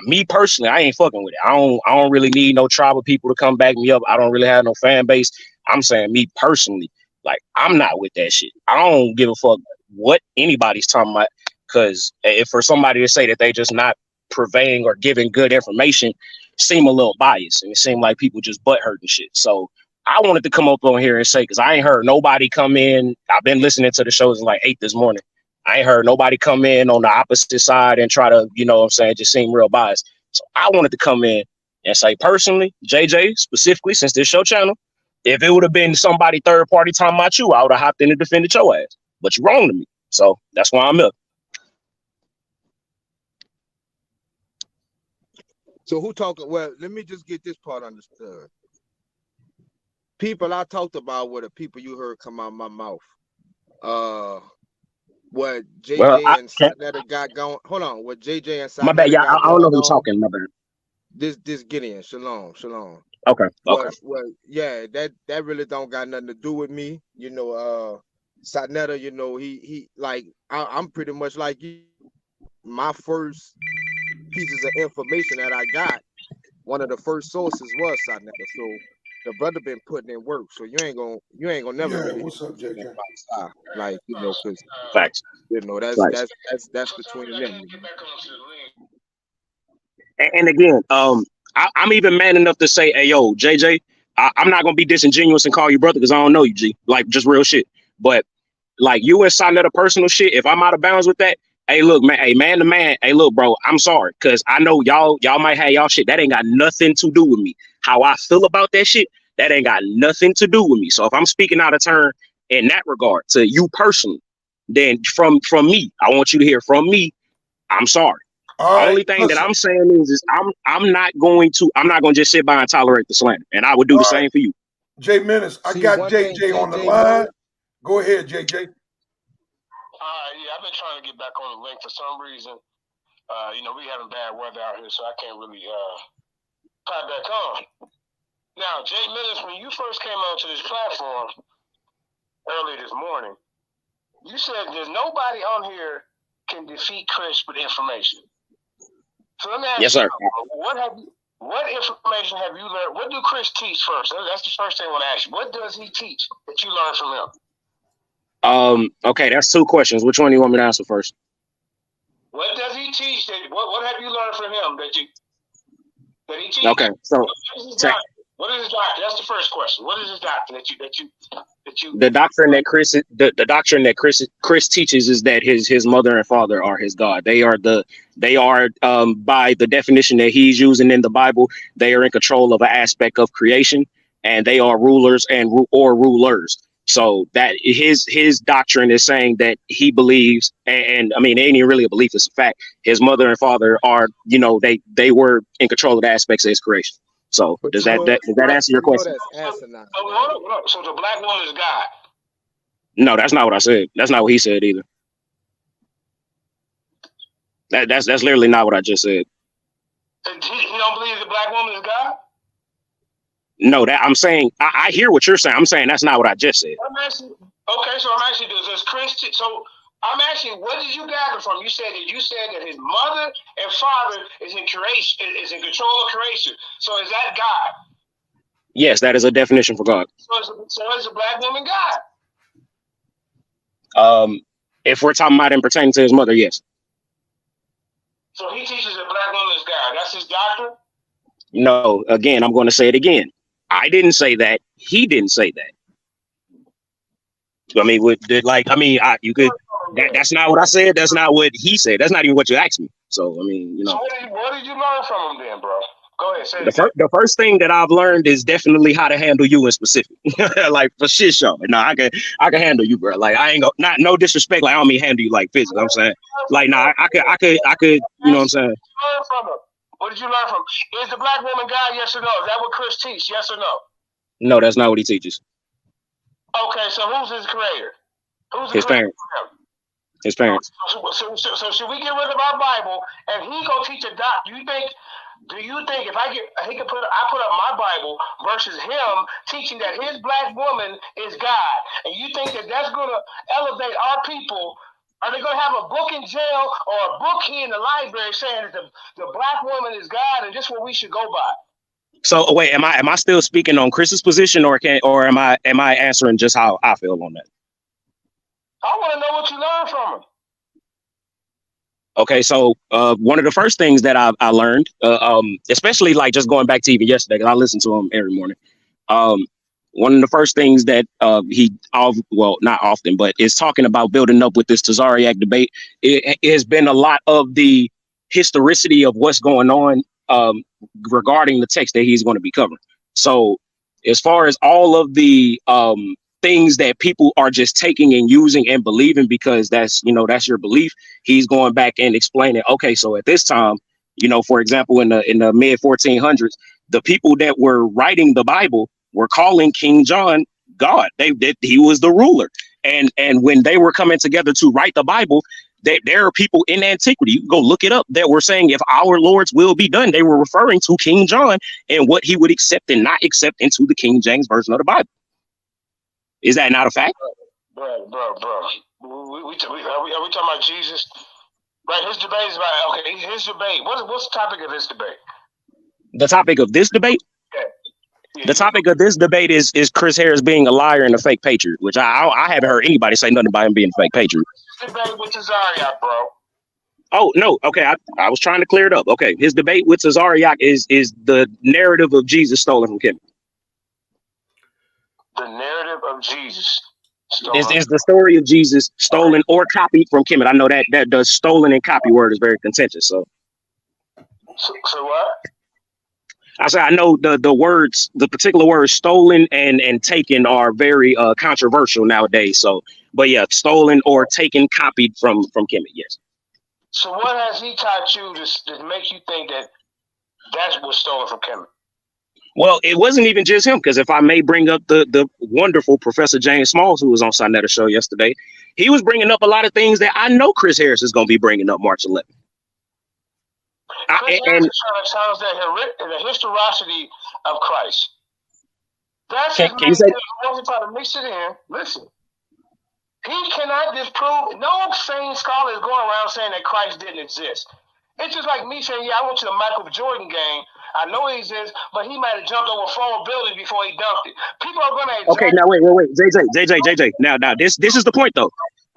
Me personally, I ain't fucking with it. I don't really need no tribe of people to come back me up. I don't really have no fan base. I'm saying me personally, like I'm not with that shit. I don't give a fuck what anybody's talking about. Because if for somebody to say that they just not purveying or giving good information, seem a little biased, and it seemed like people just butthurt and shit. So I wanted to come up on here and say, because I ain't heard nobody come in. I've been listening to the shows at like 8 this morning. I ain't heard nobody come in on the opposite side and try to, you know what I'm saying, just seem real biased. So I wanted to come in and say personally, JJ specifically, since this show channel, if it would have been somebody third party talking about you, I would have hopped in and defended your ass. But you're wrong to me. So that's why I'm up. So who talking? Well, let me just get this part understood. People I talked about were the people you heard come out of my mouth. What JJ and Sonetta got going. Hold on. What JJ and Sonetta my bad. Yeah, got I don't know who's on. talking. My bad. This Gideon. Shalom. Okay. Okay. Well, yeah, that really don't got nothing to do with me. You know, Sonetta, you know, he like I'm pretty much like you. My first pieces of information that I got, one of the first sources was Sonetta. So the brother been putting in work. So you ain't gonna never really. What's up, JJ? Like, you know, because facts. You know, that's between them. And again, I'm even man enough to say, hey, yo, JJ, I'm not gonna be disingenuous and call you brother because I don't know you, G. Like just real shit. But like you and Sonetta personal shit, if I'm out of bounds with that, hey, look, man, hey, man to man, hey, look, bro, I'm sorry, because I know y'all might have y'all shit. That ain't got nothing to do with me. How I feel about that shit, that ain't got nothing to do with me. So if I'm speaking out of turn in that regard to you personally, then from me, I want you to hear from me, I'm sorry. Right, only thing that I'm saying is I'm not going to just sit by and tolerate the slander, and I would do the same for you. Jay Menace, I got JJ on the line. Go ahead, JJ. Yeah, I've been trying to get back on the link for some reason. You know, we having bad weather out here, so I can't really pop back on. Now, Jay Menace, when you first came onto this platform early this morning, you said there's nobody on here can defeat Chris with information. So let me ask yes, you, sir. what information have you learned? What do Chris teach first? That's the first thing I want to ask you. What does he teach that you learned from him? Okay, that's two questions. Which one do you want me to answer first? What does he teach? What have you learned from him that he teaches? Okay, so What is his doctrine? That's the first question. What is his doctrine that you? The doctrine that Chris teaches is that his mother and father are his God. They are by the definition that he's using in the Bible, they are in control of an aspect of creation, and they are rulers or rulers. So that his doctrine is saying that he believes, and I mean, it ain't even really a belief; it's a fact. His mother and father are, they were in control of the aspects of his creation. So does that answer your question? So the black woman is God. No, that's not what I said. That's not what he said either. That's literally not what I just said. He don't believe the black woman is God? No, that I'm saying I hear what you're saying. I'm saying that's not what I just said. I'm asking, does Chris? So I'm asking, what did you gather from? You said that his mother and father is in creation, is in control of creation. So is that God? Yes, that is a definition for God. So is a black woman God? If we're talking about him pertaining to his mother, yes. So he teaches that black woman is God. That's his doctrine? No, again, I'm going to say it again. I didn't say that. He didn't say that. I mean, you could. That's not what I said. That's not what he said. That's not even what you asked me. So I mean, So what did you learn from him then, bro? Go ahead, say it. The first thing that I've learned is definitely how to handle you in specific. Like for shit show. No, I can handle you, bro. Like I ain't not no disrespect. Like I don't mean handle you like physically. I'm saying like I could. You know what I'm saying? What did you learn from him? Is the black woman God? Yes or no? Is that what Chris teaches? Yes or no? No, that's not what he teaches. Okay, so who's his creator? Who's his parents? His parents. So should we get rid of our Bible and he go teach a doc? Do you think if I put up my Bible versus him teaching that his black woman is God, and you think that that's going to elevate our people? Are they going to have a book in jail or a book here in the library saying that the black woman is God and this is what we should go by? So wait, am I still speaking on Chris's position, or am I answering just how I feel on that? I want to know what you learned from him. Okay, so one of the first things that I learned, especially like just going back to even yesterday, because I listen to him every morning. One of the first things that not often, but is talking about building up with this Tazariak debate. It has been a lot of the historicity of what's going on regarding the text that he's going to be covering. So as far as all of the things that people are just taking and using and believing because that's your belief, he's going back and explaining, okay, so at this time, for example, in the mid 1400s, the people that were writing the Bible were calling King John God. He was the ruler. And when they were coming together to write the Bible, there are people in antiquity, you can go look it up, that were saying, if our Lord's will be done, they were referring to King John and what he would accept and not accept into the King James Version of the Bible. Is that not a fact? Bro. Are we talking about Jesus? Right, his debate is about, his debate. What's the topic of this debate? The topic of this debate? Yeah. The topic of this debate is Chris Harris being a liar and a fake patriot, which I haven't heard anybody say nothing about him being a fake patriot. Debate with Tazariak, bro. Oh, no. Okay, I was trying to clear it up. Okay, his debate with Tazariak is the narrative of Jesus stolen from Kemet. The narrative of Jesus. Is the story of Jesus stolen or copied from Kemet? I know that the stolen and copy word is very contentious. So what? I said I know the particular words stolen and taken are very controversial nowadays. So, but yeah, stolen or taken, copied from Kemet. Yes. So what has he taught you to make you think that that's what's stolen from Kemet? Well, it wasn't even just him, because if I may bring up the wonderful Professor James Smalls, who was on Sinetta's show yesterday, he was bringing up a lot of things that I know Chris Harris is going to be bringing up March 11th. Chris Harris is trying to challenge the historicity of Christ. That's his main thing. He wasn't trying to mix it in. Listen, he cannot disprove. No sane scholar is going around saying that Christ didn't exist. It's just like me saying, I went to the Michael Jordan game. I know he exists, but he might have jumped over 4 buildings before he dunked it. People are going to... Okay, now wait. JJ. Now, this is the point, though.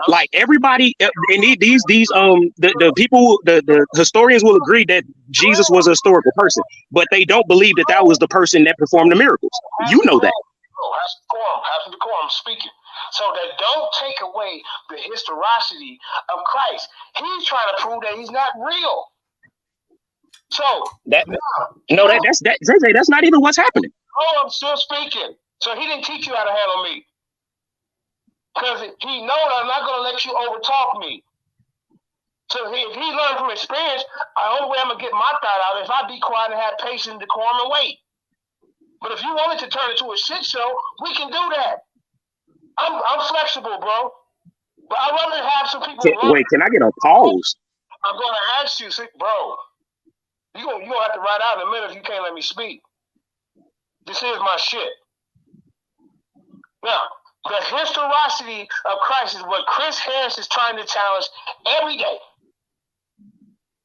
Like everybody, and these the people, the historians will agree that Jesus was a historical person, but they don't believe that that was the person that performed the miracles. You know that. Have some decorum. I'm speaking. So that don't take away the historicity of Christ. He's trying to prove that he's not real. So that's JJ. That's not even what's happening. Oh, I'm still speaking. So he didn't teach you how to handle me. Because he knows I'm not going to let you overtalk me. So if he learned from experience, the only way I'm going to get my thought out is if I be quiet and have patience, decorum, and wait. But if you wanted to turn it to a shit show, we can do that. I'm flexible, bro. But I'd rather have some people can I get a pause? I'm going to ask you, bro, you're going to have to write out in a minute if you can't let me speak. This is my shit. Now, the historicity of Christ is what Chris Harris is trying to challenge every day.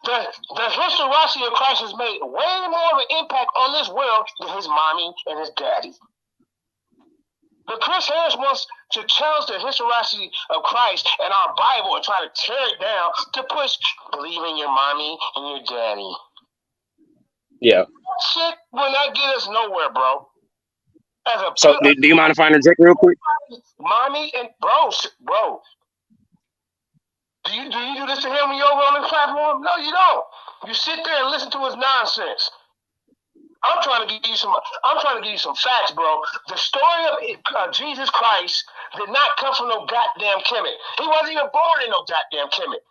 The historicity of Christ has made way more of an impact on this world than his mommy and his daddy. But Chris Harris wants to challenge the historicity of Christ and our Bible and try to tear it down to push believe in your mommy and your daddy. Yeah. Shit will not get us nowhere, bro. So do you mind if I interject real quick? Mommy and bro. Do you do this to him when you're over on the platform? No, you don't. You sit there and listen to his nonsense. I'm trying to give you some facts, bro. The story of Jesus Christ did not come from no goddamn Kemet. He wasn't even born in no goddamn Kemet.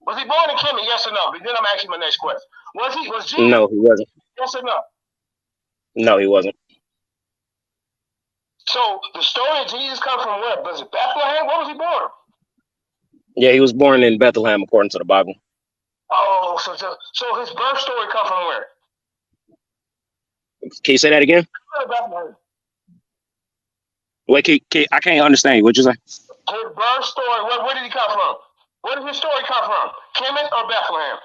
Was he born in Kemet? Yes or no? But then I'm asking my next question. Was Jesus? No, he wasn't. Yes or no? No, he wasn't. So the story of Jesus comes from where? Was it Bethlehem? Where was he born? Yeah, he was born in Bethlehem according to the Bible. Oh, so his birth story come from where? Can you say that again? Wait, I can't understand you. What'd you say? His birth story, where did he come from? Where did his story come from? Kemet or Bethlehem?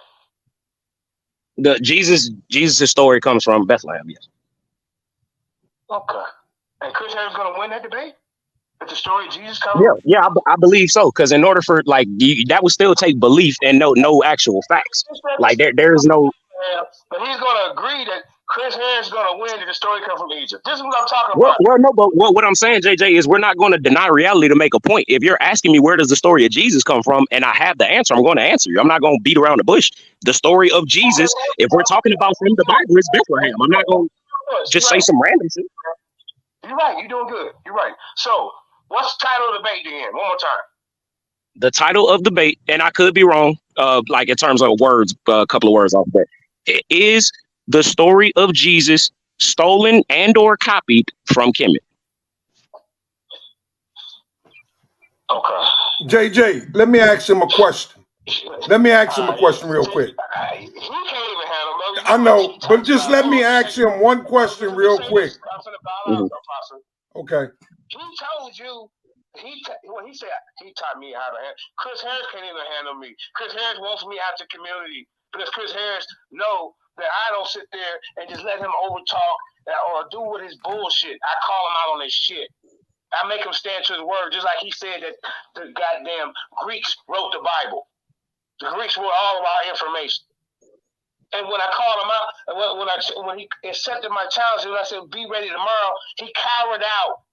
The Jesus' story comes from Bethlehem, yes. Okay. And Chris Harris going to win that debate? If the story of Jesus comes from? Yeah, I believe so. Because in order for that would still take belief and no actual facts. Like there's no. But he's going to agree that Chris Harris is going to win if the story comes from Egypt. This is what I'm talking about. Well, no, but what I'm saying, JJ, is we're not going to deny reality to make a point. If you're asking me where does the story of Jesus come from, and I have the answer, I'm going to answer you. I'm not going to beat around the bush. The story of Jesus, if we're talking about from the Bible, it's Bethlehem. I'm not going to just say some random shit. You're right. You're doing good. You're right. So, what's the title of the debate again? One more time. The title of the debate, and I could be wrong, like in terms of words, a couple of words off that. It is the story of Jesus stolen and or copied from Kemet. Okay. JJ, let me ask him a question. Let me ask him a question real quick. He can't even handle it. I know, but just let me ask him one question real quick. Okay. He told you, when he said he taught me how to handle. Chris Harris can't even handle me. Chris Harris wants me out the community because Chris Harris know that I don't sit there and just let him overtalk or do with his bullshit. I call him out on his shit. I make him stand to his word, just like he said that the goddamn Greeks wrote the Bible. The Greeks wrote all of our information. And when I called him out, when he accepted my challenge, and I said, be ready tomorrow, he cowered out.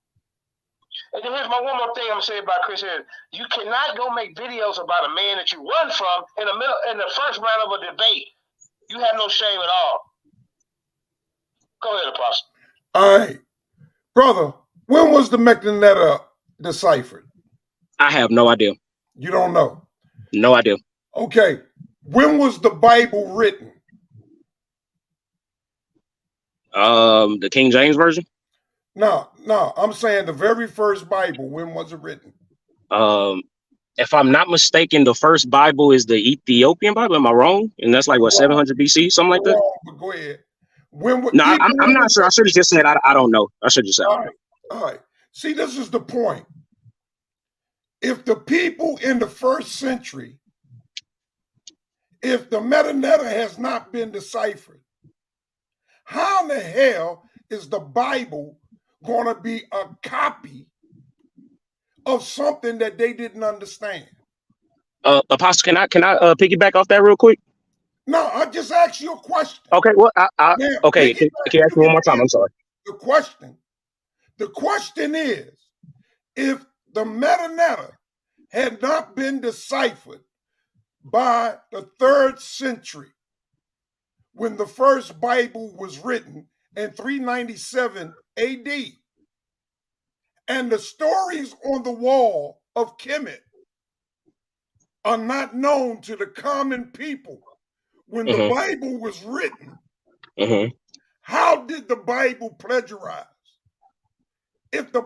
And then here's one more thing I'm going to say about Chris Harris. You cannot go make videos about a man that you run from in the first round of a debate. You have no shame at all. Go ahead, Apostle. All right. Brother, when was the Mechanetta deciphered? I have no idea. You don't know? No idea. Okay. When was the Bible written? The King James Version? No. I'm saying the very first Bible. When was it written? If I'm not mistaken, the first Bible is the Ethiopian Bible. Am I wrong? And that's like what, 700 BC, something like that? But go ahead. I'm not sure. I should have just said I don't know. I should have just said. All right. See, this is the point. If the people in the first century, if the Mechanetta has not been deciphered, how in the hell is the Bible going to be a copy of something that they didn't understand. Apostle, can I piggyback off that real quick? No, I just asked you a question. Okay, well, okay. Can you ask me one more time? I'm sorry. The question is, if the Metanoia had not been deciphered by the 3rd century, when the first Bible was written in 397 AD, and the stories on the wall of Kemet are not known to the common people when the Bible was written, how did the Bible plagiarize? If the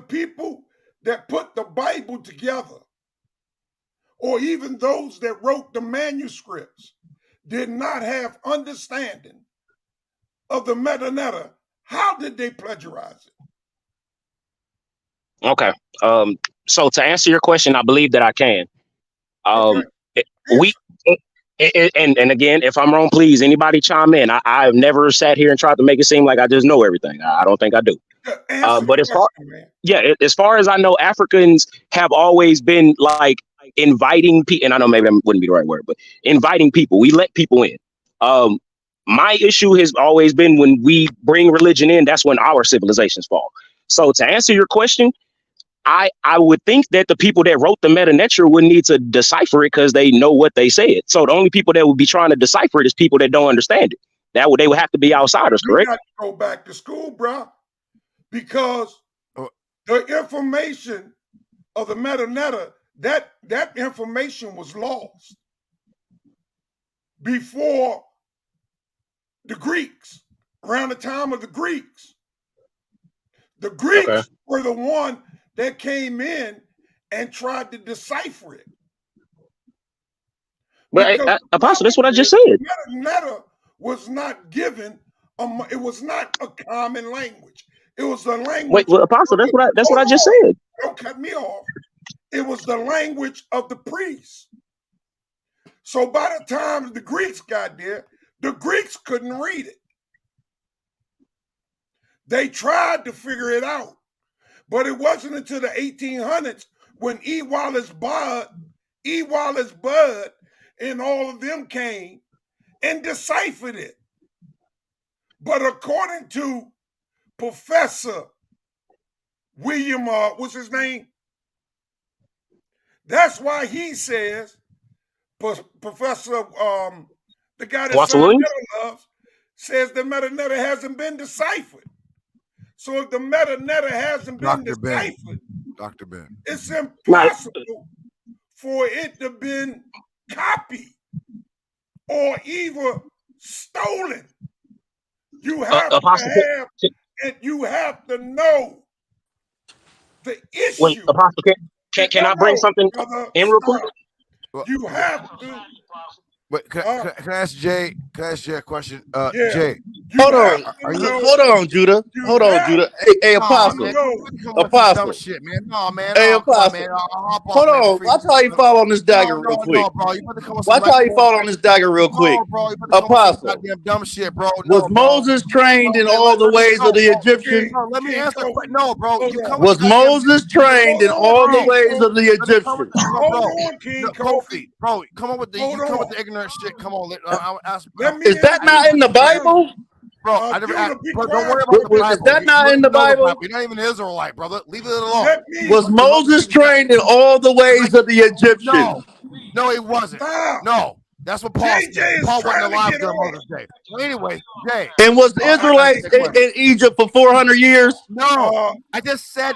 people that put the Bible together, or even those that wrote the manuscripts, did not have understanding of the Metanoia, how did they plagiarize it? Okay. So to answer your question, I believe that I can. And again, if I'm wrong, please, anybody chime in. I've never sat here and tried to make it seem like I just know everything. I don't think I do. But as far as I know, Africans have always been like inviting people, and I know maybe that wouldn't be the right word, but inviting people. We let people in. My issue has always been when we bring religion in, that's when our civilizations fall. So to answer your question, I would think that the people that wrote the Metanoia would need to decipher it because they know what they said. So the only people that would be trying to decipher it is people that don't understand it. They would have to be outsiders, correct? You got to go back to school, bro, because the information of the Metanoia, that information was lost before the Greeks, around the time of the Greeks. The Greeks were the one that came in and tried to decipher it. But Apostle, that's what I just said. Metanoia was not given. It was not a common language. It was the language. Wait, Apostle, that's what I just said. Don't cut me off. It was the language of the priests. So by the time the Greeks got there, the Greeks couldn't read it. They tried to figure it out, but it wasn't until the 1800s when E. Wallace Bud, and all of them came and deciphered it. But according to Professor William, what's his name? That's why he says, Professor, the guy that Son loves, says the Metanoia hasn't been deciphered. So if the Metanoia hasn't been deciphered, Dr. Ben, it's impossible for it to have been copied or even stolen. You have you have to know the issue. Wait, Apostle, can I bring something in real quick? You have to. Wait, can I ask Jay? Can I ask Jay a question? Jay, hold on, Judah. Hold on, Judah. Hey, Apostle. Apostle. Dumb shit, man. No, man. Hey, Apostle. Hold on. Watch how you fall on this dagger real quick. Watch how you fall on this dagger real quick. Apostle. Dumb shit, bro. Was Moses trained in all the ways of the Egyptians? Let me answer. No, bro. Was Moses trained in all the ways of the Egyptians? Hold on, King Kofi. Bro, come on with the ignorant shit. Come on, I'll ask. Is that not in the Bible? Bro, I never asked. Bro, don't worry about the Bible. Is that not in the Bible? You're not even an Israelite, brother. Leave it alone. Was Moses trained in all the ways of the Egyptians? No, he wasn't. No. That's what Paul said. Paul wasn't alive during Moses' day. So anyway, Jay. And was the Israelites in Egypt for 400 years? No. I just said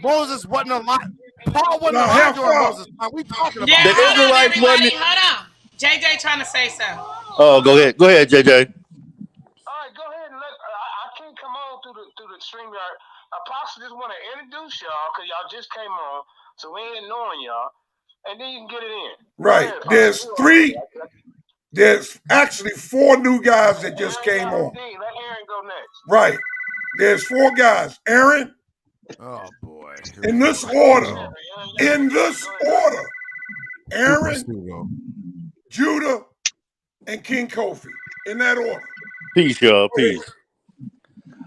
Moses wasn't alive. Paul wasn't alive during Moses' time. We talking about the Israelites wasn't. Hold on. JJ trying to say something. Oh, go ahead. Go ahead, JJ. All right, go ahead and I can't come on through the StreamYard. Apostle just want to introduce y'all because y'all just came on, so we ain't knowing y'all. And then you can get it in. Right. There's actually 4 new guys that just came on. Let Aaron go next. Right. There's 4 guys. Aaron. Oh boy. In this order. Aaron, Judah, and King Kofi. In that order. Peace, y'all. Peace.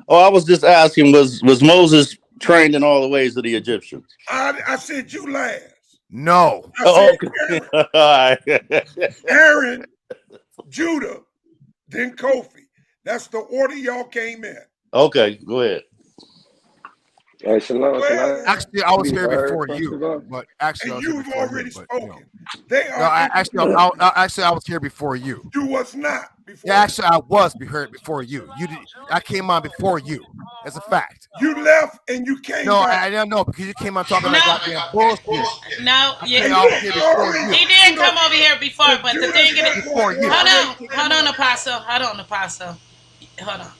Oh, I was just asking, was Moses trained in all the ways of the Egyptians. I said you last. No. I said Aaron, Judah, then Kofi. That's the order y'all came in. Okay, go ahead. Hey, Shalom, actually, I was here before you, but actually, you've already spoken. You know. They are. I was here before you. You was not before. Yeah, actually, I was heard before you. You did. I came on before you. As a fact. You left and you came. No, back. I don't know because you came on talking about goddamn bullshit. No, yeah, he did come over here before, but the thing is, hold on, Apostle, hold on.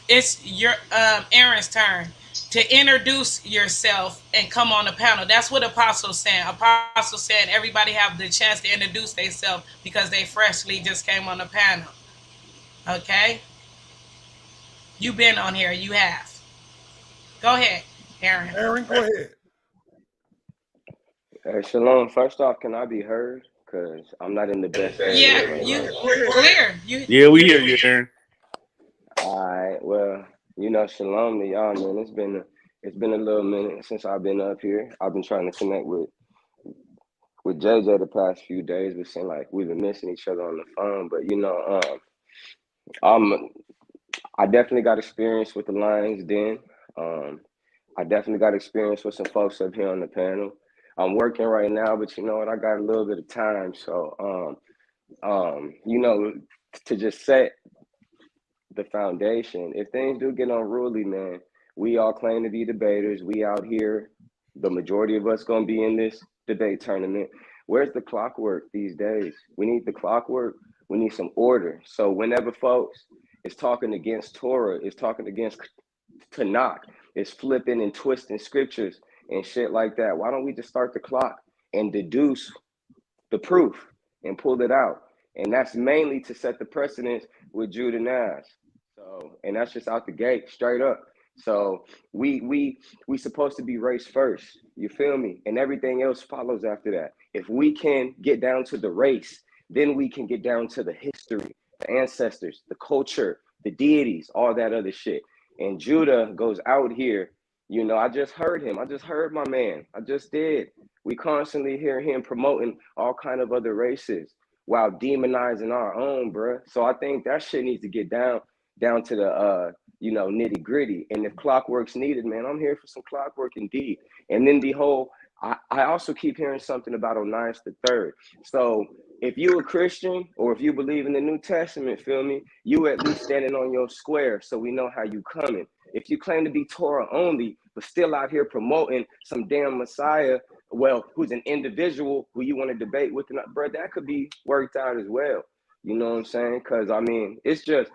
It's your Aaron's turn to introduce yourself and come on the panel. That's what Apostle's saying. Apostle said everybody have the chance to introduce themselves because they freshly just came on the panel. Okay? You've been on here. You have. Go ahead, Aaron. Aaron, go ahead. Hey, Shalom. First off, can I be heard? Because I'm not in the best. Yeah, you clear. Yeah, we hear you, Aaron. All right. Well, you know, Shalom to y'all, man. It's been a little minute since I've been up here. I've been trying to connect with JJ the past few days. It seemed like we've been missing each other on the phone. But you know, I definitely got experience with the Lions Den. I definitely got experience with some folks up here on the panel. I'm working right now, but you know what? I got a little bit of time, so you know, to just set the foundation. If things do get unruly, man, we all claim to be debaters. We out here, the majority of us gonna be in this debate tournament. Where's the clockwork these days? We need the clockwork. We need some order. So whenever folks is talking against Torah, is talking against Tanakh, is flipping and twisting scriptures and shit like that, why don't we just start the clock and deduce the proof and pull it out? And that's mainly to set the precedence with Judah Nas. So, and that's just out the gate, straight up. So we supposed to be race first, you feel me? And everything else follows after that. If we can get down to the race, then we can get down to the history, the ancestors, the culture, the deities, all that other shit. And Judah goes out here, you know, I just heard him. I just heard my man. I just did. We constantly hear him promoting all kind of other races while demonizing our own, bruh. So I think that shit needs to get down to the you know, nitty gritty. And if clockwork's needed, man, I'm here for some clockwork indeed. And then the whole, I also keep hearing something about Onias the Third. So if you a Christian or if you believe in the New Testament, feel me, you at least standing on your square so we know how you coming. If you claim to be Torah only, but still out here promoting some damn Messiah, well, who's an individual who you want to debate with, bro, that could be worked out as well. You know what I'm saying? Because, I mean, it's just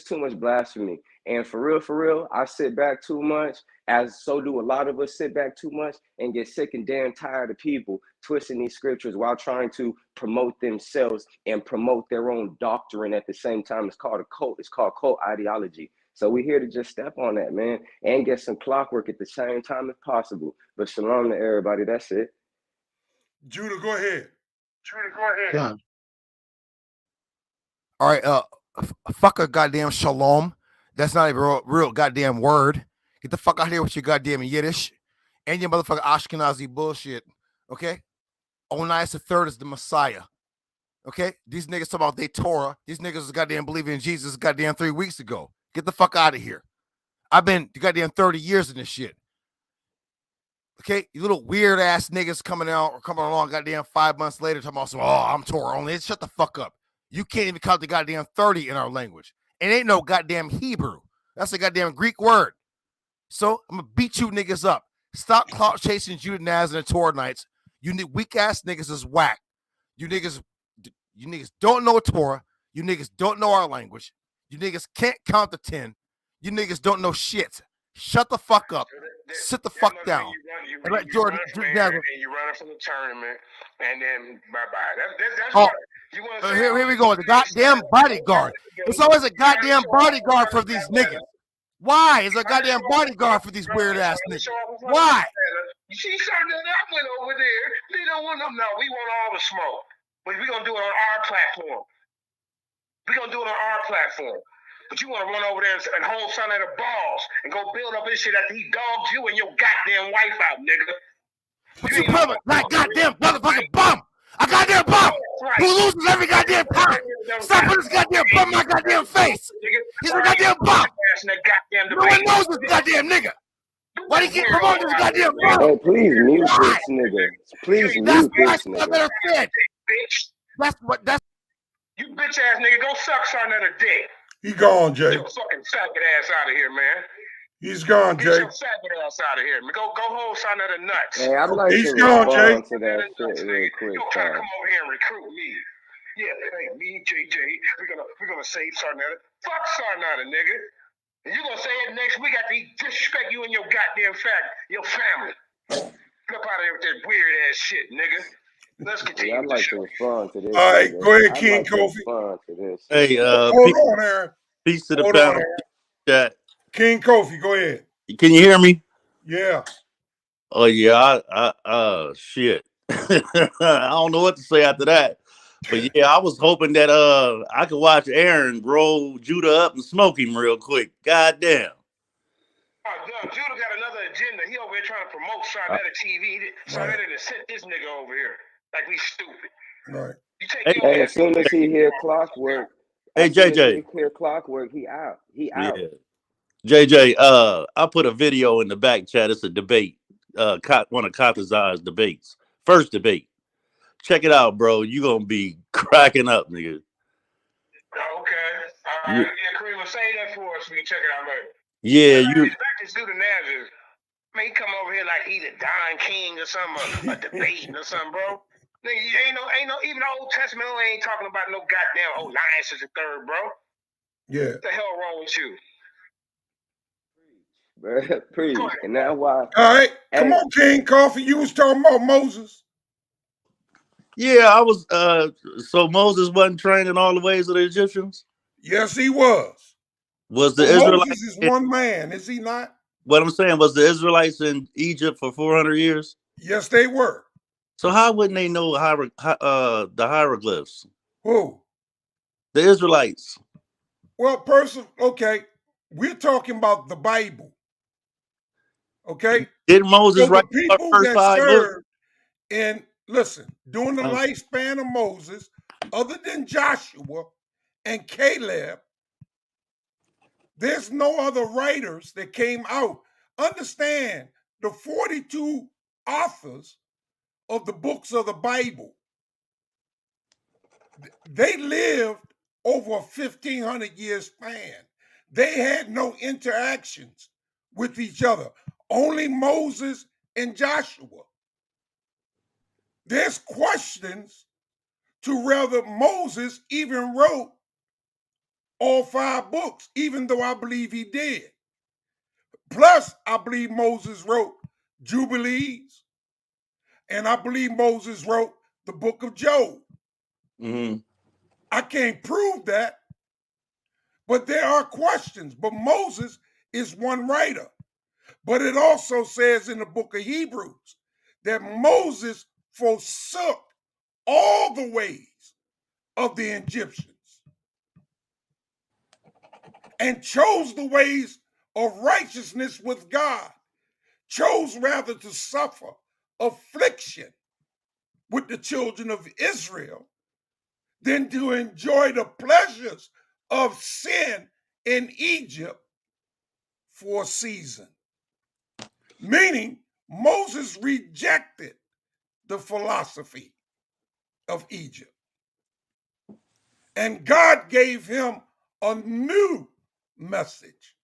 too much blasphemy. And for real, I sit back too much, as so do a lot of us sit back too much and get sick and damn tired of people twisting these scriptures while trying to promote themselves and promote their own doctrine at the same time. It's called a cult. It's called cult ideology. So we're here to just step on that, man, and get some clockwork at the same time if possible. But shalom to everybody. That's it. Judah, go ahead. Yeah. All right, fuck a goddamn shalom. That's not a real goddamn word. Get the fuck out of here with your goddamn Yiddish and your motherfucking Ashkenazi bullshit. Okay? Onias the Third is the Messiah. Okay? These niggas talking about they Torah. These niggas was goddamn believing in Jesus goddamn 3 weeks ago. Get the fuck out of here. I've been goddamn 30 years in this shit. Okay? You little weird ass niggas coming along goddamn 5 months later talking about I'm Torah only. Shut the fuck up. You can't even count the goddamn 30 in our language. It ain't no goddamn Hebrew. That's a goddamn Greek word. So I'm gonna beat you niggas up. Stop clout chasing Judah Nas and the Torah Knights. You weak ass niggas is whack. You niggas don't know Torah. You niggas don't know our language. You niggas can't count to 10. You niggas don't know shit. Shut the fuck up. Sit the fuck down. You running from the tournament, and then bye-bye. That's what you want to say. Here we go. The goddamn bodyguard. It's always a goddamn bodyguard for these niggas. Why is a goddamn bodyguard for these weird ass niggas? Why? You see something that I went over there. They don't want them. No, we want all the smoke. But we're going to do it on our platform. But you want to run over there and hold son of the balls and go build up this shit after he dogged you and your goddamn wife out, nigga. But you put like goddamn motherfucking bum. A goddamn bum who loses every goddamn time. Stop putting this goddamn bum in my goddamn face. He's a goddamn bum. No one knows this goddamn nigga. Why do you keep promoting this goddamn bum? Hey, please mute this nigga. Please mute this nigga. That's you bitch ass nigga, go suck son of the dick. He gone, Jay. Get your fucking faggot ass out of here, man. He's gone, Jay. Get your faggot ass out of here, man. Go hold son of the nuts. Hey, I'd like He's to gone, respond Jay. to that shit real quick. You trying to come over here and recruit me? Yeah, hey, me, JJ, we're gonna save Sarnetta. Fuck Sarnetta, nigga. And you gonna say it next week after he disrespect you and your goddamn your family. Flip out of here with that weird ass shit, nigga. Let's continue. Yeah, I'd like to respond to this. All right, nigga. go ahead, I'd King like to Kofi. respond to this. Hey, hold on, Aaron. Peace to the Hold panel. on, Aaron. Chat. King Kofi, go ahead. Can you hear me? Yeah. Oh yeah, shit. I don't know what to say after that. But yeah, I was hoping that I could watch Aaron roll Judah up and smoke him real quick. God damn. Judah got another agenda. He over here trying to promote Sarnetta TV. Sarnetta done sent this nigga over here like we stupid. Right. Hey, as soon as he hear clockwork, hey JJ, he hear clockwork, he out. He out. Yeah. JJ, I put a video in the back chat. It's a debate. One of Katazai's debates. First debate. Check it out, bro. You gonna be cracking up, nigga. Okay. All right. Yeah, Kareem, say that for us. We can check it out later. Yeah, you expect this dude to narrative. Man, he come over here like he the Don King or something, a debating or something, bro. Nigga, ain't no, even the Old Testament ain't talking about no goddamn alliances and third, bro. Yeah. What the hell wrong with you? Preach. And that's why. All right, come on, King Coffee. You was talking about Moses. Yeah, I was. So Moses wasn't trained in all the ways of the Egyptians. Yes, he was. Was the Israelites? Moses is one man, is he not? What I'm saying was the Israelites in Egypt for 400 years. Yes, they were. So how wouldn't they know the hieroglyphs? Who? The Israelites. Well, okay, we're talking about the Bible. Okay. Did Moses write the people first that served books? and listen, during the lifespan of Moses, other than Joshua and Caleb, there's no other writers that came out. Understand, the 42 authors of the books of the Bible, they lived over a 1,500 year span. They had no interactions with each other. Only Moses and Joshua. There's questions to whether Moses even wrote all 5 books, even though I believe he did. Plus, I believe Moses wrote Jubilees, and I believe Moses wrote the book of Job. Mm-hmm. I can't prove that, but there are questions. But Moses is one writer. But it also says in the book of Hebrews that Moses forsook all the ways of the Egyptians and chose the ways of righteousness with God, chose rather to suffer affliction with the children of Israel than to enjoy the pleasures of sin in Egypt for a season. Meaning, Moses rejected the philosophy of Egypt. And God gave him a new message,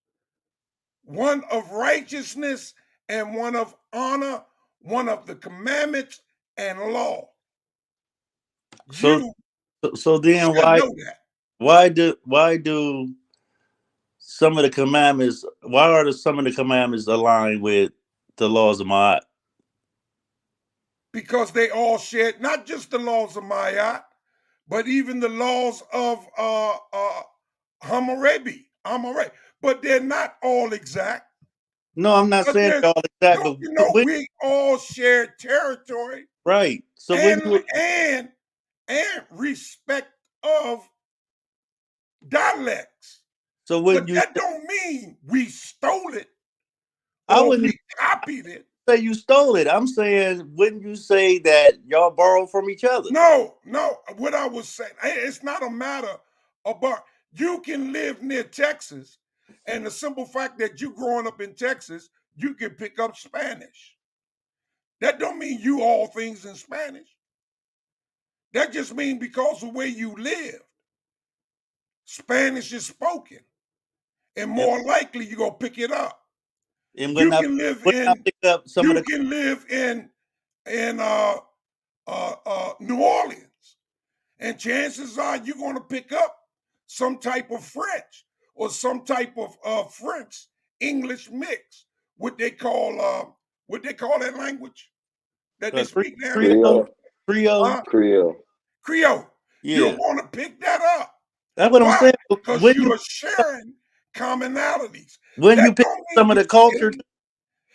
one of righteousness and one of honor, one of the commandments and law. So then why do some of the commandments, some of the commandments aligned with the laws of Ma'at? Because they all shared not just the laws of Ma'at, but even the laws of Hammurabi. But they're not all exact. No, I'm not saying they're all exact. But we all share territory. Right. So and respect of dialects. So but that don't mean we stole it or we copied it. Say you stole it. I'm saying, wouldn't you say that y'all borrowed from each other? No. What I was saying, it's not a matter about you can live near Texas, and the simple fact that you growing up in Texas, you can pick up Spanish. That don't mean you all things in Spanish. That just means because of where you live, Spanish is spoken, and more likely you're gonna pick it up. And you can live in New Orleans, and chances are you're gonna pick up some type of French or some type of French English mix. What they call that language that they speak there? Creole. Creole. Yeah. You're gonna pick that up. That's what I'm saying. Because you are sharing commonalities. When you pick some of the culture,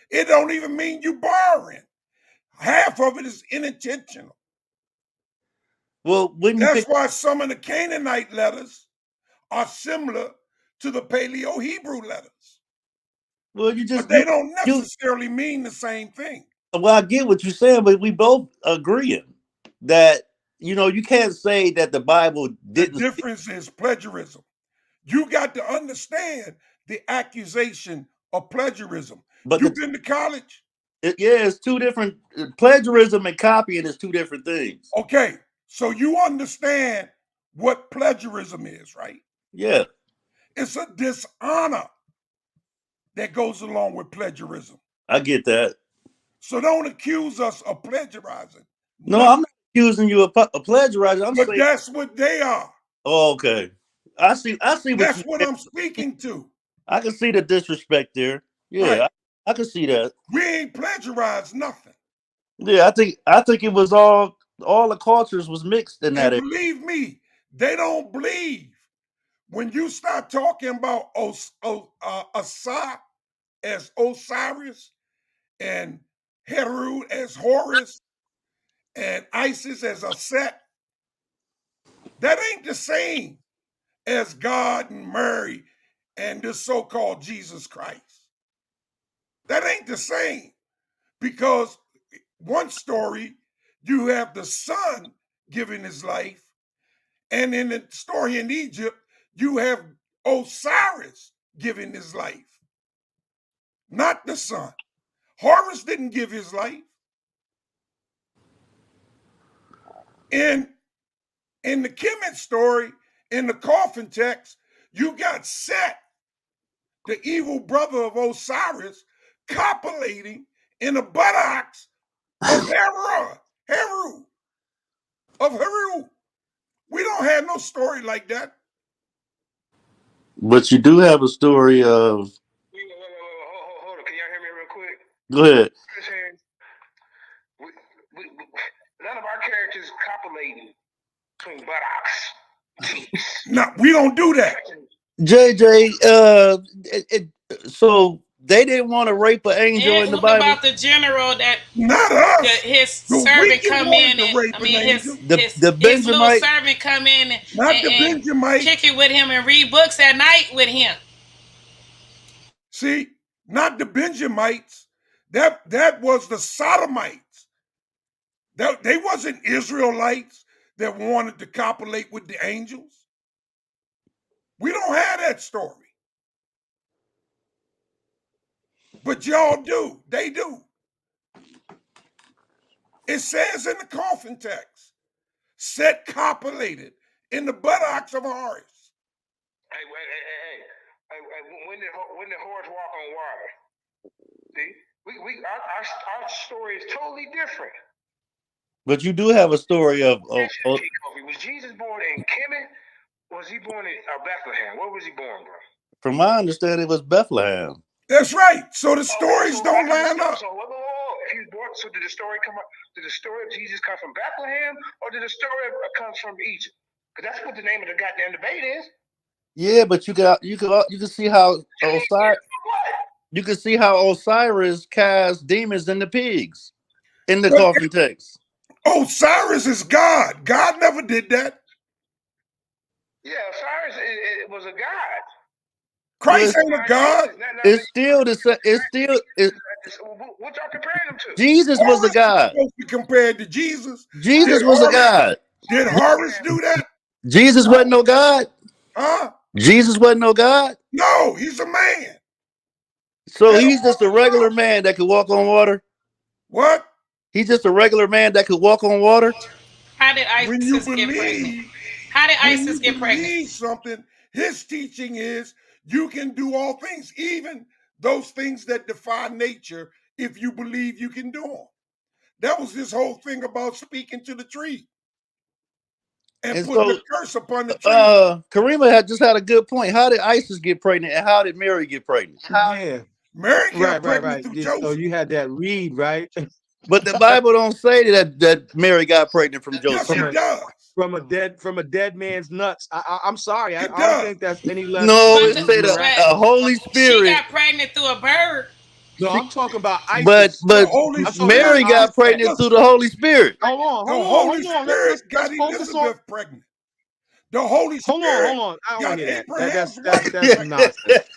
it don't even mean you borrowing. Half of it is unintentional. Well, that's why some of the Canaanite letters are similar to the Paleo Hebrew letters. Well, but they don't necessarily mean the same thing. Well, I get what you're saying, but we both agreeing that you can't say that the Bible didn't. The difference is plagiarism. You got to understand the accusation of plagiarism. But you've been to college? It's two different. Plagiarism and copying is two different things. Okay, so you understand what plagiarism is, right? Yeah. It's a dishonor that goes along with plagiarism. I get that. So don't accuse us of plagiarizing. No, I'm not accusing you of plagiarizing. I'm but saying that's what they are. Oh, okay. I see. That's what I'm speaking to. I can see the disrespect there. Yeah, right. I can see that. We ain't plagiarized nothing. Yeah, I think it was all the cultures was mixed in that. And believe me, they don't believe when you start talking about Asa as Osiris and Heru as Horus and Isis as Aset. That ain't the same as God and Mary and this so-called Jesus Christ. That ain't the same, because one story you have the son giving his life, and in the story in Egypt you have Osiris giving his life, not the son. Horus didn't give his life. In the Kemet story, in the coffin text, you got Set, the evil brother of Osiris, copulating in the buttocks of Heru. We don't have no story like that. But you do have a story of. Hold on, can y'all hear me real quick? Go ahead. None of our characters copulating between buttocks. No, we don't do that. JJ, so they didn't want to rape an angel in the Bible. About the general that not us. His servant come in and his little servant come in and kick it with him and read books at night with him. See, not the Benjamites. That was the Sodomites. They wasn't Israelites that wanted to copulate with the angels. We don't have that story. But y'all do. They do. It says in the coffin text, Set copulated in the buttocks of Horus. Hey, when did Horus walk on water? See, our story is totally different. But you do have a story of. Was Jesus born in Kemet? Was he born in Bethlehem? Where was he born, bro? From my understanding, it was Bethlehem. That's right. So the stories don't line up. So if he was born, so did the story come up? Did the story of Jesus come from Bethlehem, or did the story come from Egypt? Because that's what the name of the goddamn debate is. Yeah, but you can see how Osiris. You can see how Osiris cast demons in the pigs in the coffin text. Osiris is God. God never did that. Yeah, Osiris was a god. Christ ain't a God. It's still the same. It's still what y'all comparing them to? Jesus was a Horace God. supposed to be compared to Jesus. Jesus was a God. Did Horace do that? Jesus wasn't no God. Huh? Jesus wasn't no God. No, he's a man. So he's just a regular man that could walk on water. What? He's just a regular man that could walk on water. How did When you ISIS get pregnant? How did ISIS get pregnant? Something, his teaching is you can do all things, even those things that defy nature, if you believe you can do them. That was his whole thing about speaking to the tree and putting the curse upon the tree. Karima had just had a good point. How did ISIS get pregnant, and how did Mary get pregnant? Yeah. Mary got pregnant through Yeah, Joseph. so you had that read, right? But the Bible don't say that Mary got pregnant from Joseph. Yes, it does. From a dead man's nuts. I'm sorry. I don't think that's any less. No, it said a Holy Spirit. She got pregnant through a bird. No, I'm talking about ISIS. But Mary got pregnant through the Holy Spirit. Hold The on. Holy Spirit got Elizabeth pregnant. The Holy Spirit. Hold on. I don't hear that. That's nonsense.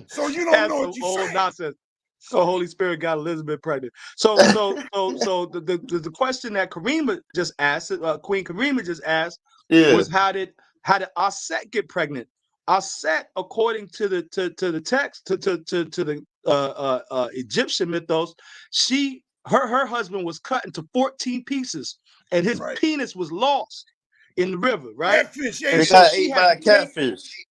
So you don't know what you're saying. Nonsense. So Holy Spirit got Elizabeth pregnant. So the question that Karima just asked, Queen Karima just asked, was how did Aset get pregnant? Aset, according to the text, to the Egyptian mythos, her husband was cut into 14 pieces, and his penis was lost in the river, right? Catfish ate. They got ate by a catfish.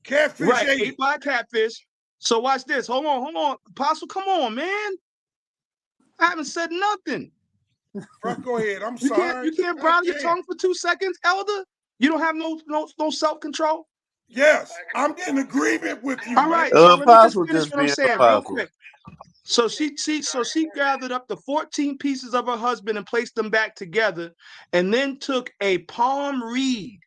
Catfish ate by a catfish. So watch this. Hold on. Apostle, come on, man. I haven't said nothing. Bro, go ahead. I'm sorry. You can't bridle your tongue for 2 seconds, Elder? You don't have no self-control? Yes, I'm in agreement with you. All right, so let me just finish what I'm saying real apostle. quick. So she gathered up the 14 pieces of her husband and placed them back together, and then took a palm reed.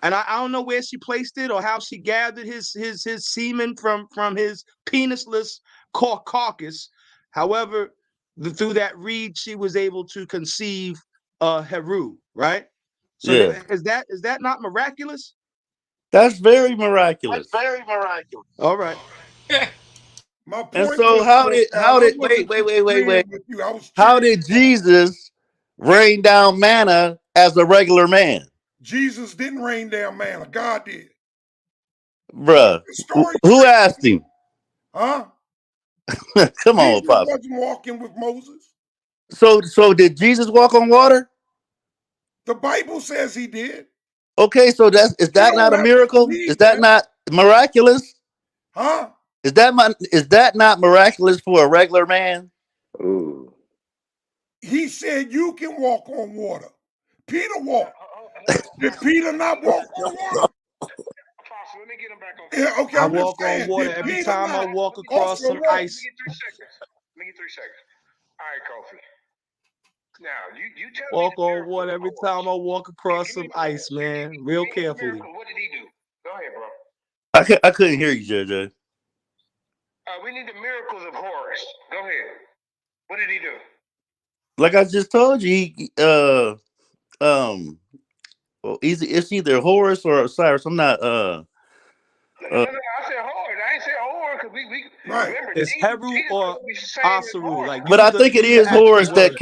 And I don't know where she placed it or how she gathered his semen from his penisless carcass. However, through that reed, she was able to conceive Heru, right? So is that not miraculous? That's very miraculous. All right. My point and so wait. How did Jesus rain down manna as a regular man? Jesus didn't rain down manna. God did. Bruh, who asked him? Huh? Come on, Jesus Apostle. wasn't walking with Moses. So did Jesus walk on water? The Bible says he did. Okay, so is that not a miracle? Is that not miraculous? Huh? Is that not miraculous for a regular man? Ooh. He said you can walk on water. Peter walked. Did Peter not walk on water? Let me get him back on. Yeah, okay, I walk on water every time I walk across some ice. Let me get 3 seconds. All right, Kofi. Now you tell walk on water every time I walk across some ice, man. Real carefully. What did he do? Go ahead, bro. I couldn't hear you, JJ. We need the miracles of Horus. Go ahead. What did he do? Like I just told you, well, it's either Horus or Osiris. I'm not. No, I said Horus. I ain't said Horus because we remember it's Heru or Asaru. Like, but I think it is Horus that.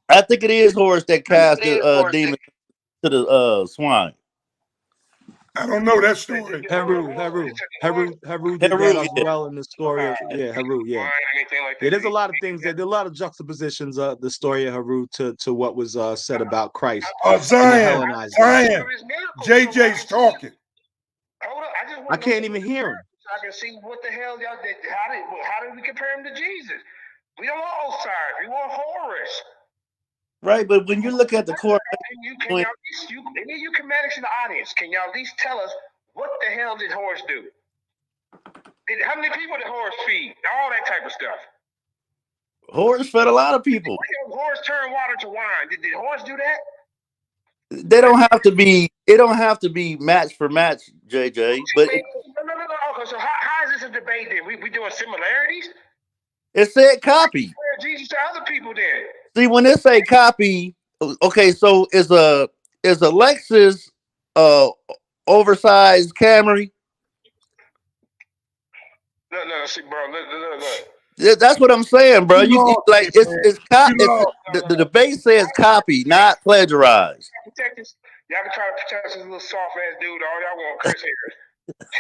I think it is Horus that cast the demon to the swine. I don't know that story. Heru did that as well in the story. Yeah, Heru, yeah. There's a lot of things there's a lot of juxtapositions of the story of Heru to what was said about Christ. Zion, JJ's talking. Hold up, I can't even hear him. So I can see what the hell y'all did. How did we compare him to Jesus? We don't want Osiris. We want Horus. Right, but when you look at the core, any of you Comedics in the audience, can y'all at least tell us what the hell did Horus do? How many people did Horus feed? All that type of stuff. Horus fed a lot of people. Horus turned water to wine. Did Horus do that? They don't have to be. It don't have to be match for match, JJ. But no. Okay, so how is this a debate then? We doing similarities? It said copy. Jesus to other people then. See, when it say copy, okay, so is Alexis oversized Camry? No, see, bro, look. Yeah, that's what I'm saying, bro. You like the debate says copy, not plagiarized. Protect this. Y'all can try to protect this little soft ass dude. All y'all want, Chris Harris.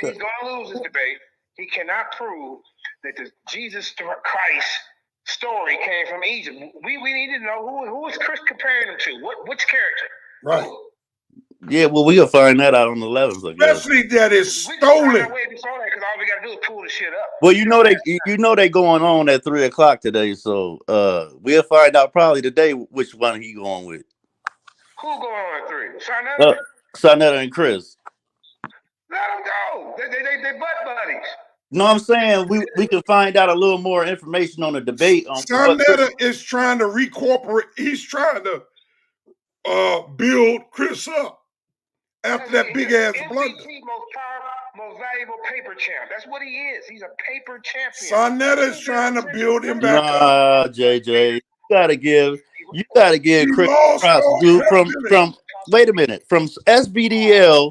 He's gonna lose this debate. He cannot prove that the Jesus Christ story came from Egypt. We need to know who is Chris comparing him to? Which character? Right. Yeah, well, we'll find that out on the 11th. Especially that is stolen. Because all we gotta do is pull the shit up. Well, you know they going on at 3:00 today, so we'll find out probably today which one he going with. Who going on at 3? Sarnetta and Chris. Let them go. They butt buddies. No, I'm saying we can find out a little more information on the debate. Sarnetta is trying to recorporate. He's trying to build Chris up after that big ass blunder. Most valuable paper champ. That's what he is. He's a paper champion. Sarnetta is trying to build him back up. JJ, you gotta give Chris props, dude. From wait a minute, from SBDL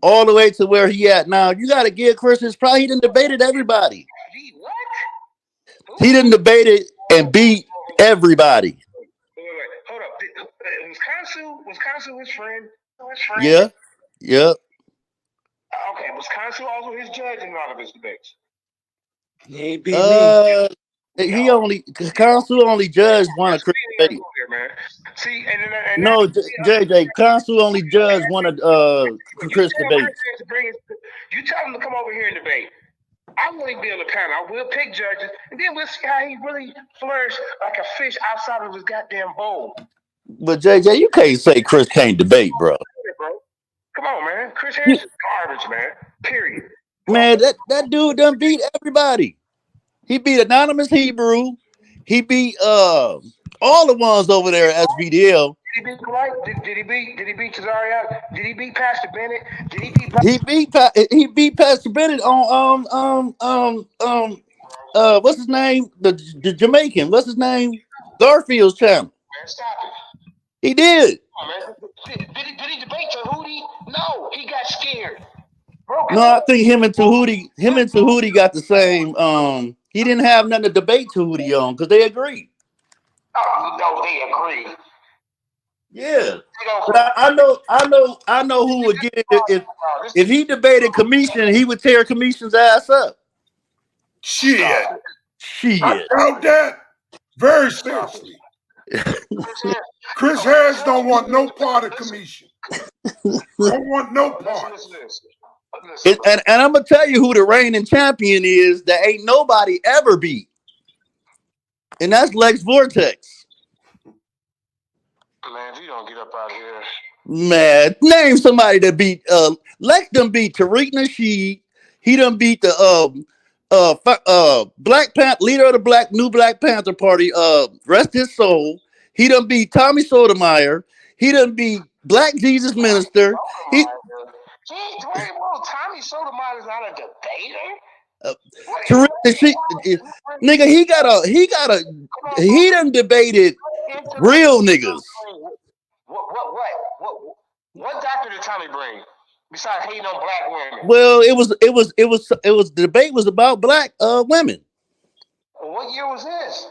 all the way to where he at now. You gotta give Chris his props. He done debated everybody. He done debated and beat everybody. Wait, hold up. Was Consul his friend? Yeah. Okay, was Consul also his judge in all of his debates? Consul only judged one of Chris' debates. See, no, JJ, Consul only judged one of Chris' debates. You tell him to come over here and debate. I won't be on the panel. I will pick judges, and then we'll see how he really flourished like a fish outside of his goddamn bowl. But JJ, you can't say Chris can't debate, bro. Come on, man. Chris Harris is garbage, man. Period. Man, that dude done beat everybody. He beat Anonymous Hebrew. He beat all the ones over there at SBDL. Did he beat Dwight? Did he beat Cesario? Did he beat Pastor Bennett? Did he beat he beat Pastor Bennett on what's his name? The Jamaican. What's his name? Garfield's channel. Man, stop it. He did. Oh, man. Did he debate Tahuti? No, he got scared. No, I think him and Tahuti got the same. He didn't have nothing to debate Tahuti on because they agreed. Oh no, they agree. Yeah, but I know who would get it if he debated Commission, he would tear Commission's ass up. Shit. I doubt that very seriously. Chris Harris don't want no part of Commission. Don't want no part. And I'm gonna tell you who the reigning champion is that ain't nobody ever beat, and that's Lex Vortex. Man, if you don't get up out of here. Man, name somebody that beat Lex done beat Tariq Nasheed. He done beat the Black Panther leader of the new Black Panther Party, rest his soul. He done beat Tommy Sotomayor. He done beat Black Jesus Minister. Tommy Sotomayor is not a debater. Tariq Nasheed, nigga, he done debated real niggas. What doctor did Tommy bring besides hating on black women? Well, it was the debate was about black women. What year was this?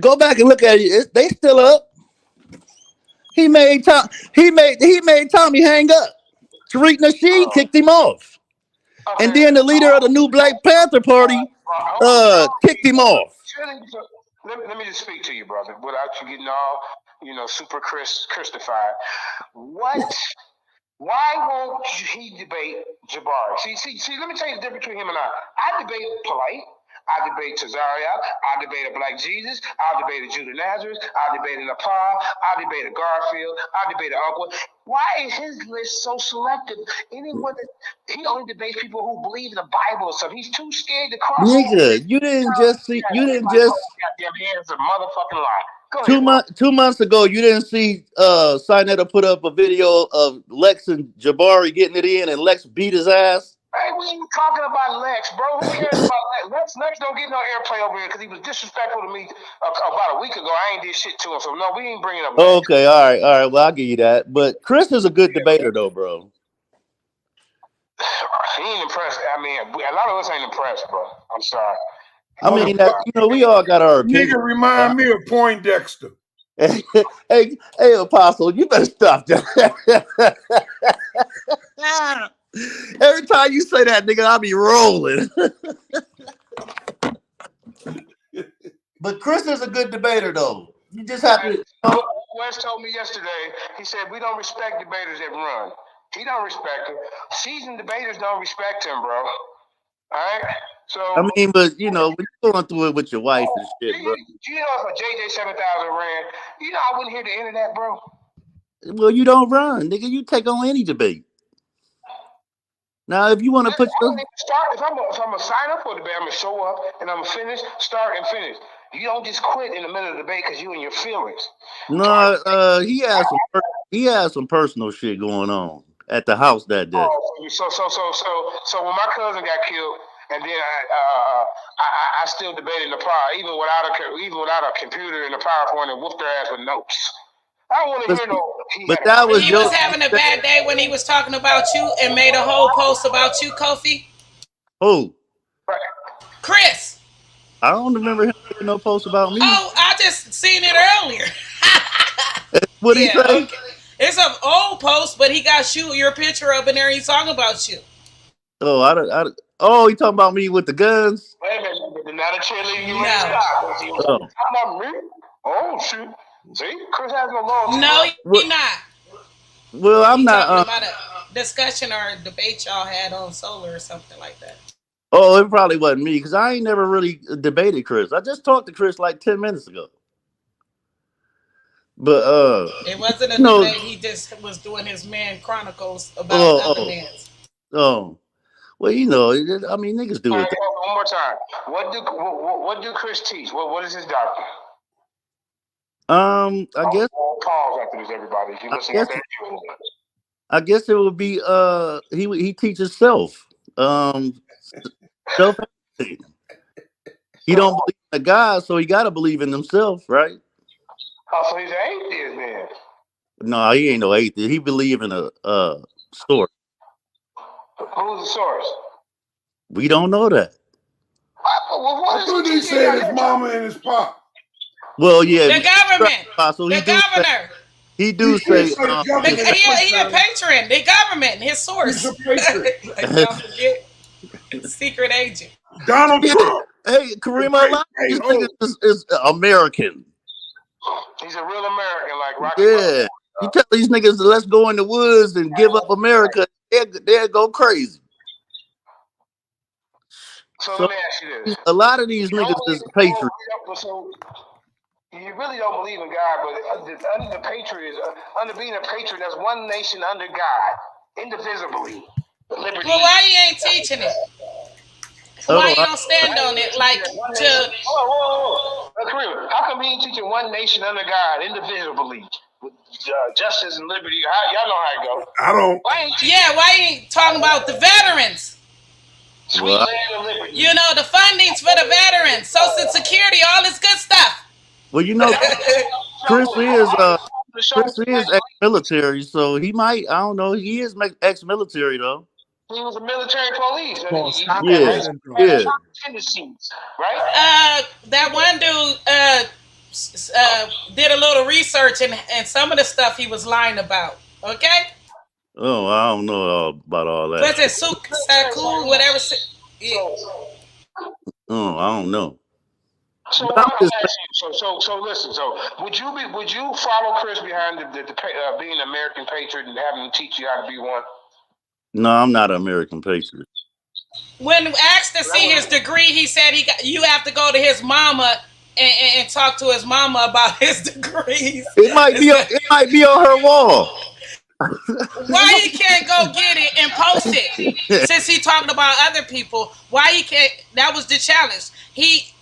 Go back and look at it. They still up. He made Tommy hang up. Tariq Nasheed kicked him off. Okay. And then the leader of the new Black Panther Party kicked him off. Let me just speak to you, brother, without you getting all, super Christified. Why won't he debate Jabari? See, let me tell you the difference between him and I debate polite. I debate Cesario. I debate a Black Jesus. I debate a Judah Nazareth. I debate a Nepal. I debate a Garfield. I debate an Uncle. Why is his list so selective? Anyone he only debates people who believe in the Bible or something. He's too scared to cross. Nigga, you didn't just goddamn hands a motherfucking lie. 2 months ago, you didn't see Sinetta put up a video of Lex and Jabari getting it in, and Lex beat his ass. Hey, we ain't talking about Lex, bro. Who cares about Lex? Lex don't get no airplay over here because he was disrespectful to me about a week ago. I ain't did shit to him, so no, we ain't bringing up Lex. Okay, all right. Well, I'll give you that. But Chris is a good debater, though, bro. He ain't impressed. I mean, a lot of us ain't impressed, bro. I'm sorry. I mean, we all got our opinion. Nigga remind me of Poindexter. hey, Apostle, you better stop that. Every time you say that, nigga, I'll be rolling. But Chris is a good debater, though. You just have to. Wes told me yesterday. He said we don't respect debaters that run. He don't respect him. Seasoned debaters don't respect him, bro. All right. So I mean, but when you're going through it with your wife and shit, bro. You know, if a JJ 7000 ran, I wouldn't hear the end of that, bro. Well, you don't run, nigga. You take on any debate. Now, if you want to put your if I'm gonna sign up for a debate, I'm gonna show up and I'm gonna finish, start and finish. You don't just quit in the middle of the debate because you and your feelings. No, he has some personal shit going on at the house that day. So when my cousin got killed, and then I still debated the power, even without a computer and a PowerPoint, and whooped their ass with notes. I don't want to hear no. He was having a bad day when he was talking about you and made a whole post about you, Kofi. Who? Chris. I don't remember him making no post about me. Oh, I just seen it earlier. What did he say? Okay. It's an old post, but he got your picture up in there. He's talking about you. Oh, oh, he talking about me with the guns? Wait a minute, not a cheerleader. No. Talking about me? Oh shoot! See, Chris has no law. No, he's not. Well, I'm not talking about a discussion or a debate y'all had on solar or something like that. Oh, it probably wasn't me because I ain't never really debated Chris. I just talked to Chris like 10 minutes ago. But it wasn't a debate. He just was doing his man chronicles about other men's. Oh, well, I mean, niggas do it. One more time. What do Chris teach? What is his doctrine? I guess. Pause after this, everybody. If you listen out there, I guess it would be he teaches self. Self. He don't believe in a God, so he gotta believe in himself, right? Oh, so he's an atheist then? No, he ain't no atheist. He believe in a source. Who's the source? We don't know that. I thought he said his mama and his pop. Well, yeah. The government. So the governor. He do say he a patron. The government, his source. He's a patron. Don't forget. Secret agent. Donald Trump. Hey, Kareem, a lot of these niggas is American. He's a real American, like Rocky. Yeah. You tell these niggas, let's go in the woods and give up America, they'll go crazy. So let me ask you this. A lot of these niggas is patriots. So you really don't believe in God, but under the Patriots, under being a patriot, there's one nation under God, indivisibly. Well, why you ain't teaching it? Why you don't stand on it like to? How come he ain't teaching one nation under God, indivisibly, with justice and liberty? Y'all know how it goes. I don't. Why you ain't talking about the veterans? Sweet land of liberty. The fundings for the veterans, Social Security, all this good stuff. Well, Chris is ex-military, so he might. I don't know. He is ex-military though. He was a military police. Tendencies, right? That one dude did a little research and some of the stuff he was lying about. Okay. Oh, I don't know about all that. What's it, Saku, whatever? Yeah. Oh, I don't know. So listen. So would you follow Chris behind being an American patriot and having him teach you how to be one? No, I'm not an American patriot. When asked to see his degree, he said you have to go to his mama and talk to his mama about his degrees. It might be on her wall. Why he can't go get it and post it? Since he talking about other people, why he can't? That was the challenge. He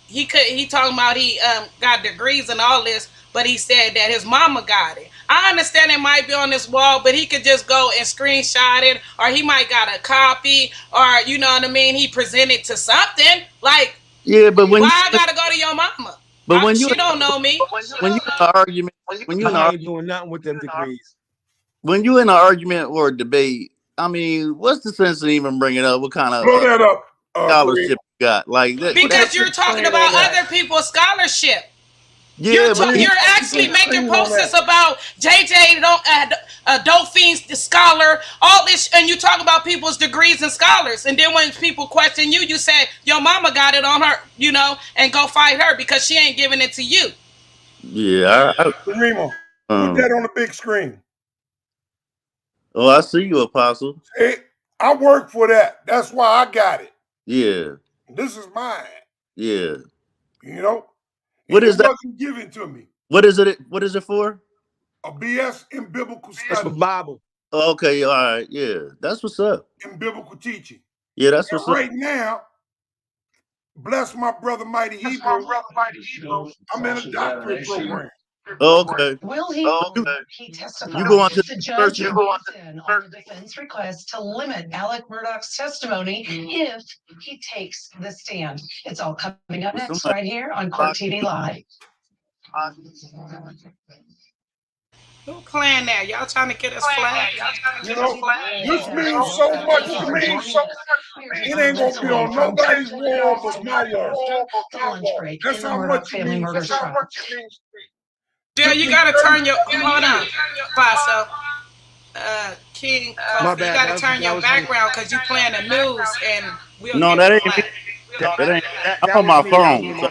talking about he got degrees and all this, but he said that his mama got it. I understand it might be on this wall, but he could just go and screenshot it, or he might got a copy, or you know what I mean. He presented to something like. Yeah, but when why I gotta go to your mama? But when she don't know me. When you in an argument, I ain't doing nothing with them degrees. When you in an argument or a debate, I mean, what's the sense of even bringing up what kind of blow that up, scholarship you got? Like that, because you're talking about other people's scholarship. Yeah, you're actually making posts about JJ Dolphin's the scholar, all this, and you talk about people's degrees and scholars, and then when people question you, you say your mama got it on her, you know, and go fight her because she ain't giving it to you. Yeah, Remo, put that on the big screen. Oh, I see you, Apostle. Hey, I work for that. That's why I got it. Yeah. This is mine. Yeah. You know? What is that? Wasn't given to me. What is it? What is it for? A BS in biblical studies. That's for Bible. Okay, all right. Yeah. That's what's up. In biblical teaching. Yeah, that's what's right up. Now, bless my brother Mighty Hebrew. I'm in a doctorate program. Okay. Will he? He testified. You go on to the judge on the defense request to limit Alec Murdaugh's testimony if he takes the stand. It's all coming up next right here on Court TV Live. Who playing that? Y'all trying to get us flagged? You know, this means so much to me. It ain't gonna be on nobody's wall but my wall. That's how much it means. Yeah, you gotta turn your hold on, Paso. King, you gotta turn your background because you playing the news and we'll No, that ain't me. That ain't. I'm on my phone. So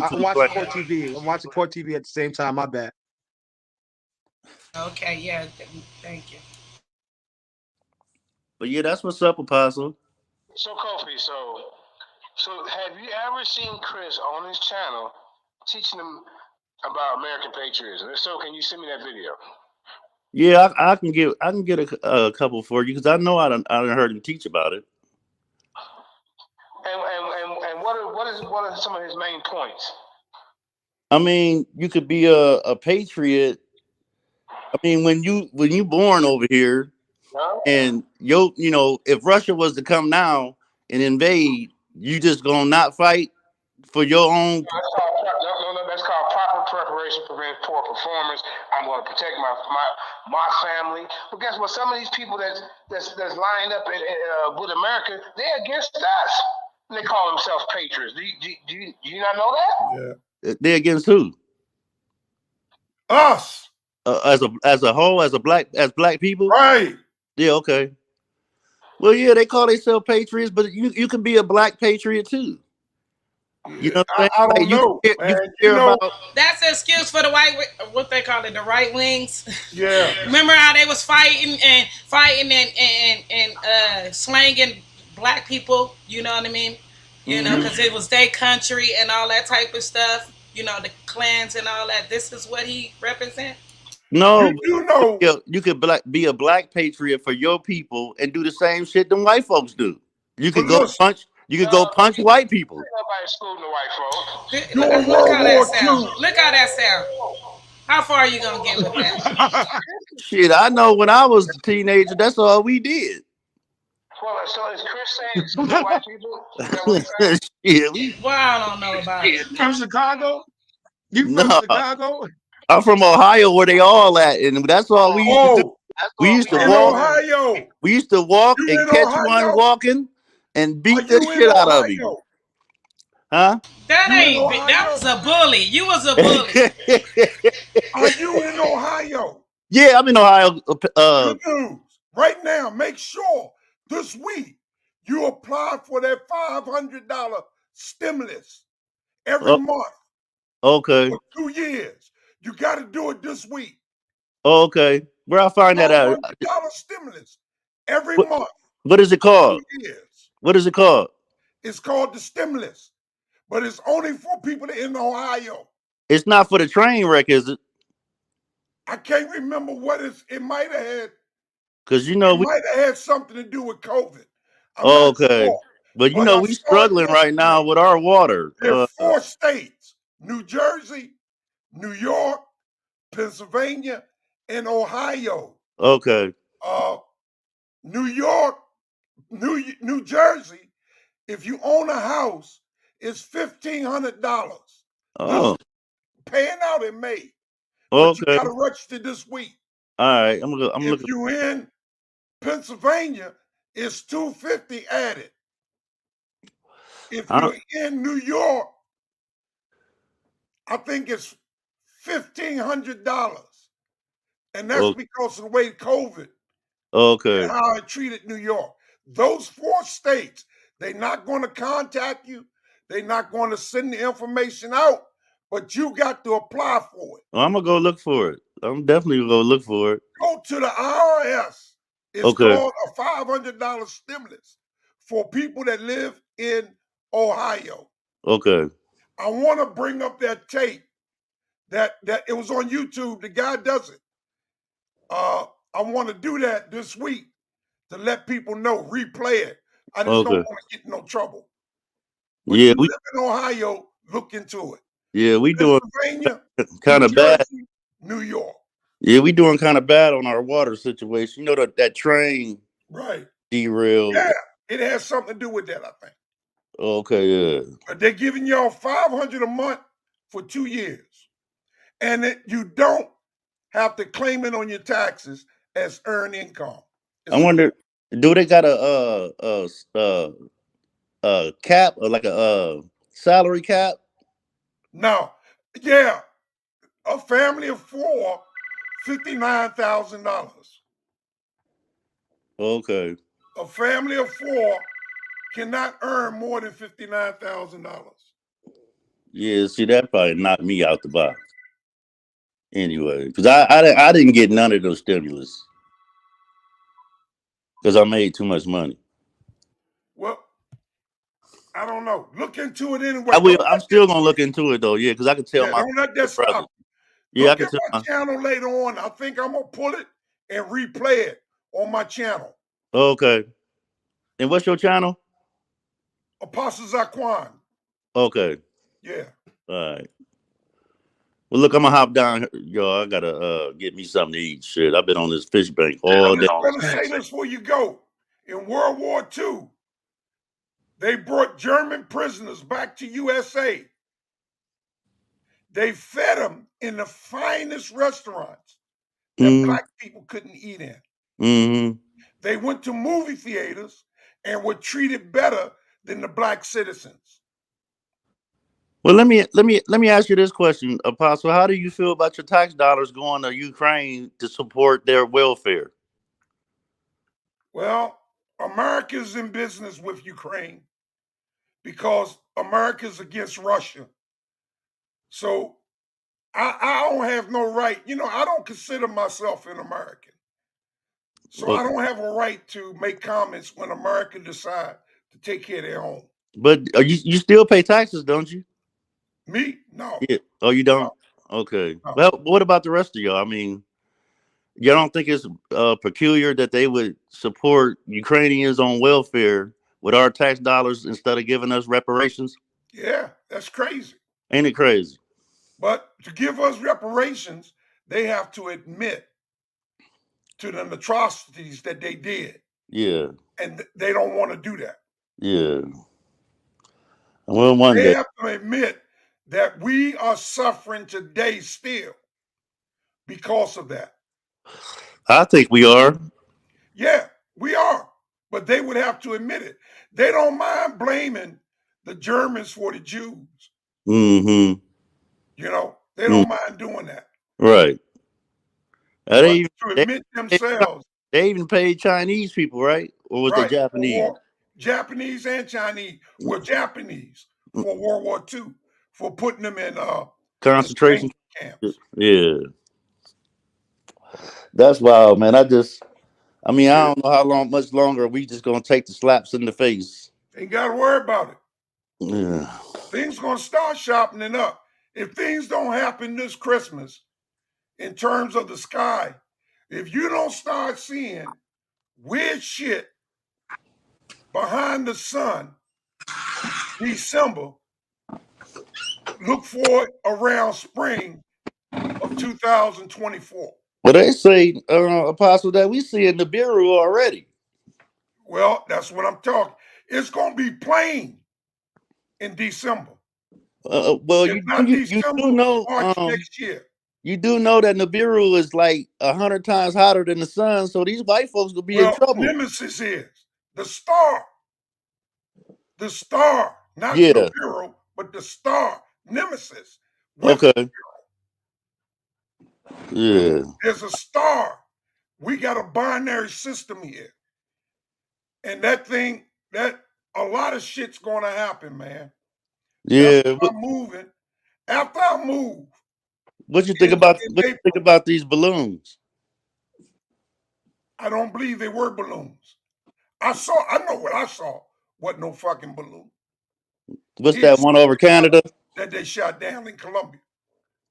I'm watching Court TV. I'm watching Court TV at the same time. My bad. Okay, yeah, thank you. But yeah, that's what's up, Apostle. So Kofi, so have you ever seen Chris on his channel teaching them about American Patriotism? If so, can you send me that video? Yeah, I can get a couple for you because I know I done heard him teach about it. And what are some of his main points? I mean, you could be a patriot. I mean, when you born over here, and you know, if Russia was to come now and invade, you just gonna not fight for your own. No, that's called proper preparation prevents poor performance. I'm going to protect my family. But guess what? Some of these people that's lined up with America, they're against us. And they call themselves patriots. Do you not know that? Yeah. They're against who? Us. As a whole, as black people. Right. Yeah. Okay. Well, yeah, they call themselves patriots, but you can be a black patriot too. You know what I don't know. You know, that's an excuse for the what they call it, the right wings. Yeah. Remember how they was fighting and slanging black people? You know what I mean? You know, because it was their country and all that type of stuff. You know, the clans and all that. This is what he represents. No, you know, you could be a black patriot for your people and do the same shit them white folks do. You could go punch. You could go punch white people. Nobody excluding the white folks. Look how that sound. Look how that sound. How far are you gonna get with that? Shit, I know when I was a teenager, that's all we did. Well, so is Chris saying exclude white people? Yeah, well, I don't know about it. From Chicago? You from Chicago? I'm from Ohio, where they all at, and that's all we used to do. We used to walk. Ohio. We used to walk and catch one walking and beat the shit out of him. Huh? That ain't. That was a bully. You was a bully. Are you in Ohio? Yeah, I'm in Ohio. Good news. Right now, make sure this week you apply for that $500 stimulus every month. Okay. For 2 years. You got to do it this week. Okay. Where I find that out? $500 stimulus every month. What is it called? 2 years. What is it called? It's called the stimulus, but it's only for people in Ohio. It's not for the train wreck, is it? I can't remember what it might have had. Because you know it might have had something to do with COVID. Okay. Sure. But you know, we struggling right now with our water. There are 4 states: New Jersey, New York, Pennsylvania, in Ohio. Okay. New York, New Jersey, if you own a house, it's $1,500. Oh. Paying out in May. But you Okay. gotta register this week. All right. I'm if looking. You in Pennsylvania, it's $250 added. If you're in New York, I think it's $1,500. And that's because of the way COVID and how it treated New York. Those 4 states, they're not going to contact you. They're not going to send the information out, but you got to apply for it. I'm gonna go look for it. I'm definitely gonna go look for it. Go to the IRS. It's called a $500 stimulus for people that live in Ohio. Okay. I want to bring up that tape that it was on YouTube. The guy does it. I want to do that this week to let people know, replay it. I just don't want to get in no trouble. But you live in Ohio, look into it. Yeah, we doing Pennsylvania, kind of bad. New York. Yeah, we doing kind of bad on our water situation. You know that train derailed. Yeah, it has something to do with that, I think. Okay, yeah. But they're giving y'all $500 a month for 2 years. And you don't have to claim it on your taxes as earned income. I wonder, do they got a cap or like a salary cap? No. Yeah. A family of 4, $59,000. Okay. A family of 4 cannot earn more than $59,000. Yeah, see, that probably knocked me out the box. Anyway, because I didn't get none of those stimulus because I made too much money. Well, I don't know. Look into it anyway. I will. I'm still gonna look into it though. Yeah, because I can tell my don't let that stop. Yeah, Look at my channel later on. I think I'm gonna pull it and replay it on my channel. Okay. And what's your channel? Apostle Zaquan. Okay. Yeah. All right. Well, look, I'm gonna hop down, y'all. I gotta get me something to eat. Shit, I've been on this fish bank all day. I'm gonna say this before you go. In World War II, they brought German prisoners back to USA. They fed them in the finest restaurants that Black people couldn't eat in. Mm-hmm. They went to movie theaters and were treated better than the Black citizens. Well, let me ask you this question, Apostle. How do you feel about your tax dollars going to Ukraine to support their welfare? Well, America's in business with Ukraine because America's against Russia. So I don't have no right. You know, I don't consider myself an American. So I don't have a right to make comments when America decide to take care of their own. But you still pay taxes, don't you? Me? No. Yeah. Oh, you don't? No. Okay. No. Well, what about the rest of y'all? I mean, you don't think it's peculiar that they would support Ukrainians on welfare with our tax dollars instead of giving us reparations? Yeah, that's crazy. Ain't it crazy? But to give us reparations, they have to admit to the atrocities that they did. Yeah. And they don't want to do that. Yeah. Well, one day. They have to admit that we are suffering today still because of that. I think we are. Yeah, we are. But they would have to admit it. They don't mind blaming the Germans for the Jews. Mm-hmm. You know, they don't mind doing that. Right. To admit themselves. They even paid Chinese people, right? Or was they Japanese? Japanese and Chinese were Japanese for World War II for putting them in concentration camps. Yeah. That's wild, man. I don't know how much longer we just gonna take the slaps in the face. Ain't gotta worry about it. Yeah. Things gonna start sharpening up. If things don't happen this Christmas in terms of the sky, if you don't start seeing weird shit behind the sun, December, look for it around spring of 2024. Well, they say, Apostle, that we see in the Bureau already. Well, that's what I'm talking. It's going to be plain in December. Well, you do know, March next year. You do know that Nibiru is like 100 times hotter than the sun, so these white folks will be in trouble. Nemesis is the star. The star, not Nibiru, but the star, Nemesis. Okay. Yeah. There's a star. We got a binary system here. And that thing, that a lot of shit's gonna happen, man. Yeah. I'm moving. After I move. What you think about these balloons? I don't believe they were balloons. I know what I saw. Wasn't no fucking balloon. What's that one over Canada? That they shot down in Colombia.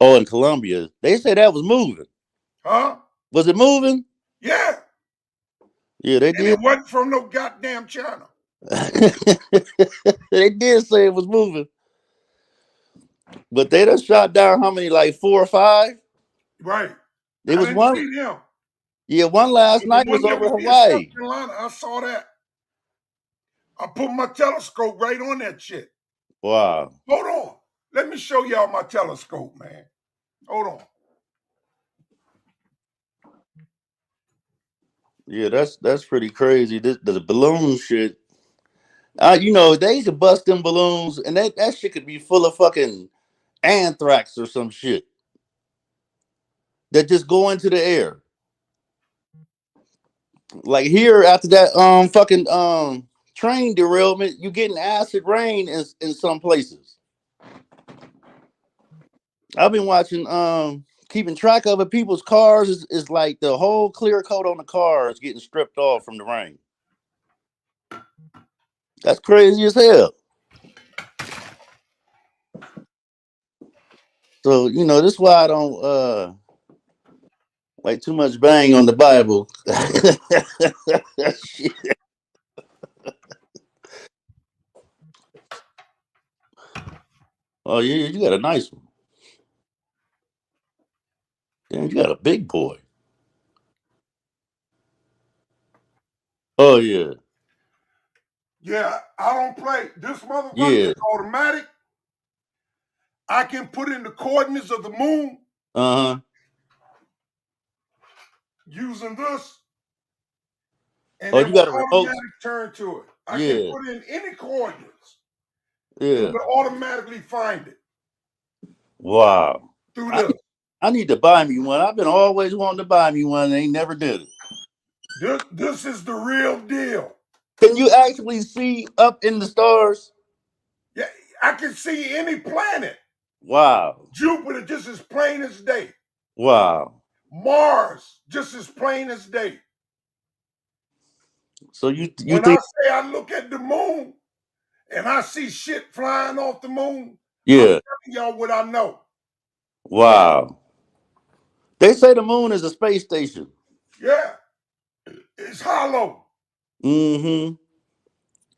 Oh, in Colombia. They said that was moving. Huh? Was it moving? Yeah. Yeah, they did. It wasn't from no goddamn China. They did say it was moving. But they done shot down how many, like 4 or 5? Right. There was one. See them. Yeah, one last night was over Hawaii. I saw that. I put my telescope right on that shit. Wow. Hold on. Let me show y'all my telescope, man. Hold on. Yeah, that's pretty crazy. The balloon shit. You know, they used to bust them balloons, and that shit could be full of fucking anthrax or some shit that just go into the air. Like here, after that fucking train derailment, you getting acid rain in some places. I've been watching keeping track of it. People's cars is like the whole clear coat on the car is getting stripped off from the rain. That's crazy as hell. So, you know, this is why I don't like too much bang on the Bible. Oh yeah, you got a nice one. Damn, you got a big boy. Oh yeah. Yeah, I don't play. This motherfucker is automatic. I can put in the coordinates of the moon. Uh-huh. Using this. And you got a remote. Automatic turn to it. I can put in any coordinates. Yeah. It will automatically find it. Wow. Through this. I need to buy me one. I've been always wanting to buy me one. And they never did it. This is the real deal. Can you actually see up in the stars? Yeah, I can see any planet. Wow. Jupiter just as plain as day. Wow. Mars just as plain as day. So you when think I look at the moon and I see shit flying off the moon, yeah. I'm telling y'all what I know. Wow. They say the moon is a space station. Yeah. It's hollow. Mm-hmm.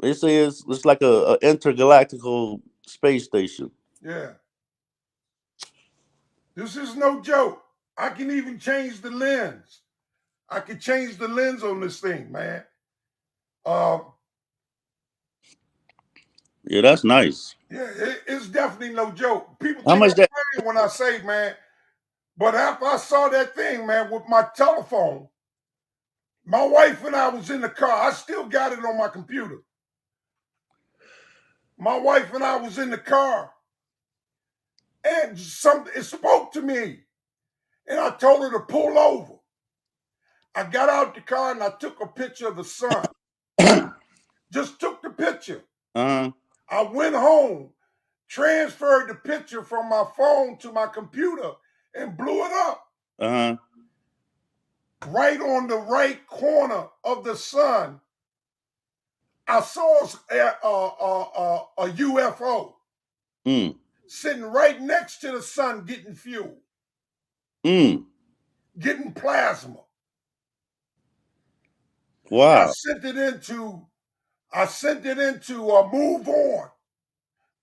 They say it's like a intergalactical space station. Yeah. This is no joke. I can even change the lens. I can change the lens on this thing, man. Yeah, that's nice. Yeah, it's definitely no joke. People How think much that? I'm playing when I say, man. But after I saw that thing, man, with my telephone, my wife and I was in the car. I still got it on my computer. My wife and I was in the car. And it spoke to me. And I told her to pull over. I got out the car and I took a picture of the sun. Just took the picture. Uh-huh. I went home, transferred the picture from my phone to my computer, and blew it up. Uh-huh. Right on the right corner of the sun, I saw a UFO sitting right next to the sun getting fuel. Getting plasma. Wow. I sent it into Move On.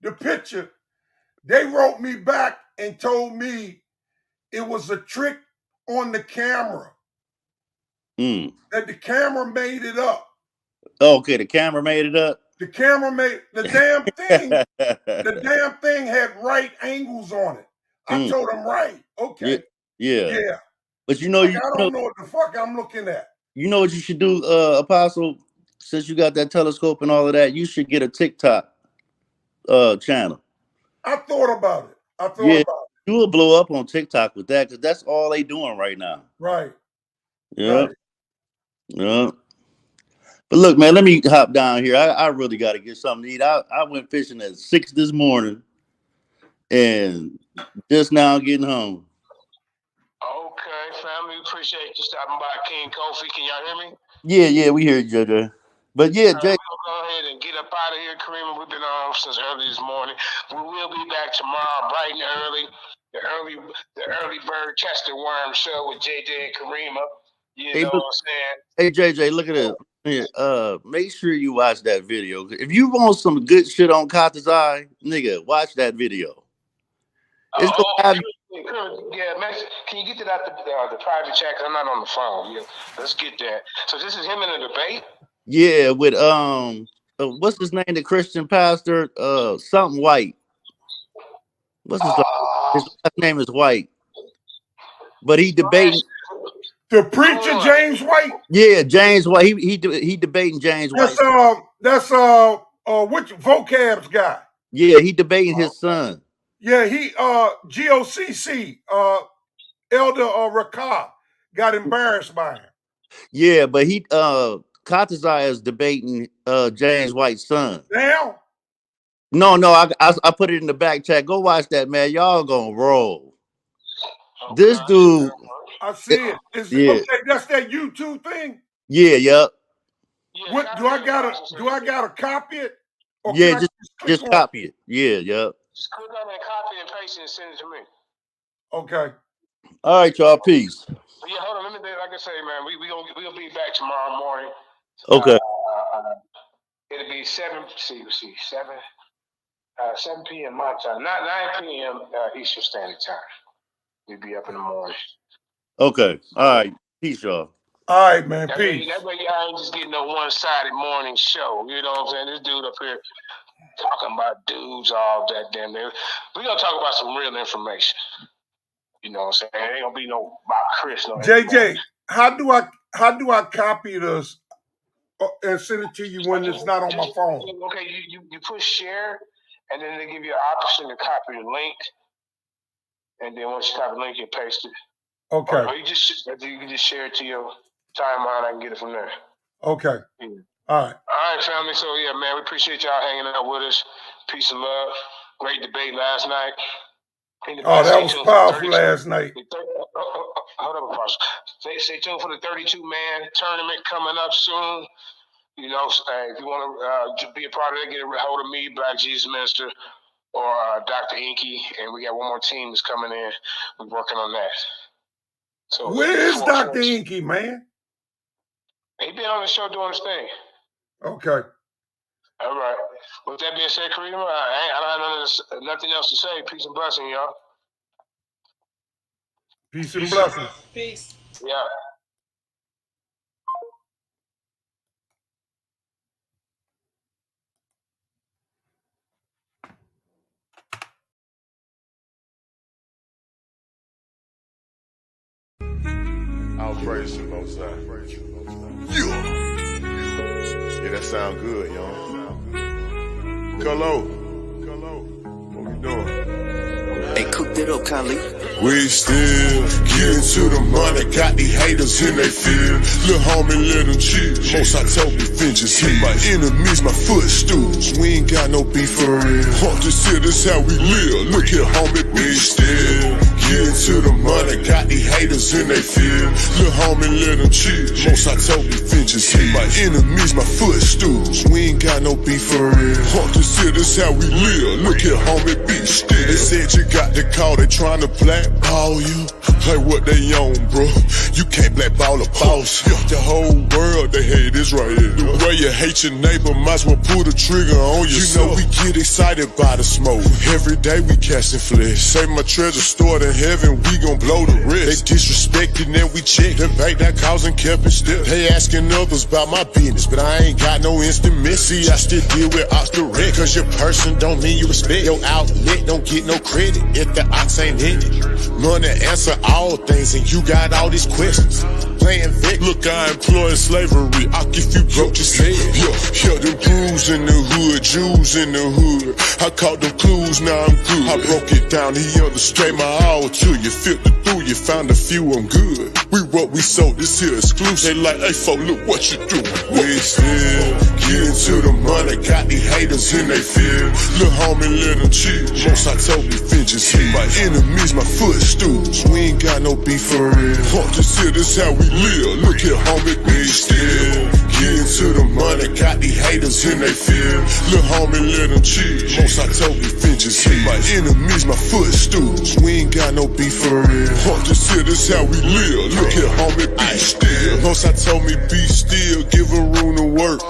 The picture, they wrote me back and told me it was a trick on the camera. That the camera made it up. Okay, the camera made it up. The camera made the damn thing. The damn thing had right angles on it. I told him right. Okay. Yeah. But you know, like, I don't know what the fuck I'm looking at. You know what you should do, Apostle? Since you got that telescope and all of that, you should get a TikTok channel. I thought about it. You will blow up on TikTok with that because that's all they doing right now. Right. Yeah. But look, man, let me hop down here. I really got to get something to eat. I went fishing at 6 this morning and just now getting home. Okay, family, appreciate you stopping by. King Kofi, can y'all hear me? Yeah, we hear you, JJ. But yeah, Jay. We'll go ahead and get up out of here, Kareem. We've been on since early this morning. We will be back tomorrow, bright and early. The early bird catch the worm show with JJ and Karima. You know what I'm saying? Hey, JJ, look at this. Make sure you watch that video. If you want some good shit on Kata's eye, nigga, watch that video. It's gonna have. Yeah, man, can you get that out the private chat? Cause I'm not on the phone. Yeah, let's get that. So this is him in a debate. Yeah, with what's his name? The Christian pastor, something White. What's his name? His last name is White, but he debating the preacher James White. Yeah, James White. He debating James White. That's which vocabs guy? Yeah, he debating his son. Yeah, he GOCC Elder Rakah got embarrassed by him. Yeah, but he Katazai is debating James White's son. Now? No, I put it in the back chat. Go watch that, man. Y'all gonna roll. This dude. I see it. Okay, that's that YouTube thing. Yeah, yep. What do I gotta copy it? Or yeah, just copy it. Yeah, yep. Just click on it, copy and paste it, and send it to me. Okay. All right, y'all. Peace. Yeah, hold on. Let me, like I say, man, we'll be back tomorrow morning. Okay. It'll be 7 p.m. my time, not 9 p.m. Eastern Standard Time. We'll be up in the morning. Okay. All right. Peace, y'all. All right, man. Peace. That way y'all ain't just getting no one-sided morning show. You know what I'm saying? This dude up here talking about dudes all that damn day. We're going to talk about some real information. You know what I'm saying? It ain't going to be no about Chris. No JJ, how do I copy this and send it to you when it's not on my phone? Okay, you push share, and then they give you an option to copy the link. And then once you copy the link, you paste it. Okay. Or you can just share it to your timeline. I can get it from there. Okay. Yeah. All right. All right, family. So yeah, man, we appreciate y'all hanging out with us. Peace and love. Great debate last night. Oh, that was powerful last night. Hold up, Apostle. Stay tuned for the 32-man tournament coming up soon. You know, if you want to be a part of it, get a hold of me, Black Jesus Minister, or Dr. Inky, and we got one more team that's coming in. We're working on that. So where is Dr. Inky, man? He been on the show doing his thing. Okay. All right. With that being said, Kareem, I don't have nothing else to say. Peace and blessing, y'all. Peace and blessings. Peace. Yeah. I'll praise you, Most High. Yeah, that sound good, y'all. Hello. What we doing? Hey, cook that up, Kali. We still getting to the money, got these haters in they feel. Lil' homie, let them chill. Most I told me vengeance hit my enemies, my footstools. We ain't got no beef for real. Hard to see this how we live. Look here, homie, we still getting to the money, got these haters in they feel. Lil' homie, let them chill. Most I told me vengeance hit my enemies, my footstools. We ain't got no beef for real. Hard to see this how we live. Look here, homie, be still. They said you got the call, they trying to blackball you. Like what they own, bro. You can't blackball a boss. The whole world, they hate this right here. The way you hate your neighbor, might as well pull the trigger on yourself. You know we get excited by the smoke. Every day we casting flesh. Say my treasure stored in heaven, we gon' blow the rest. They disrespected and we check. The bank that causing kept it still. They asking others about my business, but I ain't got no instant messy. I still deal with ox direct. Cause your person don't mean you respect. Your outlet don't get no credit if the ox ain't in it. Money answer all things and you got all these questions. Playing Vic. Look, I employ slavery. If you broke, just say it. Yeah, them crews in the hood, Jews in the hood. I caught them clues, now I'm good. I broke it down, he understood my all to you. Filtered through, you found a few, I'm good. We what we sold, this here exclusive. They like, hey, folk, look what you do. We still getting to the money, got these haters in they feel. Little homie, let them chill. Most I told me, vengeance here. My enemies, my footstools. We ain't got no beef for real. Just here, this how we live. Look here, homie, we still getting to the money, got these haters in they feel. Little homie, let them chill. Most I told me, vengeance here. My enemies, my footstools. We ain't got no beef for real. Just here, this how we live. Look here, homie, be still. Most I told me, be still. Give her room to work.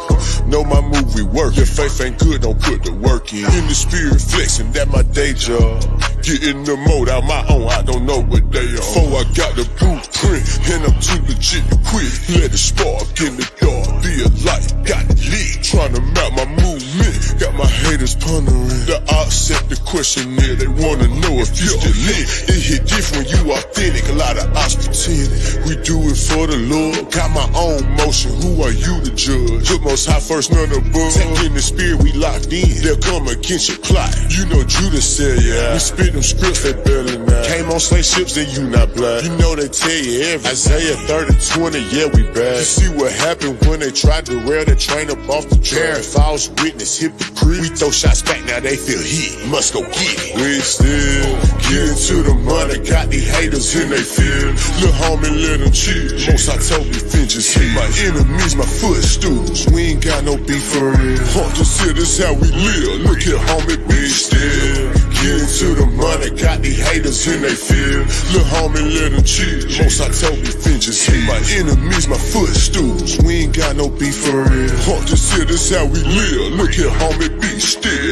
Know my movie work. If faith ain't good, don't put the work in. In the spirit flexing, that my day job. Getting the mode out my own, I don't know what they are. Before I got the blueprint, and I'm too legit to quit. Let it spark in the dark, be a light, got it lit. Trying to map my movement, got my haters pondering. The odds set the question there, they wanna know if you still lit. It hit different, you authentic, a lot of odds pretending. We do it for the Lord, got my own motion, who are you to judge? Put most high first, none above. Tap in the spirit, we locked in, they'll come against your plot. You know Judas said, yeah, we spit them scripts, they barely now. Came on slave ships, then you not black. You know they tell you everything. Isaiah 30:20, yeah, we bad. You see what happened when they tried to rail the train up off the track. False witness, hypocrite. We throw shots back, now they feel heat. Must go get it. We still getting to the money, got these haters in they feel. Little homie, let them chill. Most I told me, vengeance here. My enemies, my footstools. We ain't got no beef for real. Just here, this how we live. Look here, homie, we still getting to the money, got these haters in they feel. Little homie, let them chill. Most I told me, vengeance here. My enemies, my footstools. We ain't got no beef for real. Just here, this how we live. Look here, homie, be still.